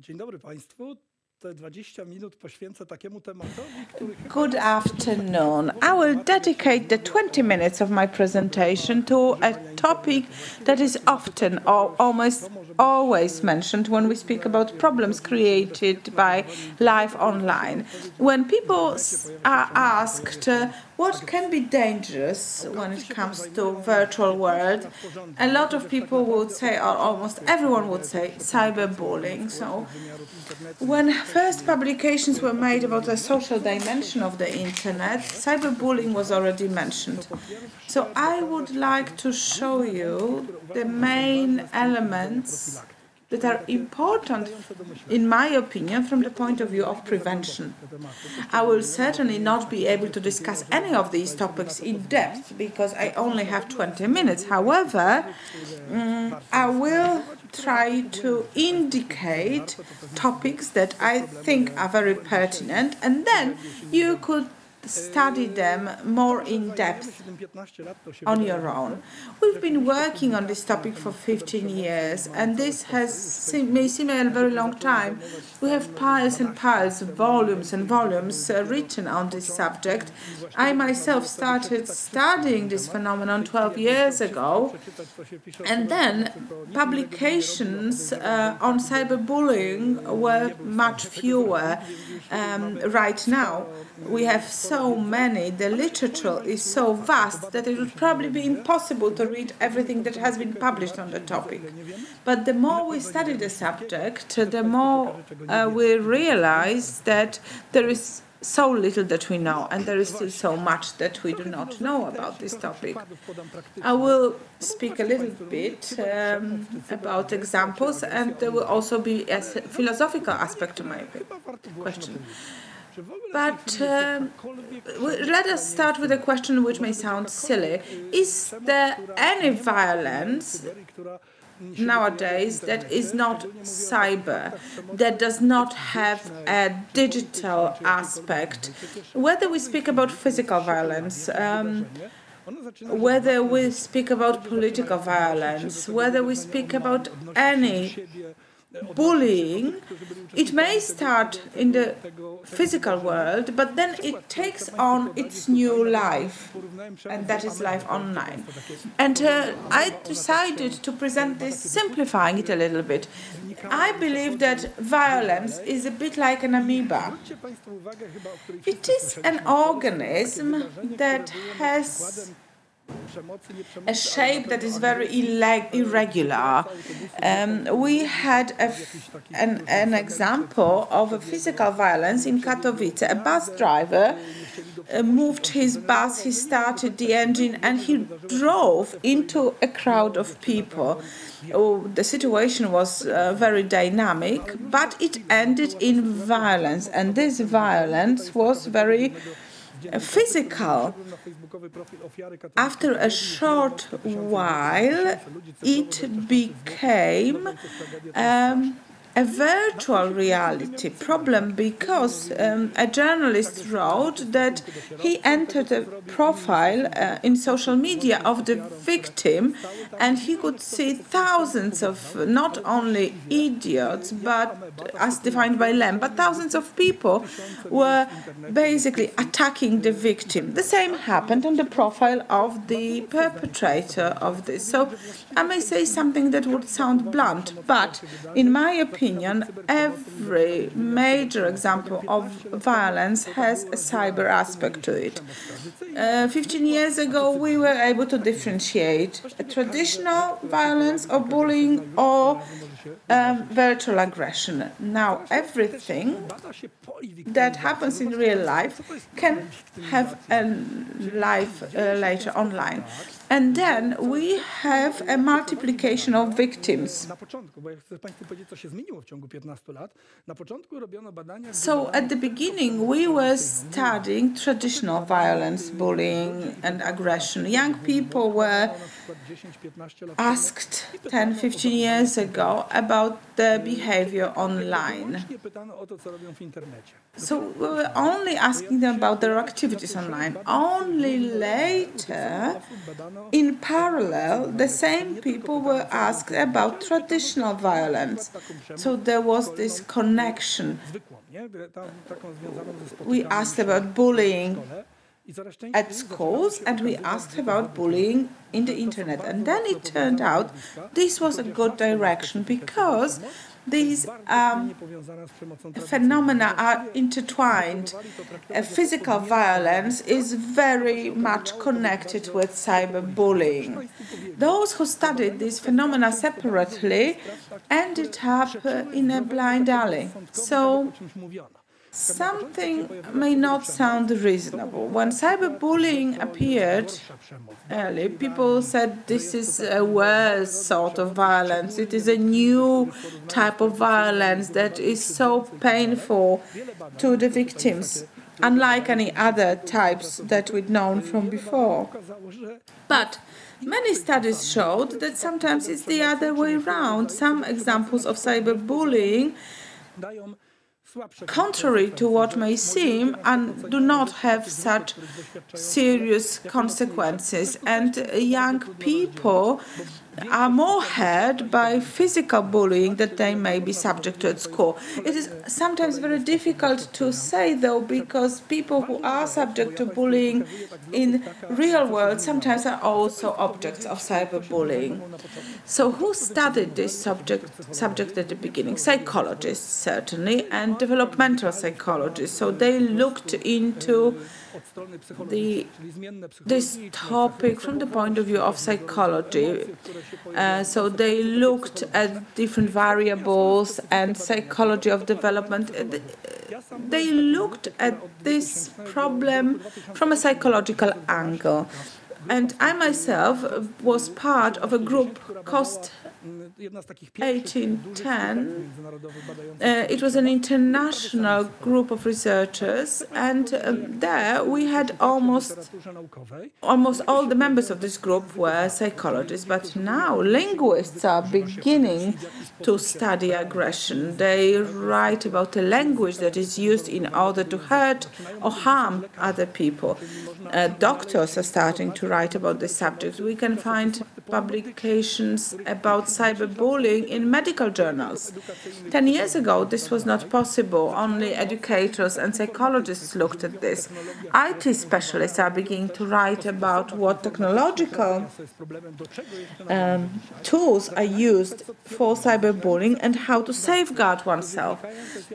Dzień dobry Państwu. Good afternoon. I will dedicate the 20 minutes of my presentation to a topic that is often or almost always mentioned when we speak about problems created by life online. When people are asked what can be dangerous when it comes to virtual world, a lot of people would say, or almost everyone would say, cyberbullying. So when first publications were made about the social dimension of the internet, cyberbullying was already mentioned. So I would like to show you the main elements that are important, in my opinion, from the point of view of prevention. I will certainly not be able to discuss any of these topics in depth because I only have 20 minutes. However, I will try to indicate topics that I think are very pertinent, and then you could study them more in depth on your own. We've been working on this topic for 15 years, and this may seem a very long time. We have piles and piles of volumes and volumes written on this subject. I myself started studying this phenomenon 12 years ago, and then publications on cyberbullying were much fewer. Right now, we have so many, the literature is so vast that it would probably be impossible to read everything that has been published on the topic. But the more we study the subject, the more we realize that there is so little that we know, and there is still so much that we do not know about this topic. I will speak a little bit about examples, and there will also be a philosophical aspect to my question. But let us start with a question which may sound silly. Is there any violence nowadays that is not cyber, that does not have a digital aspect. Whether we speak about physical violence, whether we speak about political violence, whether we speak about any bullying, it may start in the physical world, but then it takes on its new life, and that is life online. And I decided to present this, simplifying it a little bit. I believe that violence is a bit like an amoeba. It is an organism that has a shape that is very irregular. We had an example of a physical violence in Katowice. A bus driver moved his bus, he started the engine, and he drove into a crowd of people. The situation was very dynamic, but it ended in violence, and this violence was very physical. After a short while, it became a virtual reality problem, because a journalist wrote that he entered a profile in social media of the victim, and he could see thousands of not only idiots, but as defined by Lem, but thousands of people were basically attacking the victim. The same happened on the profile of the perpetrator of this. So I may say something that would sound blunt, but in my opinion, every major example of violence has a cyber aspect to it. 15 years ago, we were able to differentiate a traditional violence or bullying or virtual aggression. Now, everything that happens in real life can have a life later online. And then we have a multiplication of victims. So at the beginning, we were studying traditional violence, bullying and aggression. Young people were asked 10, 15 years ago about their behavior online. So we were only asking them about their activities online. Only later, in parallel, the same people were asked about traditional violence. So there was this connection. We asked about bullying at schools, and we asked about bullying in the internet. And then it turned out this was a good direction, because these phenomena are intertwined. Physical violence is very much connected with cyberbullying. Those who studied these phenomena separately ended up in a blind alley. So something may not sound reasonable. When cyberbullying appeared early, people said this is a worse sort of violence. It is a new type of violence that is so painful to the victims, unlike any other types that we'd known from before. But many studies showed that sometimes it's the other way around. Some examples of cyberbullying, contrary to what may seem, and do not have such serious consequences. And young people are more hurt by physical bullying that they may be subject to at school. It is sometimes very difficult to say, though, because people who are subject to bullying in real world sometimes are also objects of cyberbullying. So who studied this subject at the beginning? Psychologists, certainly, and developmental psychologists. So they looked into this topic from the point of view of psychology. So they looked at different variables and psychology of development. They looked at this problem from a psychological angle. And I myself was part of a group 1810, it was an international group of researchers, and there we had almost all the members of this group were psychologists. But now linguists are beginning to study aggression. They write about a language that is used in order to hurt or harm other people. Doctors are starting to write about this subject. We can find publications about cyberbullying in medical journals. 10 years ago, this was not possible. Only educators and psychologists looked at this. IT specialists are beginning to write about what technological tools are used for cyberbullying and how to safeguard oneself.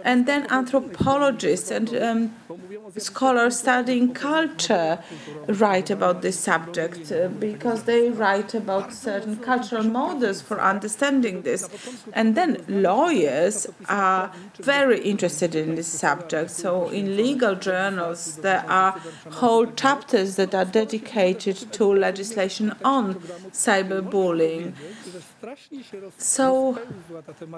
And then anthropologists and scholars studying culture write about this subject because they write about certain cultural models for understanding this. And then lawyers are very interested in this subject. So in legal journals, there are whole chapters that are dedicated to legislation on cyberbullying. So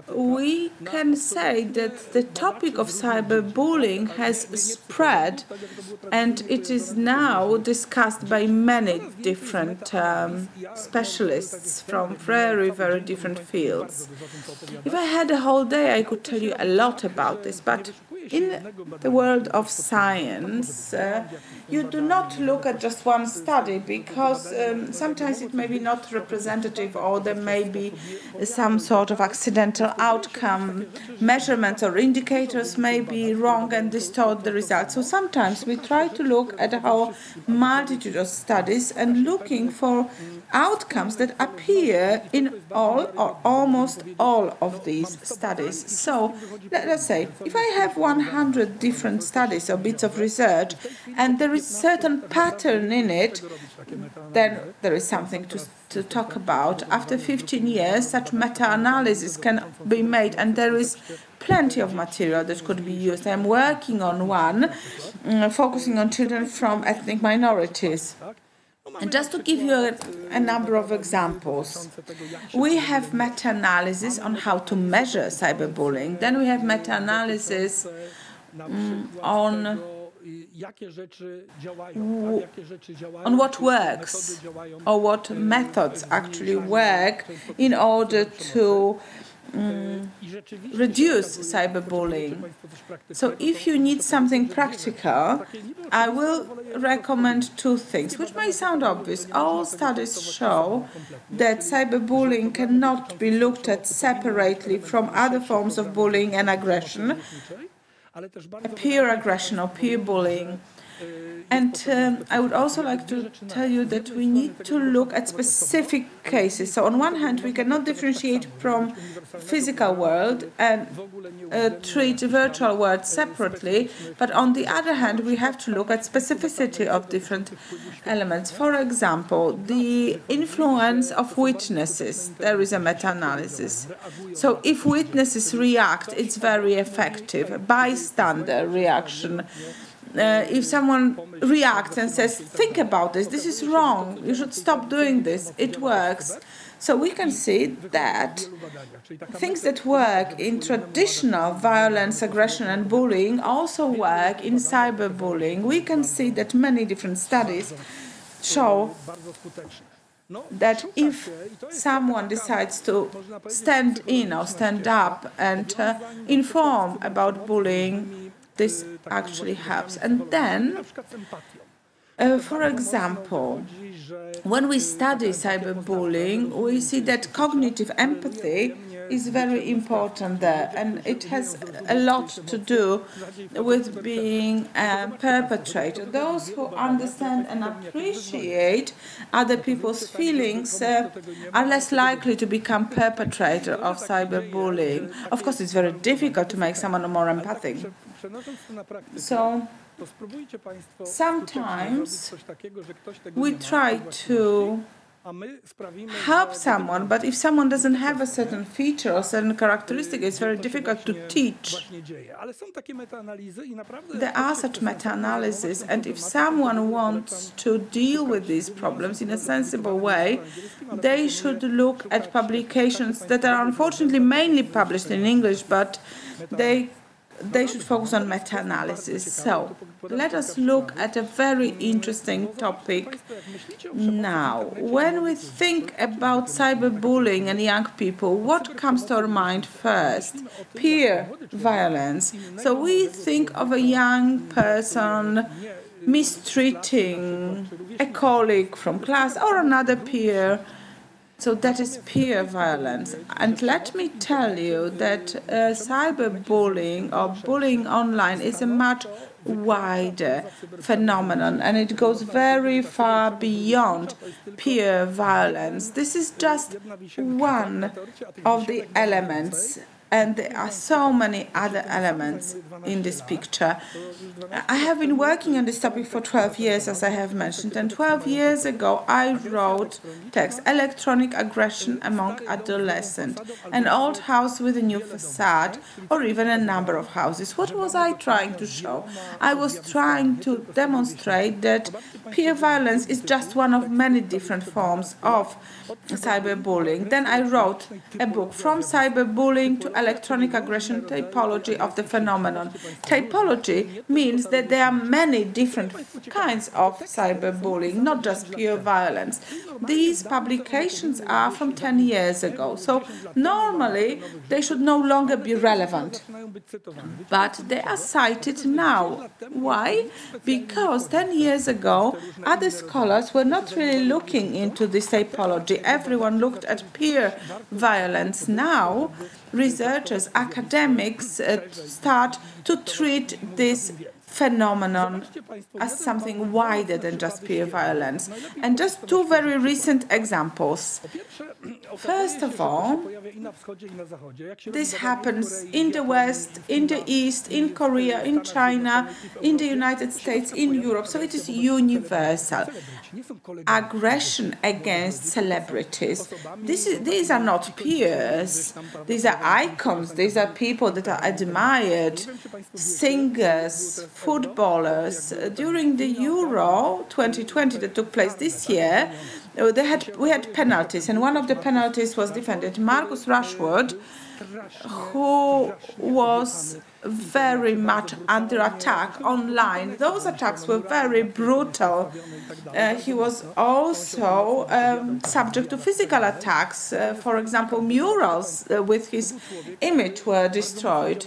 we can say that the topic of cyberbullying has spread, and it is now discussed by many different specialists from very, very different fields. If I had a whole day, I could tell you a lot about this, but in the world of science, you do not look at just one study because sometimes it may be not representative, or there may be some sort of accidental outcome. Measurements or indicators may be wrong and distort the results. So sometimes we try to look at a whole multitude of studies and looking for outcomes that appear in all or almost all of these studies. So let us say, if I have 100 different studies or bits of research and there is a certain pattern in it, then there is something to talk about. After 15 years, such meta-analysis can be made, and there is plenty of material that could be used. I'm working on one focusing on children from ethnic minorities. And just to give you a number of examples, we have meta-analysis on how to measure cyberbullying. Then we have meta-analysis on what works or what methods actually work in order to reduce cyberbullying. So if you need something practical, I will recommend two things, which may sound obvious. All studies show that cyberbullying cannot be looked at separately from other forms of bullying and aggression, peer aggression or peer bullying. And I would also like to tell you that we need to look at specific cases. So on one hand, we cannot differentiate from physical world and treat virtual world separately. But on the other hand, we have to look at specificity of different elements. For example, the influence of witnesses. There is a meta-analysis. So if witnesses react, it's very effective. Bystander reaction. If someone reacts and says, think about this, this is wrong, you should stop doing this, it works. So we can see that things that work in traditional violence, aggression and bullying also work in cyberbullying. We can see that many different studies show that if someone decides to stand in or stand up and inform about bullying, this actually helps. And then, for example, when we study cyberbullying, we see that cognitive empathy is very important there, and it has a lot to do with being a perpetrator. Those who understand and appreciate other people's feelings are less likely to become perpetrator of cyberbullying. Of course, it's very difficult to make someone more empathic. So sometimes we try to help someone, but if someone doesn't have a certain feature or certain characteristic, it's very difficult to teach. There are such meta-analyses, and if someone wants to deal with these problems in a sensible way, they should look at publications that are unfortunately mainly published in English, but they should focus on meta-analysis. So let us look at a very interesting topic now. When we think about cyberbullying and young people, what comes to our mind first? Peer violence. So we think of a young person mistreating a colleague from class or another peer. So that is peer violence. And let me tell you that cyberbullying or bullying online is a much wider phenomenon, and it goes very far beyond peer violence. This is just one of the elements, and there are so many other elements in this picture. I have been working on this topic for 12 years, as I have mentioned, and 12 years ago I wrote text, Electronic Aggression Among Adolescents, an old house with a new facade, or even a number of houses. What was I trying to show? I was trying to demonstrate that peer violence is just one of many different forms of cyberbullying. Then I wrote a book, From Cyberbullying to Electronic Aggression, Typology of the Phenomenon. Typology means that there are many different kinds of cyberbullying, not just peer violence. These publications are from 10 years ago, so normally they should no longer be relevant. But they are cited now. Why? Because 10 years ago, other scholars were not really looking into this typology. Everyone looked at peer violence. Now, researchers, academics start to treat this phenomenon as something wider than just peer violence. And just two very recent examples. First of all, this happens in the West, in the East, in Korea, in China, in the United States, in Europe, so it is universal. Aggression against celebrities. These are not peers. These are icons. These are people that are admired. Singers, footballers. During the Euro 2020 that took place this year, we had penalties, and one of the penalties was defended Marcus Rashford, who was very much under attack online. Those attacks were very brutal. He was also subject to physical attacks. For example, murals with his image were destroyed.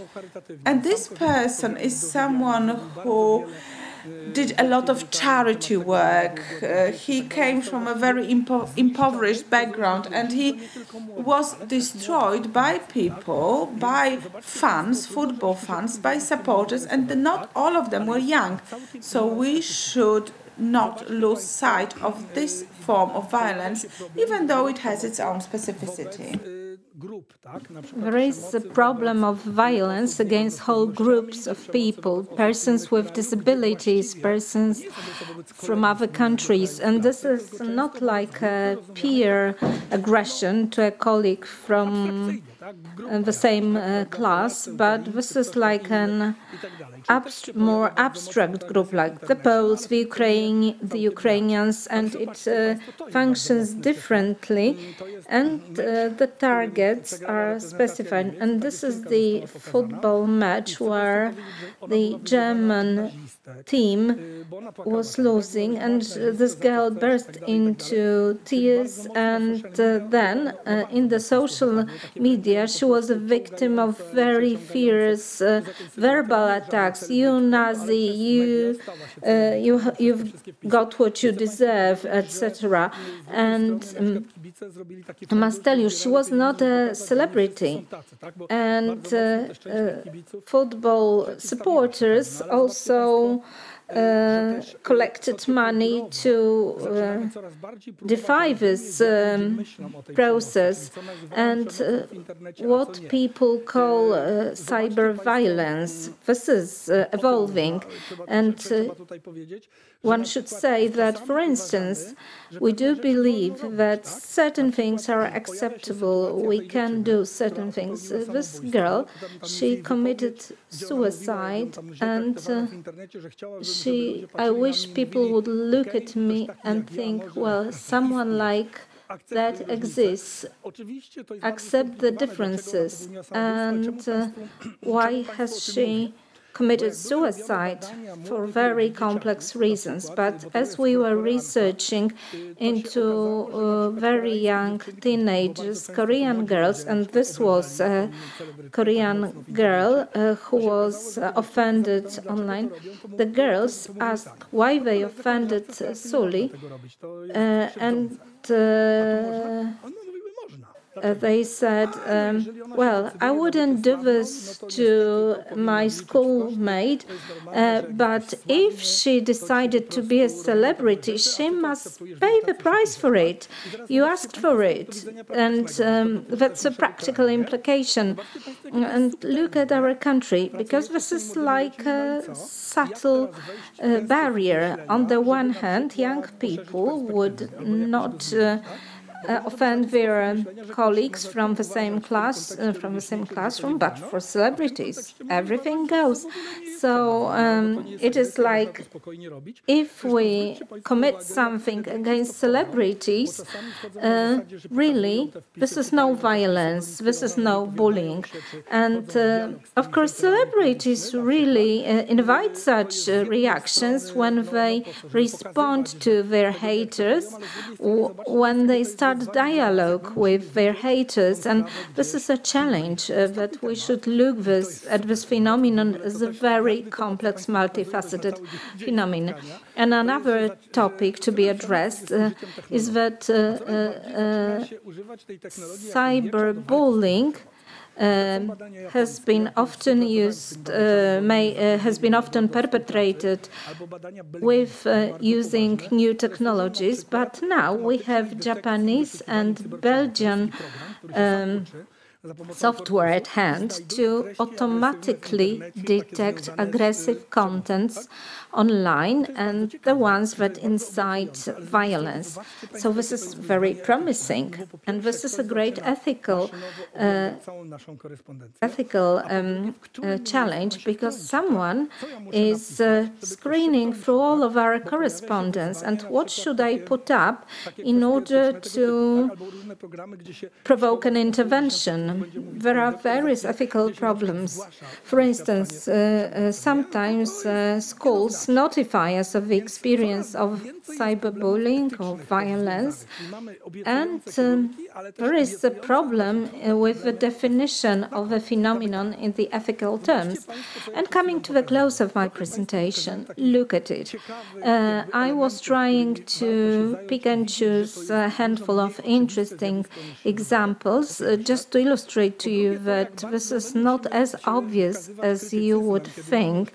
And this person is someone who did a lot of charity work. He came from a very impoverished background, and he was destroyed by people, by fans, football fans, by supporters, and not all of them were young. So we should not lose sight of this form of violence, even though it has its own specificity. There is a problem of violence against whole groups of people, persons with disabilities, persons from other countries. And this is not like a peer aggression to a colleague from the same class, but this is like an more abstract group, like the Poles, the Ukrainians, and it functions differently, and the targets are specified. And this is the football match where the German team was losing, and this girl burst into tears, and then in the social media she was a victim of very fierce verbal attacks. You Nazi, you've got what you deserve, etc. And I must tell you, she was not a celebrity, and football supporters also collected money to defy this process and what people call cyber violence. This is evolving, and one should say that, for instance, we do believe that certain things are acceptable. We can do certain things. This girl, she committed suicide, and I wish people would look at me and think, well, someone like that exists, accept the differences, and why has she committed suicide? For very complex reasons. But as we were researching into very young teenagers, Korean girls, and this was a Korean girl who was offended online, the girls asked why they offended Suli, and they said, well, I wouldn't do this to my schoolmate, but if she decided to be a celebrity, she must pay the price for it. You asked for it, and that's a practical implication. And look at our country, because this is like a subtle barrier. On the one hand, young people would not offend their colleagues from the same class, from the same classroom, but for celebrities, everything goes. So it is like if we commit something against celebrities, really, this is no violence, this is no bullying. And of course, celebrities really invite such reactions when they respond to their haters, when they start dialogue with their haters, and this is a challenge that we should look at this phenomenon as a very complex, multifaceted phenomenon. And another topic to be addressed is that cyberbullying has been often used, has been often perpetrated with using new technologies, but now we have Japanese and Belgian software at hand to automatically detect aggressive contents online and the ones that incite violence. So this is very promising, and this is a great ethical challenge, because someone is screening through all of our correspondence, and what should I put up in order to provoke an intervention? There are various ethical problems. For instance, sometimes schools notify us of the experience of cyberbullying or violence, and there is a problem with the definition of a phenomenon in the ethical terms. And coming to the close of my presentation, look at it. I was trying to pick and choose a handful of interesting examples just to illustrate to you that this is not as obvious as you would think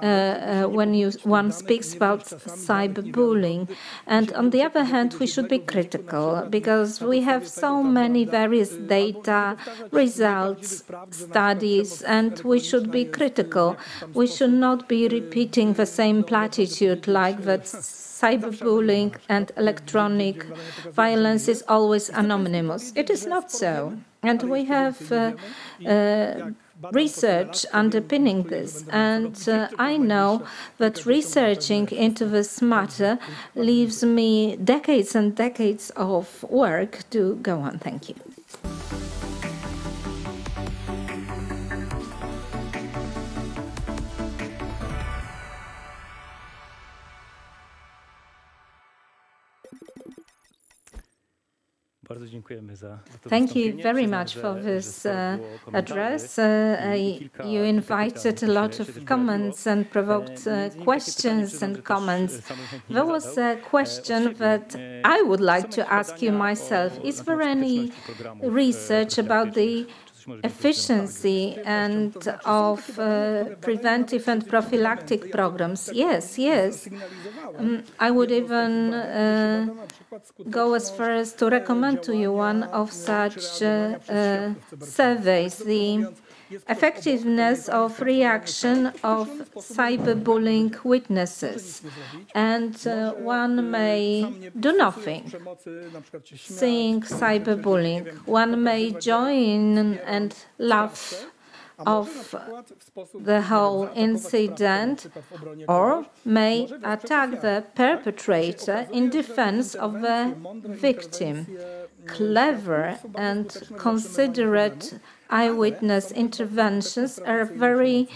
when one speaks about cyberbullying. And on the other hand, we should be critical, because we have so many various data, results, studies, and we should be critical. We should not be repeating the same platitude like that cyberbullying and electronic violence is always anonymous. It is not so. And we have research underpinning this. And I know that researching into this matter leaves me decades and decades of work to go on. Thank you. Thank you very much for this address. You invited a lot of comments and provoked questions and comments. There was a question that I would like to ask you myself. Is there any research about the efficiency and of preventive and prophylactic programs. Yes, yes. I would even go as far as to recommend to you one of such surveys, the effectiveness of reaction of cyberbullying witnesses. And one may do nothing, seeing cyberbullying. One may join and laugh of the whole incident, or may attack the perpetrator in defense of the victim. Clever and considerate eyewitness interventions are very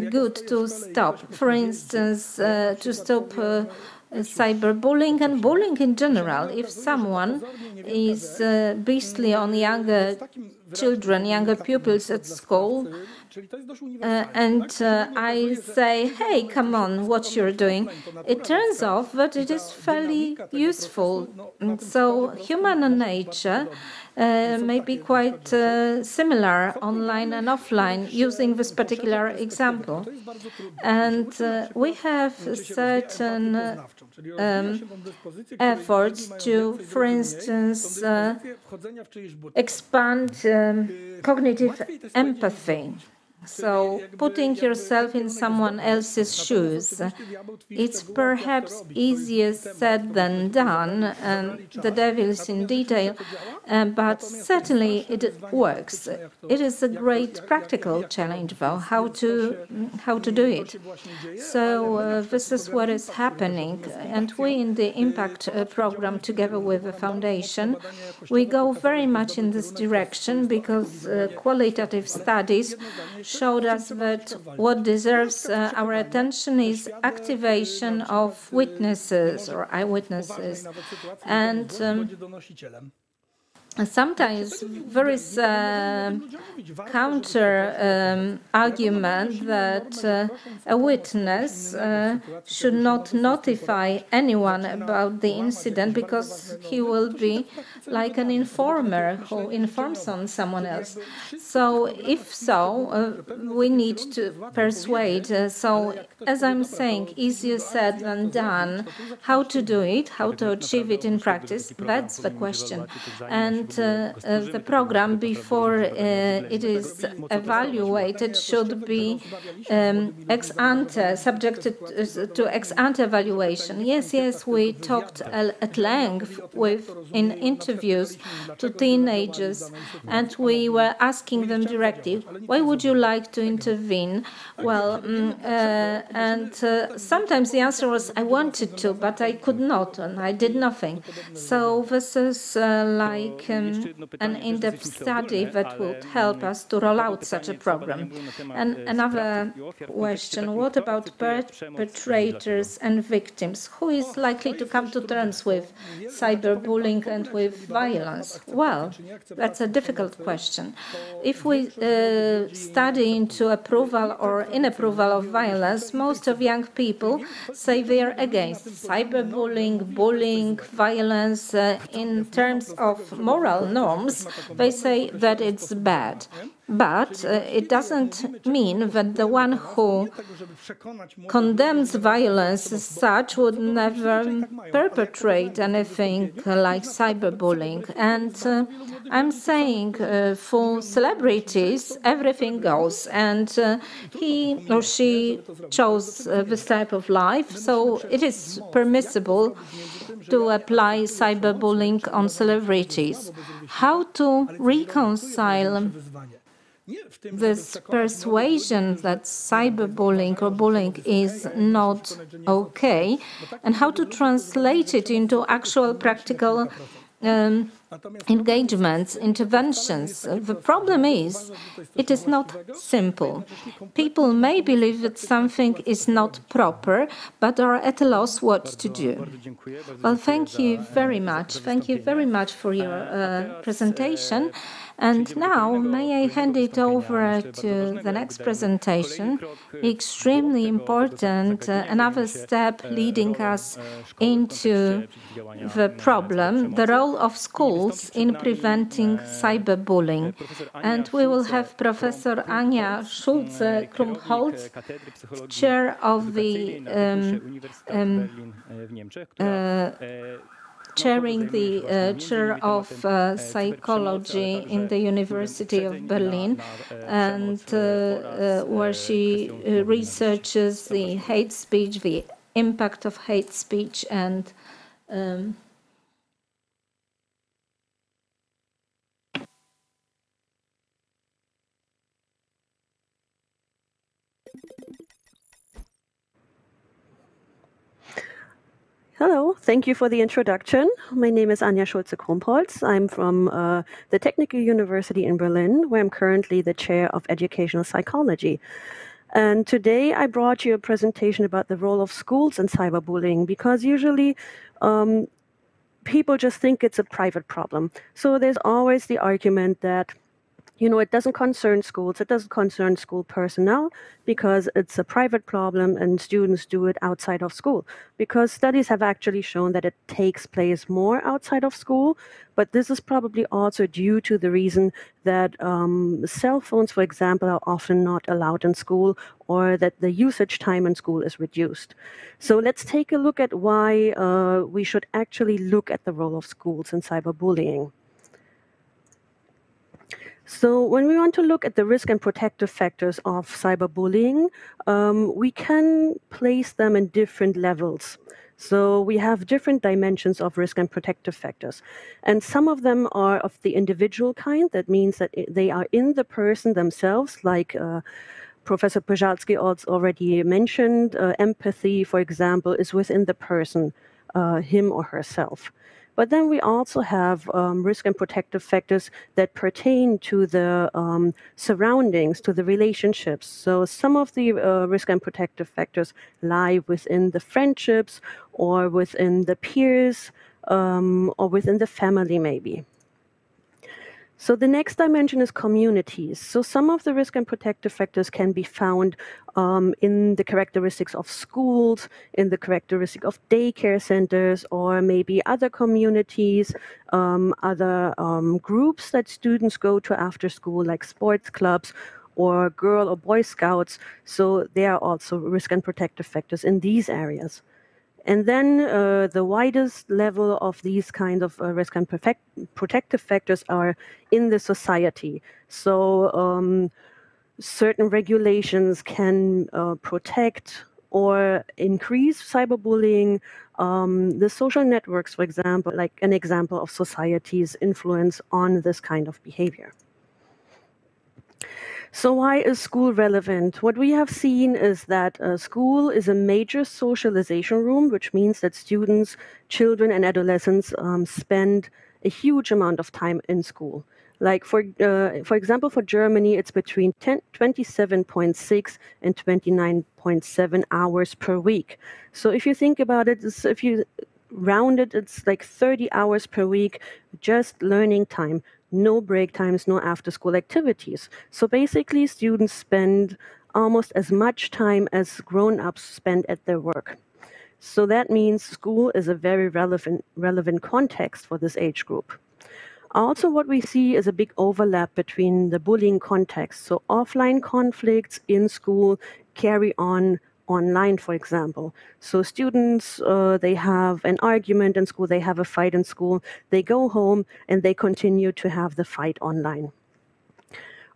good to stop. For instance, to stop cyberbullying and bullying in general. If someone is beastly on younger children, younger pupils at school, and I say, hey, come on, what you're doing, it turns out that it is fairly useful. So human nature may be quite similar online and offline, using this particular example. And we have certain efforts to, for instance, expand cognitive empathy. So putting yourself in someone else's shoes, it's perhaps easier said than done, and the devil is in detail, but certainly it works. It is a great practical challenge, though, how to do it. So this is what is happening, and we in the Impact program, together with the Foundation, we go very much in this direction, because qualitative studies showed us that what deserves our attention is activation of witnesses or eyewitnesses. And sometimes there is a counter argument that a witness should not notify anyone about the incident because he will be like an informer who informs on someone else. So if so, we need to persuade. So as I'm saying, easier said than done. How to do it, how to achieve it in practice, that's the question. And the program, before it is evaluated, should be ex ante, subjected to ex ante evaluation. Yes, yes, we talked at length in interviews to teenagers, and we were asking them directly, why would you like to intervene? Well, and sometimes the answer was, I wanted to, but I could not, and I did nothing. So this is like an in-depth study that would help us to roll out such a program. And another question, what about perpetrators and victims? Who is likely to come to terms with cyberbullying and with violence? Well, that's a difficult question. If we study into approval or inapproval of violence, most of young people say they are against cyberbullying, bullying, violence. In terms of moral norms, they say that it's bad. But it doesn't mean that the one who condemns violence as such would never perpetrate anything like cyberbullying. And I'm saying for celebrities, everything goes. And he or she chose this type of life, so it is permissible to apply cyberbullying on celebrities. How to reconcile this persuasion that cyberbullying or bullying is not okay, and how to translate it into actual practical engagements, interventions. The problem is, it is not simple. People may believe that something is not proper, but are at a loss what to do. Well, thank you very much. Thank you very much for your presentation. And now, may I hand it over to the next presentation, extremely important, another step leading us into the problem, the role of schools schools in preventing cyberbullying. And we will have Professor Ania Schulze-Krumholz, chair of the chairing the chair of psychology in the University of Berlin, and where she researches the hate speech, the impact of hate speech, and Hello, thank you for the introduction. My name is Anja Schulze-Krumholz. I'm from the Technical University in Berlin, where I'm currently the chair of educational psychology. And today I brought you a presentation about the role of schools in cyberbullying, because usually people just think it's a private problem. So there's always the argument that, you know, it doesn't concern schools, it doesn't concern school personnel because it's a private problem and students do it outside of school. Because studies have actually shown that it takes place more outside of school, but this is probably also due to the reason that cell phones, for example, are often not allowed in school, or that the usage time in school is reduced. So let's take a look at why we should actually look at the role of schools in cyberbullying. So when we want to look at the risk and protective factors of cyberbullying, we can place them in different levels. So we have different dimensions of risk and protective factors. And some of them are of the individual kind. That means that they are in the person themselves, like Professor Pojalski already mentioned. Empathy, for example, is within the person, him or herself. But then we also have risk and protective factors that pertain to the surroundings, to the relationships. So some of the risk and protective factors lie within the friendships, or within the peers, or within the family maybe. So the next dimension is communities. So some of the risk and protective factors can be found in the characteristics of schools, in the characteristic of daycare centers, or maybe other communities, other groups that students go to after school, like sports clubs or Girl or Boy Scouts. So there are also risk and protective factors in these areas. And then the widest level of these kind of risk and protective factors are in the society. So certain regulations can protect or increase cyberbullying. The social networks, for example, like an example of society's influence on this kind of behavior. So why is school relevant? What we have seen is that school is a major socialization room, which means that students, children, and adolescents spend a huge amount of time in school. Like for example, for Germany, it's between 27.6 and 29.7 hours per week. So if you think about it, if you round it, it's like 30 hours per week, just learning time. No break times, no after-school activities. So basically, students spend almost as much time as grown-ups spend at their work. So that means school is a very relevant context for this age group. Also, what we see is a big overlap between the bullying context. So offline conflicts in school carry on online, for example. So students, they have an argument in school, they have a fight in school, they go home and they continue to have the fight online.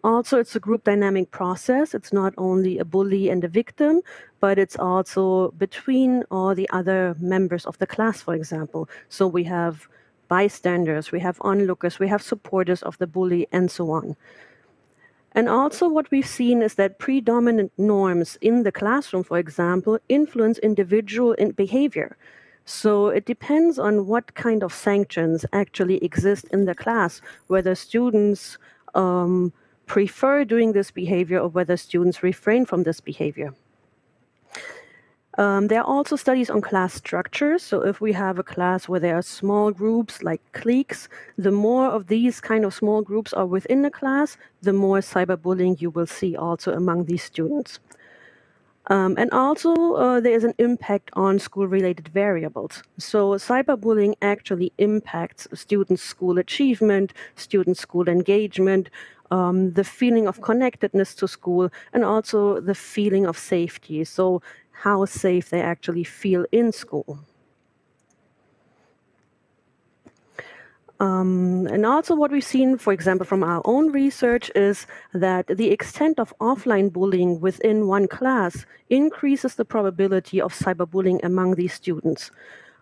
Also, it's a group dynamic process. It's not only a bully and a victim, but it's also between all the other members of the class, for example. So we have bystanders, we have onlookers, we have supporters of the bully, and so on. And also what we've seen is that predominant norms in the classroom, for example, influence individual behavior. So it depends on what kind of sanctions actually exist in the class, whether students prefer doing this behavior or whether students refrain from this behavior. There are also studies on class structures. So if we have a class where there are small groups like cliques, the more of these kind of small groups are within the class, the more cyberbullying you will see also among these students. And also, there is an impact on school-related variables. So cyberbullying actually impacts students' school achievement, students' school engagement, the feeling of connectedness to school, and also the feeling of safety. So how safe they actually feel in school. And also what we've seen, for example, from our own research is that the extent of offline bullying within one class increases the probability of cyberbullying among these students.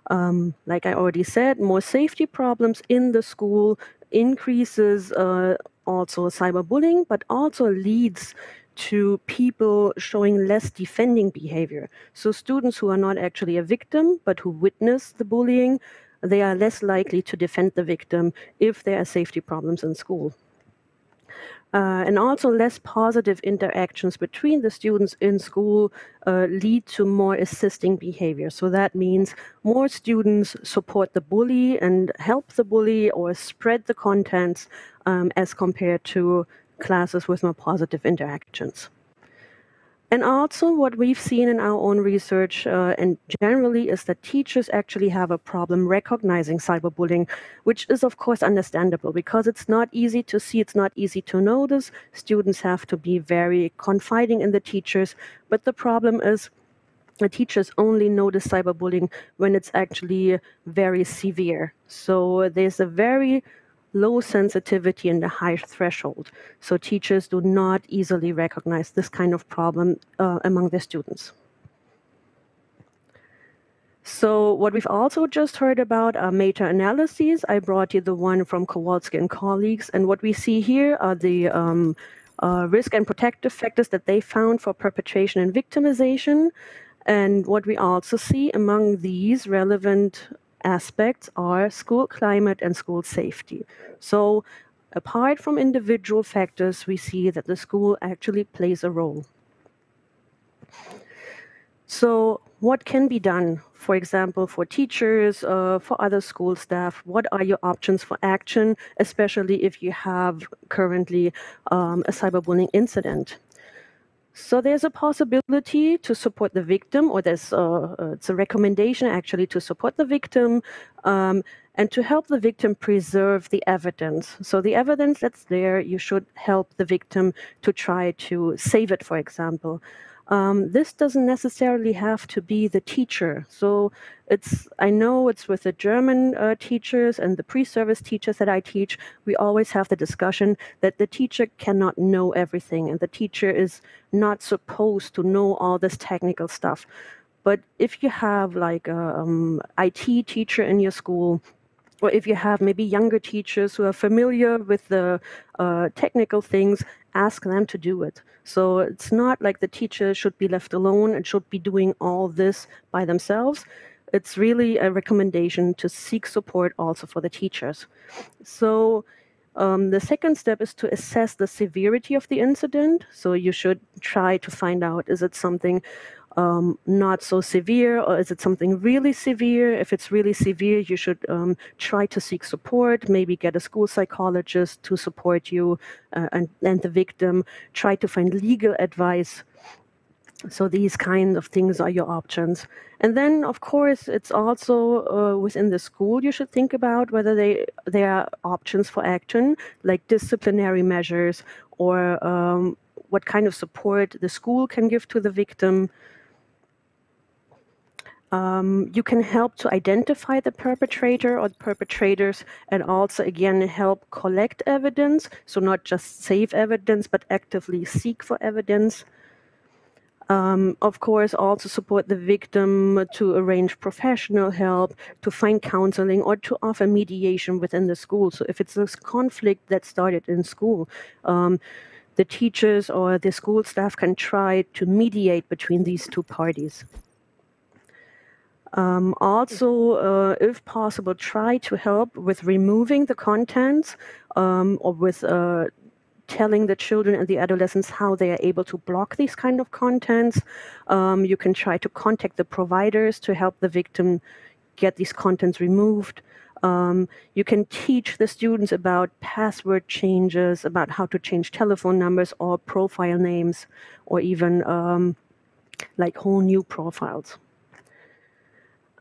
Like I already said, more safety problems in the school increases also cyberbullying, but also leads to people showing less defending behavior. So students who are not actually a victim, but who witness the bullying, they are less likely to defend the victim if there are safety problems in school. And also less positive interactions between the students in school lead to more assisting behavior. So that means more students support the bully and help the bully or spread the contents as compared to classes with more positive interactions. And also what we've seen in our own research and generally is that teachers actually have a problem recognizing cyberbullying, which is of course understandable because it's not easy to see, it's not easy to notice. Students have to be very confiding in the teachers, but the problem is the teachers only notice cyberbullying when it's actually very severe. So there's a very low sensitivity and a high threshold. So teachers do not easily recognize this kind of problem among their students. So what we've also just heard about are meta-analyses. I brought you the one from Kowalski and colleagues. And what we see here are the risk and protective factors that they found for perpetration and victimization. And what we also see among these relevant aspects are school climate and school safety. So apart from individual factors, we see that the school actually plays a role. So what can be done, for example, for teachers, for other school staff? What are your options for action, especially if you have currently a cyberbullying incident? So there's a possibility to support the victim, or there's it's a recommendation actually to support the victim and to help the victim preserve the evidence. So the evidence that's there, you should help the victim to try to save it, for example. This doesn't necessarily have to be the teacher. So I know it's with the German teachers and the pre-service teachers that I teach, we always have the discussion that the teacher cannot know everything and the teacher is not supposed to know all this technical stuff. But if you have like a IT teacher in your school, or if you have maybe younger teachers who are familiar with the technical things, ask them to do it. So it's not like the teacher should be left alone and should be doing all this by themselves. It's really a recommendation to seek support also for the teachers. So the second step is to assess the severity of the incident. So you should try to find out, is it something not so severe, or is it something really severe? If it's really severe, you should try to seek support, maybe get a school psychologist to support you and the victim, try to find legal advice. So these kind of things are your options. And then, of course, it's also within the school, you should think about whether there are options for action, like disciplinary measures, or what kind of support the school can give to the victim. You can help to identify the perpetrator or the perpetrators, and also, again, help collect evidence. So not just save evidence, but actively seek for evidence. Of course, also support the victim to arrange professional help, to find counseling, or to offer mediation within the school. So if it's a conflict that started in school, the teachers or the school staff can try to mediate between these two parties. Also, if possible, try to help with removing the contents or with telling the children and the adolescents how they are able to block these kind of contents. You can try to contact the providers to help the victim get these contents removed. You can teach the students about password changes, about how to change telephone numbers or profile names, or even like whole new profiles.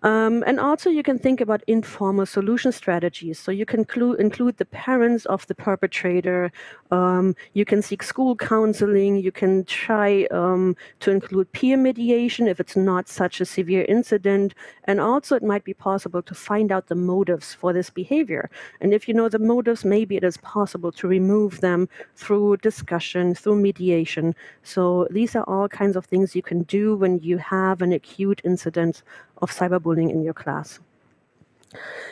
And also you can think about informal solution strategies. So you can include the parents of the perpetrator. You can seek school counseling. You can try to include peer mediation if it's not such a severe incident. And also it might be possible to find out the motives for this behavior. And if you know the motives, maybe it is possible to remove them through discussion, through mediation. So these are all kinds of things you can do when you have an acute incident of cyberbullying in your class.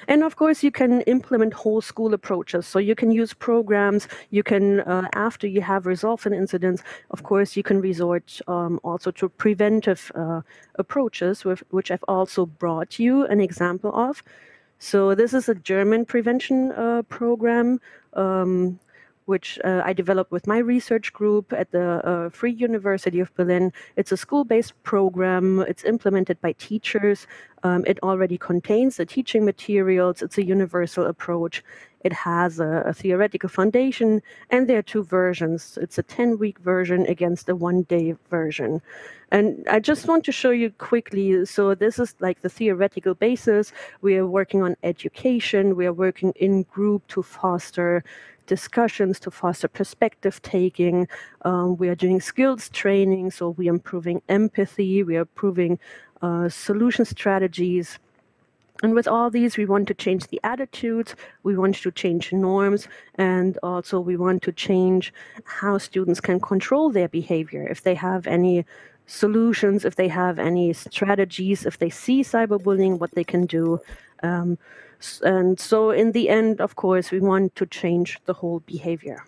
And of course, you can implement whole school approaches. So you can use programs, you can, after you have resolved an incident, of course, you can resort also to preventive approaches, which I've also brought you an example of. So this is a German prevention program, which I developed with my research group at the Free University of Berlin. It's a school-based program. It's implemented by teachers. It already contains the teaching materials. It's a universal approach. It has a theoretical foundation, and there are two versions. It's a 10-week version against a one-day version. And I just want to show you quickly, so this is like the theoretical basis. We are working on education. We are working in group to foster discussions, to foster perspective taking. We are doing skills training, so we are improving empathy. We are improving solution strategies. And with all these, we want to change the attitudes, we want to change norms, and also we want to change how students can control their behavior. If they have any solutions, if they have any strategies, if they see cyberbullying, what they can do. And so in the end, of course, we want to change the whole behavior.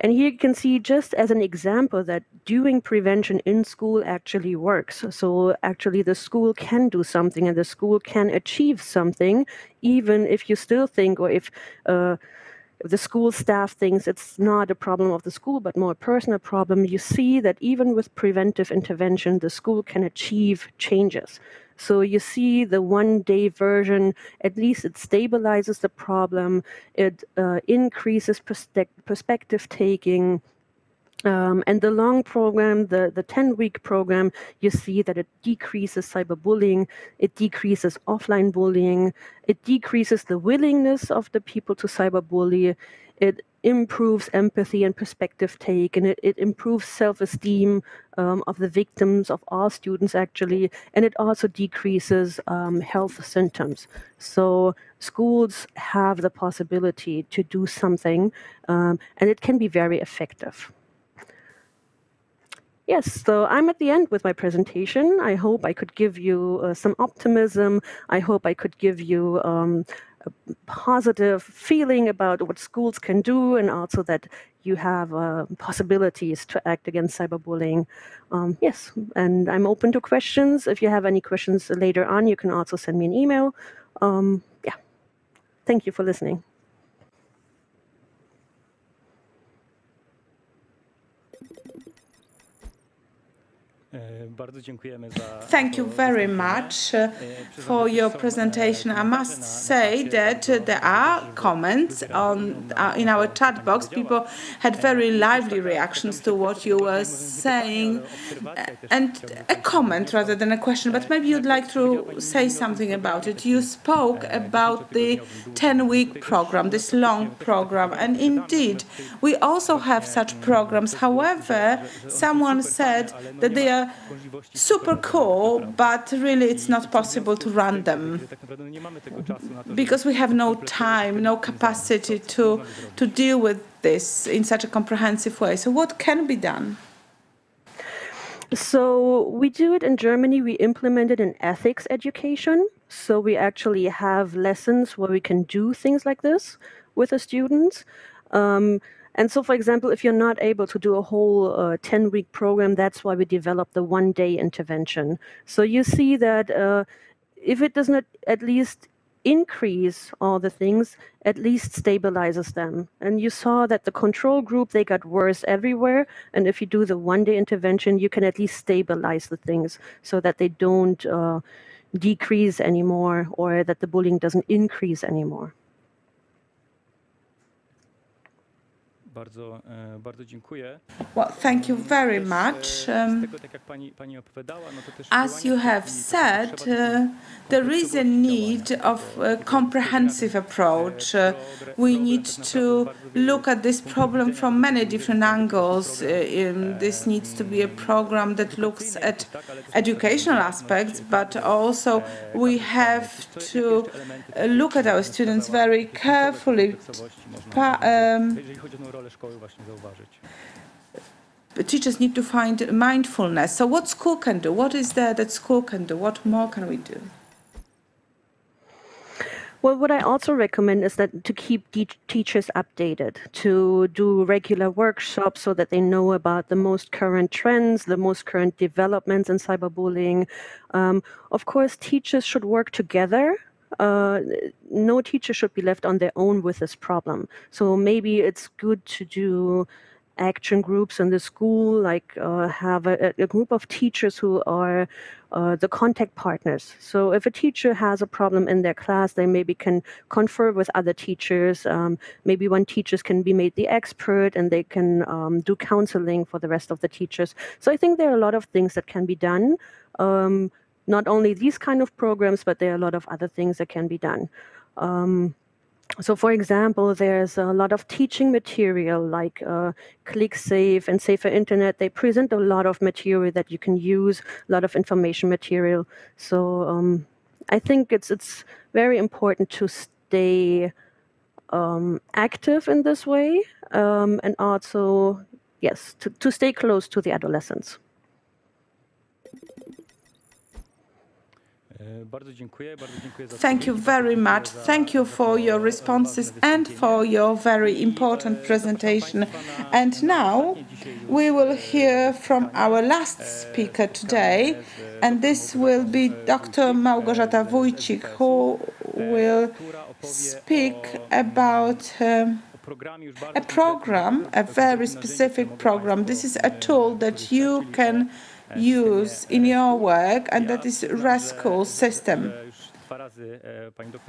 And here you can see just as an example that doing prevention in school actually works. So actually the school can do something and the school can achieve something, even if you still think, or if the school staff thinks it's not a problem of the school, but more a personal problem. You see that even with preventive intervention, the school can achieve changes. So you see the one-day version, at least it stabilizes the problem, it increases perspective taking, and the long program, the 10-week program, you see that it decreases cyberbullying, it decreases offline bullying, it decreases the willingness of the people to cyberbully, it improves empathy and perspective take, and it improves self-esteem of the victims, of all students actually, and it also decreases health symptoms. So schools have the possibility to do something, and it can be very effective. Yes, so I'm at the end with my presentation. I hope I could give you some optimism. I hope I could give you a positive feeling about what schools can do, and also that you have possibilities to act against cyberbullying. Yes, and I'm open to questions. If you have any questions later on, you can also send me an email. Yeah, thank you for listening. Thank you very much for your presentation. I must say that there are comments on in our chat box. People had very lively reactions to what you were saying, and a comment rather than a question, but maybe you'd like to say something about it. You spoke about the 10-week program, this long program, and indeed, we also have such programs. However, someone said that they are super cool, but really it's not possible to run them because we have no time, no capacity to deal with this in such a comprehensive way. So what can be done? So we do it in Germany. We implemented an ethics education. So we actually have lessons where we can do things like this with the students. And so, for example, if you're not able to do a whole 10-week program, that's why we developed the one-day intervention. So you see that if it does not at least increase all the things, at least stabilizes them. And you saw that the control group, they got worse everywhere. And if you do the one-day intervention, you can at least stabilize the things so that they don't decrease anymore, or that the bullying doesn't increase anymore. Well, thank you very much. As you have said, there is a need of a comprehensive approach. We need to look at this problem from many different angles. This needs to be a program that looks at educational aspects, but also we have to look at our students very carefully. Teachers need to find mindfulness. So what school can do? What is there that school can do? What more can we do? Well, what I also recommend is that to keep teachers updated, to do regular workshops so that they know about the most current trends, the most current developments in cyberbullying. Of course, teachers should work together. No teacher should be left on their own with this problem. So maybe it's good to do action groups in the school, like have a group of teachers who are the contact partners. So if a teacher has a problem in their class, they maybe can confer with other teachers. Maybe one teacher can be made the expert and they can do counseling for the rest of the teachers. So I think there are a lot of things that can be done. Not only these kind of programs, but there are a lot of other things that can be done. So, for example, there's a lot of teaching material like klicksafe and Safer Internet. They present a lot of material that you can use, a lot of information material. So I think it's very important to stay active in this way and also, yes, to stay close to the adolescents. Thank you very much. Thank you for your responses and for your very important presentation. And now we will hear from our last speaker today, and this will be Dr. Małgorzata Wójcik, who will speak about a program, a very specific program. This is a tool that you can use in your work, and that is RESCOOL system.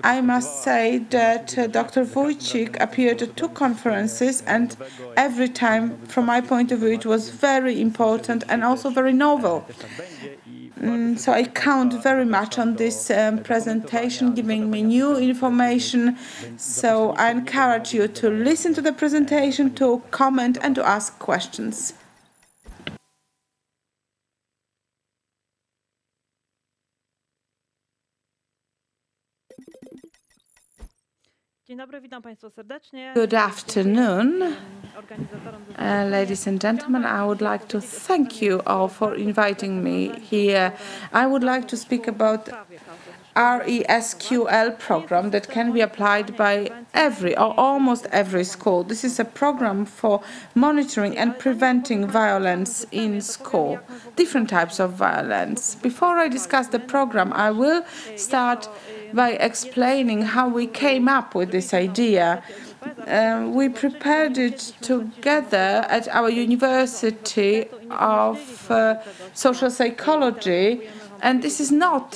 I must say that Dr. Wójcik appeared at 2 conferences, and every time, from my point of view, it was very important and also very novel. So I count very much on this presentation, giving me new information. So I encourage you to listen to the presentation, to comment and to ask questions. Good afternoon, ladies and gentlemen. I would like to thank you all for inviting me here. I would like to speak about RESQL program that can be applied by every or almost every school. This is a program for monitoring and preventing violence in school, different types of violence. Before I discuss the program, I will start by explaining how we came up with this idea. We prepared it together at our University of Social Psychology, and this is not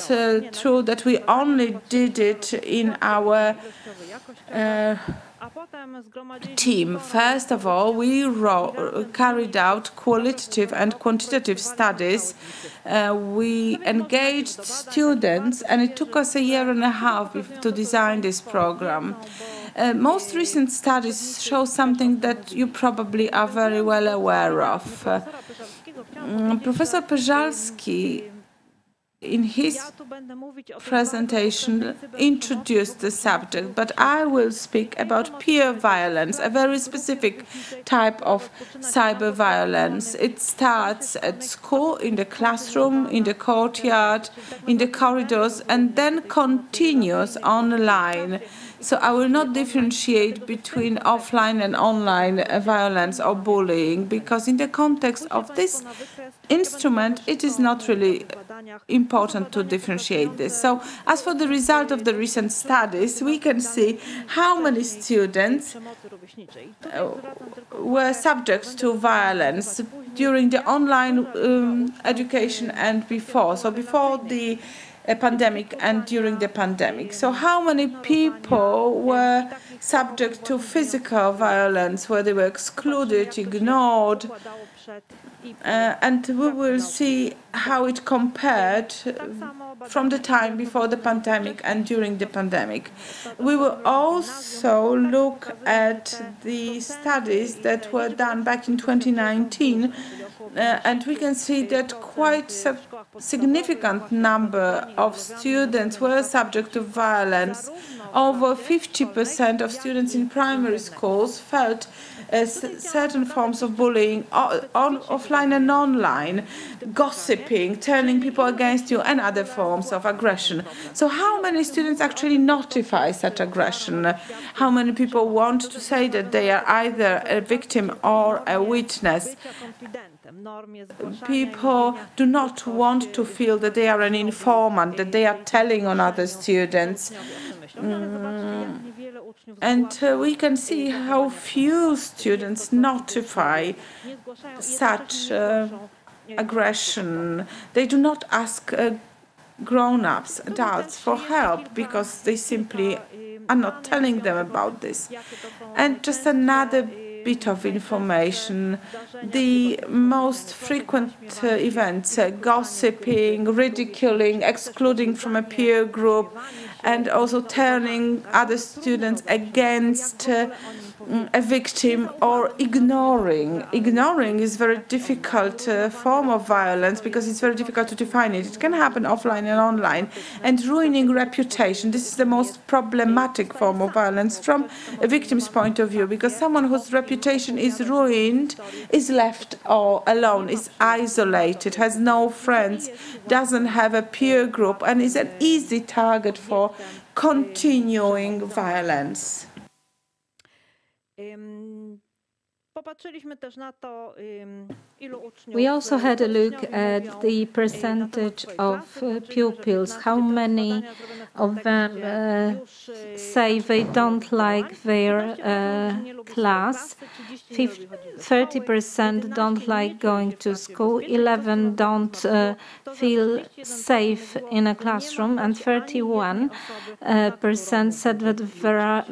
true that we only did it in our team. First of all, we carried out qualitative and quantitative studies. We engaged students, and it took us a year and a half to design this program. Most recent studies show something that you probably are very well aware of. Professor Peżalski, in his presentation, introduced the subject, but I will speak about peer violence, a very specific type of cyber violence. It starts at school, in the classroom, in the courtyard, in the corridors, and then continues online. So I will not differentiate between offline and online violence or bullying, because in the context of this instrument, it is not really important to differentiate this. So as for the result of the recent studies, we can see how many students were subject to violence during the online education and before. So before the pandemic and during the pandemic. So how many people were subject to physical violence, where they were excluded, ignored? And we will see how it compared from the time before the pandemic and during the pandemic. We will also look at the studies that were done back in 2019, and we can see that quite a significant number of students were subject to violence. Over 50% of students in primary schools felt certain forms of bullying, offline and online, gossiping, turning people against you, and other forms of aggression. So how many students actually notify such aggression? How many people want to say that they are either a victim or a witness? People do not want to feel that they are an informant, that they are telling on other students. And we can see how few students notify such aggression. They do not ask grown-ups, adults, for help because they simply are not telling them about this. And just another bit of information. The most frequent events, gossiping, ridiculing, excluding from a peer group, and also turning other students against a victim, or ignoring. Ignoring is a very difficult form of violence because it's very difficult to define it. It can happen offline and online. And ruining reputation. This is the most problematic form of violence from a victim's point of view, because someone whose reputation is ruined is left all alone, is isolated, has no friends, doesn't have a peer group, and is an easy target for continuing violence. We also had a look at the percentage of pupils, how many of them say they don't like their class, 30% don't like going to school, 11% don't feel safe in a classroom, and 31% said that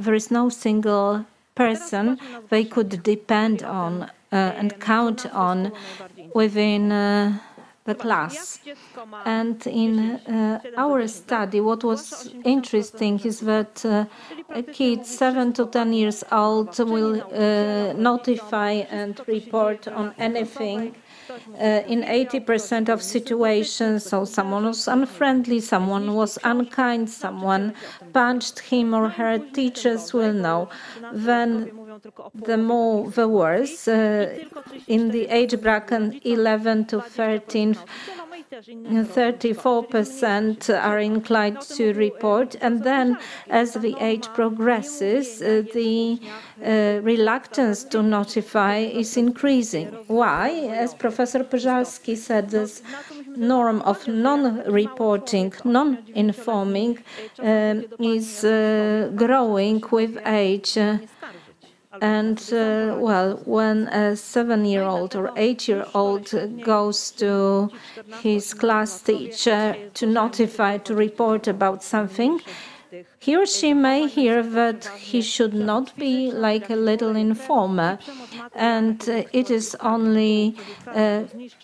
there is no single person they could depend on and count on within the class. And in our study, what was interesting is that kids 7 to 10 years old will notify and report on anything in 80% of situations. So someone was unfriendly, someone was unkind, someone punched him or her. Teachers will know. Then the more the worse. In the age bracket 11 to 13, 34% are inclined to report, and then as the age progresses, the reluctance to notify is increasing. Why? As Professor Pezalski said, this norm of non-reporting, non-informing is growing with age. And, well, when a 7-year-old or 8-year-old goes to his class teacher to notify, to report about something, he or she may hear that he should not be like a little informer, and it is only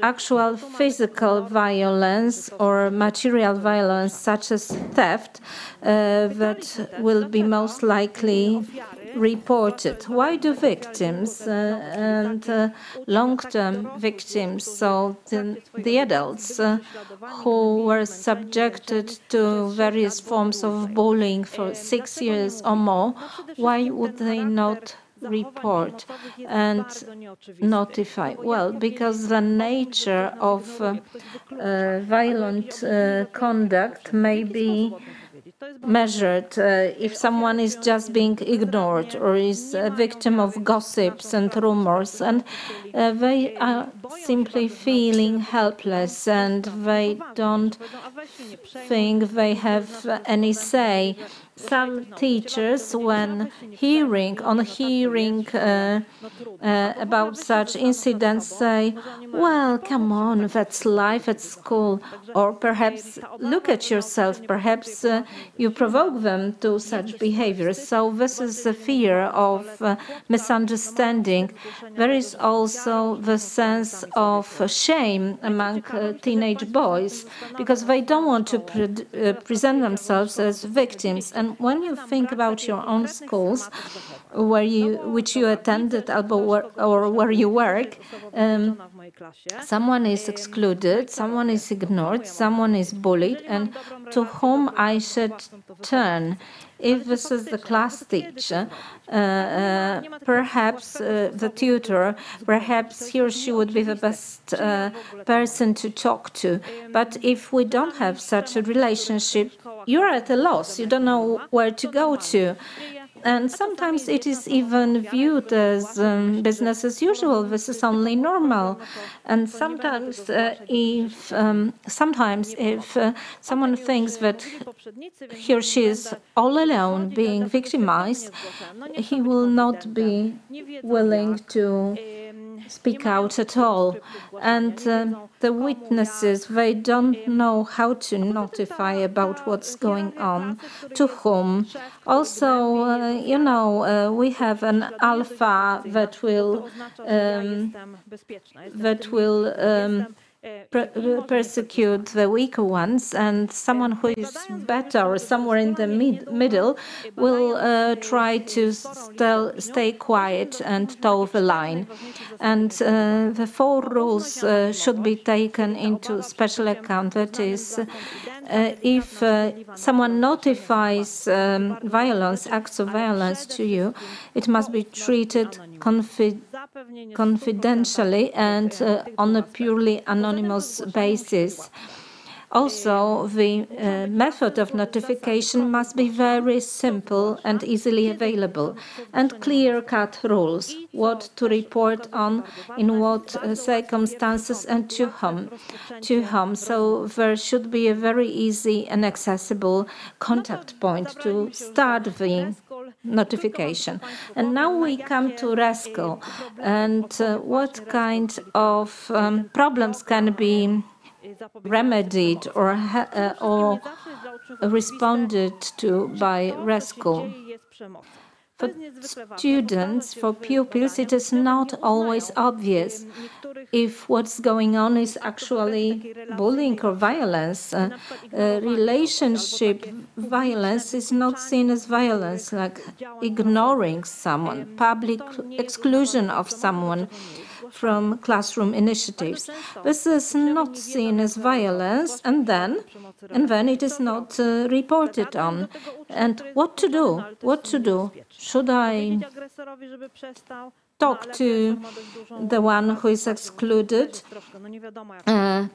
actual physical violence or material violence, such as theft, that will be most likely reported. Why do victims and long-term victims, so the adults who were subjected to various forms of bullying for 6 years or more, why would they not report and notify? Well, because the nature of violent conduct may be measured if someone is just being ignored or is a victim of gossips and rumors, and they are simply feeling helpless and they don't think they have any say some teachers, when hearing about such incidents, say, well, come on, that's life at school. Or perhaps look at yourself, perhaps you provoke them to such behavior. So this is a fear of misunderstanding. There is also the sense of shame among teenage boys, because they don't want to present themselves as victims. And when you think about your own schools, which you attended or where you work, someone is excluded, someone is ignored, someone is bullied, and to whom I should turn. If this is the class teacher, perhaps the tutor, perhaps he or she would be the best person to talk to. But if we don't have such a relationship, you're at a loss. You don't know where to go to. And sometimes it is even viewed as business as usual. This is only normal. And sometimes, if someone thinks that he or she is all alone being victimized, he will not be willing to speak out at all. And the witnesses, they don't know how to notify about what's going on, to whom. Also, we have an alpha that will persecute the weaker ones, and someone who is better or somewhere in the middle will try to stay quiet and toe the line. And the 4 rules should be taken into special account. That is, if someone notifies acts of violence to you, it must be treated confidentially and on a purely anonymous basis. Also, the method of notification must be very simple and easily available, and clear-cut rules, what to report on, in what circumstances, and to whom. So there should be a very easy and accessible contact point to start the notification. And now we come to RESCO, and what kind of problems can be remedied or responded to by RESCO. For students, for pupils, it is not always obvious if what's going on is actually bullying or violence. Relationship violence is not seen as violence, like ignoring someone, public exclusion of someone from classroom initiatives. This is not seen as violence, and then it is not reported on. And what to do? What to do? Should I talk to the one who is excluded?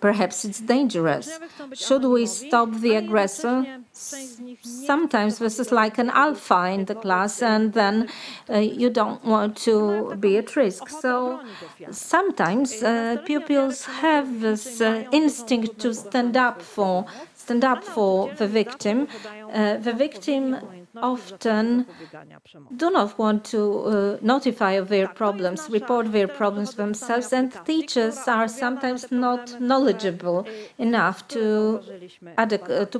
Perhaps it's dangerous. Should we stop the aggressor? Sometimes this is like an alpha in the class, and then you don't want to be at risk. So sometimes pupils have this instinct to stand up for the victim. The victim often do not want to notify of their problems, report their problems themselves, and teachers are sometimes not knowledgeable enough to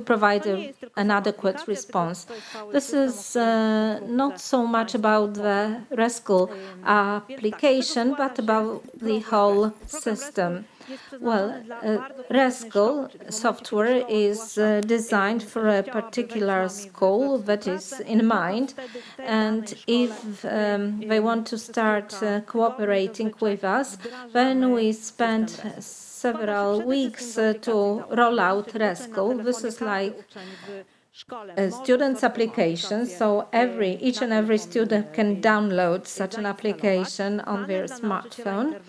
provide an adequate response. This is not so much about the RESCO application, but about the whole system. Well, RESCO software is designed for a particular school that is in mind, and if they want to start cooperating with us, then we spend several weeks to roll out RESCO. This is like a student's application, so each and every student can download such an application on their smartphone.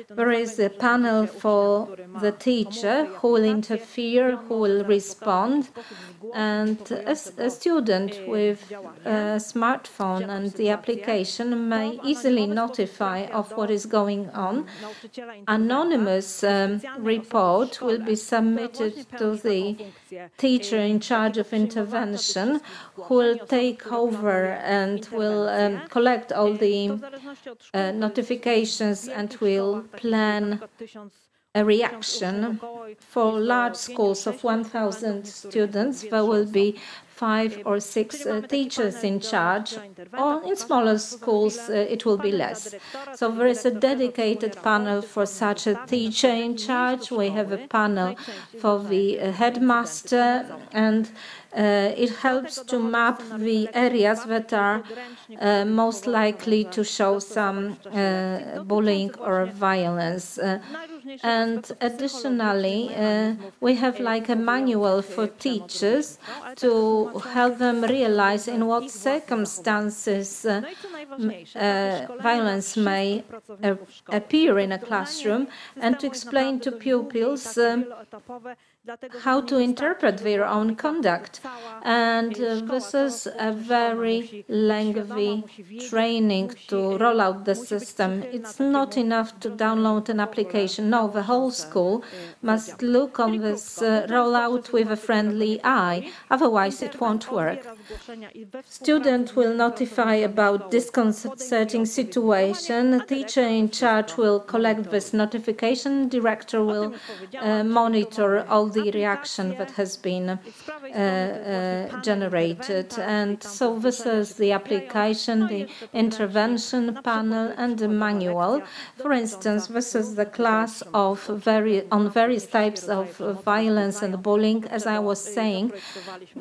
There is a panel for the teacher who will interfere, who will respond, and a student with a smartphone and the application may easily notify of what is going on. Anonymous report will be submitted to the teacher in charge of intervention intervention who will take over and will collect all the notifications and will plan a reaction. For large schools of 1,000 students, there will be 5 or 6 teachers in charge, or in smaller schools it will be less. So there is a dedicated panel for such a teacher in charge. We have a panel for the headmaster, and it helps to map the areas that are most likely to show some bullying or violence. And additionally, we have like a manual for teachers to help them realize in what circumstances violence may appear in a classroom, and to explain to pupils how to interpret their own conduct. And this is a very lengthy training to roll out the system. It's not enough to download an application. No, the whole school must look on this rollout with a friendly eye, otherwise it won't work. Student will notify about disconcerting situation. The teacher in charge will collect this notification. Director will monitor all the reaction that has been generated. And so this is the application, the intervention panel, and the manual. For instance, this is the class of on various types of violence and bullying. As I was saying,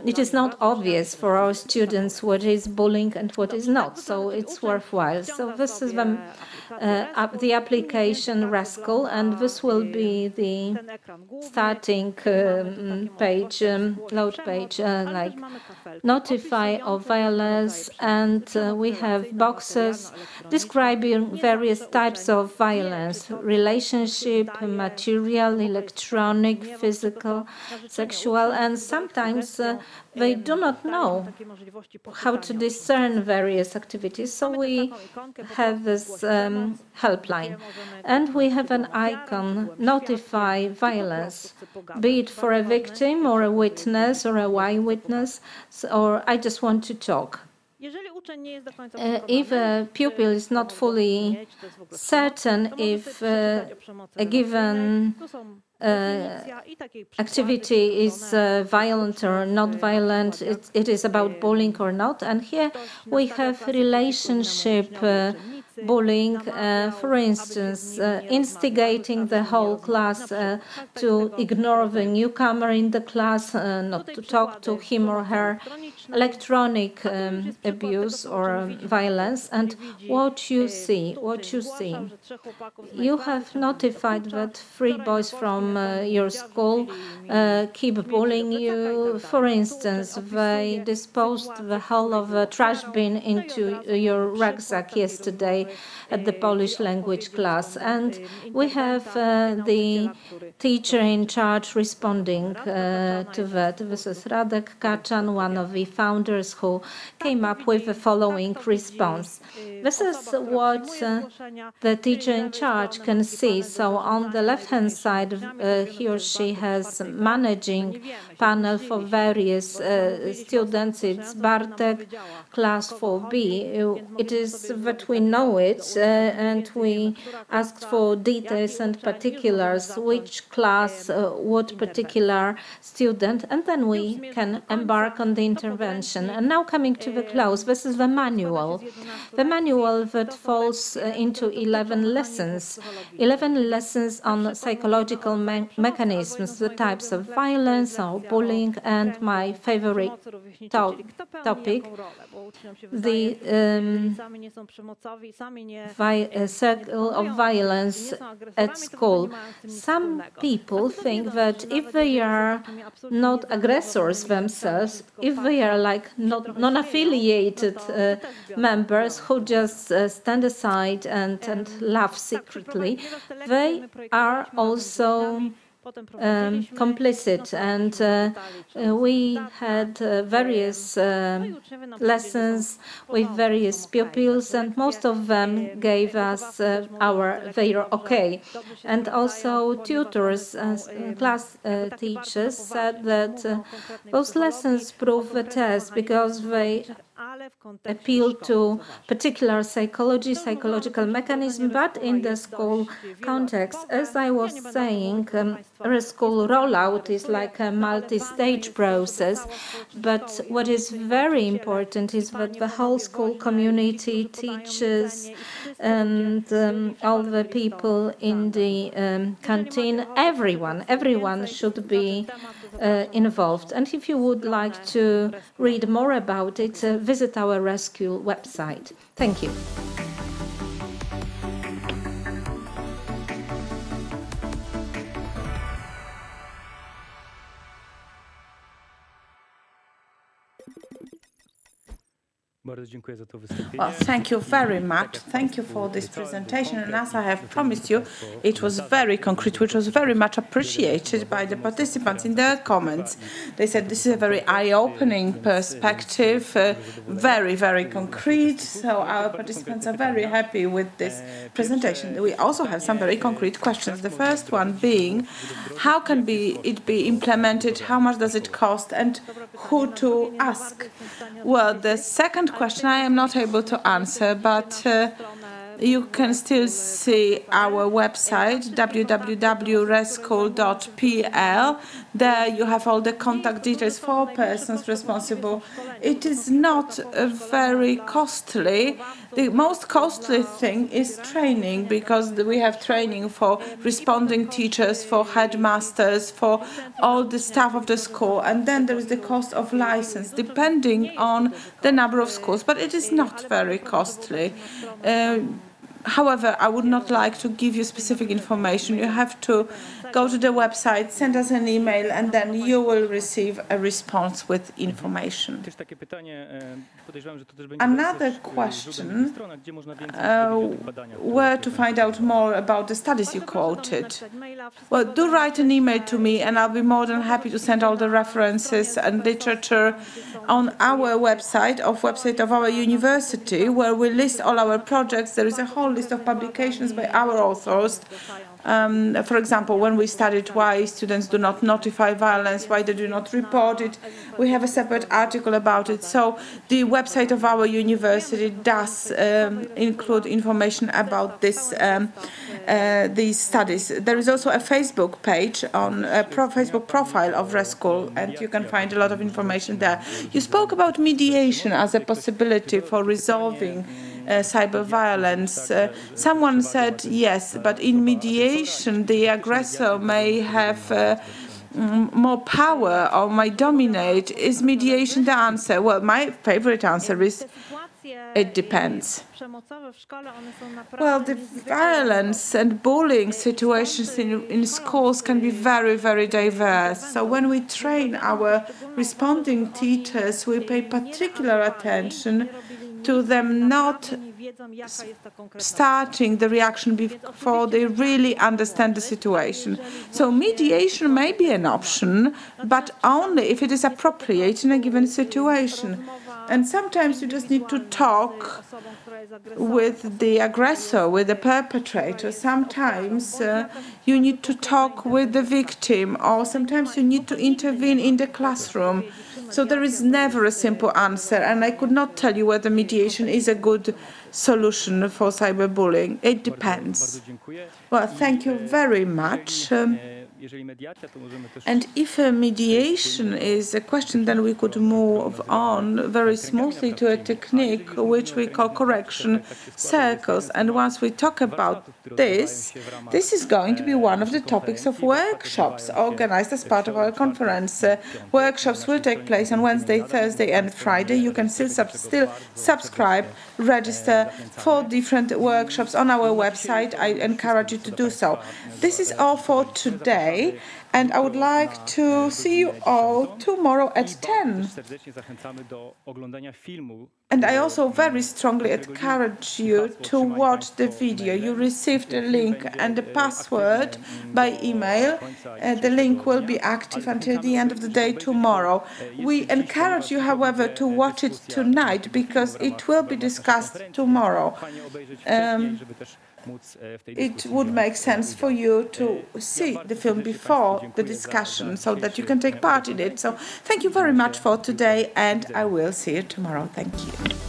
it is not obvious for our students what is bullying and what is not, so it's worthwhile. So this is the application Rascal, and this will be the starting page, load page, like notify of violence, and we have boxes describing various types of violence: relationship, material, electronic, physical, sexual, and sometimes they do not know how to discern various activities. So we have this helpline, and we have an icon, notify violence, be it for a victim or a witness or a eyewitness, or I just want to talk. If a pupil is not fully certain if a given activity is violent or not violent, it is about bullying or not, and here we have relationship bullying, for instance, instigating the whole class to ignore the newcomer in the class, not to talk to him or her, electronic abuse or violence. And what you see, you have notified that 3 boys from your school keep bullying you. For instance, they disposed the whole of a trash bin into your rucksack yesterday at the Polish language class, and we have the teacher in charge responding to that. This is Radek Kaczan, one of the founders, who came up with the following response. This is what the teacher in charge can see. So on the left-hand side, he or she has managing panel for various students. It's Bartek, class 4B. It is that we know it, and we asked for details and particulars, which class, what particular student, and then we can embark on the intervention. And now coming to the close, this is the manual that falls into 11 lessons. 11 lessons on psychological mechanisms, the types of violence or bullying, and my favorite topic, the circle of violence at school. Some people think that if they are not aggressors themselves, if they are like non-affiliated members who just stand aside and laugh secretly, they are also complicit, and we had various lessons with various pupils, and most of them gave us their okay. And also tutors, class teachers said that those lessons prove the test because they appeal to particular psychological mechanism, but in the school context. As I was saying, a school rollout is like a multi-stage process, but what is very important is that the whole school community, teachers, and all the people in the canteen, everyone should be involved. And if you would like to read more about it, visit our rescue website. Thank you. Well, thank you very much. Thank you for this presentation. And as I have promised you, it was very concrete, which was very much appreciated by the participants in their comments. They said this is a very eye-opening perspective, very, very concrete. So our participants are very happy with this presentation. We also have some very concrete questions. The first one being, how can it be implemented? How much does it cost? And who to ask? Well, the second question I am not able to answer, but you can still see our website, www.reschool.pl. There you have all the contact details for persons responsible. It is not very costly. The most costly thing is training, because we have training for responding teachers, for headmasters, for all the staff of the school. And then there is the cost of license, depending on the number of schools. But it is not very costly. However, I would not like to give you specific information. You have to go to the website, send us an email, and then you will receive a response with information. Another question, where to find out more about the studies you quoted. Well, do write an email to me, and I'll be more than happy to send all the references and literature on our website of our university, where we list all our projects. There is a whole list of publications by our authors. For example, when we studied why students do not notify violence, why they do not report it, we have a separate article about it. So the website of our university does include information about this, these studies. There is also a Facebook page on a Facebook profile of Reschool, and you can find a lot of information there. You spoke about mediation as a possibility for resolving cyber violence. Someone said yes, but in mediation the aggressor may have more power or might dominate. Is mediation the answer? Well, my favorite answer is it depends. Well, the violence and bullying situations in schools can be very, very diverse. So when we train our responding teachers, we pay particular attention to them not starting the reaction before they really understand the situation. So mediation may be an option, but only if it is appropriate in a given situation. And sometimes you just need to talk with the aggressor, with the perpetrator. Sometimes you need to talk with the victim, or sometimes you need to intervene in the classroom. So there is never a simple answer, and I could not tell you whether mediation is a good solution for cyberbullying. It depends. Well, thank you very much. And if mediation is a question, then we could move on very smoothly to a technique which we call correction circles. And once we talk about this, this is going to be one of the topics of workshops organized as part of our conference. Workshops will take place on Wednesday, Thursday, and Friday. You can still subscribe, register for different workshops on our website. I encourage you to do so. This is all for today. And I would like to see you all tomorrow at 10. And I also very strongly encourage you to watch the video. You received a link and a password by email. The link will be active until the end of the day tomorrow. We encourage you, however, to watch it tonight because it will be discussed tomorrow. It would make sense for you to see the film before the discussion so that you can take part in it. So thank you very much for today, and I will see you tomorrow. Thank you.